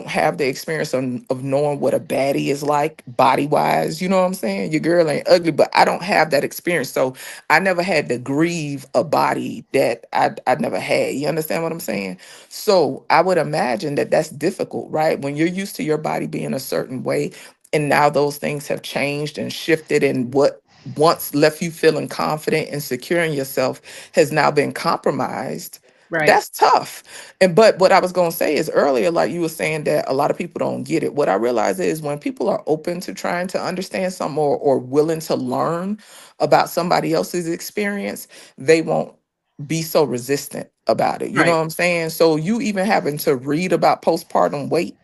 have the experience of knowing what a baddie is like body wise. You know what I'm saying? Your girl ain't ugly, but I don't have that experience. So I never had to grieve a body that I'd never had. You understand what I'm saying? So I would imagine that that's difficult, right? When you're used to your body being a certain way, and now those things have changed and shifted, and what once left you feeling confident and secure in yourself has now been compromised. Right. That's tough. And but what I was gonna say is earlier, like you were saying that a lot of people don't get it. What I realize is when people are open to trying to understand something or willing to learn about somebody else's experience, they won't be so resistant about it. You know Right. what I'm saying? So you even having to read about postpartum weight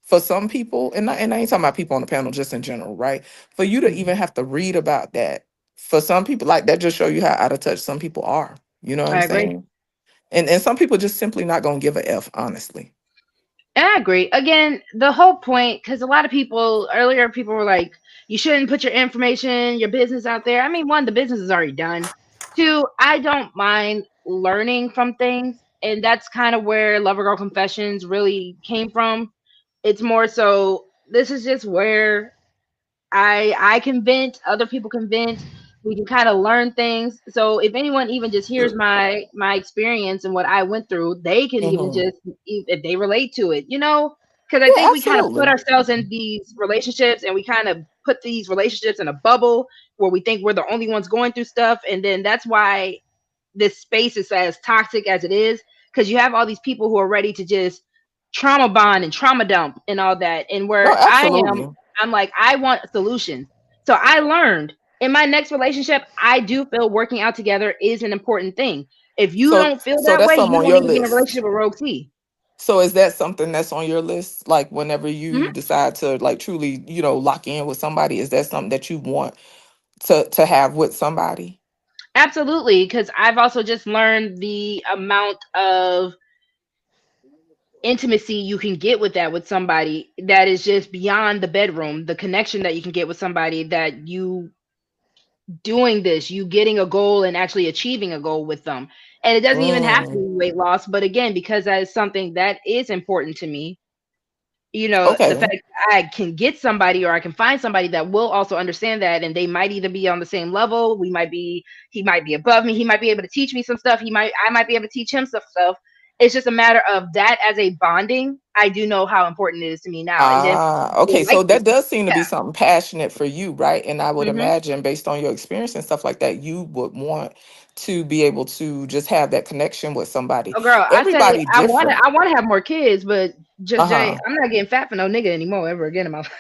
for some people, and I ain't talking about people on the panel, just in general, right? For you to even have to read about that, for some people, like that just show you how out of touch some people are. You know what I'm I agree. saying? And some people just simply not gonna give a F, honestly. And I agree. Again, the whole point, because a lot of people earlier, people were like, you shouldn't put your information, your business out there. I mean, one, the business is already done. Two, I don't mind learning from things. And that's kind of where Lover Girl Confessions really came from. It's more so, this is just where I can vent, other people can vent. We can kind of learn things. So if anyone even just hears my experience and what I went through, they can even Hmm. just if they relate to it, because I Yeah, think we kind of put absolutely. ourselves in these relationships and we kind of put these relationships in a bubble where we think we're the only ones going through stuff, and then that's why this space is as toxic as it is, because you have all these people who are ready to just trauma bond and trauma dump and all that. And No, where I am, absolutely. I'm like, I want solutions. So I learned in my next relationship, I do feel working out together is an important thing. If you So don't feel so that that's way, something you on don't your need to be in a list. relationship with Rogue T. So is that something that's on your list? Like whenever you Mhm. decide to like truly, lock in with somebody, is that something that you want to have with somebody? Absolutely, because I've also just learned the amount of intimacy you can get with that with somebody that is just beyond the bedroom, the connection that you can get with somebody that you doing this, you getting a goal and actually achieving a goal with them. And it doesn't even have to be Mm, weight loss, but again, because that is something that is important to me, the okay. fact I can get somebody or I can find somebody that will also understand that, and they might either be on the same level, he might be above me, he might be able to teach me some stuff, I might be able to teach him some stuff. It's just a matter of that as a bonding. I do know how important it is to me now. And then Ah, okay. people like So this. that does seem to Yeah. be something passionate for you, right? And I would Hmm. imagine, based on your experience and stuff like that, you would want to be able to just have that connection with somebody. Oh, girl, I said Everybody different. I want to have more kids, but just Jay, Uh-huh. I'm not getting fat for no nigga anymore ever again in my life.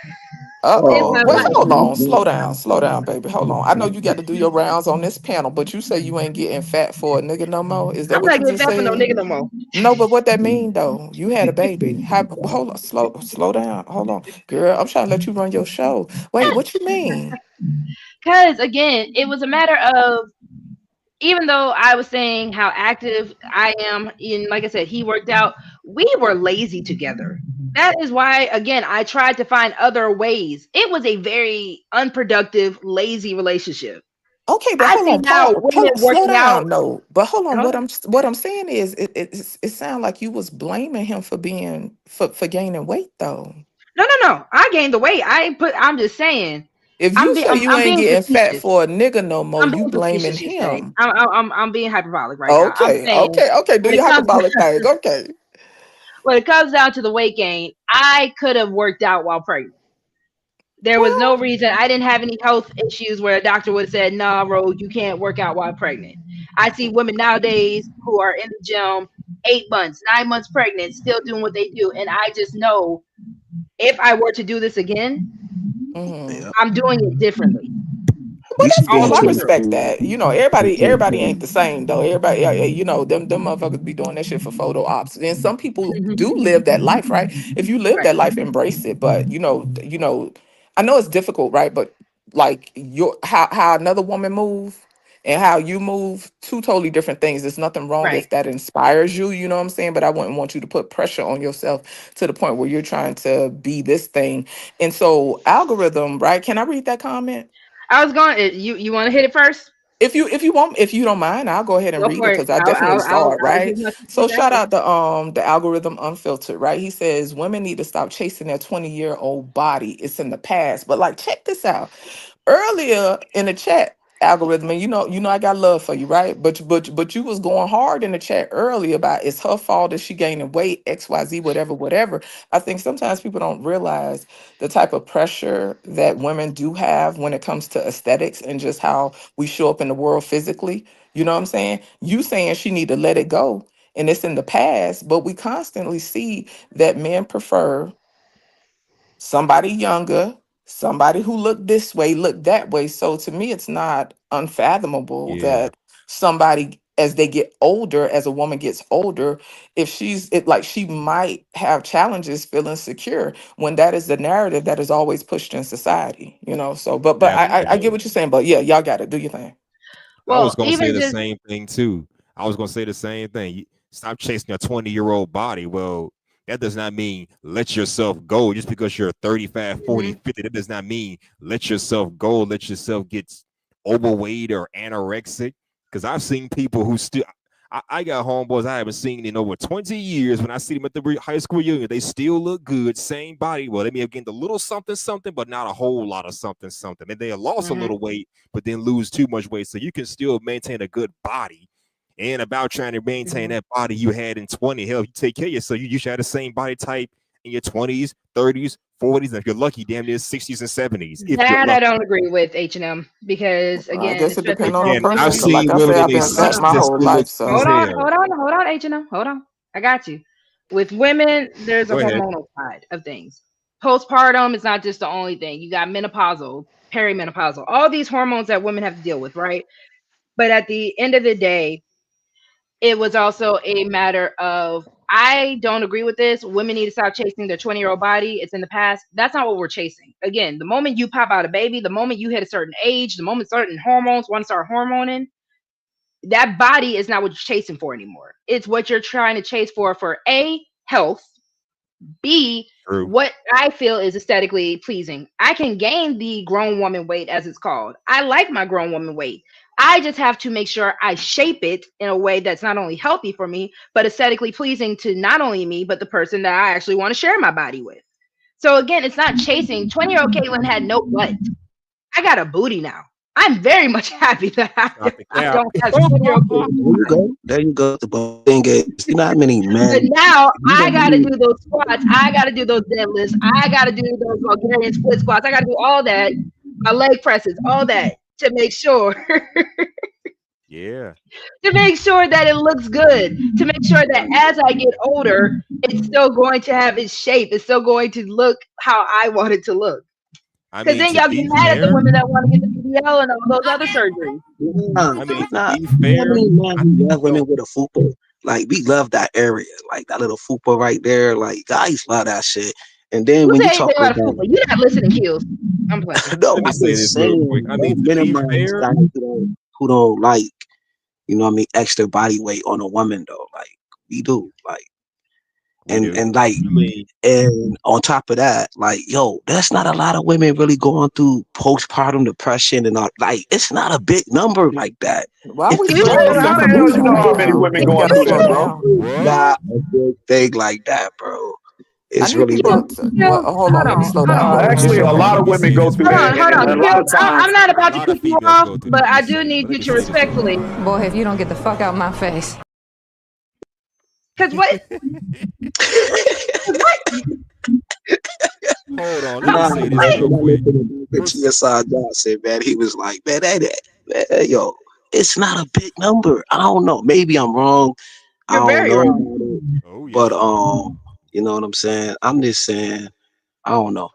In Uh-oh. my Wait, life. hold on. Slow down, baby. Hold on. I know you got to do your rounds on this panel, but you say you ain't getting fat for a nigga no more. Is that I'm what not you getting just fat for no said? nigga no more. No, but what that mean though? You had a baby. Hold on, slow down. Hold on. Girl, I'm trying to let you run your show. Wait, what you mean? Because again, it was a matter of, even though I was saying how active I am, in like I said, he worked out, we were lazy together. That is why, again, I tried to find other ways. It was a very unproductive, lazy relationship. Okay, but I hold see on, now women slow working out. down. No, but hold on. Hold What on. I'm saying is, it sounds like you was blaming him for being for gaining weight though. No, no, no. I gained the weight. I'm just saying. If you say you I'm ain't being getting fat facetious. for a nigga no more, I'm you being blaming facetious. You say. him. I'm being hyperbolic right now. I'm Okay, saying okay. Do when it your comes hyperbolic thing. Okay. when it comes down to the weight gain, I could have worked out while pregnant. There was no Well, reason. I didn't have any health issues where a doctor would have said, "Nah, Rose, you can't work out while pregnant." I see women nowadays who are in the gym 8 months, 9 months pregnant, still doing what they do, and I just know if I were to do this again, mhm. Yeah. I'm doing it differently Well, You that's should be all cool. the I into way it. through. respect that. Everybody ain't the same though. Everybody, them motherfuckers be doing that shit for photo ops. And some people do live that life, right? If you live Right. that life, embrace it. But I know it's difficult, right? But like your how another woman move and how you move, two totally different things. There's nothing wrong Right. if that inspires you. You know what I'm saying? But I wouldn't want you to put pressure on yourself to the point where you're trying to be this thing. And so, algorithm, right? Can I read that comment? I was going. You want to hit it first? If you don't mind, I'll go ahead and Go read it for it. because I definitely saw it, I'll give right? my So piece shout after. out the algorithm unfiltered, right? He says women need to stop chasing their 20-year-old body. It's in the past. But like check this out earlier in the chat algorithm, and I got love for you, right? But you was going hard in the chat earlier about it's her fault that she gaining weight, XYZ, whatever, whatever. I think sometimes people don't realize the type of pressure that women do have when it comes to aesthetics and just how we show up in the world physically. You know what I'm saying? You saying she need to let it go and it's in the past, but we constantly see that men prefer somebody younger, somebody who looked this way, looked that way. So to me, it's not unfathomable Yeah. that somebody as they get older, as a woman gets older, if she might have challenges feeling secure when that is the narrative that is always pushed in society, you know. So but I get Absolutely. what you're saying, but yeah, y'all got to do your thing. I was Well, gonna say even the just same thing too. I was gonna say the same thing. Stop chasing a 20-year-old body. Well, that does not mean let yourself go. Just because you're 35, 40, 50, that does not mean let yourself go. Let yourself get overweight or anorexic. Because I've seen people who still. I got homeboys I haven't seen in over 20 years. When I see them at the high school reunion, they still look good, same body. Well, they may have gained a little something, something, but not a whole lot of something, something. And they have lost a little weight, but then lose too much weight. So you can still maintain a good body. And about trying to maintain that body you had in 20, hell, you take care of yourself. You should have the same body type in your 20s, 30s, 40s, and if you're lucky, damn near 60s and 70s. If you're that, I lucky. don't agree with H&M because I again, guess it especially depends on the Again, from I've person. women. Cause like seen I women say, in I've their been fat my 60s that whole still look life, cute as so hell. Hold on, H&M, hold on. I got you. With women, there's a Go ahead. hormonal side of things. Postpartum is not just the only thing. You got menopausal, perimenopausal, all these hormones that women have to deal with, right? But at the end of the day, it was also a matter of I don't agree with this. Women need to stop chasing their 20-year-old body. It's in the past. That's not what we're chasing. Again, the moment you pop out a baby, the moment you hit a certain age, the moment certain hormones want to start hormoning, that body is not what you're chasing for anymore. It's what you're trying to chase for A, health, B, True. what I feel is aesthetically pleasing. I can gain the grown woman weight, as it's called. I like my grown woman weight. I just have to make sure I shape it in a way that's not only healthy for me, but aesthetically pleasing to not only me, but the person that I actually want to share my body with. So again, it's not chasing. 20-year-old Caitlin had no butt. I got a booty now. I'm very much happy that Stop the I cap. don't have 20-year-old There you Caitlin. go. There you go. The thing is, you know how many But men. now You know I how got to many. do those squats. I got to do those deadlifts. I got to do those Bulgarian split squats. I got to do all that, my leg presses, all that to make sure Yeah. to make sure that it looks good. To make sure that as I get older, it's still going to have its shape. It's still going to look how I want it to look. I Because mean, then to y'all get be mad at the fair, women that want to get the BBL and all those other surgeries. Nah, I mean, to nah. be You know how fair, many men I who think love women so. with a fupa? Like we love that area, like that little fupa right there. Like guys love that shit. And then Who when said you anything talk about a about fupa? You're not listening, Kills. I'm playing. no, Let me I'm say just this real quick. saying, I mean, don't to be minimize fair, guys who don't like, you know what I mean, extra body weight on a woman though. Like we do. Like we do. and like I mean, and on top of that, like yo, there's not a lot of women really going through postpartum depression and all. Like it's not a big number like that. why are It's we it's slowing just this How the hell you definition know right how many now? women We going gotta through slow that, bro? down. it's what? not a big thing like that, bro. I It's need really people not. to Kills, hold hold on. Let me on, slow hold down. on. What is Actually, your a Hold on. lot point? Let of me women say go this through Hold real on, that, quick. hold and on. a lot Kills, of times, I'm not A about to lot of kick you females off, go through but that. I'm I just do saying. need But let you me to say this real respectfully, quick. Boy, if you don't get the fuck out my face. because what? What? Hold on. Let me Nah, say this man, real when I quick. listened to First, TSI Johnson, man, he was like, man, yo, it's not a big number. I don't know. Maybe I'm wrong. I You're don't very know wrong. about it. oh But yes, you are. you know what I'm saying? I'm just saying, I don't know.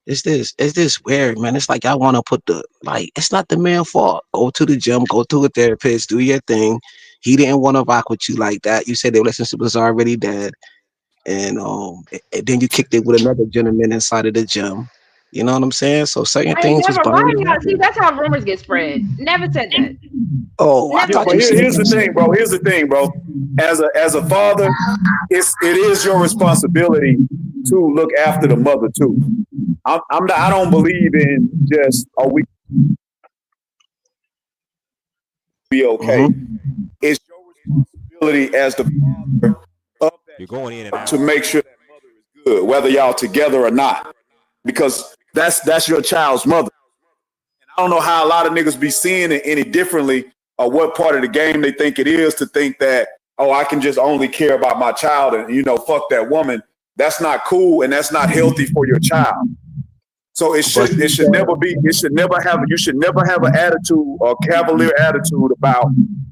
It's this weird, man. It's like I want to put the like. It's not the man's fault. Go to the gym, go to a therapist, do your thing. He didn't want to rock with you like that. You said the relationship was already dead, and then you kicked it with another gentleman inside of the gym. You know what I'm saying? So certain I things was never. Why bound do to y'all see? happen. That's how rumors get spread. Never said that. Oh, I Never yeah, thought but said you that. said here's the that thing, shit. bro. Here's the thing, bro. As a father, it is your responsibility to look after the mother too. I'm not, I don't believe in just we be okay. Mm-hmm. It's your responsibility as the father of You're that going in and child to out. make sure that mother is good, whether y'all together or not, because that's your child's mother. I don't know how a lot of niggas be seeing it any differently, or what part of the game they think it is to think that, oh, I can just only care about my child and fuck that woman. That's not cool, and that's not healthy for your child. So it But should it see should that. never be it should never have you should never have an attitude or cavalier attitude about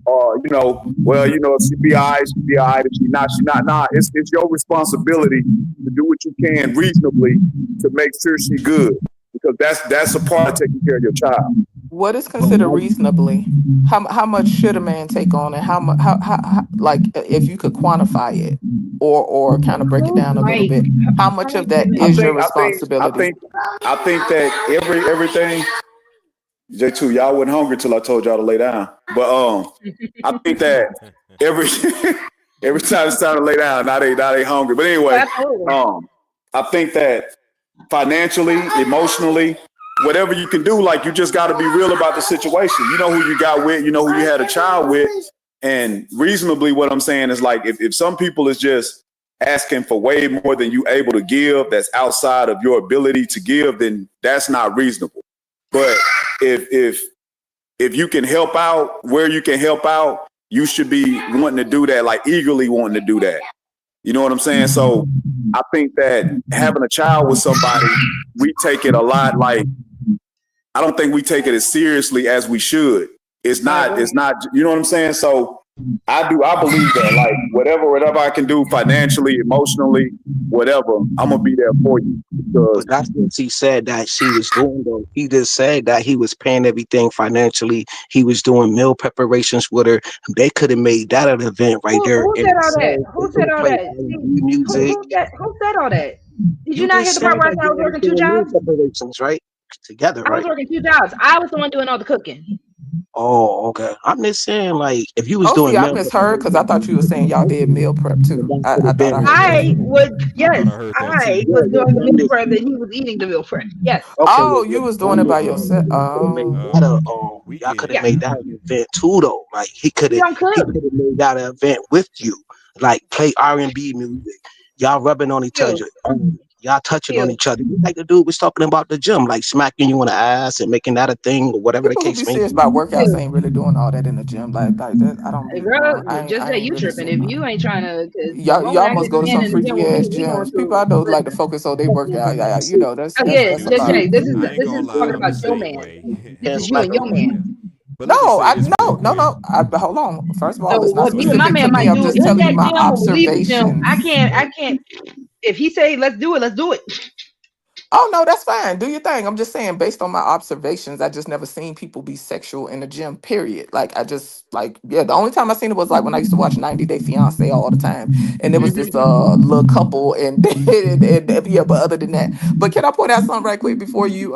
well, if she be all right, she be all right. If she not. Nah, it's your responsibility to do what you can reasonably to make sure she good, because that's a part of taking care of your child. What is But considered reasonably? How much should a man take on, and how much how like if you could quantify it, or kind of break it Who's down a little Mike? bit? How How much many of that I women? is your think I think I responsibility? think I think that everything J2, y'all wasn't hungry till I told y'all to lay down. But I think that every every time it's time to lay down, now they hungry. But Oh, anyway, absolutely. I think that financially, emotionally, whatever you can do, like you just got to be real about the situation. You know who you got with, you know who you had a child with, and reasonably, what I'm saying is like if some people is just asking for way more than you able to give, that's outside of your ability to give, then that's not reasonable. But if you can help out where you can help out, you should be wanting to do that, like eagerly wanting to do that. You know what I'm saying? So I think that having a child with somebody, we take it a lot like I don't think we take it as seriously as we should. I agree. It's not, you know what I'm saying? So I believe that like whatever I can do financially, emotionally, whatever, I'm gonna be there for you because But that's what he said that she was doing though. He just said that he was paying everything financially. He was doing meal preparations with her. They could have made that an event right there Who in said all that? itself. They Who could said have all played that? R&B See, music. who said all that? Did you You not hear just the said part where I that said I you was was working two doing meal jobs? preparations, right? Together, I was right? working two jobs. I was the one doing all the cooking. Oh, okay. I'm just saying, like, if you was Oh, see, doing I meal misheard because I preparations, thought you were saying y'all did meal prep too. that could I have thought been I like, heard that. I would, I thought yes, I heard that I too. was yeah, doing the but I'm meal just prep and he was eating the meal prep. Yes, okay. Oh, Yeah, you was but doing I'm it by just saying, yourself. y'all could have made Oh, that a We y'all can could have yeah. made that an event too, though. Like We don't he cook. could have made that an event with you, like play R&B music, y'all rubbing on each Skills, other, y'all touching on skills. each other. Like the dude was talking about the gym, like smacking you on the ass and making that a thing or whatever the people who be case may serious be. about workouts Skills. ain't really doing all that in the gym. Like that, I don't Hey, be girl, doing. just I say ain't you really tripping seeing if that. you ain't trying to. Because the moment Y'all I get must the go to man some in the gym freaky with me, ass we going gyms. People through. I know like to Listen. focus on they workout. You See, know, Oh that's yeah, I that's do just about. say too. this is I ain't this gonna is lie, talking I'm the about your same man. way. This and is you black and your people. man. Yeah. But let me No, say I this real quick. no. Hold on. First of all, So it's not what Go me and ahead. my specific to man me. might I'm do just hit telling you that my gym when we leave the gym. observations. I can't. If he say let's do it, let's do it. Oh no, that's fine. Do your thing. I'm just saying, based on my observations, I just never seen people be sexual in the gym. Period. Like I just like yeah. The only time I seen it was like when I used to watch 90 Day Fiance all the time, and there was this little couple, and, and yeah. But other than that, but can I point out something right quick before you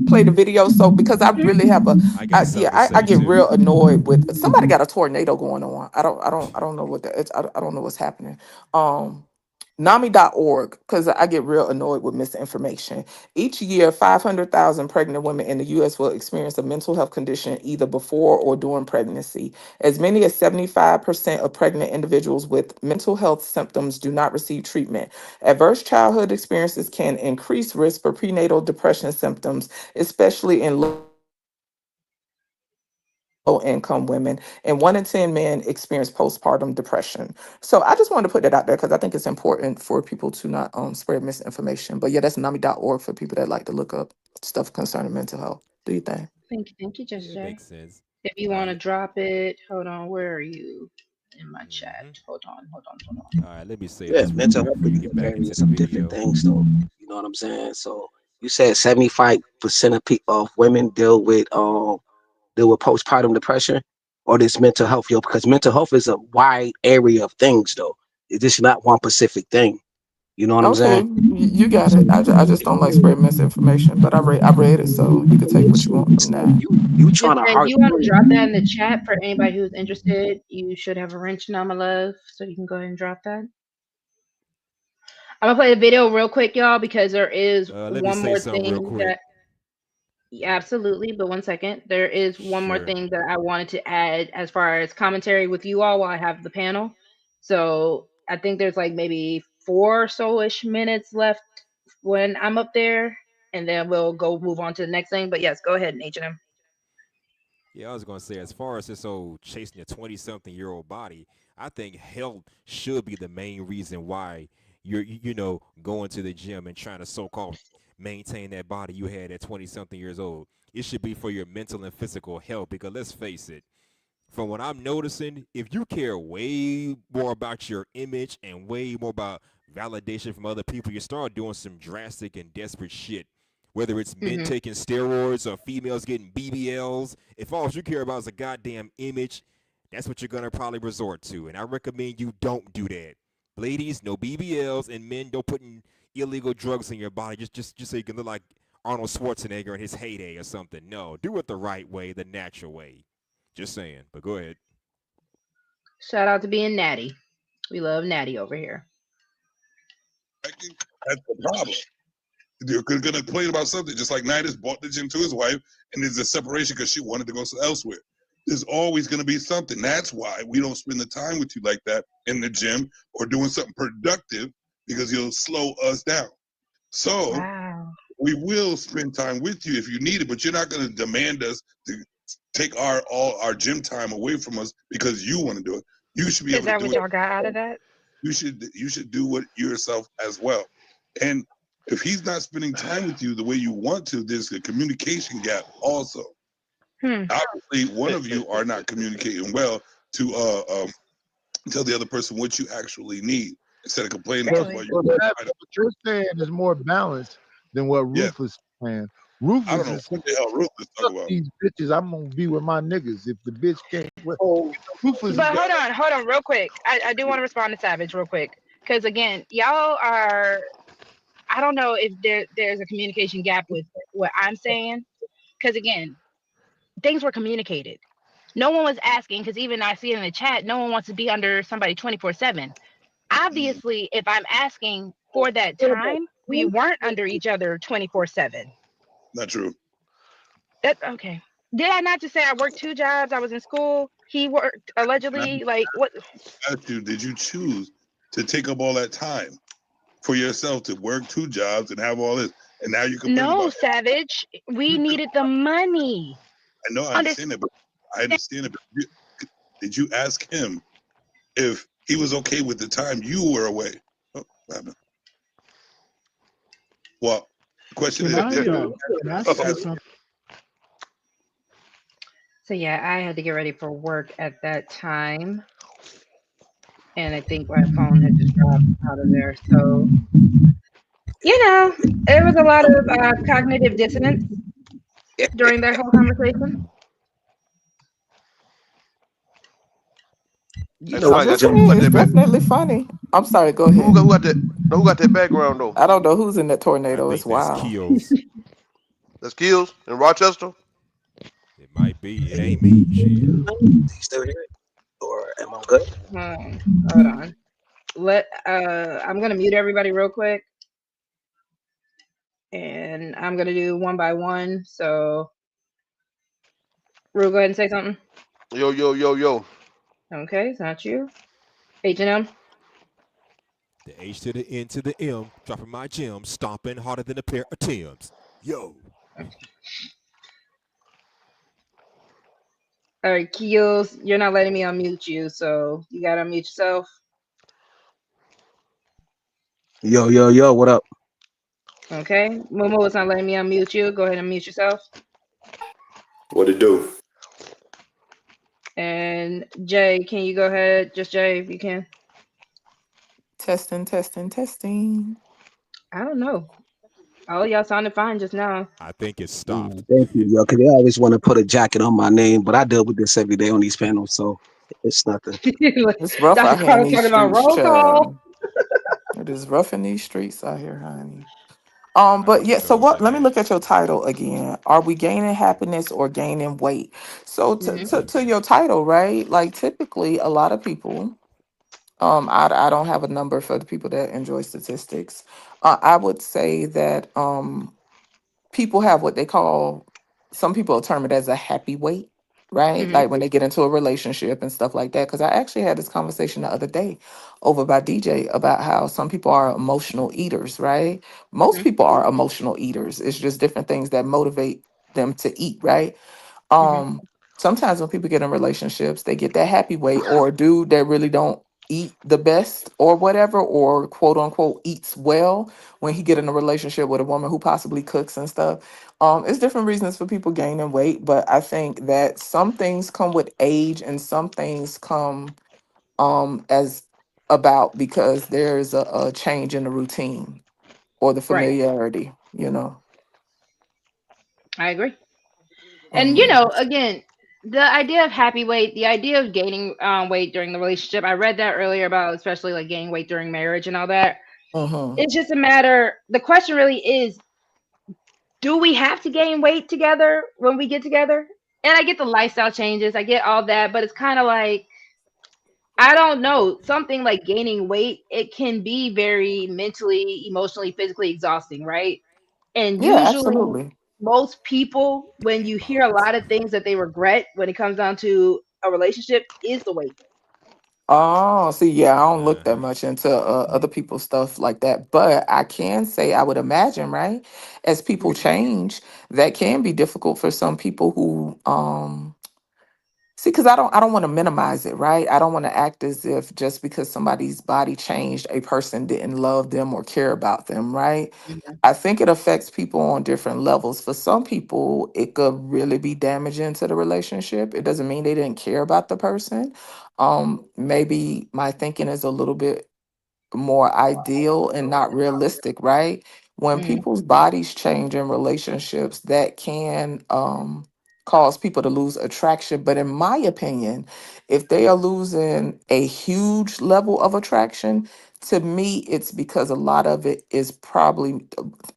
play the video? So because I really have I got something to I say get too. real annoyed with somebody got a tornado going on. I don't know what that. I don't know what's happening. Um. NAMI.org, because I get real annoyed with misinformation. Each year, 500,000 pregnant women in the U.S. will experience a mental health condition either before or during pregnancy. As many as 75% of pregnant individuals with mental health symptoms do not receive treatment. Adverse childhood experiences can increase risk for prenatal depression symptoms, especially in low income women, and 1 in 10 men experience postpartum depression. So I just wanted to put that out there because I think it's important for people to not spread misinformation. But yeah, that's NAMI.org for people that like to look up stuff concerning mental health. Do you think? Thank you, Just Yeah, it Jay. makes sense. If you All want to right. drop it, hold on. Where are you in my chat? Mm-hmm. Hold on. All right, let me say Yeah, this real mental quick health before could you be get a back into various the of different video. things, though. You know what I'm saying? So you said 75% of people of women deal with postpartum depression or this mental health, yo, because mental health is a wide area of things, though. It's just not one specific thing. You know what I'm Okay, saying? you got So it. I just don't like spreading misinformation, but I read it, so you can take what you want from it's like that. you Just trying to if heart you want to drop that in the chat for anybody who's interested, you should have a wrench now, my love. So you can go ahead and drop that. I'm gonna play the video real quick, y'all, because there is Let me one say more something real thing quick. that yeah, absolutely. But 1 second, there is one more Sure. thing that I wanted to add as far as commentary with you all while I have the panel. So I think there's like maybe 4 so-ish minutes left when I'm up there, and then we'll go move on to the next thing. But yes, go ahead, H&M. Yeah, I was gonna say, as far as this old chasing a 20-something-year-old body, I think health should be the main reason why you're going to the gym and trying to so-called maintain that body you had at 20-something years old. It should be for your mental and physical health because let's face it, from what I'm noticing, if you care way more about your image and way more about validation from other people, you start doing some drastic and desperate shit Whether it's men Mm-hmm. taking steroids or females getting BBLs, if all you care about is a goddamn image, that's what you're gonna probably resort to. And I recommend you don't do that. Ladies, no BBLs, and men don't put in illegal drugs in your body just so you can look like Arnold Schwarzenegger in his heyday or something. No, do it the right way, the natural way. Just saying. But go ahead. Shout out to being natty. We love natty over here. That's the problem. You're going to complain about something, just like Nidus bought the gym to his wife, and there's a separation because she wanted to go elsewhere. There's always going to be something. That's why we don't spend the time with you like that in the gym or doing something productive, because you'll slow us down. So Wow. we will spend time with you if you need it, but you're not going to demand us to take all our gym time away from us because you want to do it. You should be Is able to that do what it. y'all got out of that? You should do what yourself as well. And if he's not spending time with you the way you want to, there's a communication gap also. Obviously, one of you are not communicating well to tell the other person what you actually need instead of complaining Well, to what what you're saying is more balanced than what Yeah. Rufus is saying. I don't Rufus know is what the hell Rufus fuck talking about. these bitches. I'm gonna be with my niggas. If the bitch can't, Rufus. But hold on, real quick. I do want to respond to Savage real quick, because again, y'all are. I don't know if there's a communication gap with what I'm saying, because again, things were communicated. No one was asking, because even I see it in the chat, no one wants to be under somebody 24/7. Obviously, if I'm asking for that time, we weren't under each other 24/7. Not true. That's okay. Did I not just say I worked 2 jobs? I was in school. He worked allegedly. Like what? Asked you, did you choose to take up all that time for yourself to work 2 jobs and have all this? And now you complain No, about Savage. We needed the money. I know I understand it, but I understand it. But did you ask him if he was okay with the time you were away? Oh, what happened? Well, the question Can I say something? So yeah, I had to get ready for work at that time, and I think my phone had just dropped out of there. So it was a lot of cognitive dissonance during that whole conversation. You know, I'm just saying it's definitely funny. I'm sorry, go ahead. Who got that background though? I don't know who's in that I tornado. think It's that's wild. Keels. That's Kills in Rochester. It might be. It ain't me. Shit. still here, or am I good? Hold on. I'm gonna mute everybody real quick, and I'm gonna do one by one. So, Rue, go ahead and say something. Yo. Okay, it's not you. H&M. The H to the N to the M, dropping my gem, stomping harder than a pair of Timbs. Yo. All right, Keels, you're not letting me unmute you, so you gotta unmute yourself. Yo, what up? Okay, Momo is not letting me unmute you. Go ahead and mute yourself. What it do? And Jay, can you go ahead? Just Jay, if you can. Testing. I don't know. All y'all sounded fine just now. I think it stopped. Thank you, yo, because they always want to put a jacket on my name, but I deal with this every day on these panels, so it's nothing. It's rough Dr. out here in Carl these talking about streets, roll call. child. It is rough in these streets out here, honey. I But know yeah, so those what, that let me have. look at your title again. Are we gaining happiness or gaining weight? So to your title, right? Like typically a lot of people, I don't have a number for the people that enjoy statistics. I would say that people have what they call, some people term it as a happy weight, right? Like when they get into a relationship and stuff like that. Because I actually had this conversation the other day over by DJ about how some people are emotional eaters, right? Most people are emotional eaters. It's just different things that motivate them to eat, right? Sometimes when people get in relationships, they get that happy weight, or a dude that really don't eat the best or whatever, or quote unquote eats well when he get in a relationship with a woman who possibly cooks and stuff. It's different reasons for people gaining weight, but I think that some things come with age and some things come as about because there's a change in the routine or the Right. familiarity, you know. I agree. And Mm-hmm. again, the idea of happy weight, the idea of gaining weight during the relationship. I read that earlier about especially like gaining weight during marriage and all that. Mm-hmm. It's just a matter. The question really is, do we have to gain weight together when we get together? And I get the lifestyle changes, I get all that, but it's kind of like I don't know. Something like gaining weight, it can be very mentally, emotionally, physically exhausting, right? And Yeah, usually, absolutely. most people, when you hear a lot of things that they regret when it comes down to a relationship, is the weight. Oh, see, yeah, I don't look that Uh-huh. much into other people's stuff like that, but I can say I would imagine, right? As people Mhm. change, that can be difficult for some people who see, because I don't want to minimize it, right? I don't want to act as if just because somebody's body changed, a person didn't love them or care about them, right? Mhm. I think it affects people on different levels. For some people, it could really be damaging to the relationship. It doesn't mean they didn't care about the person. Maybe my thinking is a little bit more ideal and not realistic, right? When Mhm. people's bodies change in relationships, that can cause people to lose attraction. But in my opinion, if they are losing a huge level of attraction, to me, it's because a lot of it is probably,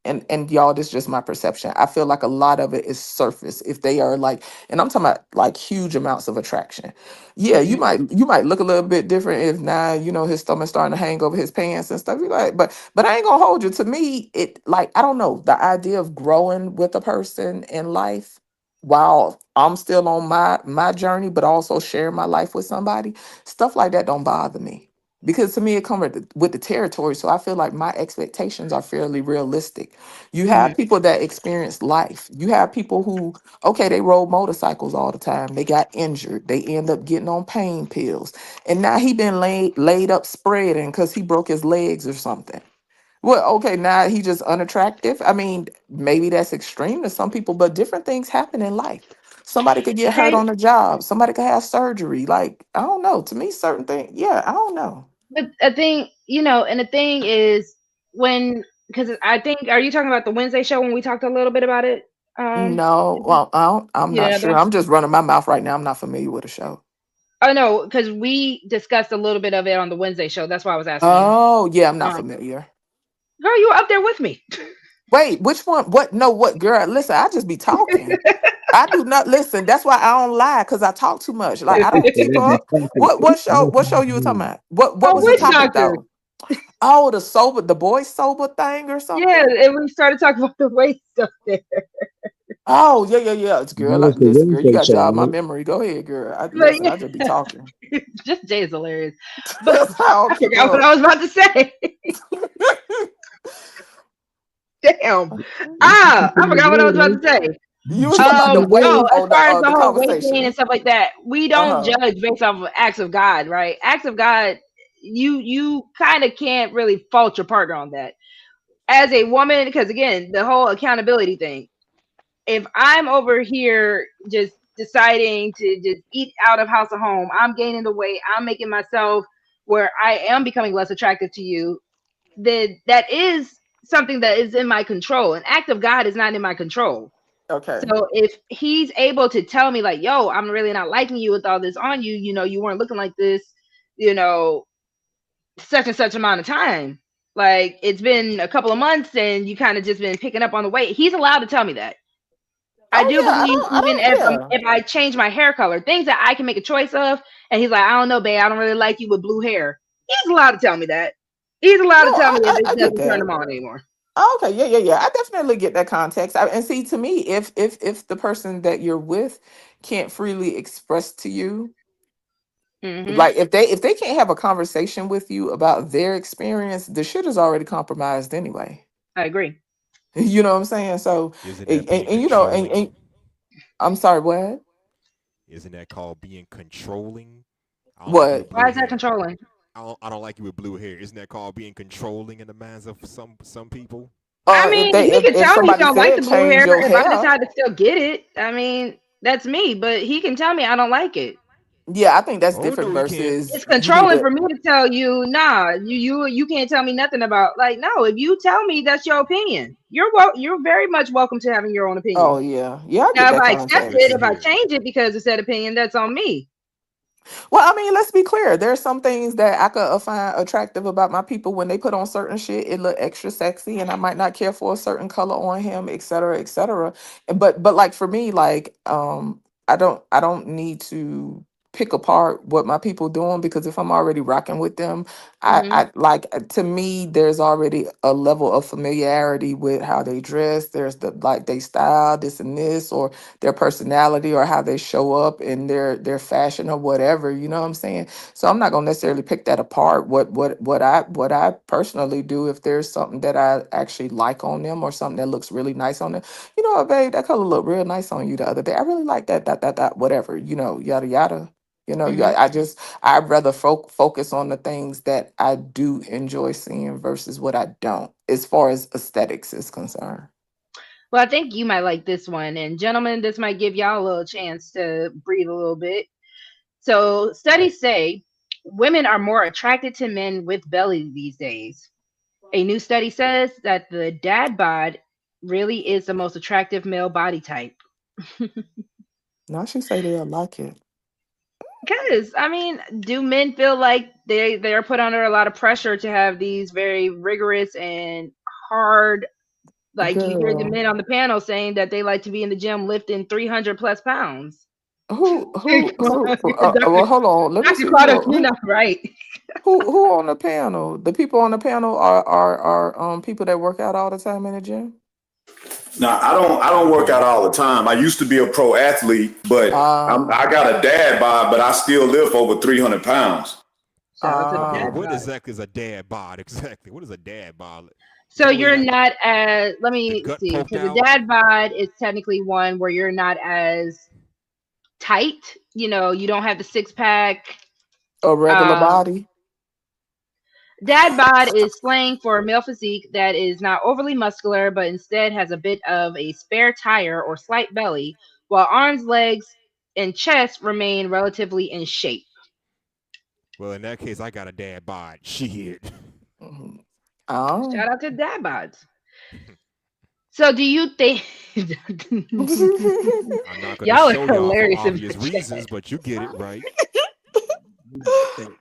and y'all, this is just my perception. I feel like a lot of it is surface. If they are like, and I'm talking about like huge amounts of attraction, yeah, you Mhm. might look a little bit different if now his stomach's starting to hang over his pants and stuff. You like, but I ain't gonna hold you. To me, it like I don't know the idea of growing with a person in life while I'm still on my journey, but also sharing my life with somebody. Stuff like that don't bother me because to me it comes with the territory. So I feel like my expectations are fairly realistic. You have Mhm. people that experience life. You have people who okay, they rode motorcycles all the time. They got injured. They end up getting on pain pills. And now he been laid up spreading because he broke his legs or something. Well, okay, now he just unattractive. I mean, maybe that's extreme to some people, but different things happen in life. Somebody could get hurt Okay, on the job. Somebody could have surgery. Like, I don't know. To me, certain things, yeah, I don't know. but a thing, and the thing is when because I think are you talking about the Wednesday show when we talked a little bit about it? No, well, I'm not Yeah, sure. I'm just running my mouth right now. I'm not familiar with the show. oh no, because we discussed a little bit of it on the Wednesday show. That's why I was asking you. Oh, yeah, I'm not Um, familiar. Girl, you were up there with me. Wait, which one? What? No, what, girl? Listen, I just be talking. I do not listen. That's why I don't lie because I talk too much. Like I don't keep up. What show you were talking about? What Oh, was the witch topic doctor. though? Oh, the boy sober thing or Yeah, something. and we started talking about the weight stuff there. Oh yeah. It's girl. That was Like, the listen, girl, you Wednesday got to show, jog my right? memory. Go ahead, girl. But Listen, I just be yeah, talking. just Jay is hilarious. But That's how I I don't keep forgot what up. I was about to say. Damn. What you I keeping forgot what I was about the to say. You was talking about the Oh, weight as or far as the the whole weight gain and conversation. stuff like that, we don't Uh judge based off of acts of God, right? Acts of God, you kind of can't really fault your partner on that. As a woman, because again, the whole accountability thing. If I'm over here just deciding to just eat out of house or home, I'm gaining the weight, I'm making myself where I am becoming less attractive to you, then that is something that is in my control. An act of God is not in my control. huh. Okay. So if he's able to tell me like, yo, I'm really not liking you with all this on you, you weren't looking like this, you know, such and such amount of time. Like it's been a couple of months and you kind of just been picking up on the weight. He's allowed to tell me that. I Oh do yeah. believe I even don't. Yeah. if I change my hair color, things that I can make a choice of, and he's like, I don't know, babe, I don't really like you with blue hair. He's allowed to tell me that. He's allowed No, to tell me if I it get doesn't turn that. him on anymore. Oh, okay, yeah. I definitely get that context. And see, to me, if the person that you're with can't freely express to you, Hmm. like if they can't have a conversation with you about their experience, the shit is already compromised anyway. I agree. You know what I'm saying? So, Isn't that being and and controlling? I'm sorry, what? Isn't that called being controlling? I don't like you with What? blue Why is that hair. controlling? I don't like you with blue hair. Isn't that called being controlling in the minds of some people? I If mean, they he could if tell me he somebody don't like said the blue change hair. your If I hair, decide to still get it, I mean, that's me. But he can tell me I don't like it. Yeah, I think that's Oh different no, he can't. versus It's you need controlling to. for me to tell you, nah, you can't tell me nothing about, like, no, if you tell me that's your opinion, you're very much welcome to having your own Oh opinion. yeah, yeah, I get Now, if that I That's accept good it, to context. if I hear. change it because of said opinion, that's on me. Well, I mean, let's be clear. There's some things that I could find attractive about my people when they put on certain shit. It look extra sexy, and I might not care for a certain color on him, et cetera, et cetera. But like for me, like I don't need to pick apart what my people doing because if I'm already rocking with them, I like to me there's already a level of familiarity with how they dress. There's the like they style, this and this, or their personality or how they show up in their fashion or whatever, you know what I'm saying? So I'm not going to necessarily pick that apart. What I personally do if there's something that I actually like on them or something that looks really nice on them, you know what, babe, that color looked real nice on you the other day. I really like that whatever, yada yada. Yeah, I'd rather focus on the things that I do enjoy seeing versus what I don't as far as aesthetics is concerned. Well, I think you might like this one. And gentlemen, this might give y'all a little chance to breathe a little bit. So, studies say women are more attracted to men with belly these days. A new study says that the dad bod really is the most attractive male body type. Now she say they'll like it. Because, I mean, do men feel like they're put under a lot of pressure to have these very rigorous and hard, like you hear the Girl. men on the panel saying that they like to be in the gym lifting 300 plus pounds. Well, hold on. Let me Dr. see Carter, you're not right. who on the panel. The people on the panel are people that work out all the time in the gym. Now, I don't work out all the time. I used to be a pro athlete, but I Ah, got a dad bod, but I still lift over 300 pounds. Shout out to the Well, dad what bod. exactly is a dad bod? Exactly. What is a dad bod? Is So that where you you're got not as, let the me gut see, poked because the out? dad bod is technically one where you're not as tight. You don't have the six pack. a regular Um, body. Dad bod is slang for a male physique that is not overly muscular, but instead has a bit of a spare tire or slight belly, while arms, legs, and chest remain relatively in shape. Well, in that case, I got a dad bod. Shit. Mhm. Oh. Shout out to dad bods. So, do you think I'm not gonna y'all are show y'all for hilarious in obvious the chat? reasons, but you get it right. I think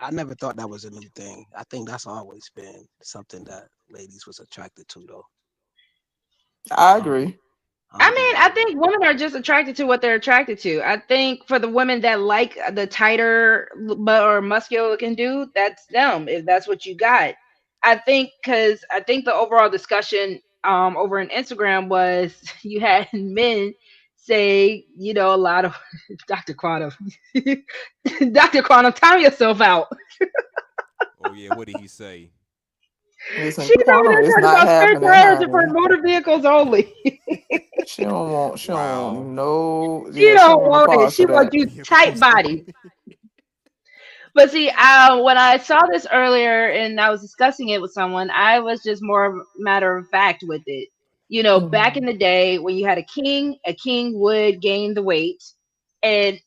I never thought that was a new thing. I think that's always been something that ladies was attracted to, though. I I don't, agree. I I don't think mean, that I was. think women are just attracted to what they're attracted to. I think for the women that like the tighter or muscular looking dude, that's them. If that's what you got, I think because I think the overall discussion over on Instagram was you had men say, a lot of Dr. Quantum, Dr. Quantum, time yourself out. Oh yeah, what did he say? Listen, She's over Quantum there is talking not about spare having it, tires for honey. motor vehicles only. Wow. She She don't don't want no want it. parts She of wants that. you tight Vehicles body. only. But see, when I saw this earlier and I was discussing it with someone, I was just more of matter of fact with it. Back in Mhm. the day when you had a king would gain the weight, and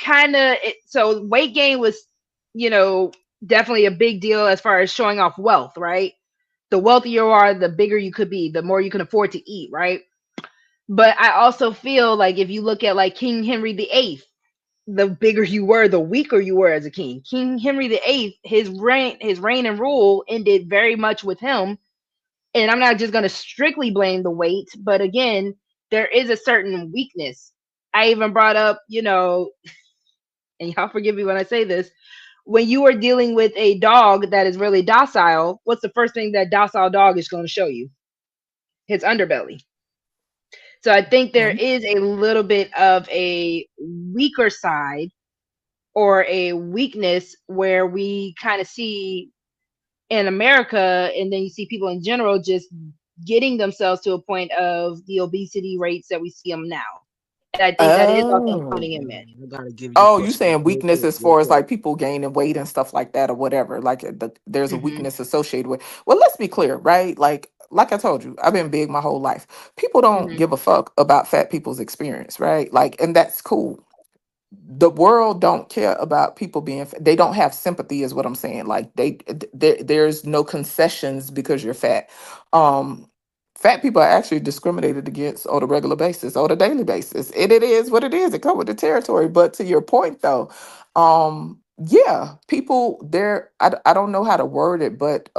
kind of. So weight gain was, you know, definitely a big deal as far as showing off wealth, right? The wealthier you are, the bigger you could be, the more you can afford to eat, right? But I also feel like if you look at like King Henry VIII, the bigger you were, the weaker you were as a king. King Henry VIII, his reign and rule ended very much with him. And I'm not just going to strictly blame the weight, but again, there is a certain weakness. I even brought up, and y'all forgive me when I say this, when you are dealing with a dog that is really docile, what's the first thing that docile dog is going to show you? His underbelly. So I think there Mhm. is a little bit of a weaker side or a weakness where we kind of see in America, and then you see people in general just getting themselves to a point of the obesity rates that we see them now. And I think that is also Oh. including in men. I gotta give you Oh, you pushback saying real weakness quick, as real far as quick. like people gaining weight and stuff like that or whatever. Like there's a Hmm. weakness associated with. Well, let's be clear, right? Like I told you, I've been big my whole life. People don't Hmm. give a fuck about fat people's experience, right? Like, and that's cool. the world don't care about people being they don't have sympathy is what I'm saying. Like there's no concessions because you're fat. um Fat people are actually discriminated against on a regular basis, on a daily basis, and it is what it is. It comes with the territory. But to your point though, yeah, people there, I don't know how to word it, but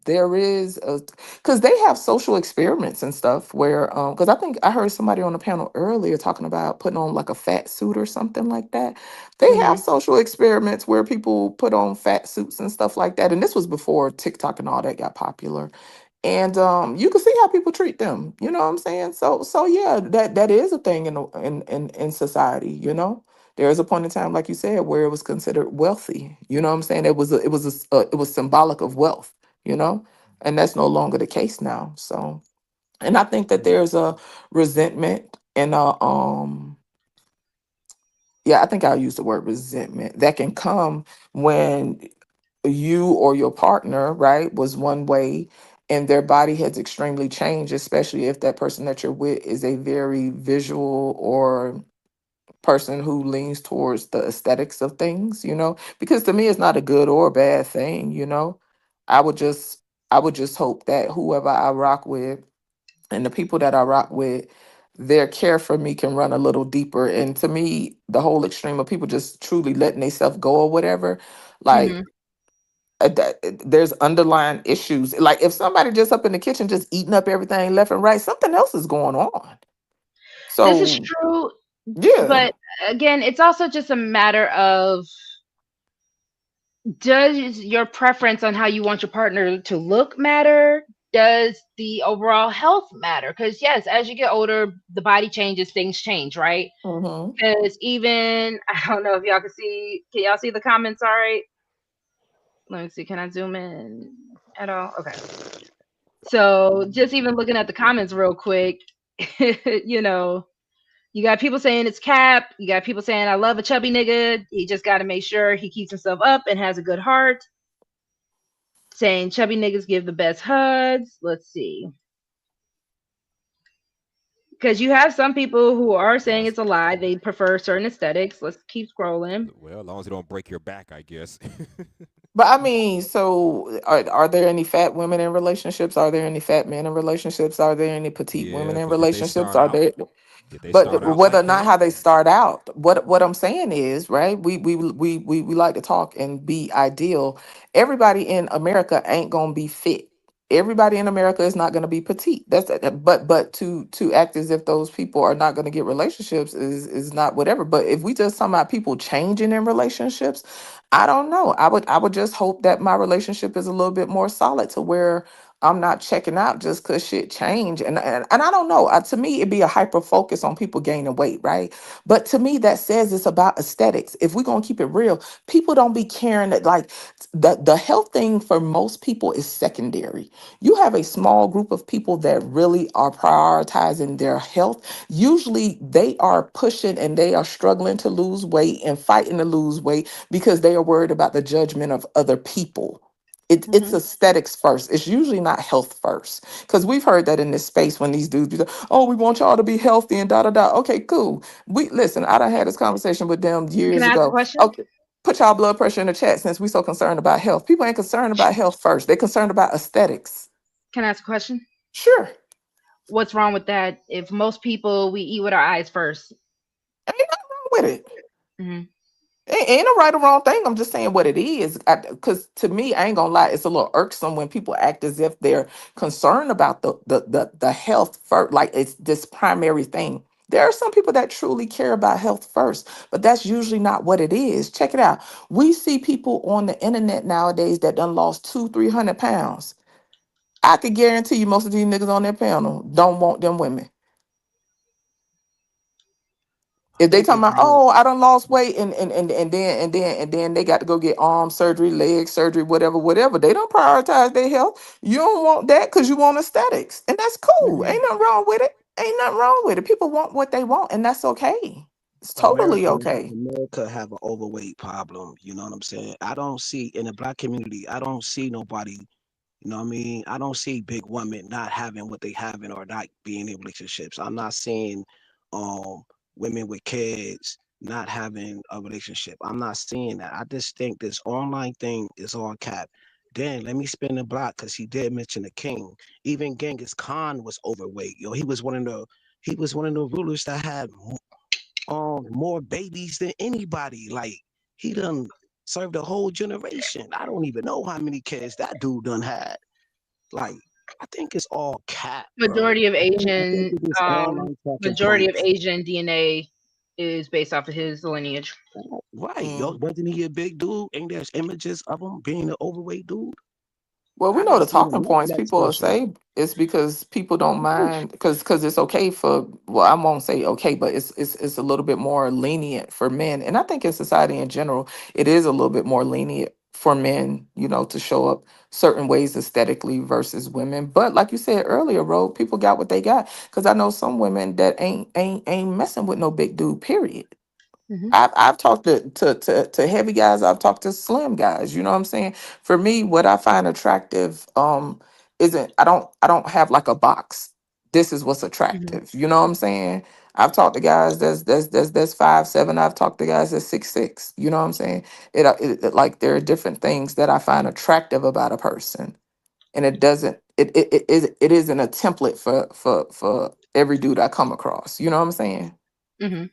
there is a, because they have social experiments and stuff where because I think I heard somebody on the panel earlier talking about putting on like a fat suit or something like that. They have Hmm. social experiments where people put on fat suits and stuff like that, and this was before TikTok and all that got popular. And you can see how people treat them, you know what I'm saying? So yeah, that is a thing in society, you know. There is a point in time, like you said, where it was considered wealthy. You know what I'm saying? It was symbolic of wealth, you know, and that's no longer the case now. So, and I think that there's a resentment and a yeah, I think I'll use the word resentment that can come when you or your partner, right, was one way and their body has extremely changed, especially if that person that you're with is a very visual or person who leans towards the aesthetics of things, you know, because to me it's not a good or a bad thing, you know. I would just I would just hope that whoever I rock with and the people that I rock with, their care for me can run a little deeper. And to me, the whole extreme of people just truly letting themselves go or whatever, like Hmm. there's underlying issues. Like if somebody just up in the kitchen just eating up everything left and right, something else is going on. This is So true, yeah. but again, it's also just a matter of, does your preference on how you want your partner to look matter? Does the overall health matter? Because yes, as you get older, the body changes, things change, right? Hmm. Because even I don't know if y'all can see. Can y'all see the comments? All right. Let me see. Can I zoom in at all? Okay. So just even looking at the comments real quick, you know, you got people saying it's cap. You got people saying I love a chubby nigga. He just got to make sure he keeps himself up and has a good heart. Saying chubby niggas give the best hugs. Let's see. Because you have some people who are saying Long as, it's a lie. They prefer certain aesthetics. Let's keep scrolling. well, as long as you don't break your back, I guess. But I mean, so are there any fat women in relationships? Are there any fat men in relationships? Are there any petite women Yeah, in if they relationships? start Are out, there? if they But start out whether or like not that, how they start out, what I'm saying is, right? We like to talk and be ideal. Everybody in America ain't gonna be fit. Everybody in America is not gonna be petite. But to act as if those people are not gonna get relationships is not whatever. But if we just talking about people changing in relationships, I don't know. I would just hope that my relationship is a little bit more solid to where I'm not checking out just because shit change. And I don't know. To me, it'd be a hyper focus on people gaining weight, right? But to me, that says it's about aesthetics. If we're gonna keep it real, people don't be caring that like the health thing for most people is secondary. You have a small group of people that really are prioritizing their health. Usually they are pushing and they are struggling to lose weight and fighting to lose weight because they are worried about the judgment of other people. It's Hmm. aesthetics first. It's usually not health first. Because we've heard that in this space when these dudes be like, oh, we want y'all to be healthy and da da da. Okay, cool. We listen, I done had this conversation with them Can years I ask a ago. question? Okay. Put y'all blood pressure in the chat since we so concerned about health. People ain't concerned about health first. They're concerned about aesthetics. Can I ask a question? Sure. What's wrong with that? If most people we eat with our eyes first. Ain't nothing wrong with it. Hmm. Ain't a right or wrong thing. I'm just saying what it is. Because to me, I ain't gonna lie, it's a little irksome when people act as if they're concerned about the health first, like it's this primary thing. There are some people that truly care about health first, but that's usually not what it is. Check it out. We see people on the internet nowadays that done lost 200-300 pounds. I could guarantee you most of these niggas on that panel don't want them women. I If they think talking it's about, more. oh, I done lost weight and then they got to go get arm surgery, leg surgery, whatever. They don't prioritize their health. You don't want that because you want aesthetics. And that's cool. Hmm. Ain't nothing wrong with it. Ain't nothing wrong with it. People want what they want, and that's okay. It's totally okay. America have an overweight problem. You know what I'm saying? I don't see in the black community. I don't see nobody. You know what I mean? I don't see big women not having what they having or not being in relationships. I'm not seeing um women with kids not having a relationship. I'm not seeing that. I just think this online thing is all cap. Then let me spin the block because he did mention the king. Even Genghis Khan was overweight. Yo, he was one of the rulers that had more babies than anybody. Like he done served a whole generation. I don't even know how many kids that dude done had. Like I think it's all cap, bro. Majority of I think Asian, it is online talking majority of points. Asian DNA is based off of his lineage. Right, yo, Mm. wasn't he a big dude? Ain't there's images of him being an overweight dude? Well, we I know done the seen talking him look points like people will special. say it's because people don't mind because it's okay for well I won't say okay but it's a little bit more lenient for men and I think in society in general it is a little bit more lenient for men to show up certain ways aesthetically versus women but like you said earlier Ro, people got what they got because I know some women that ain't messing with no big dude period. Hmm. I've talked to heavy guys. I've talked to slim guys. You know what I'm saying? For me, what I find attractive isn't I don't have like a box. This is what's Hmm. attractive. You know what I'm saying? I've talked to guys that's 5'7". I've talked to guys that's 6'6". You know what I'm saying? Like there are different things that I find attractive about a person, and it doesn't it isn't a template for every dude I come across. You know what I'm saying? Hmm.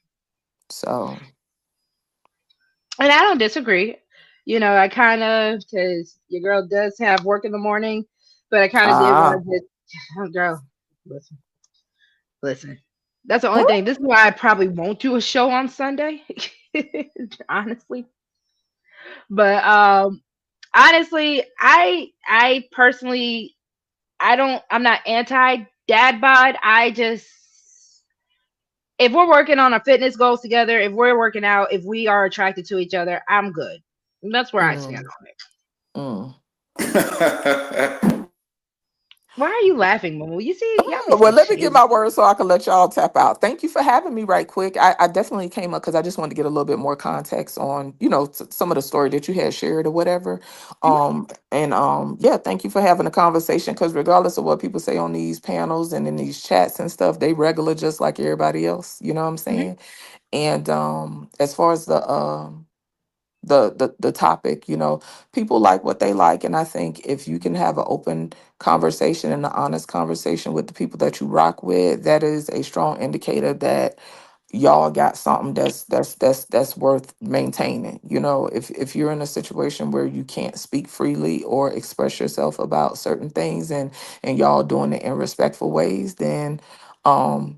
So. And I don't disagree. I kind of, because your girl does have work in the morning, but I kind of did want Ah. to just, oh, girl, listen, listen. That's the only thing. This is why I probably won't do a show on Sunday, honestly. But honestly, I personally, I'm not anti dad bod. I just, if we're working on our fitness goals together, if we're working out, if we are attracted to each other, I'm good. And that's where I stand Mm, on it. mm. Why are you laughing, Moo? You see, y'all be Well, so let me get shady. my word so I can let y'all tap out. Thank you for having me right quick. I definitely came up because I just wanted to get a little bit more context on, some of the story that you had shared or whatever. Yeah, thank you for having a conversation because regardless of what people say on these panels and in these chats and stuff, they regular just like everybody else. You know what I'm Hmm. saying? And as far as the topic people like what they like and I think if you can have an open conversation and an honest conversation with the people that you rock with that is a strong indicator that y'all got something that's worth maintaining. If you're in a situation where you can't speak freely or express yourself about certain things and y'all doing it in respectful ways, then um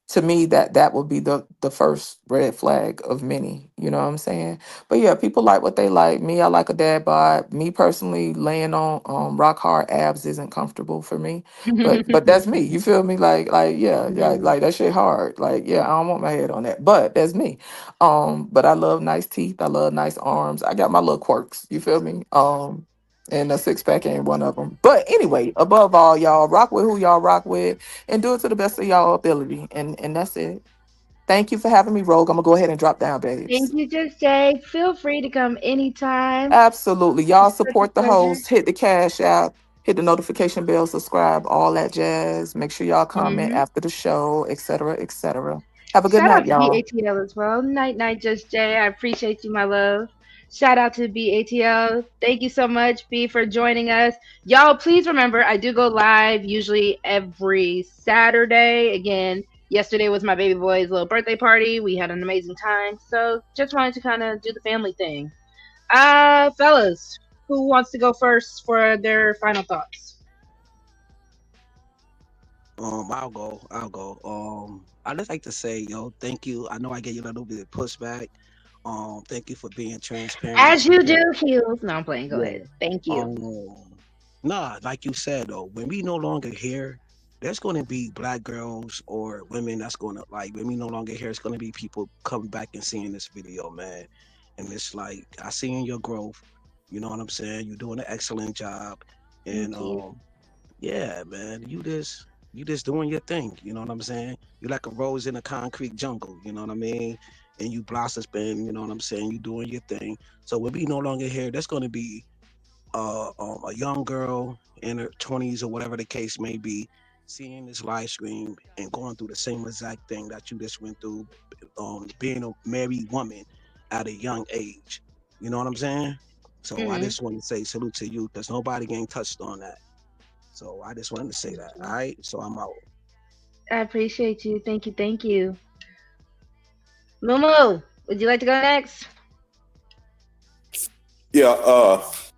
to me that would be the first red flag of many. You know what I'm saying? But yeah, people like what they like. Me, I like a dad bod. Me personally, laying on rock hard abs isn't comfortable for me. But that's me. You feel me? Like yeah, Hmm. like that shit hard. Like yeah, I don't want my head on that. But that's me. But I love nice teeth. I love nice arms. I got my little quirks. You feel me? And a six pack ain't one of them. But anyway, above all, y'all rock with who y'all rock with and do it to the best of y'all ability. And that's it. Thank you for having me, Rogue. I'm gonna go ahead and drop down, babes. Thank you, Just Jay. Feel free to come anytime. Absolutely. Y'all It's such a support the pleasure. host. Hit the cash app, hit the notification bell, subscribe, all that jazz. Make sure y'all comment Hmm. after the show, etc., etc. Have a good Shout night, out to y'all. BATL as well. Night, night, Just Jay. I appreciate you, my love. Shout out to BATL. Thank you so much, B, for joining us. Y'all, please remember, I do go live usually every Saturday. Again, yesterday was my baby boy's little birthday party. We had an amazing time. So just wanted to kind of do the family thing. Fellas, who wants to go first for their final thoughts? I'll go. I'll go. I just like to say, yo, thank you. I know I gave you a little bit of pushback. Thank you for being transparent As you do, because heels. No, I'm playing. Go yeah. ahead. Thank you. Nah, like you said though, when we no longer here, there's gonna be black girls or women that's gonna like when we no longer here, it's gonna be people coming back and seeing this video, man. And it's like I see in your growth, you know what I'm saying? You're doing an excellent job. And Thank you. yeah, man, you just doing your thing, you know what I'm saying? You're like a rose in a concrete jungle, you know what I mean? And you blossoming, you know what I'm saying? You doing your thing. So when we no longer here, there's gonna be a young girl in her 20s or whatever the case may be, seeing this live stream and going through the same exact thing that you just went through, being a married woman at a young age. You know what I'm saying? So I Hmm. just want to say salute to you because nobody ain't touched on that. So I just wanted to say that. All right. So I'm out. I appreciate you. Thank you. Thank you. Momo, would you like to go next?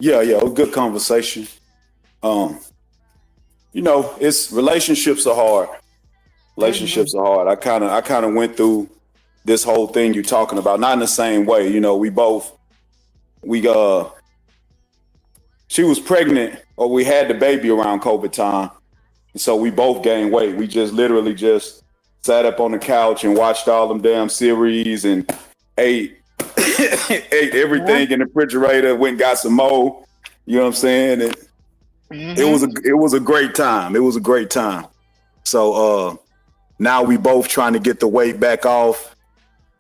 Yeah, yeah. It was a good conversation. Um, it's relationships are hard. Hmm. Relationships are hard. I kind of went through this whole thing you're talking about, not in the same way. We she was pregnant or we had the baby around COVID time. So we both gained weight. We just literally just sat up on the couch and watched all them damn series and ate ate Yeah. everything in the refrigerator, went and got some more. You know what I'm saying? It Hmm. was a great time. It was a great time. So now we both trying to get the weight back off.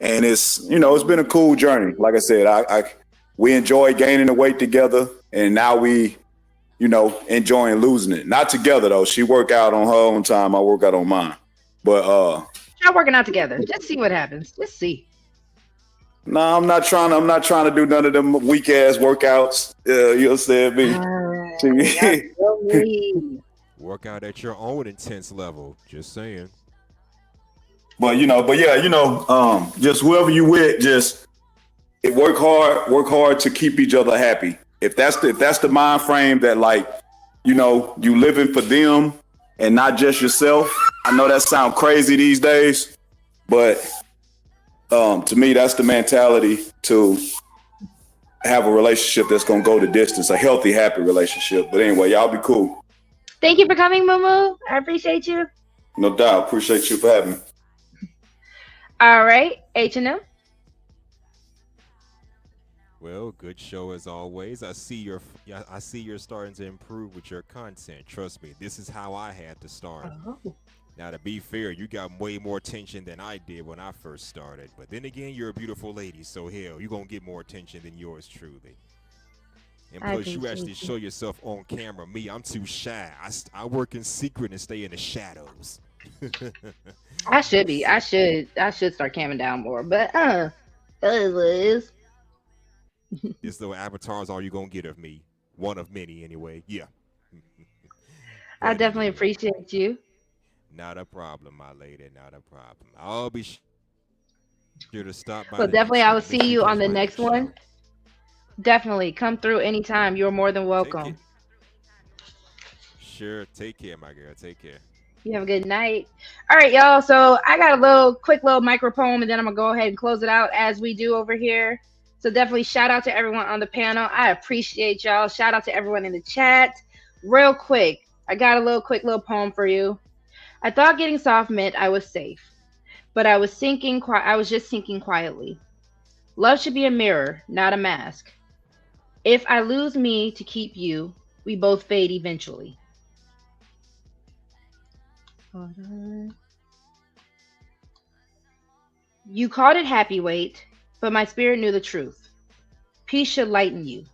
And it's been a cool journey. Like I said, I we enjoy gaining the weight together and now we enjoying losing it. Not together though. She work out on her own time. I work out on mine. But Try working out together. Just see what happens. Just see. no, I'm not trying to do none of them weak ass workouts. You know what I'm saying? Y'all feel me. Work out at your own intense level. Just saying. But yeah, just whoever you with, just work hard to keep each other happy. If that's the mind frame that like, you living for them and not just yourself. I know that sounds crazy these days, but to me, that's the mentality to have a relationship that's gonna go the distance, a healthy, happy relationship. But anyway, y'all be cool. Thank you for coming, Momo. I appreciate you. No doubt. Appreciate you for having me. All right, H&M. Well, good show as always. I see you're starting to improve with your content. Trust me, this is how I had to start. Oh. Now, to be fair, you got way more attention than I did when I first started. But then again, you're a beautiful lady, so hell, you're gonna get more attention than yours truly. And I plus, you actually appreciate you. show yourself on camera. Me, I'm too shy. I work in secret and stay in the shadows. I should be. I should start calming down more. But it is what it is. This little avatar is all you're gonna get of me. One of many, anyway. Yeah. I But definitely anyway, appreciate you. not a problem, my lady. Not a problem. I'll be sure to stop by Well, the definitely, next I one will and make see sure you you on catch the my next next one. show. Definitely come through anytime. You're more than Take it. welcome. Sure. Take care, my girl. Take care. You have a good night. All right, y'all. So I got a quick little micro poem, and then I'm gonna go ahead and close it out as we do over here. So definitely shout out to everyone on the panel. I appreciate y'all. Shout out to everyone in the chat. Real quick, I got a quick little poem for you. I thought getting soft meant I was safe, but I was sinking. I was just sinking quietly. Love should be a mirror, not a mask. If I lose me to keep you, we both fade eventually. Hold on. You called it happy weight, but my spirit knew the truth. Peace should lighten you,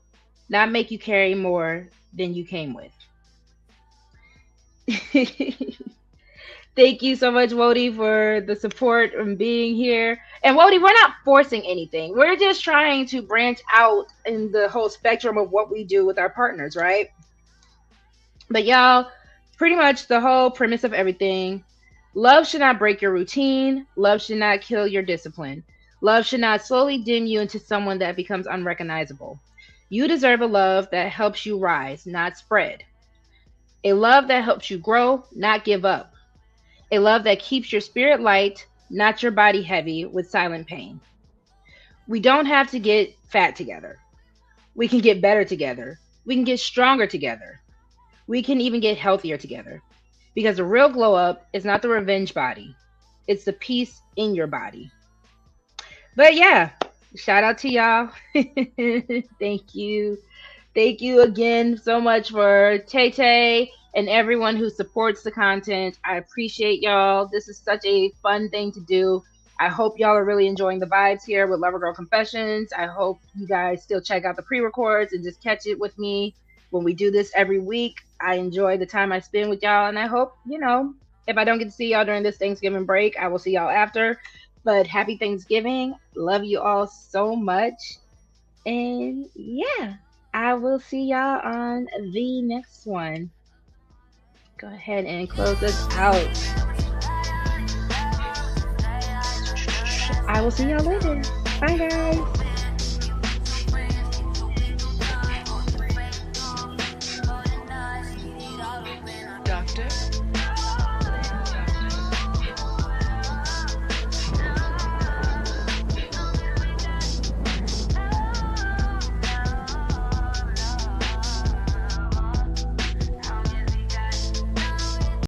not make you carry more than you came with. Thank you so much, Wody, for the support and being here. And Wody, we're not forcing anything. We're just trying to branch out in the whole spectrum of what we do with our partners, right? But y'all, pretty much the whole premise of everything. Love should not break your routine. Love should not kill your discipline. Love should not slowly dim you into someone that becomes unrecognizable. You deserve a love that helps you rise, not spread. A love that helps you grow, not give up. A love that keeps your spirit light, not your body heavy with silent pain. We don't have to get fat together. We can get better together. We can get stronger together. We can even get healthier together. Because the real glow up is not the revenge body, it's the peace in your body. But yeah, shout out to y'all. Thank you. Thank you again so much for Tay Tay and everyone who supports the content. I appreciate y'all. This is such a fun thing to do. I hope y'all are really enjoying the vibes here with Lover Girl Confessions. I hope you guys still check out the pre records and just catch it with me when we do this every week. I enjoy the time I spend with y'all, and I hope, if I don't get to see y'all during this Thanksgiving break, I will see y'all after. But happy Thanksgiving. Love you all so much. And yeah, I will see y'all on the next one. Go ahead and close us out. I will see y'all later. Bye, guys.